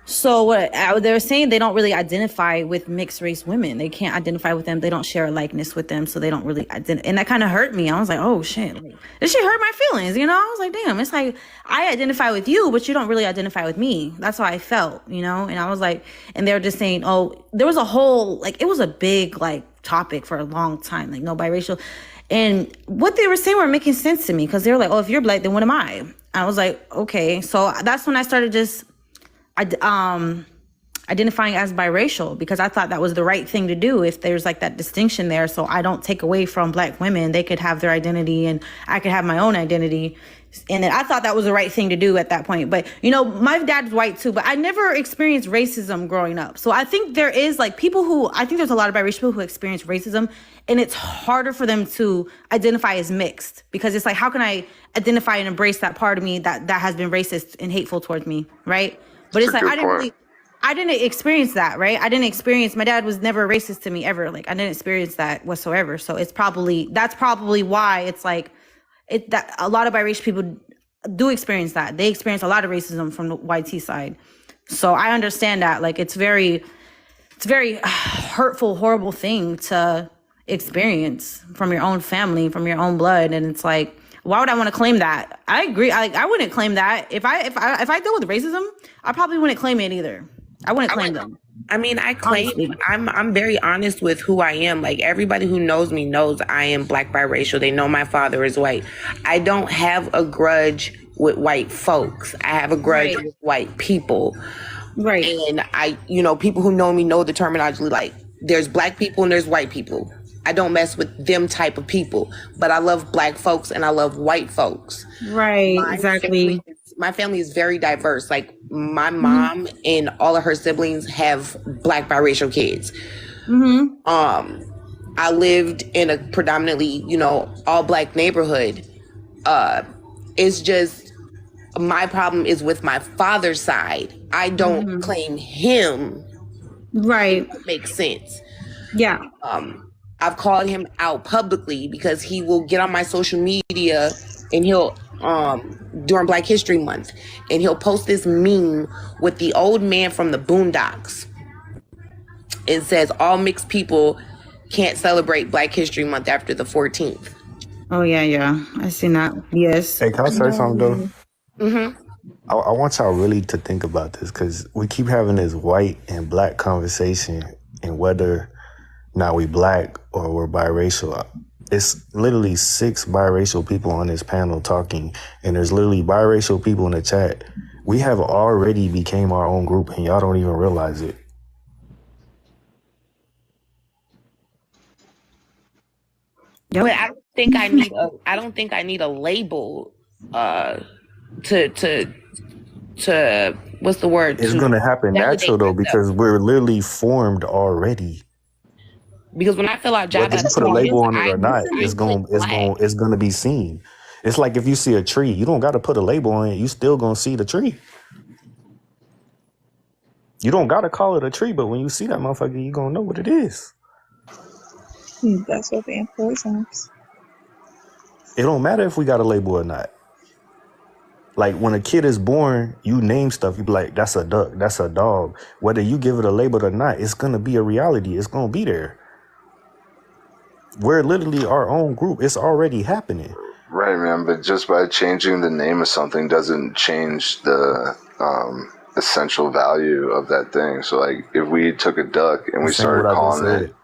So they were saying they don't really identify with mixed race women. They can't identify with them. They don't share a likeness with them. So they don't really identify. And that kind of hurt me. I was like, oh shit, this shit hurt my feelings. I was like, damn, it's like, I identify with you, but you don't really identify with me. That's how I felt, and I was like, and they were just saying, there was a whole, like, it was a big like topic for a long time, like no biracial. And what they were saying were making sense to me because they were like, if you're black, then what am I? I was like, okay. So that's when I started just identifying as biracial because I thought that was the right thing to do if there's like that distinction there. So I don't take away from black women. They could have their identity and I could have my own identity. And then I thought that was the right thing to do at that point. But, my dad's white too, but I never experienced racism growing up. So I think there is like I think there's a lot of biracial people who experience racism and it's harder for them to identify as mixed because it's like, how can I identify and embrace that part of me that has been racist and hateful towards me, right? But it's like, I didn't experience that, right? My dad was never racist to me ever. Like I didn't experience that whatsoever. So that's probably why it's like, that a lot of biracial people do experience that. They experience a lot of racism from the YT side. So I understand that. Like it's very hurtful, horrible thing to experience from your own family, from your own blood. And it's like, why would I want to claim that? I agree. I wouldn't claim that. If I dealt with racism, I probably wouldn't claim it either. I wouldn't claim them. I mean, I claim I'm very honest with who I am. Like everybody who knows me knows I am black biracial. They know my father is white. I don't have a grudge with white folks. I have a grudge with white people. Right. And people who know me know the terminology. Like there's black people and there's white people. I don't mess with them type of people, but I love black folks and I love white folks. Right, exactly. My family is very diverse. Like my mom and all of her siblings have black biracial kids. Mm-hmm. I lived in a predominantly, all black neighborhood. It's just my problem is with my father's side. I don't claim him. Right. Makes sense. Yeah. I've called him out publicly because he will get on my social media and he'll during Black History Month and he'll post this meme with the old man from the Boondocks. It says all mixed people can't celebrate Black History Month after the 14th. Oh yeah, I seen that. Yes. Hey, can I say something though? Mm-hmm. I want y'all really to think about this because we keep having this white and black conversation and whether now we black or we're biracial. It's literally 6 biracial people on this panel talking, and there's literally biracial people in the chat. We have already became our own group, and y'all don't even realize it. But I don't think I need a label to what's the word? It's gonna happen natural though because we're literally formed already. Because when I fill out job whether you put a label on it or not, it's gonna be seen. It's like if you see a tree, you don't got to put a label on it. You still gonna see the tree. You don't got to call it a tree, but when you see that motherfucker, you gonna know what it is. That's what the importance. It don't matter if we got a label or not. Like when a kid is born, you name stuff. You be like, that's a duck, that's a dog. Whether you give it a label or not, it's gonna be a reality. It's gonna be there. We're literally our own group. It's already happening. Right, man. But just by changing the name of something doesn't change the essential value of that thing. So, like, if we took a duck and we started calling it,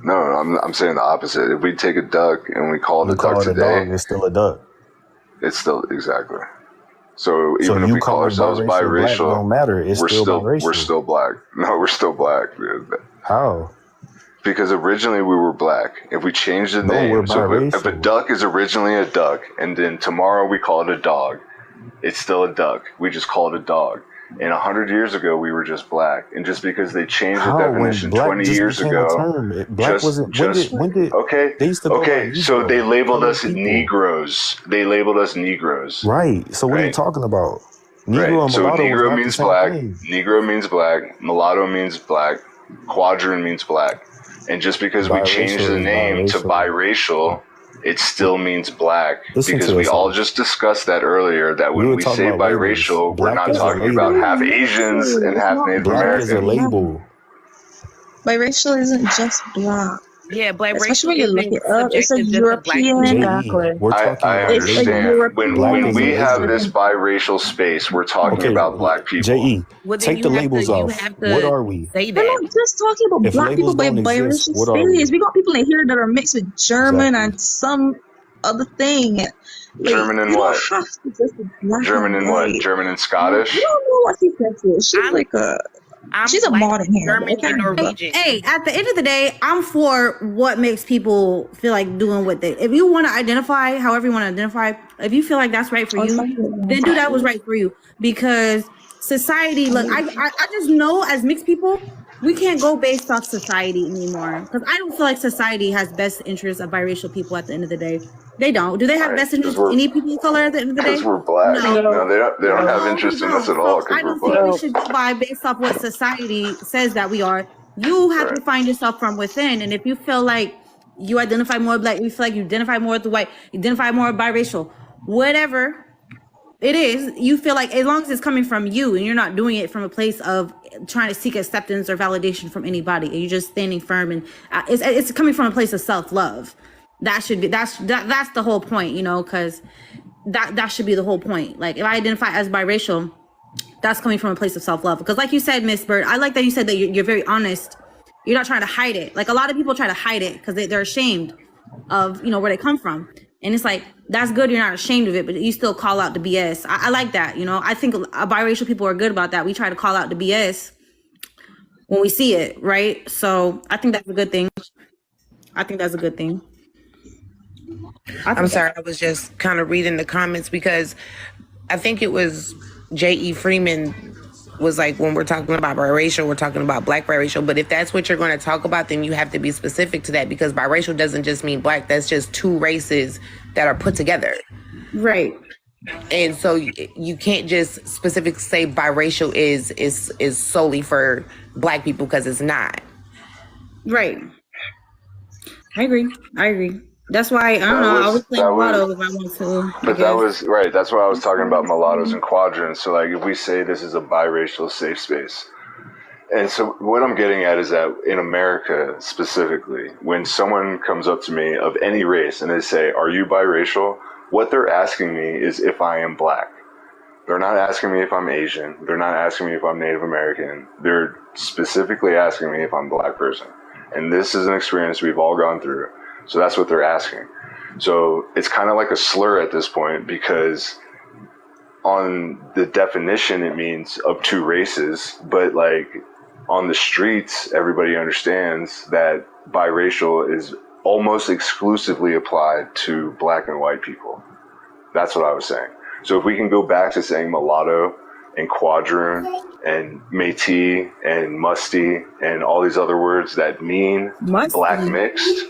no, I'm saying the opposite. If we take a duck and we call it a duck today, it's still a duck. It's still exactly. So even if we call ourselves biracial, don't matter. It's we're still still biracial. we're still black. No, we're still black, dude. How? Because originally we were black. If we change the name, so if a duck is originally a duck, and then tomorrow we call it a dog, it's still a duck. We just call it a dog. And 100 years ago, we were just black. And just because they changed the definition 20 years ago, black wasn't. When did okay, they used to go okay. by So Negro, they labeled colored us people. Negroes. They labeled us Negroes. Right. So what are you talking about? Negro and So mulatto was Negro not means the same black. thing. Negro means black. Mulatto means black. Quadrant means black. And just because we changed the name to biracial, it still means black. Because we all just discussed that earlier, that when we say biracial, we're not talking about half Asians and half Native Black is a Americans. label. Biracial isn't just black. Yeah, black Especially racial when you look isn't it up, it's a subjective just to black European. people. We're talking I about understand. When Black is we a have label. this biracial space, we're talking about black people. J.E., Well, then take you the have labels to- you off. have to What are we? Say We're that. not just talking about If black people labels by don't exist, biracial what are we? space. We got people in here that are mixed with German and some other thing. Like, German and you what? don't have to just be black German and and what? white. German and Scottish? You don't know what she said to. She's like a. She's a modern here. Hey, at the end of the day, I'm for what makes people feel like doing what they. If you want to identify, however you want to identify, if you feel like that's right for you, then do that was right for you. Because society, look, I just know as mixed people, we can't go based off society anymore. Because I don't feel like society has best interests of biracial people at the end of the day. They don't. Do they have best interests of any people of color at the end of the day? Because we're black. No, they don't have interest in us at all. I don't think we should go by based off what society says that we are. You have to find yourself from within. And if you feel like you identify more black, you feel like you identify more with the white, you identify more biracial, whatever it is, you feel like as long as it's coming from you and you're not doing it from a place of trying to seek acceptance or validation from anybody, and you're just standing firm and it's coming from a place of self-love. That should be that's the whole point, you know, because that should be the whole point. Like if I identify as biracial, that's coming from a place of self-love. Because like you said, Miss Bird, I like that you said that you're very honest. You're not trying to hide it. Like a lot of people try to hide it because they're ashamed of, you know, where they come from. And it's like, that's good. You're not ashamed of it, but you still call out the BS. I like that. You know, I think biracial people are good about that. We try to call out the BS when we see it. Right. So I think that's a good thing. I'm sorry, I was just kind of reading the comments because I think it was J.E. Freeman was like, when we're talking about biracial, we're talking about black biracial. But if that's what you're going to talk about, then you have to be specific to that, because biracial doesn't just mean black. That's just two races that are put together. Right. And so you can't just specifically say biracial is solely for black people, because it's not. Right. I agree. That's why, I don't know, I was playing mulatto if I want to. But that was, right, that's why I was talking about mulattoes and quadrants. So, like, if we say this is a biracial safe space. And so what I'm getting at is that in America specifically, when someone comes up to me of any race and they say, are you biracial? What they're asking me is if I am black. They're not asking me if I'm Asian. They're not asking me if I'm Native American. They're specifically asking me if I'm a black person. And this is an experience we've all gone through. So that's what they're asking. So it's kind of like a slur at this point, because on the definition, it means of two races, but like on the streets, everybody understands that biracial is almost exclusively applied to black and white people. That's what I was saying. So if we can go back to saying mulatto and quadroon and métis and musty and all these other words that mean black mixed.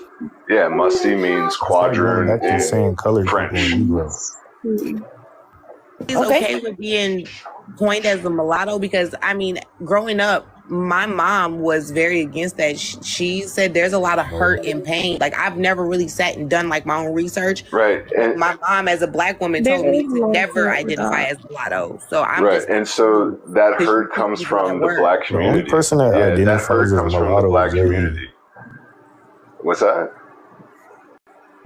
Yeah, musty means quadroon in French. He's okay with being coined as a mulatto, because I mean, growing up, my mom was very against that. She said there's a lot of hurt and pain. Like, I've never really sat and done like my own research. Right. But And my mom, as a black woman, told me to never identify as mulatto. So I'm right. just And so that because you hurt keep comes using that from the word. black The only community. person that Yeah, that identifies hurt as comes from the mulatto black is JE. community. What's that?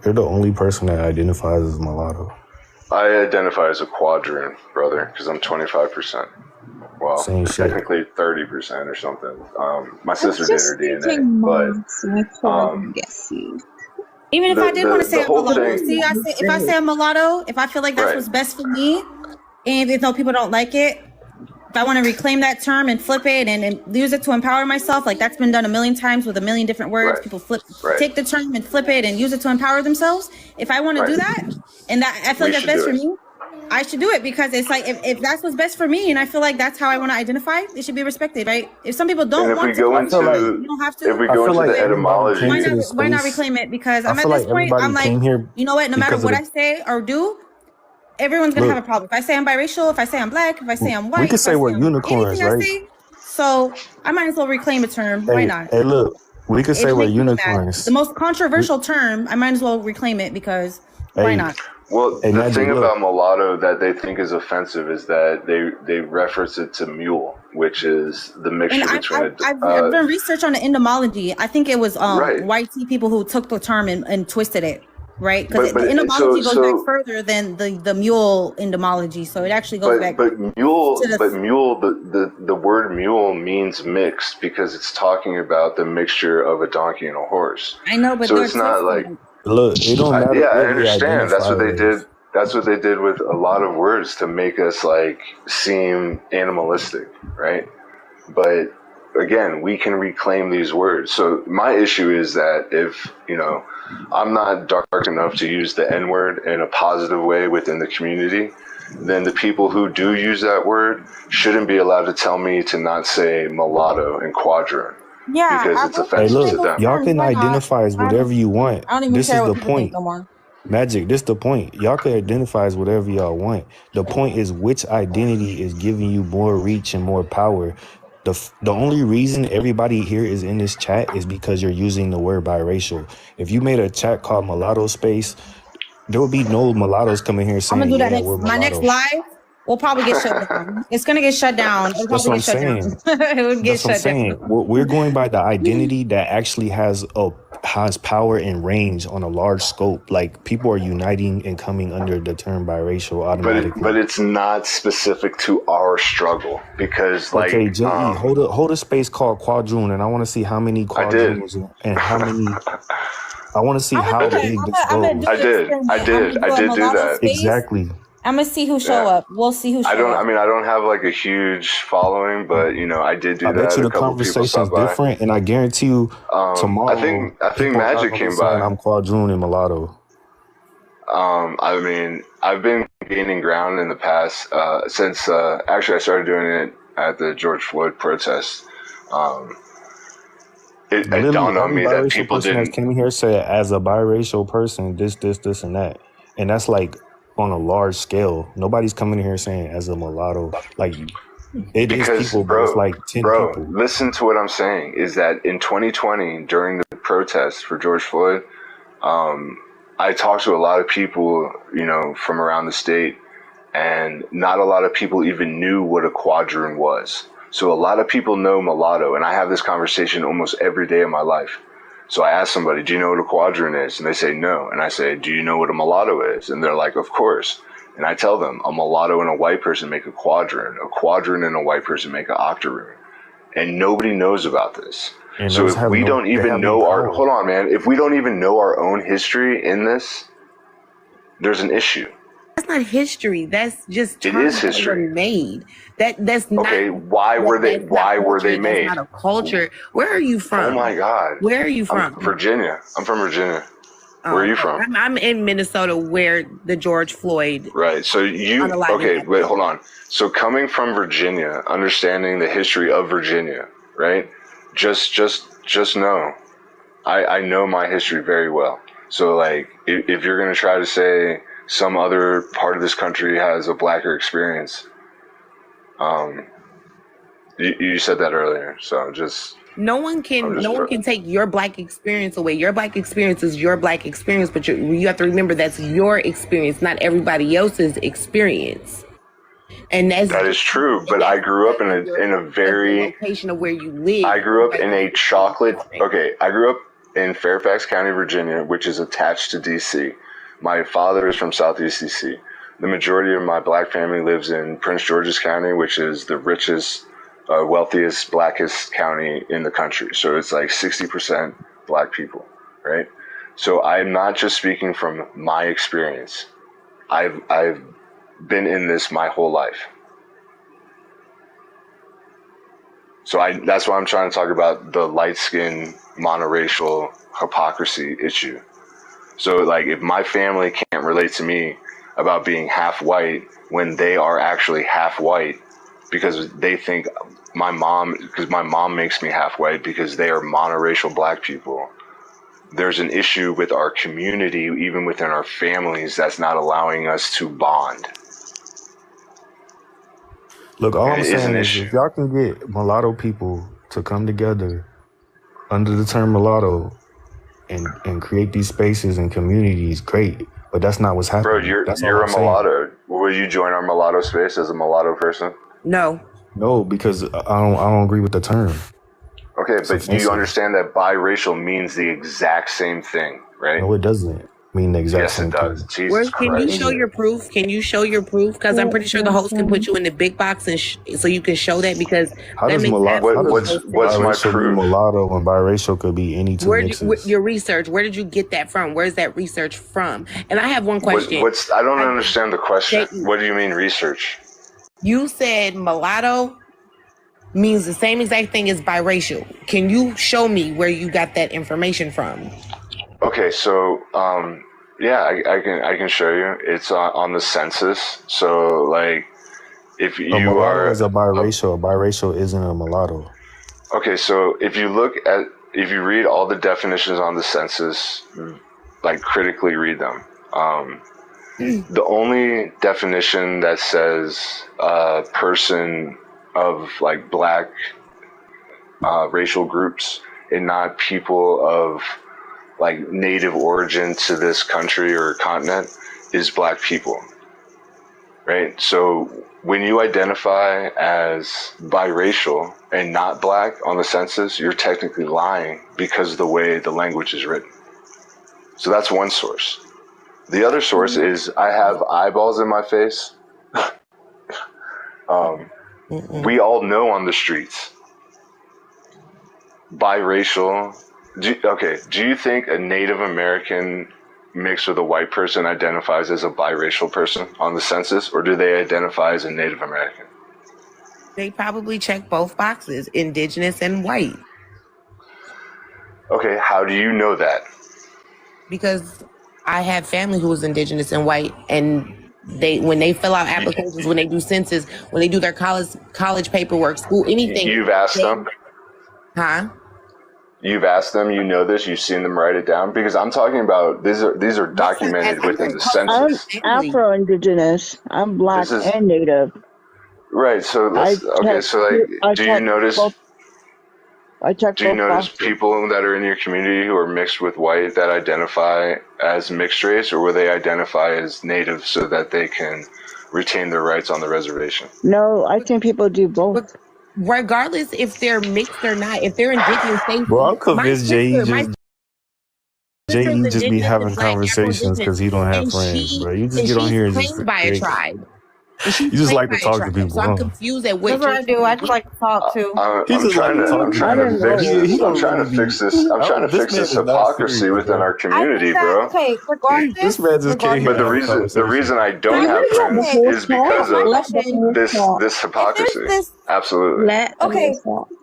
You're the only person that identifies as mulatto. I identify as a quadrant, brother, because I'm 25%. Well, Same shit. technically 30% or something. My I sister was did just her DNA, thinking but mom, so I couldn't guess you. Even if I did want to the say I'm whole mulatto, thing, see, if I say I'm mulatto, if I feel like that's right? what's best for me, and even though people don't like it, if I want to reclaim that term and flip it and use it to empower myself, like that's been done a million times with a million different words. Right. People Right. take the term and flip it and use it to empower themselves. If I want to do that, and that I feel like that's best for me, I should do it, because it's like if that's what's best for me, and I feel like that's how I want to identify, it should be respected, right? If some people don't And if want we to go come into, to, you don't have to. if we go into the etymology, Why not reclaim it? Because I'm I at feel this like point, I'm everybody like, came here you know what? No matter because of what I the. say or do, everyone's gonna have a Look, problem. If I say I'm biracial, if I say I'm black, if I say I'm we white, could if I say say we're I'm unicorns, anything I right? say, so I might as well reclaim a term. Why not? Hey, look, we could say It we're makes me mad. unicorns. The most controversial term, I might as well reclaim it, because why Hey, not? well, hey, the Magic, thing look. about mulatto that they think is offensive is that they reference it to mule, which is the And mixture between I've done research on the etymology. I think it was right. white people who took the term and twisted it, right? Because the So etymology goes back further than the mule etymology, so it actually goes back but mule, to the word mule means mixed because it's talking about the mixture of a donkey and a horse. I know, but So they're it's not like, Look, it don't matter yeah, I what we understand. That's what identify they as. did. That's what they did with a lot of words to make us like seem animalistic, right? But again, we can reclaim these words. So my issue is that if, I'm not dark enough to use the N word in a positive way within the community, then the people who do use that word shouldn't be allowed to tell me to not say mulatto and quadrant. Yeah, Because it's Hey, offensive look, to them. y'all can identify as whatever you want. I don't even This care is what the people think point. no more. Magic, this the point. Y'all can identify as whatever y'all want. The point is which identity is giving you more reach and more power. The only reason everybody here is in this chat is because you're using the word biracial. If you made a chat called mulatto space, there would be no mulattoes coming here I'm gonna saying, do that yeah, we're my next mulatto. live will probably get shut down. It's gonna get shut down. It'll That's probably what I'm get shut down. saying. It would get That's what I'm shut down. saying. We're going by the identity that actually has power and range on a large scope. Like, people are uniting and coming under the term biracial automatically. But it's not specific to our struggle because, like, Okay, JE, hold a space called quadroon, and I want to see how many quadroons and how many. I want to see how big this goes. I did do that. Exactly. I'm gonna see who show up. We'll see who show up. I don't have like a huge following, but I did do I that. bet you A the couple people conversation's stopped by. different, and I guarantee you tomorrow. I think people are Magic gonna be came saying by. I'm quadroon and mulatto. I've been gaining ground in the past since actually I started doing it at the George Floyd protest. It dawned on me that people person that didn't. came here said, as a biracial person, this, and that, and that's like on a large scale. Nobody's coming here saying as a mulatto. Like, it is people, but it's like 10 people. Listen to what I'm saying. Is that in 2020 during the protest for George Floyd, I talked to a lot of people, from around the state, and not a lot of people even knew what a quadroon was. So a lot of people know mulatto, and I have this conversation almost every day of my life. So I ask somebody, do you know what a quadroon is? And they say no. And I say, do you know what a mulatto is? And they're like, of course. And I tell them, a mulatto and a white person make a quadroon and a white person make an octoroon. And nobody knows about this. And so if we don't even know hold on, man. If we don't even know our own history in this, there's an issue. That's not history. That's just It is terms that history. were made. That's not. Okay, why were they made? That's not a culture. Where are you from? Oh my God. Where are you from? Virginia. I'm from Virginia. Where are you from? I'm in Minnesota, where the George Floyd. Right. So wait, hold on. So coming from Virginia, understanding the history of Virginia, right? Just know, I know my history very well. So like, if you're gonna try to say some other part of this country has a blacker experience, You said that earlier, so just No one can take your Black experience away. Your Black experience is your Black experience, but you have to remember that's your experience, not everybody else's experience. And that is true. But I grew up in a very location of where you live. I grew up in a chocolate. Okay, I grew up in Fairfax County, Virginia, which is attached to DC. My father is from Southeast DC. The majority of my Black family lives in Prince George's County, which is the richest, wealthiest, blackest county in the country. So it's like 60% Black people, right? So I'm not just speaking from my experience. I've been in this my whole life. So that's why I'm trying to talk about the light-skinned monoracial hypocrisy issue. So like if my family can't relate to me about being half white when they are actually half white because they think because my mom makes me half white because they are monoracial Black people, there's an issue with our community, even within our families, that's not allowing us to bond. Look, all I'm saying is if y'all can get mulatto people to come together under the term mulatto and create these spaces and communities, great. But that's not what's happening. Bro, you're a mulatto. Will you join our mulatto space as a mulatto person? No. No, because I don't agree with the term. Okay, but do you understand that biracial means the exact same thing, right? No, it doesn't mean the exact same thing. Yes, it does. Jesus Can Christ. you show your proof? Can you show your proof? Because I'm pretty sure the host can put you in the big box and so you can show that because How that does makes mulatto? What's my proof? Mulatto and biracial could be any two mixes. Your research? Where did you get that from? Where's that research from? And I have one question. I don't understand the question. What do you mean research? You said mulatto means the same exact thing as biracial. Can you show me where you got that information from? Okay, so yeah, I can show you. It's on the census. So like, if you mulatto is a biracial. A biracial isn't a mulatto. Okay, so if you read all the definitions on the census, like critically read them. The only definition that says a person of like Black racial groups and not people of like native origin to this country or continent is Black people, right? So when you identify as biracial and not Black on the census, you're technically lying because of the way the language is written. So that's one source. The other source is I have eyeballs in my face. We all know on the streets. Biracial. Do you think a Native American mixed with a white person identifies as a biracial person on the census, or do they identify as a Native American? They probably check both boxes, indigenous and white. Okay, how do you know that? Because I have family who is indigenous and white, and when they fill out applications, when they do census, when they do their college paperwork, school, anything. You've asked them? Huh? You've asked them, you know this, you've seen them write it down? Because I'm talking about, these are documented within the census. I'm Afro-Indigenous. I'm Black and Native. Right, so do you notice people that are in your community who are mixed with white that identify as mixed race, or will they identify as Native so that they can retain their rights on the reservation? No, I think people do both. Regardless if they're mixed or not, if they're indigenous, Bro, I'm convinced Jay just be having conversations because he don't have friends, bro. You just get on here and just by a tribe. You just like to talk to people. So I'm confused at what That's what I do. I just like to talk too. I'm trying to fix this hypocrisy within our community, bro. Okay, regardless. This man just came But the reason I don't have friends is because of this hypocrisy. Absolutely. Okay,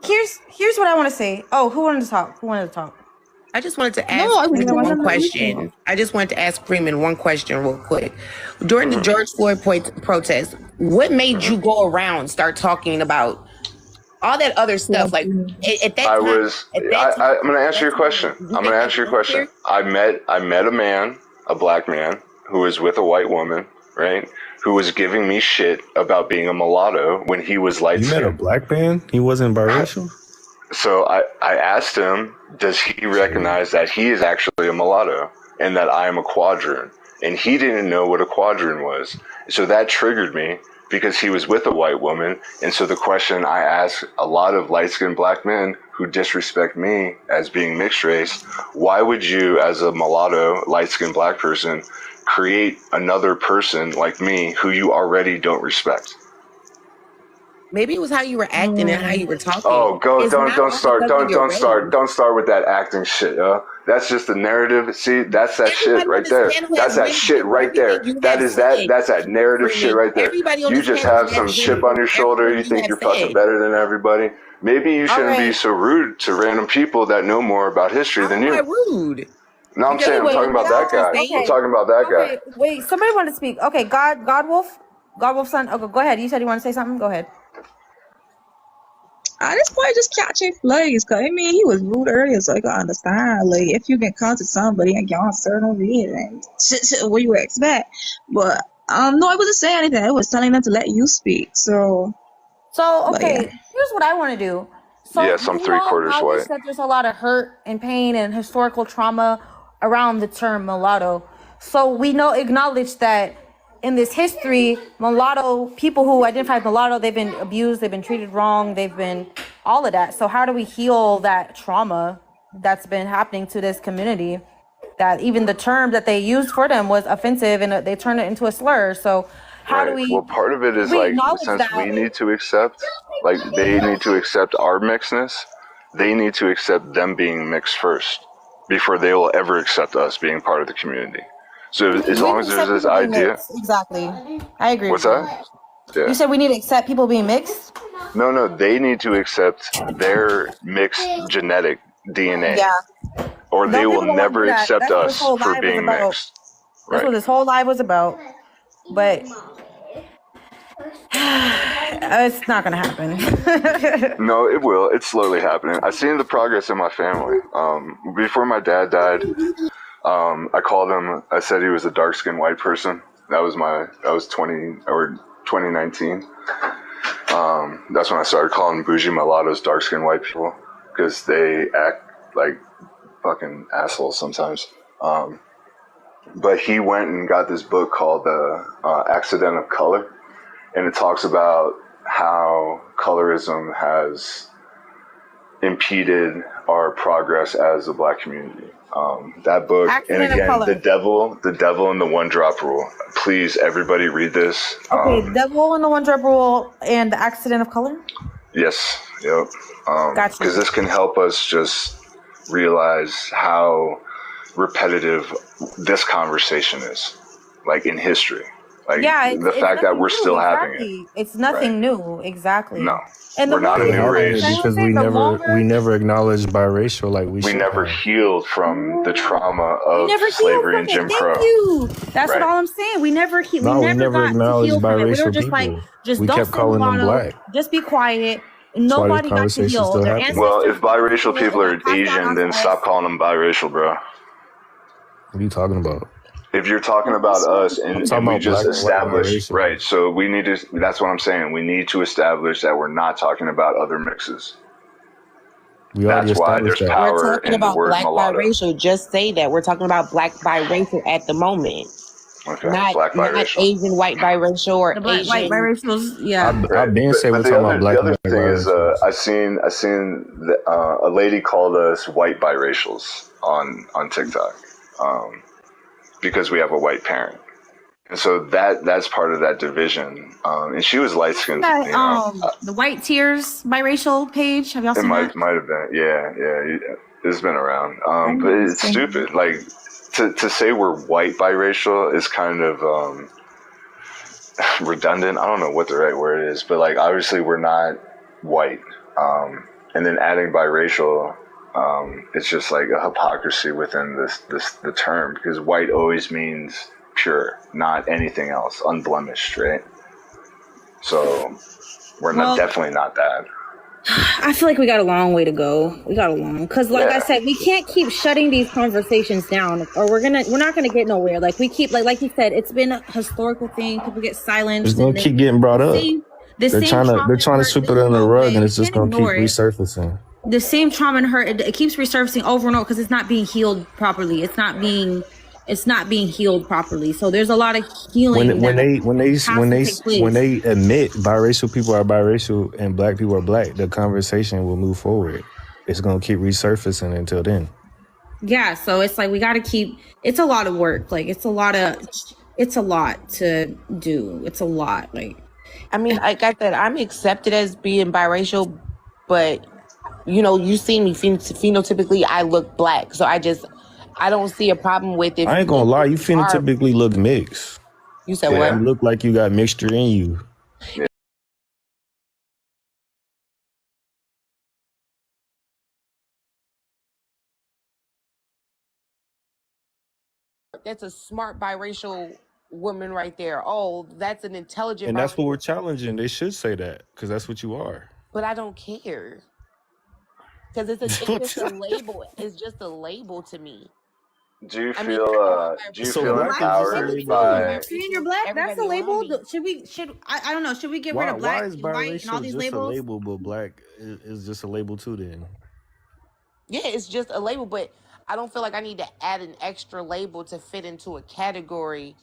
here's what I want to say. Oh, who wanted to talk? I just wanted to ask one question. I just wanted to ask Freeman one question real quick. During the George Floyd protest, what made you go around start talking about all that other stuff? Like at that time, I'm going to answer your question. I met a man, a Black man, who was with a white woman, right? who was giving me shit about being a mulatto when he was light You met a skinned. black man? He wasn't biracial? So I asked him, does he recognize that he is actually a mulatto and that I am a quadroon? And he didn't know what a quadroon was. So that triggered me because he was with a white woman. And so the question I ask a lot of light-skinned black men who disrespect me as being mixed race, why would you, as a mulatto, light-skinned black person, create another person like me who you already don't respect? Maybe it was how you were acting and how you were talking. Oh, It's not don't all start, because of your race. don't start with that acting shit, yo. That's just the narrative. See, that's that shit Everybody on right this there. panel That's has that been shit through right there. everything you That have is that. said, That's that narrative shit Freeman. right there. Everybody on You this just panel have has some been chip through on your shoulder. You everything think you you're have fucking said. better than everybody. Maybe you All shouldn't be right. so rude to random people that know more about history How than am I you. rude? No, I'm Because saying, you I'm know talking what about that y'all guy. I'm saying? talking about that guy. Okay, wait. Somebody wanted to speak. Okay, God Wolf's son. Okay, go ahead. You said you want to say something. Go ahead. I just probably just catching flags, cause I mean he was rude earlier, so I can understand. Like if you get caught to somebody and you're on certain reason, what you would expect. But no, I wasn't saying anything. I was telling them to let you speak. So, but Okay, yeah. here's what I want to do. So Yes, I'm we all 3/4 acknowledge white. that there's a lot of hurt and pain and historical trauma around the term mulatto. So we acknowledge that in this history, mulatto people who identify as mulatto, they've been abused, they've been treated wrong, they've been all of that. So how do we heal that trauma that's been happening to this community? That even the term that they used for them was offensive and they turned it into a slur. So how do Right. we Well, part of it is we like, acknowledge since that? we need to accept, like, they need to accept our mixedness, they need to accept them being mixed first before they will ever accept us being part of the community. So as We long need as to there's accept this people being idea, mixed. Exactly. I agree what's with you. that? You Yeah. said we need to accept people being mixed? No, they need to accept their mixed genetic DNA, Yeah. or they Some will people don't want to do never that. accept That's what this us whole for live was being about. mixed. That's Right. what this whole live was about. But it's not going to happen. No, it will. It's slowly happening. I've seen the progress in my family. Before my dad died, I called him. I said he was a dark-skinned white person. That was 2019. That's when I started calling bougie mulattoes dark-skinned white people because they act like fucking assholes sometimes. But he went and got this book called The Accident of Color, and it talks about how colorism has impeded our progress as a black community. That book, and Accident of again, color. the devil and the one drop rule. Please, everybody read this. Okay, devil and the one drop rule and the accident of color? Yes, yep. Gotcha. Because this can help us just realize how repetitive this conversation is, like in history. Like Yeah, the it's fact that nothing we're new. still having it. Exactly. It's nothing new. Exactly. No, And the we're not more a It new race. happened because we never acknowledged biracial like we We should never have. healed from the trauma we of never healed slavery from and it. Jim Thank Crow. you. That's Right. what all I'm saying. We never No, we never got to acknowledged heal from it. We were biracial just like, people. just We don't kept say calling them mulatto. black. Just be quiet. That's why this Nobody got to conversation heal. still Their happening. Well, ancestors if biracial did it. It people got are passed down Asian, onto then us. stop calling them biracial, bro. What are you talking about? If you're talking about us I'm and talking we about just black and white established, biracial. right, so we need to, that's what I'm saying. We need to establish that we're not talking about other mixes. We already That's why established there's that. We're power talking in the about word black mulatto. biracial. Just say that. We're talking about black biracial at the moment. Okay, Not black biracial. Asian white biracial or The black white Asian. biracials, yeah. I've been saying we're But talking about black the and other white thing is, biracial. I seen a lady called us white biracials on TikTok, because we have a white parent, and so that's part of that division. And she was light skinned, That, you know. the White Tears biracial page. Have y'all It seen that? might have been, yeah. It's been around, but it's stupid. Like to say we're white biracial is kind of redundant. I don't know what the right word is, but like obviously we're not white, and then adding biracial, it's just like a hypocrisy within the term, because white always means pure, not anything else, unblemished, right? So we're Well, definitely not that. I feel like we got a long way to go. Because like I said, we can't keep shutting these conversations down, or we're not gonna get nowhere. Like we keep like you said, it's been a historical thing. People get It's silenced, gonna and keep getting brought up. the same They're trauma and trying to hurt sweep it doesn't under the go rug, and away. it's You just can't gonna keep ignore it. resurfacing. The same trauma and hurt, it keeps resurfacing over and over because it's not being healed properly. It's not being healed properly. So there's a lot of healing that has to take When place. they admit biracial people are biracial and black people are black, the conversation will move forward. It's gonna keep resurfacing until then. Yeah, so it's like we got to keep. It's a lot of work. Like it's a lot to do. It's a lot. Like I mean, like I said, I'm accepted as being biracial, but you see me phenotypically, I look black, so I don't see a problem with if I ain't gonna lie, you phenotypically look mixed. You said Yeah, what? you look like you got mixture in you. That's a smart biracial woman right there. Oh, that's an intelligent And that's what biracial. we're challenging. They should say that because that's what you are. But I don't care because it's just a label. It's just a label to me. Do you feel empowered by? saying you're black, that's a label. I don't know. Should we get rid of black Why is and white and all biracial these just a labels? label, but black is just a label too? Then Yeah, it's just a label, but I don't feel like I need to add an extra label to fit into a category.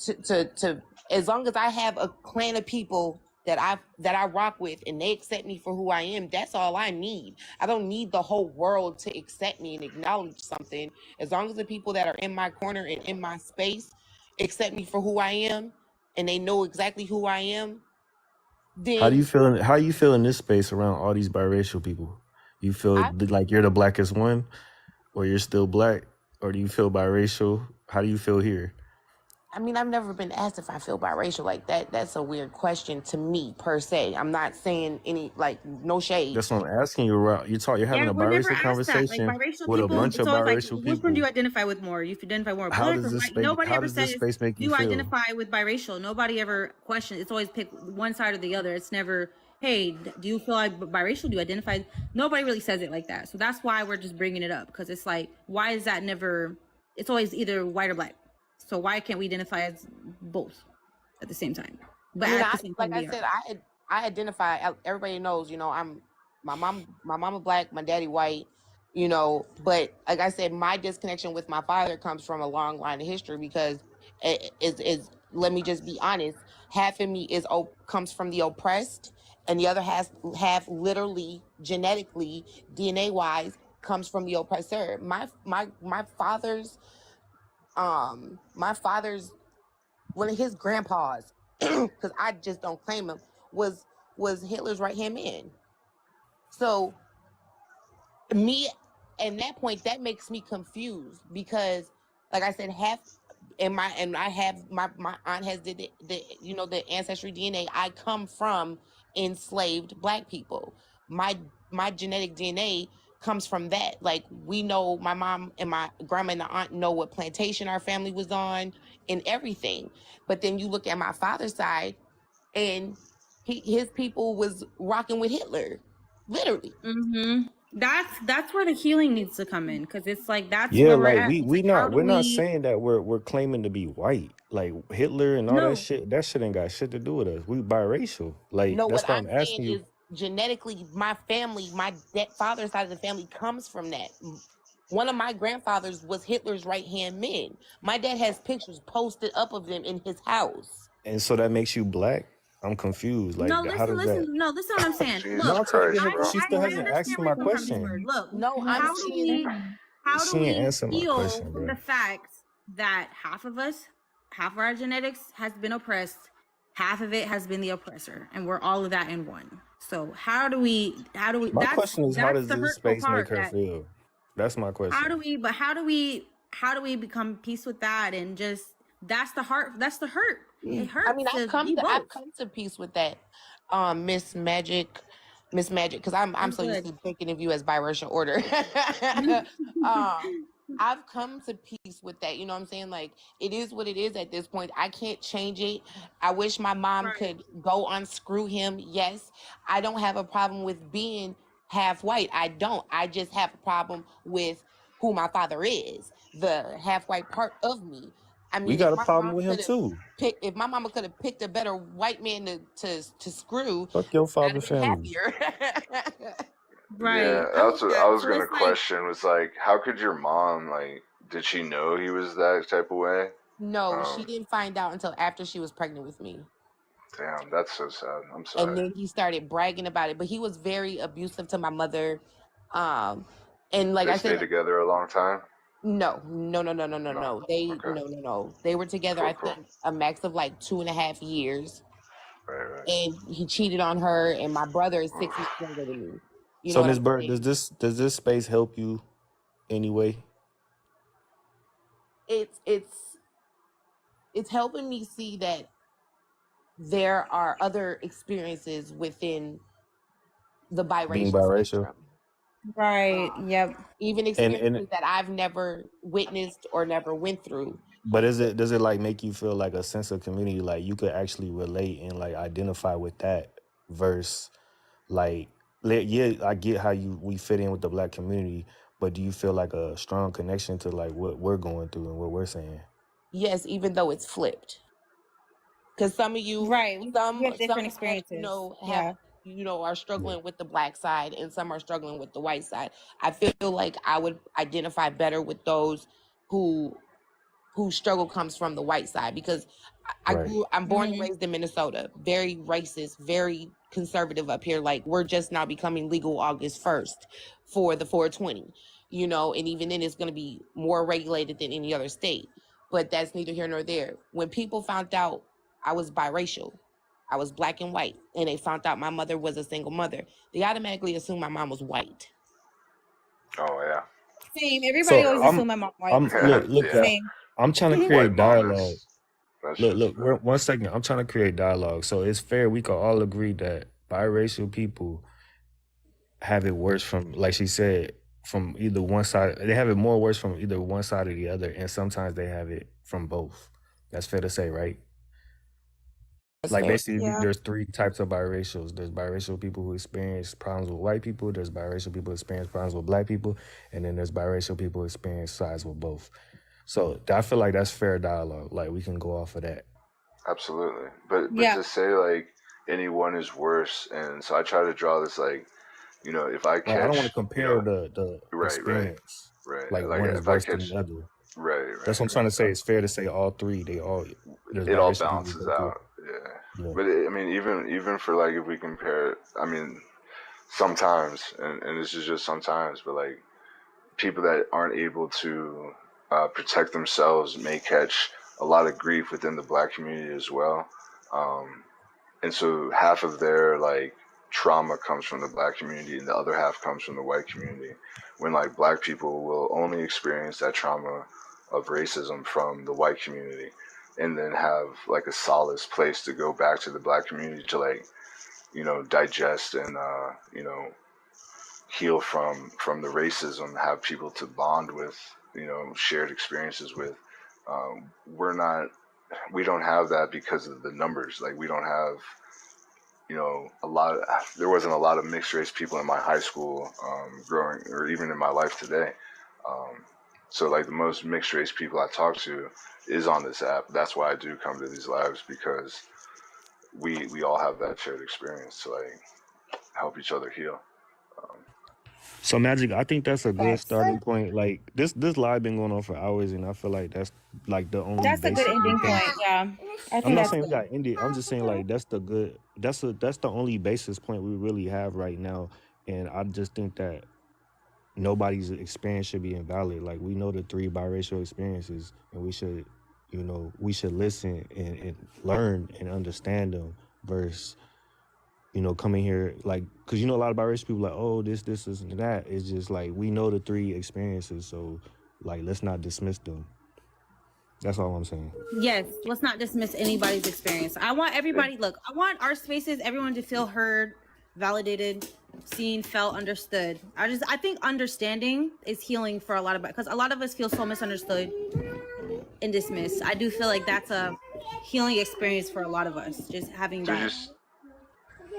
To as long as I have a clan of people that I rock with and they accept me for who I am, that's all I need. I don't need the whole world to accept me and acknowledge something. As long as the people that are in my corner and in my space accept me for who I am and they know exactly who I am, then how do you feel? How you feel in this space around all these biracial people? You feel like you're the blackest one, or you're still black, or do you feel biracial? How do you feel here? I mean, I've never been asked if I feel biracial like that. That's a weird question to me, per se. I'm not saying any, no shade. That's what I'm asking you. You're having a biracial conversation with a bunch of biracial Which one people. do you identify with more? You identify more How black does or this white? space? Nobody How ever does this says, space make do you you feel? identify with biracial? Nobody ever questions. It's always pick one side or the other. It's never, hey, do you feel like biracial? Do you identify? Nobody really says it like that. So that's why we're just bringing it up, because it's like, why is that never? It's always either white or black. So why can't we identify as both at the same time? But at the same time, like I said, I identify. Everybody knows, I'm my mama black, my daddy white, But like I said, my disconnection with my father comes from a long line of history because is let me just be honest. Half of me comes from the oppressed, and the other half literally genetically DNA wise comes from the oppressor. My father's one of his grandpas, because I just don't claim him, was Hitler's right hand man. So me, at that point, that makes me confused because, like I said, my aunt has the ancestry DNA. I come from enslaved black people. My genetic DNA comes from that. Like, we know, my mom and my grandma and the aunt know what plantation our family was on and everything. But then you look at my father's side, and his people was rocking with Hitler, literally. Mm-hmm. That's where the healing needs to come in, because it's like that's Yeah, where we're like at. we're not saying that we're claiming to be white. Like Hitler and all that shit. That shit ain't got shit to do with us. We biracial. Like No, that's what why I'm I'm saying asking you. is genetically, my family, my father's side of the family comes from that. One of my grandfathers was Hitler's right hand man. My dad has pictures posted up of them in his house. And so that makes you black. I'm confused. Like, how does that? No, listen what I'm saying. Jesus Look, Christ, bro. She still I hasn't understand asked where my you're coming from, this question. word. Look, No, how do She ain't we answer my heal question, bro. the fact that half of our genetics has been oppressed, half of it has been the oppressor, and we're all of that in one. So how do we My question is, how does the this hurtful space make part. her feel? That's my question. How do we become peace with that, and just that's the hurt. It hurts. I mean, I've come to peace with that, Miss Magic, because I'm so used to thinking of you as biracial order. I've come to peace with that. You know what I'm saying? Like, it is what it is at this point. I can't change it. I wish my mom could go unscrew him. Yes. I don't have a problem with being half white. I don't. I just have a problem with who my father is, the half white part of me. I We mean, got a problem with him too. if my mama could have picked a better white man to screw, Fuck your I'd father have been family. happier. Yeah, that's what I was gonna question. Was like, how could your mom like? Did she know he was that type of way? No, she didn't find out until after she was pregnant with me. Damn, that's so sad. I'm And sorry. then he started bragging about it, but he was very abusive to my mother. And like They I stayed said, together a long time. no. No. They Okay. no. They were together, I Cool. think, a max of like 2.5 years. Right. And he cheated on her, and my brother is 6 months younger than me. You know So what Miss I'm Bird, saying? does this space help you anyway? It's helping me see that there are other experiences within the Being biracial biracial? spectrum. Right. Yep. Even And experiences that I've never witnessed or never went through. but does it like make you feel like a sense of community, like you could actually relate and like identify with that verse like yeah, I get how we fit in with the black community, but do you feel like a strong connection to like what we're going through and what we're saying? Yes, even though it's flipped. Because some of you, Right. We have some different experiences. have Yeah. are struggling with the black side, and some are struggling with the white side. I feel like I would identify better with those who whose struggle comes from the white side, because Right. I'm born and raised in Minnesota, very racist, very conservative up here. Like, we're just now becoming legal August 1st for the 420, and even then it's going to be more regulated than any other state. But that's neither here nor there. When people found out I was biracial, I was black and white, and they found out my mother was a single mother, they automatically assumed my mom was white. Oh yeah. Same. Everybody So always assume my mom white. I'm look Yeah. Same. I'm trying to create White mom, dialogue. that's Look, 1 second. I'm trying to create dialogue. So it's fair we can all agree that biracial people have it worse from, like she said, from either one side. They have it more worse from either one side or the other, and sometimes they have it from both. That's fair to say, right? Like basically, there's 3 types of biracials. There's biracial people who experience problems with white people. There's biracial people who experience problems with black people, and then there's biracial people who experience sides with both. So I feel like that's fair dialogue. Like we can go off of that. Absolutely. But Yeah. to say like anyone is worse, and so I try to draw this like, if I Like I don't want to catch, compare the right, experience. right. Like Like one is if I worse than catch, the other. right. That's what I'm trying to say. It's fair to say all 3. There's It all biracial people balances who go through. out. Yeah. Yeah. But I mean, even for like if we compare it, I mean, sometimes, and this is just sometimes, but like people that aren't able to protect themselves may catch a lot of grief within the black community as well. And so half of their like trauma comes from the black community and the other half comes from the white community, when like black people will only experience that trauma of racism from the white community and then have like a solace place to go back to the black community to like digest and heal from the racism, have people to bond with, shared experiences with. We don't have that because of the numbers. Like we don't have there wasn't a lot of mixed race people in my high school growing, or even in my life today. So like the most mixed race people I talk to is on this app. That's why I do come to these lives, because we all have that shared experience to like help each other heal. So Magic, I think that's a good starting point. Like this live been going on for hours, and I feel like that's like the only. That's a good ending point. Yeah. I I'm think not that's saying we good. got ended. I'm just saying like that's the only basis point we really have right now, and I just think that nobody's experience should be invalid. Like we know the 3 biracial experiences, and we should listen and learn and understand them versus coming here like, because a lot of biracial people like, oh, this and that. It's just like we know the 3 experiences, so like let's not dismiss them. That's all I'm saying. Yes, let's not dismiss anybody's experience. I want everybody, I want our spaces, everyone to feel heard, validated, seen, felt, understood. I think understanding is healing for a lot of, because a lot of us feel so misunderstood and dismissed. I do feel like that's a healing experience for a lot of us, just having Did you that.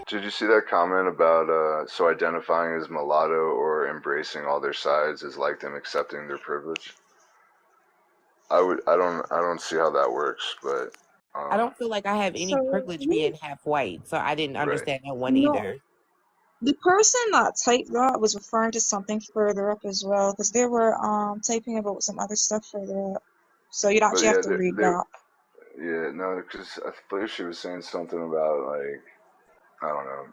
did you see that comment about so identifying as mulatto or embracing all their sides is like them accepting their privilege? I don't see how that works, but I don't feel like I have any So privilege being half white, so I didn't right. understand that one no, either. the person that typed that was referring to something further up as well, because they were typing about some other stuff further up. So you'd But actually yeah, have to read that. yeah, no, because I believe she was saying something about like I don't know,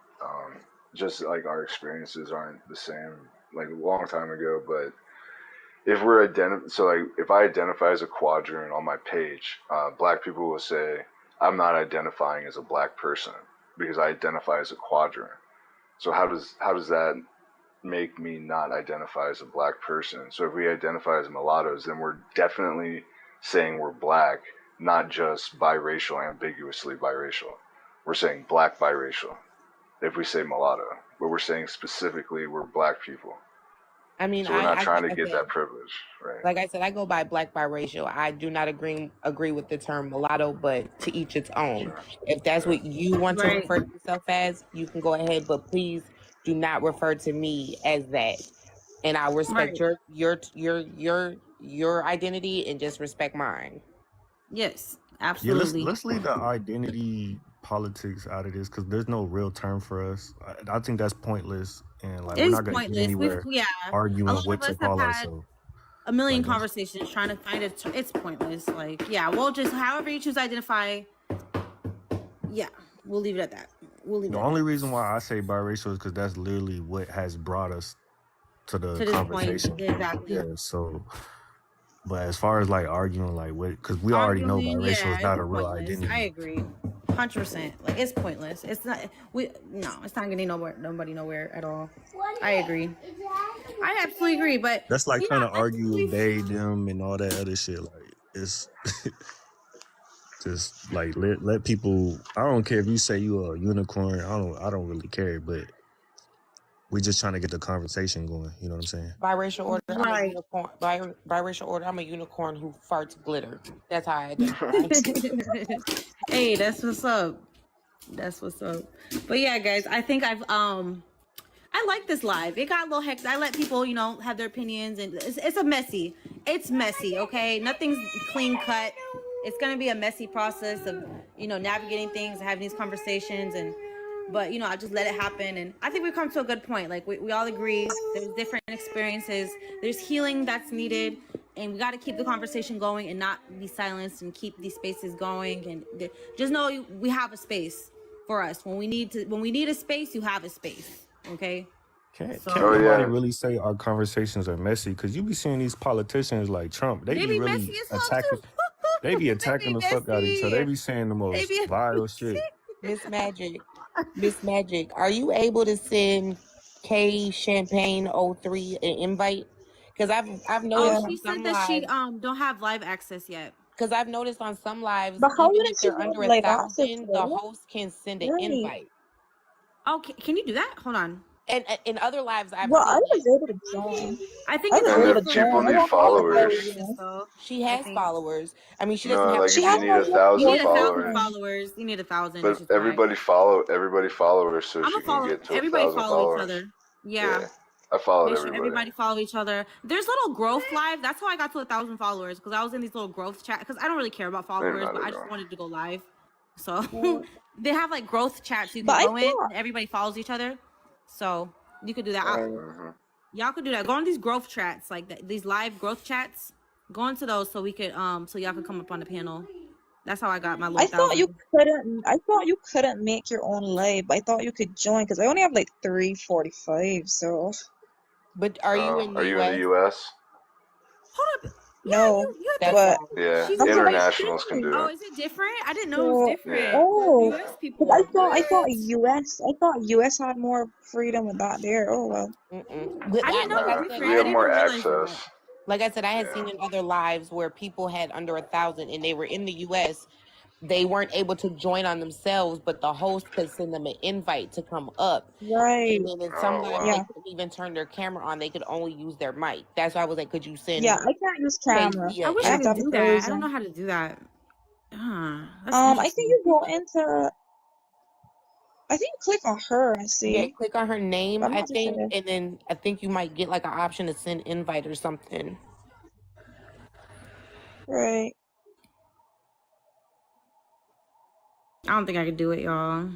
just like our experiences aren't the same, like a long time ago. But if we're so like if I identify as a quadrant on my page, black people will say I'm not identifying as a black person because I identify as a quadrant. So how does that make me not identify as a black person? So if we identify as mulattoes, then we're definitely saying we're black, not just biracial, ambiguously biracial. We're saying black biracial if we say mulatto, but we're saying specifically we're black people. I mean, So we're not trying to like I get said, that privilege, right? like I said, I go by black biracial. I do not agree with the term mulatto, but to each its own. If that's what you want to Right. refer to yourself as, you can go ahead, but please do not refer to me as that. And I respect your identity and just respect mine. Yes, Yeah, absolutely. let's leave the identity politics out of this because there's no real term for us. I think that's pointless, and like we're It's not gonna get pointless. anywhere A arguing lot what of to us have call had ourselves. a million Like that's conversations trying to find it. It's pointless. Like, yeah, we'll just, however you choose to identify, yeah, we'll leave it at that. We'll leave it the at only that. reason why I say biracial is because that's literally what has brought us to the To this point, conversation. exactly. Yeah. So, but as far as like arguing, like what, because we already know Arguing, biracial is yeah, not it's a real pointless. I identity. agree, 100%. Like, it's pointless. It's not. It's not getting nobody nowhere at all. I agree. I absolutely agree. But That's like trying yeah, to argue they, them, and all that other shit. Like it's just like let people. I don't care if you say you a unicorn. I don't really care. But we just trying to get the conversation going. You know what I'm saying? Biracial order, I'm a right. unicorn. Biracial order, I'm a unicorn who farts glitter. That's how I identify. Hey, that's what's up. That's what's up. But yeah, guys, I think I like this live. It got a little hectic. I let people, have their opinions, and it's messy, okay? Nothing's clean cut. It's gonna be a messy process of, navigating things, having these conversations, but I just let it happen, and I think we've come to a good point. Like we all agree, there's different experiences, there's healing that's needed, and we got to keep the conversation going and not be silenced and keep these spaces going, and just know we have a space for us when we need a space. You have a space, okay? Can't So nobody really say our conversations are messy because you be seeing these politicians like Trump. They be really messy as fuck attacking. too. They be attacking the fuck out of each other. They be saying the They most be vile shit. Miss Magic, are you able to send K Champagne 03 an invite? Because I've noticed she on said some that she lives. don't have live access yet. Because I've noticed on some lives, But how even did if she they're have under like access to 1,000, the it? host can send an Right. invite. Okay, can you do that? Hold on. And in other lives, I've Well, seen I it. was able to join. I think I it's was And only able if to for people join. I need don't have like followers, followers. though. She I has think. followers. I mean, she doesn't no, have. like She if you has need like You 1,000 need 1,000 followers, followers. You need 1,000, which but is why everybody follow her so I'm she gonna can follow. get to Everybody 1,000 follow each followers. other. Yeah. Yeah, I followed Make sure everybody. everybody follow each other. There's little growth live. That's how I got to 1,000 followers, because I was in these little growth chat. Because I don't really care about followers, but I just wanted to go live. So they have like growth chats you But can I go in, thought and everybody follows each other. So you could do that. Mhm. Y'all could do that. Go on these growth chats, like these live growth chats. Go into those so we could so y'all could come up on the panel. That's how I got my little I thought you 1,000. couldn't. I thought you couldn't make your own live. I thought you could join because I only have like 345. So But are you in the Are you in the U.S.? U.S.? Hold up. no, You have That's to. but all. Yeah, She's that's in what I internationals can said. do Oh, it. is it different? I didn't know it was So different. oh, U.S. because people. I thought What? US. I thought US had more freedom with that there. Oh well. I didn't know Like it I was said, different. We I have didn't more even realize that. access. I had Yeah. seen in other lives where people had under 1,000 and they were in the U.S. they weren't able to join on themselves, but the host could send them an invite to come up. Right. And then in some lives, Yeah. they couldn't even turn their camera on. They could only use their mic. That's why I was like, could you send Yeah, I can't use camera. I wish Like, I could that'd be do that. I crazy. don't know how to do that. That's I interesting. think you go into. I think you click on her and see. Yeah, click on her name, I'm I not too think, sure. and then I think you might get like an option to send invite or something. Right. I don't think I could do it, y'all.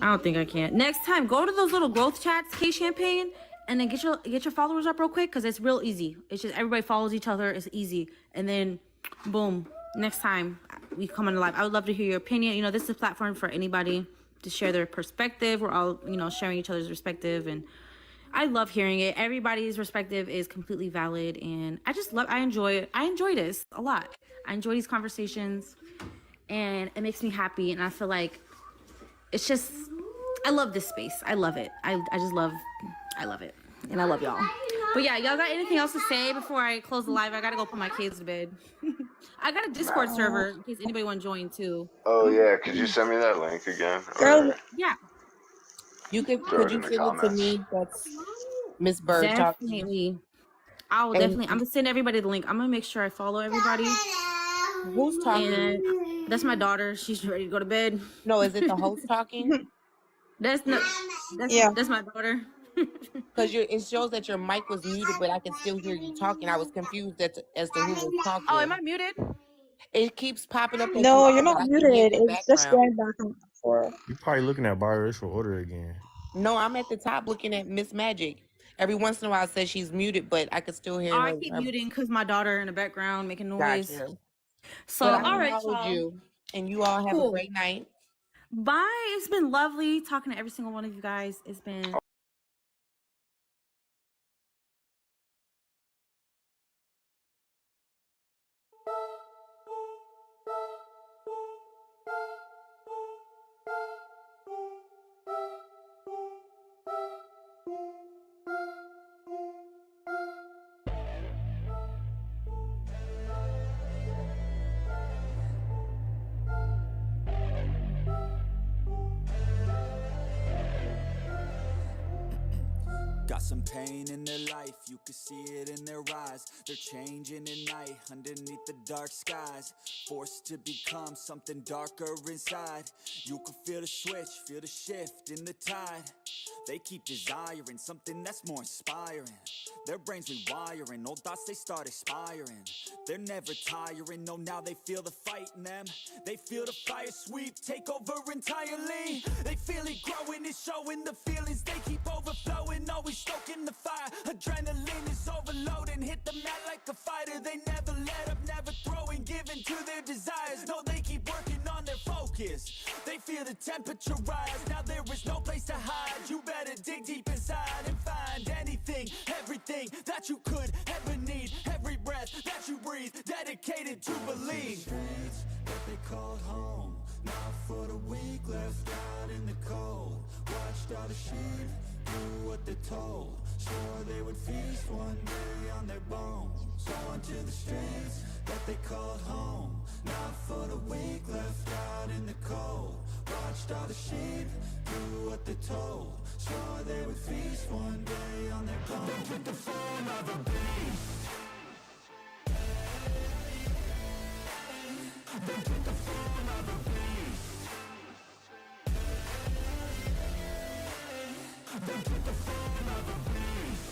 I don't think I can. Next time, go to those little growth chats, K Champagne, and then get your followers up real quick, because it's real easy. It's just everybody follows each other. It's easy. And then, boom, next time we come on live. I would love to hear your opinion. You know, this is a platform for anybody to share their perspective. We're all, you know, sharing each other's perspective, and I love hearing it. Everybody's perspective is completely valid, and I enjoy it. I enjoy this a lot. I enjoy these conversations, and it makes me happy, and I feel like it's just, I love this space. I love it. I love it, and I love y'all. But yeah, y'all got anything else to say before I close the live? I gotta go put my kids to bed. I got a Discord server in case anybody want to join too. Oh yeah, could you send me that link again? Girl, yeah. You could Throw you it in the send it to comments. me? That's Miss Bird talking. Definitely. I'm gonna send everybody the link. I'm gonna make sure I follow everybody. Who's talking? And that's my daughter. She's ready to go to bed. No, is it the host talking? That's my daughter. Because it shows that your mic was muted, but I can still hear you talking. I was confused as to who was talking. Oh, am I muted? It keeps popping up. That no, you you're are, not but I can hear muted. in the It's just background. going back and forth. You're probably looking at biracial order again. No, I'm at the top looking at Miss Magic. Every once in a while, it says she's muted, but I can still hear her. I keep muting because my daughter in the background making noise. Gotcha. So, But I all right, followed y'all. you, and you all have a great night. Bye. It's been lovely talking to every single one of you guys. It's been. Got some pain in their life, you can see it in their eyes. They're changing at night, underneath the dark skies. Forced to become something darker inside. You can feel the switch, feel the shift in the tide. They keep desiring something that's more inspiring. Their brains rewiring, old thoughts they start expiring. They're never tiring, no, now they feel the fight in them. They feel the fire sweep, take over entirely. They feel it growing, it's showing the feelings. They keep overflowing, always stoking the fire. Adrenaline is overloading, hit the mat like a fighter. They never let up, never throwing, giving to their desires. No, they keep working on their focus. They feel the temperature rise, now there is no place to hide. You better dig deep inside and find anything, everything that you could ever need. Every breath that you breathe, dedicated to believe. Streets that they called home, not for the weak, left out in the cold. Watched all the sheep do what they're told. Swore they would feast one day on their bones. Going to the streets that they called home, not for the weak, left out in the cold. Watched all the sheep do what they're told. Swore they would feast one day on their bones. They took the form of a beast. They took the form of a beast. They took the form of a beast.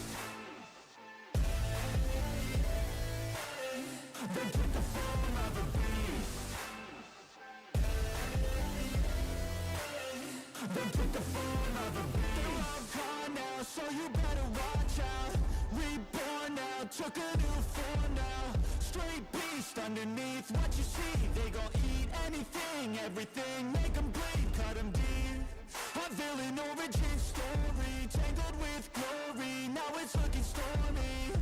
They took the form of a beast. They took the form of a beast. They're all gone now, so you better watch out. Reborn now, took a new form now. Straight beast underneath what you see. They gon' eat anything, everything, make them bleed, cut them deep. A villain origin story, tangled with glory, now it's looking stormy.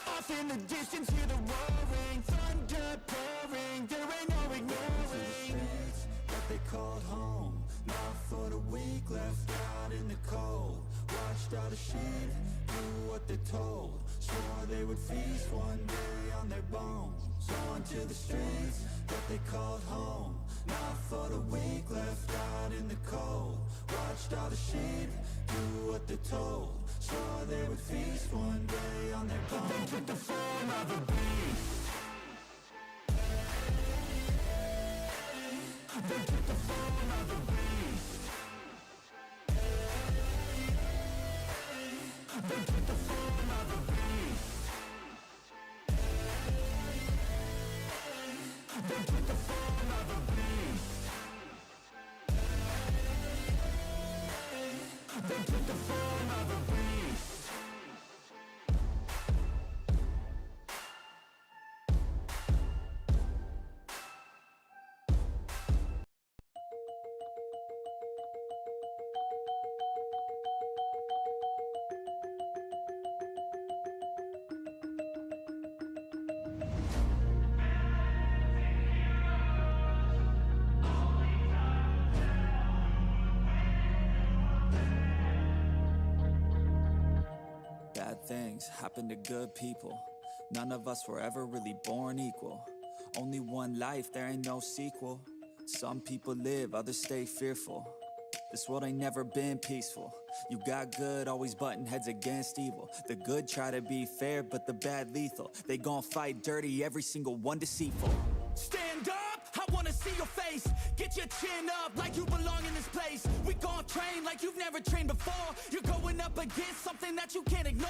Off in the distance, hear the roaring, thunder pouring, there ain't no ignoring. That they called home, not for the weak left out in the cold. Watched all the sheep do what they're told. Swore they would feast one day on their bones. On to the streets that they called home. Not for the weak left out in the cold. Watched all the sheep do what they're told. Swore they would feast one day on their bones. They took the form of a beast. They took the form of a beast. They took the form of a beast. They took the form of a beast. They took the form of a beast. Bad things happen to good people. None of us were ever really born equal. Only one life, there ain't no sequel. Some people live, others stay fearful. This world ain't never been peaceful. You got good, always butting heads against evil. The good try to be fair, but the bad lethal. They gon' fight dirty, every single one deceitful. Stand up, I wanna see your face. Get your chin up like you belong in this place. We gon' train like you've never trained before. You're going up against something that you can't ignore.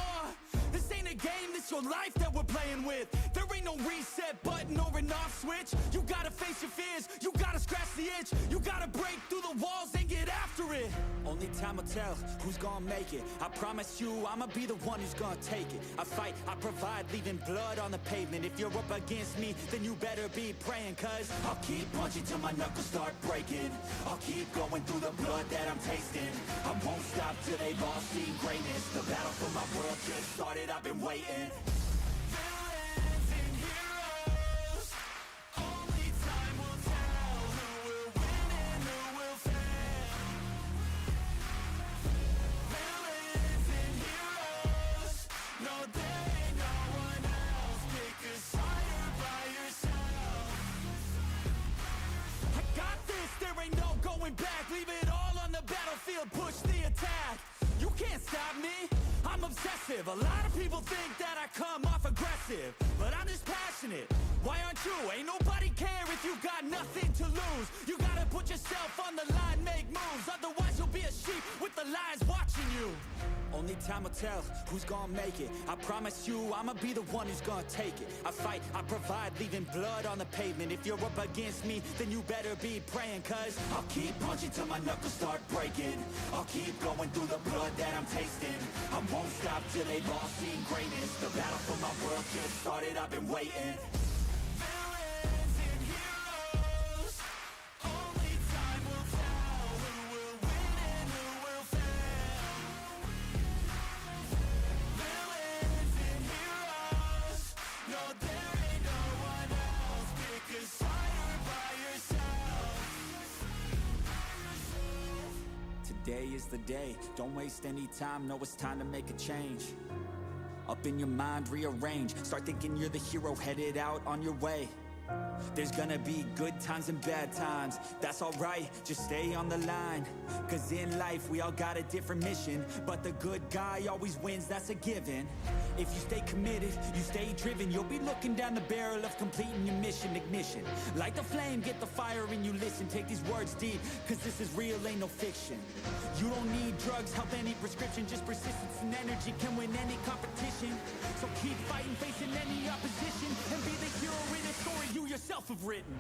This ain't a game, this your life that we're playing with. There ain't no reset button or an off switch. You gotta face your fears, you gotta scratch the itch. You gotta break through the walls and get after it. Only time will tell who's gonna make it. I promise you, I'ma be the one who's gonna take it. I fight, I provide, leaving blood on the pavement. If you're up against me, then you better be praying. Cause I'll keep punching till my knuckles start breaking. I'll keep going through the blood that I'm tasting. I won't stop till they've all seen greatness. The battle for my world just started, I've been waiting. Villains and heroes, only time will tell who will win and who will fail. Villains and heroes, no there ain't no one else. Pick a side by yourself. I got this, there ain't no going back. Leave it all on the battlefield, push the attack. You can't stop me, I'm obsessive. A lot of people think that I come off aggressive, but I'm just passionate. Why aren't you? Ain't nobody care if you got nothing to lose. You gotta put yourself on the line, make moves. Otherwise you'll be a sheep with the lions watching you. Only time will tell who's gonna make it. I promise you, I'ma be the one who's gonna take it. I fight, I provide, leaving blood on the pavement. If you're up against me, then you better be praying. Cause I'll keep punching till my knuckles start breaking. I'll keep going through the blood that I'm tasting. I won't stop till they've all seen greatness. The battle for my world just started, I've been waiting. Villains and heroes, only time will tell who will win and who will fail. Villains and heroes, no there ain't no one else. Pick a side by yourself. Today is the day, don't waste any time. Know it's time to make a change. Up in your mind, rearrange. Start thinking you're the hero headed out on your way. There's gonna be good times and bad times. That's alright, just stay on the line. Cause in life we all got a different mission, but the good guy always wins, that's a given. If you stay committed, you stay driven, you'll be looking down the barrel of completing your mission. Ignition, light the flame, get the fire and you listen. Take these words deep, cause this is real, ain't no fiction. You don't need drugs, help, any prescription. Just persistence and energy can win any competition. So keep fighting, facing any opposition, and be the hero in a story you yourself have written.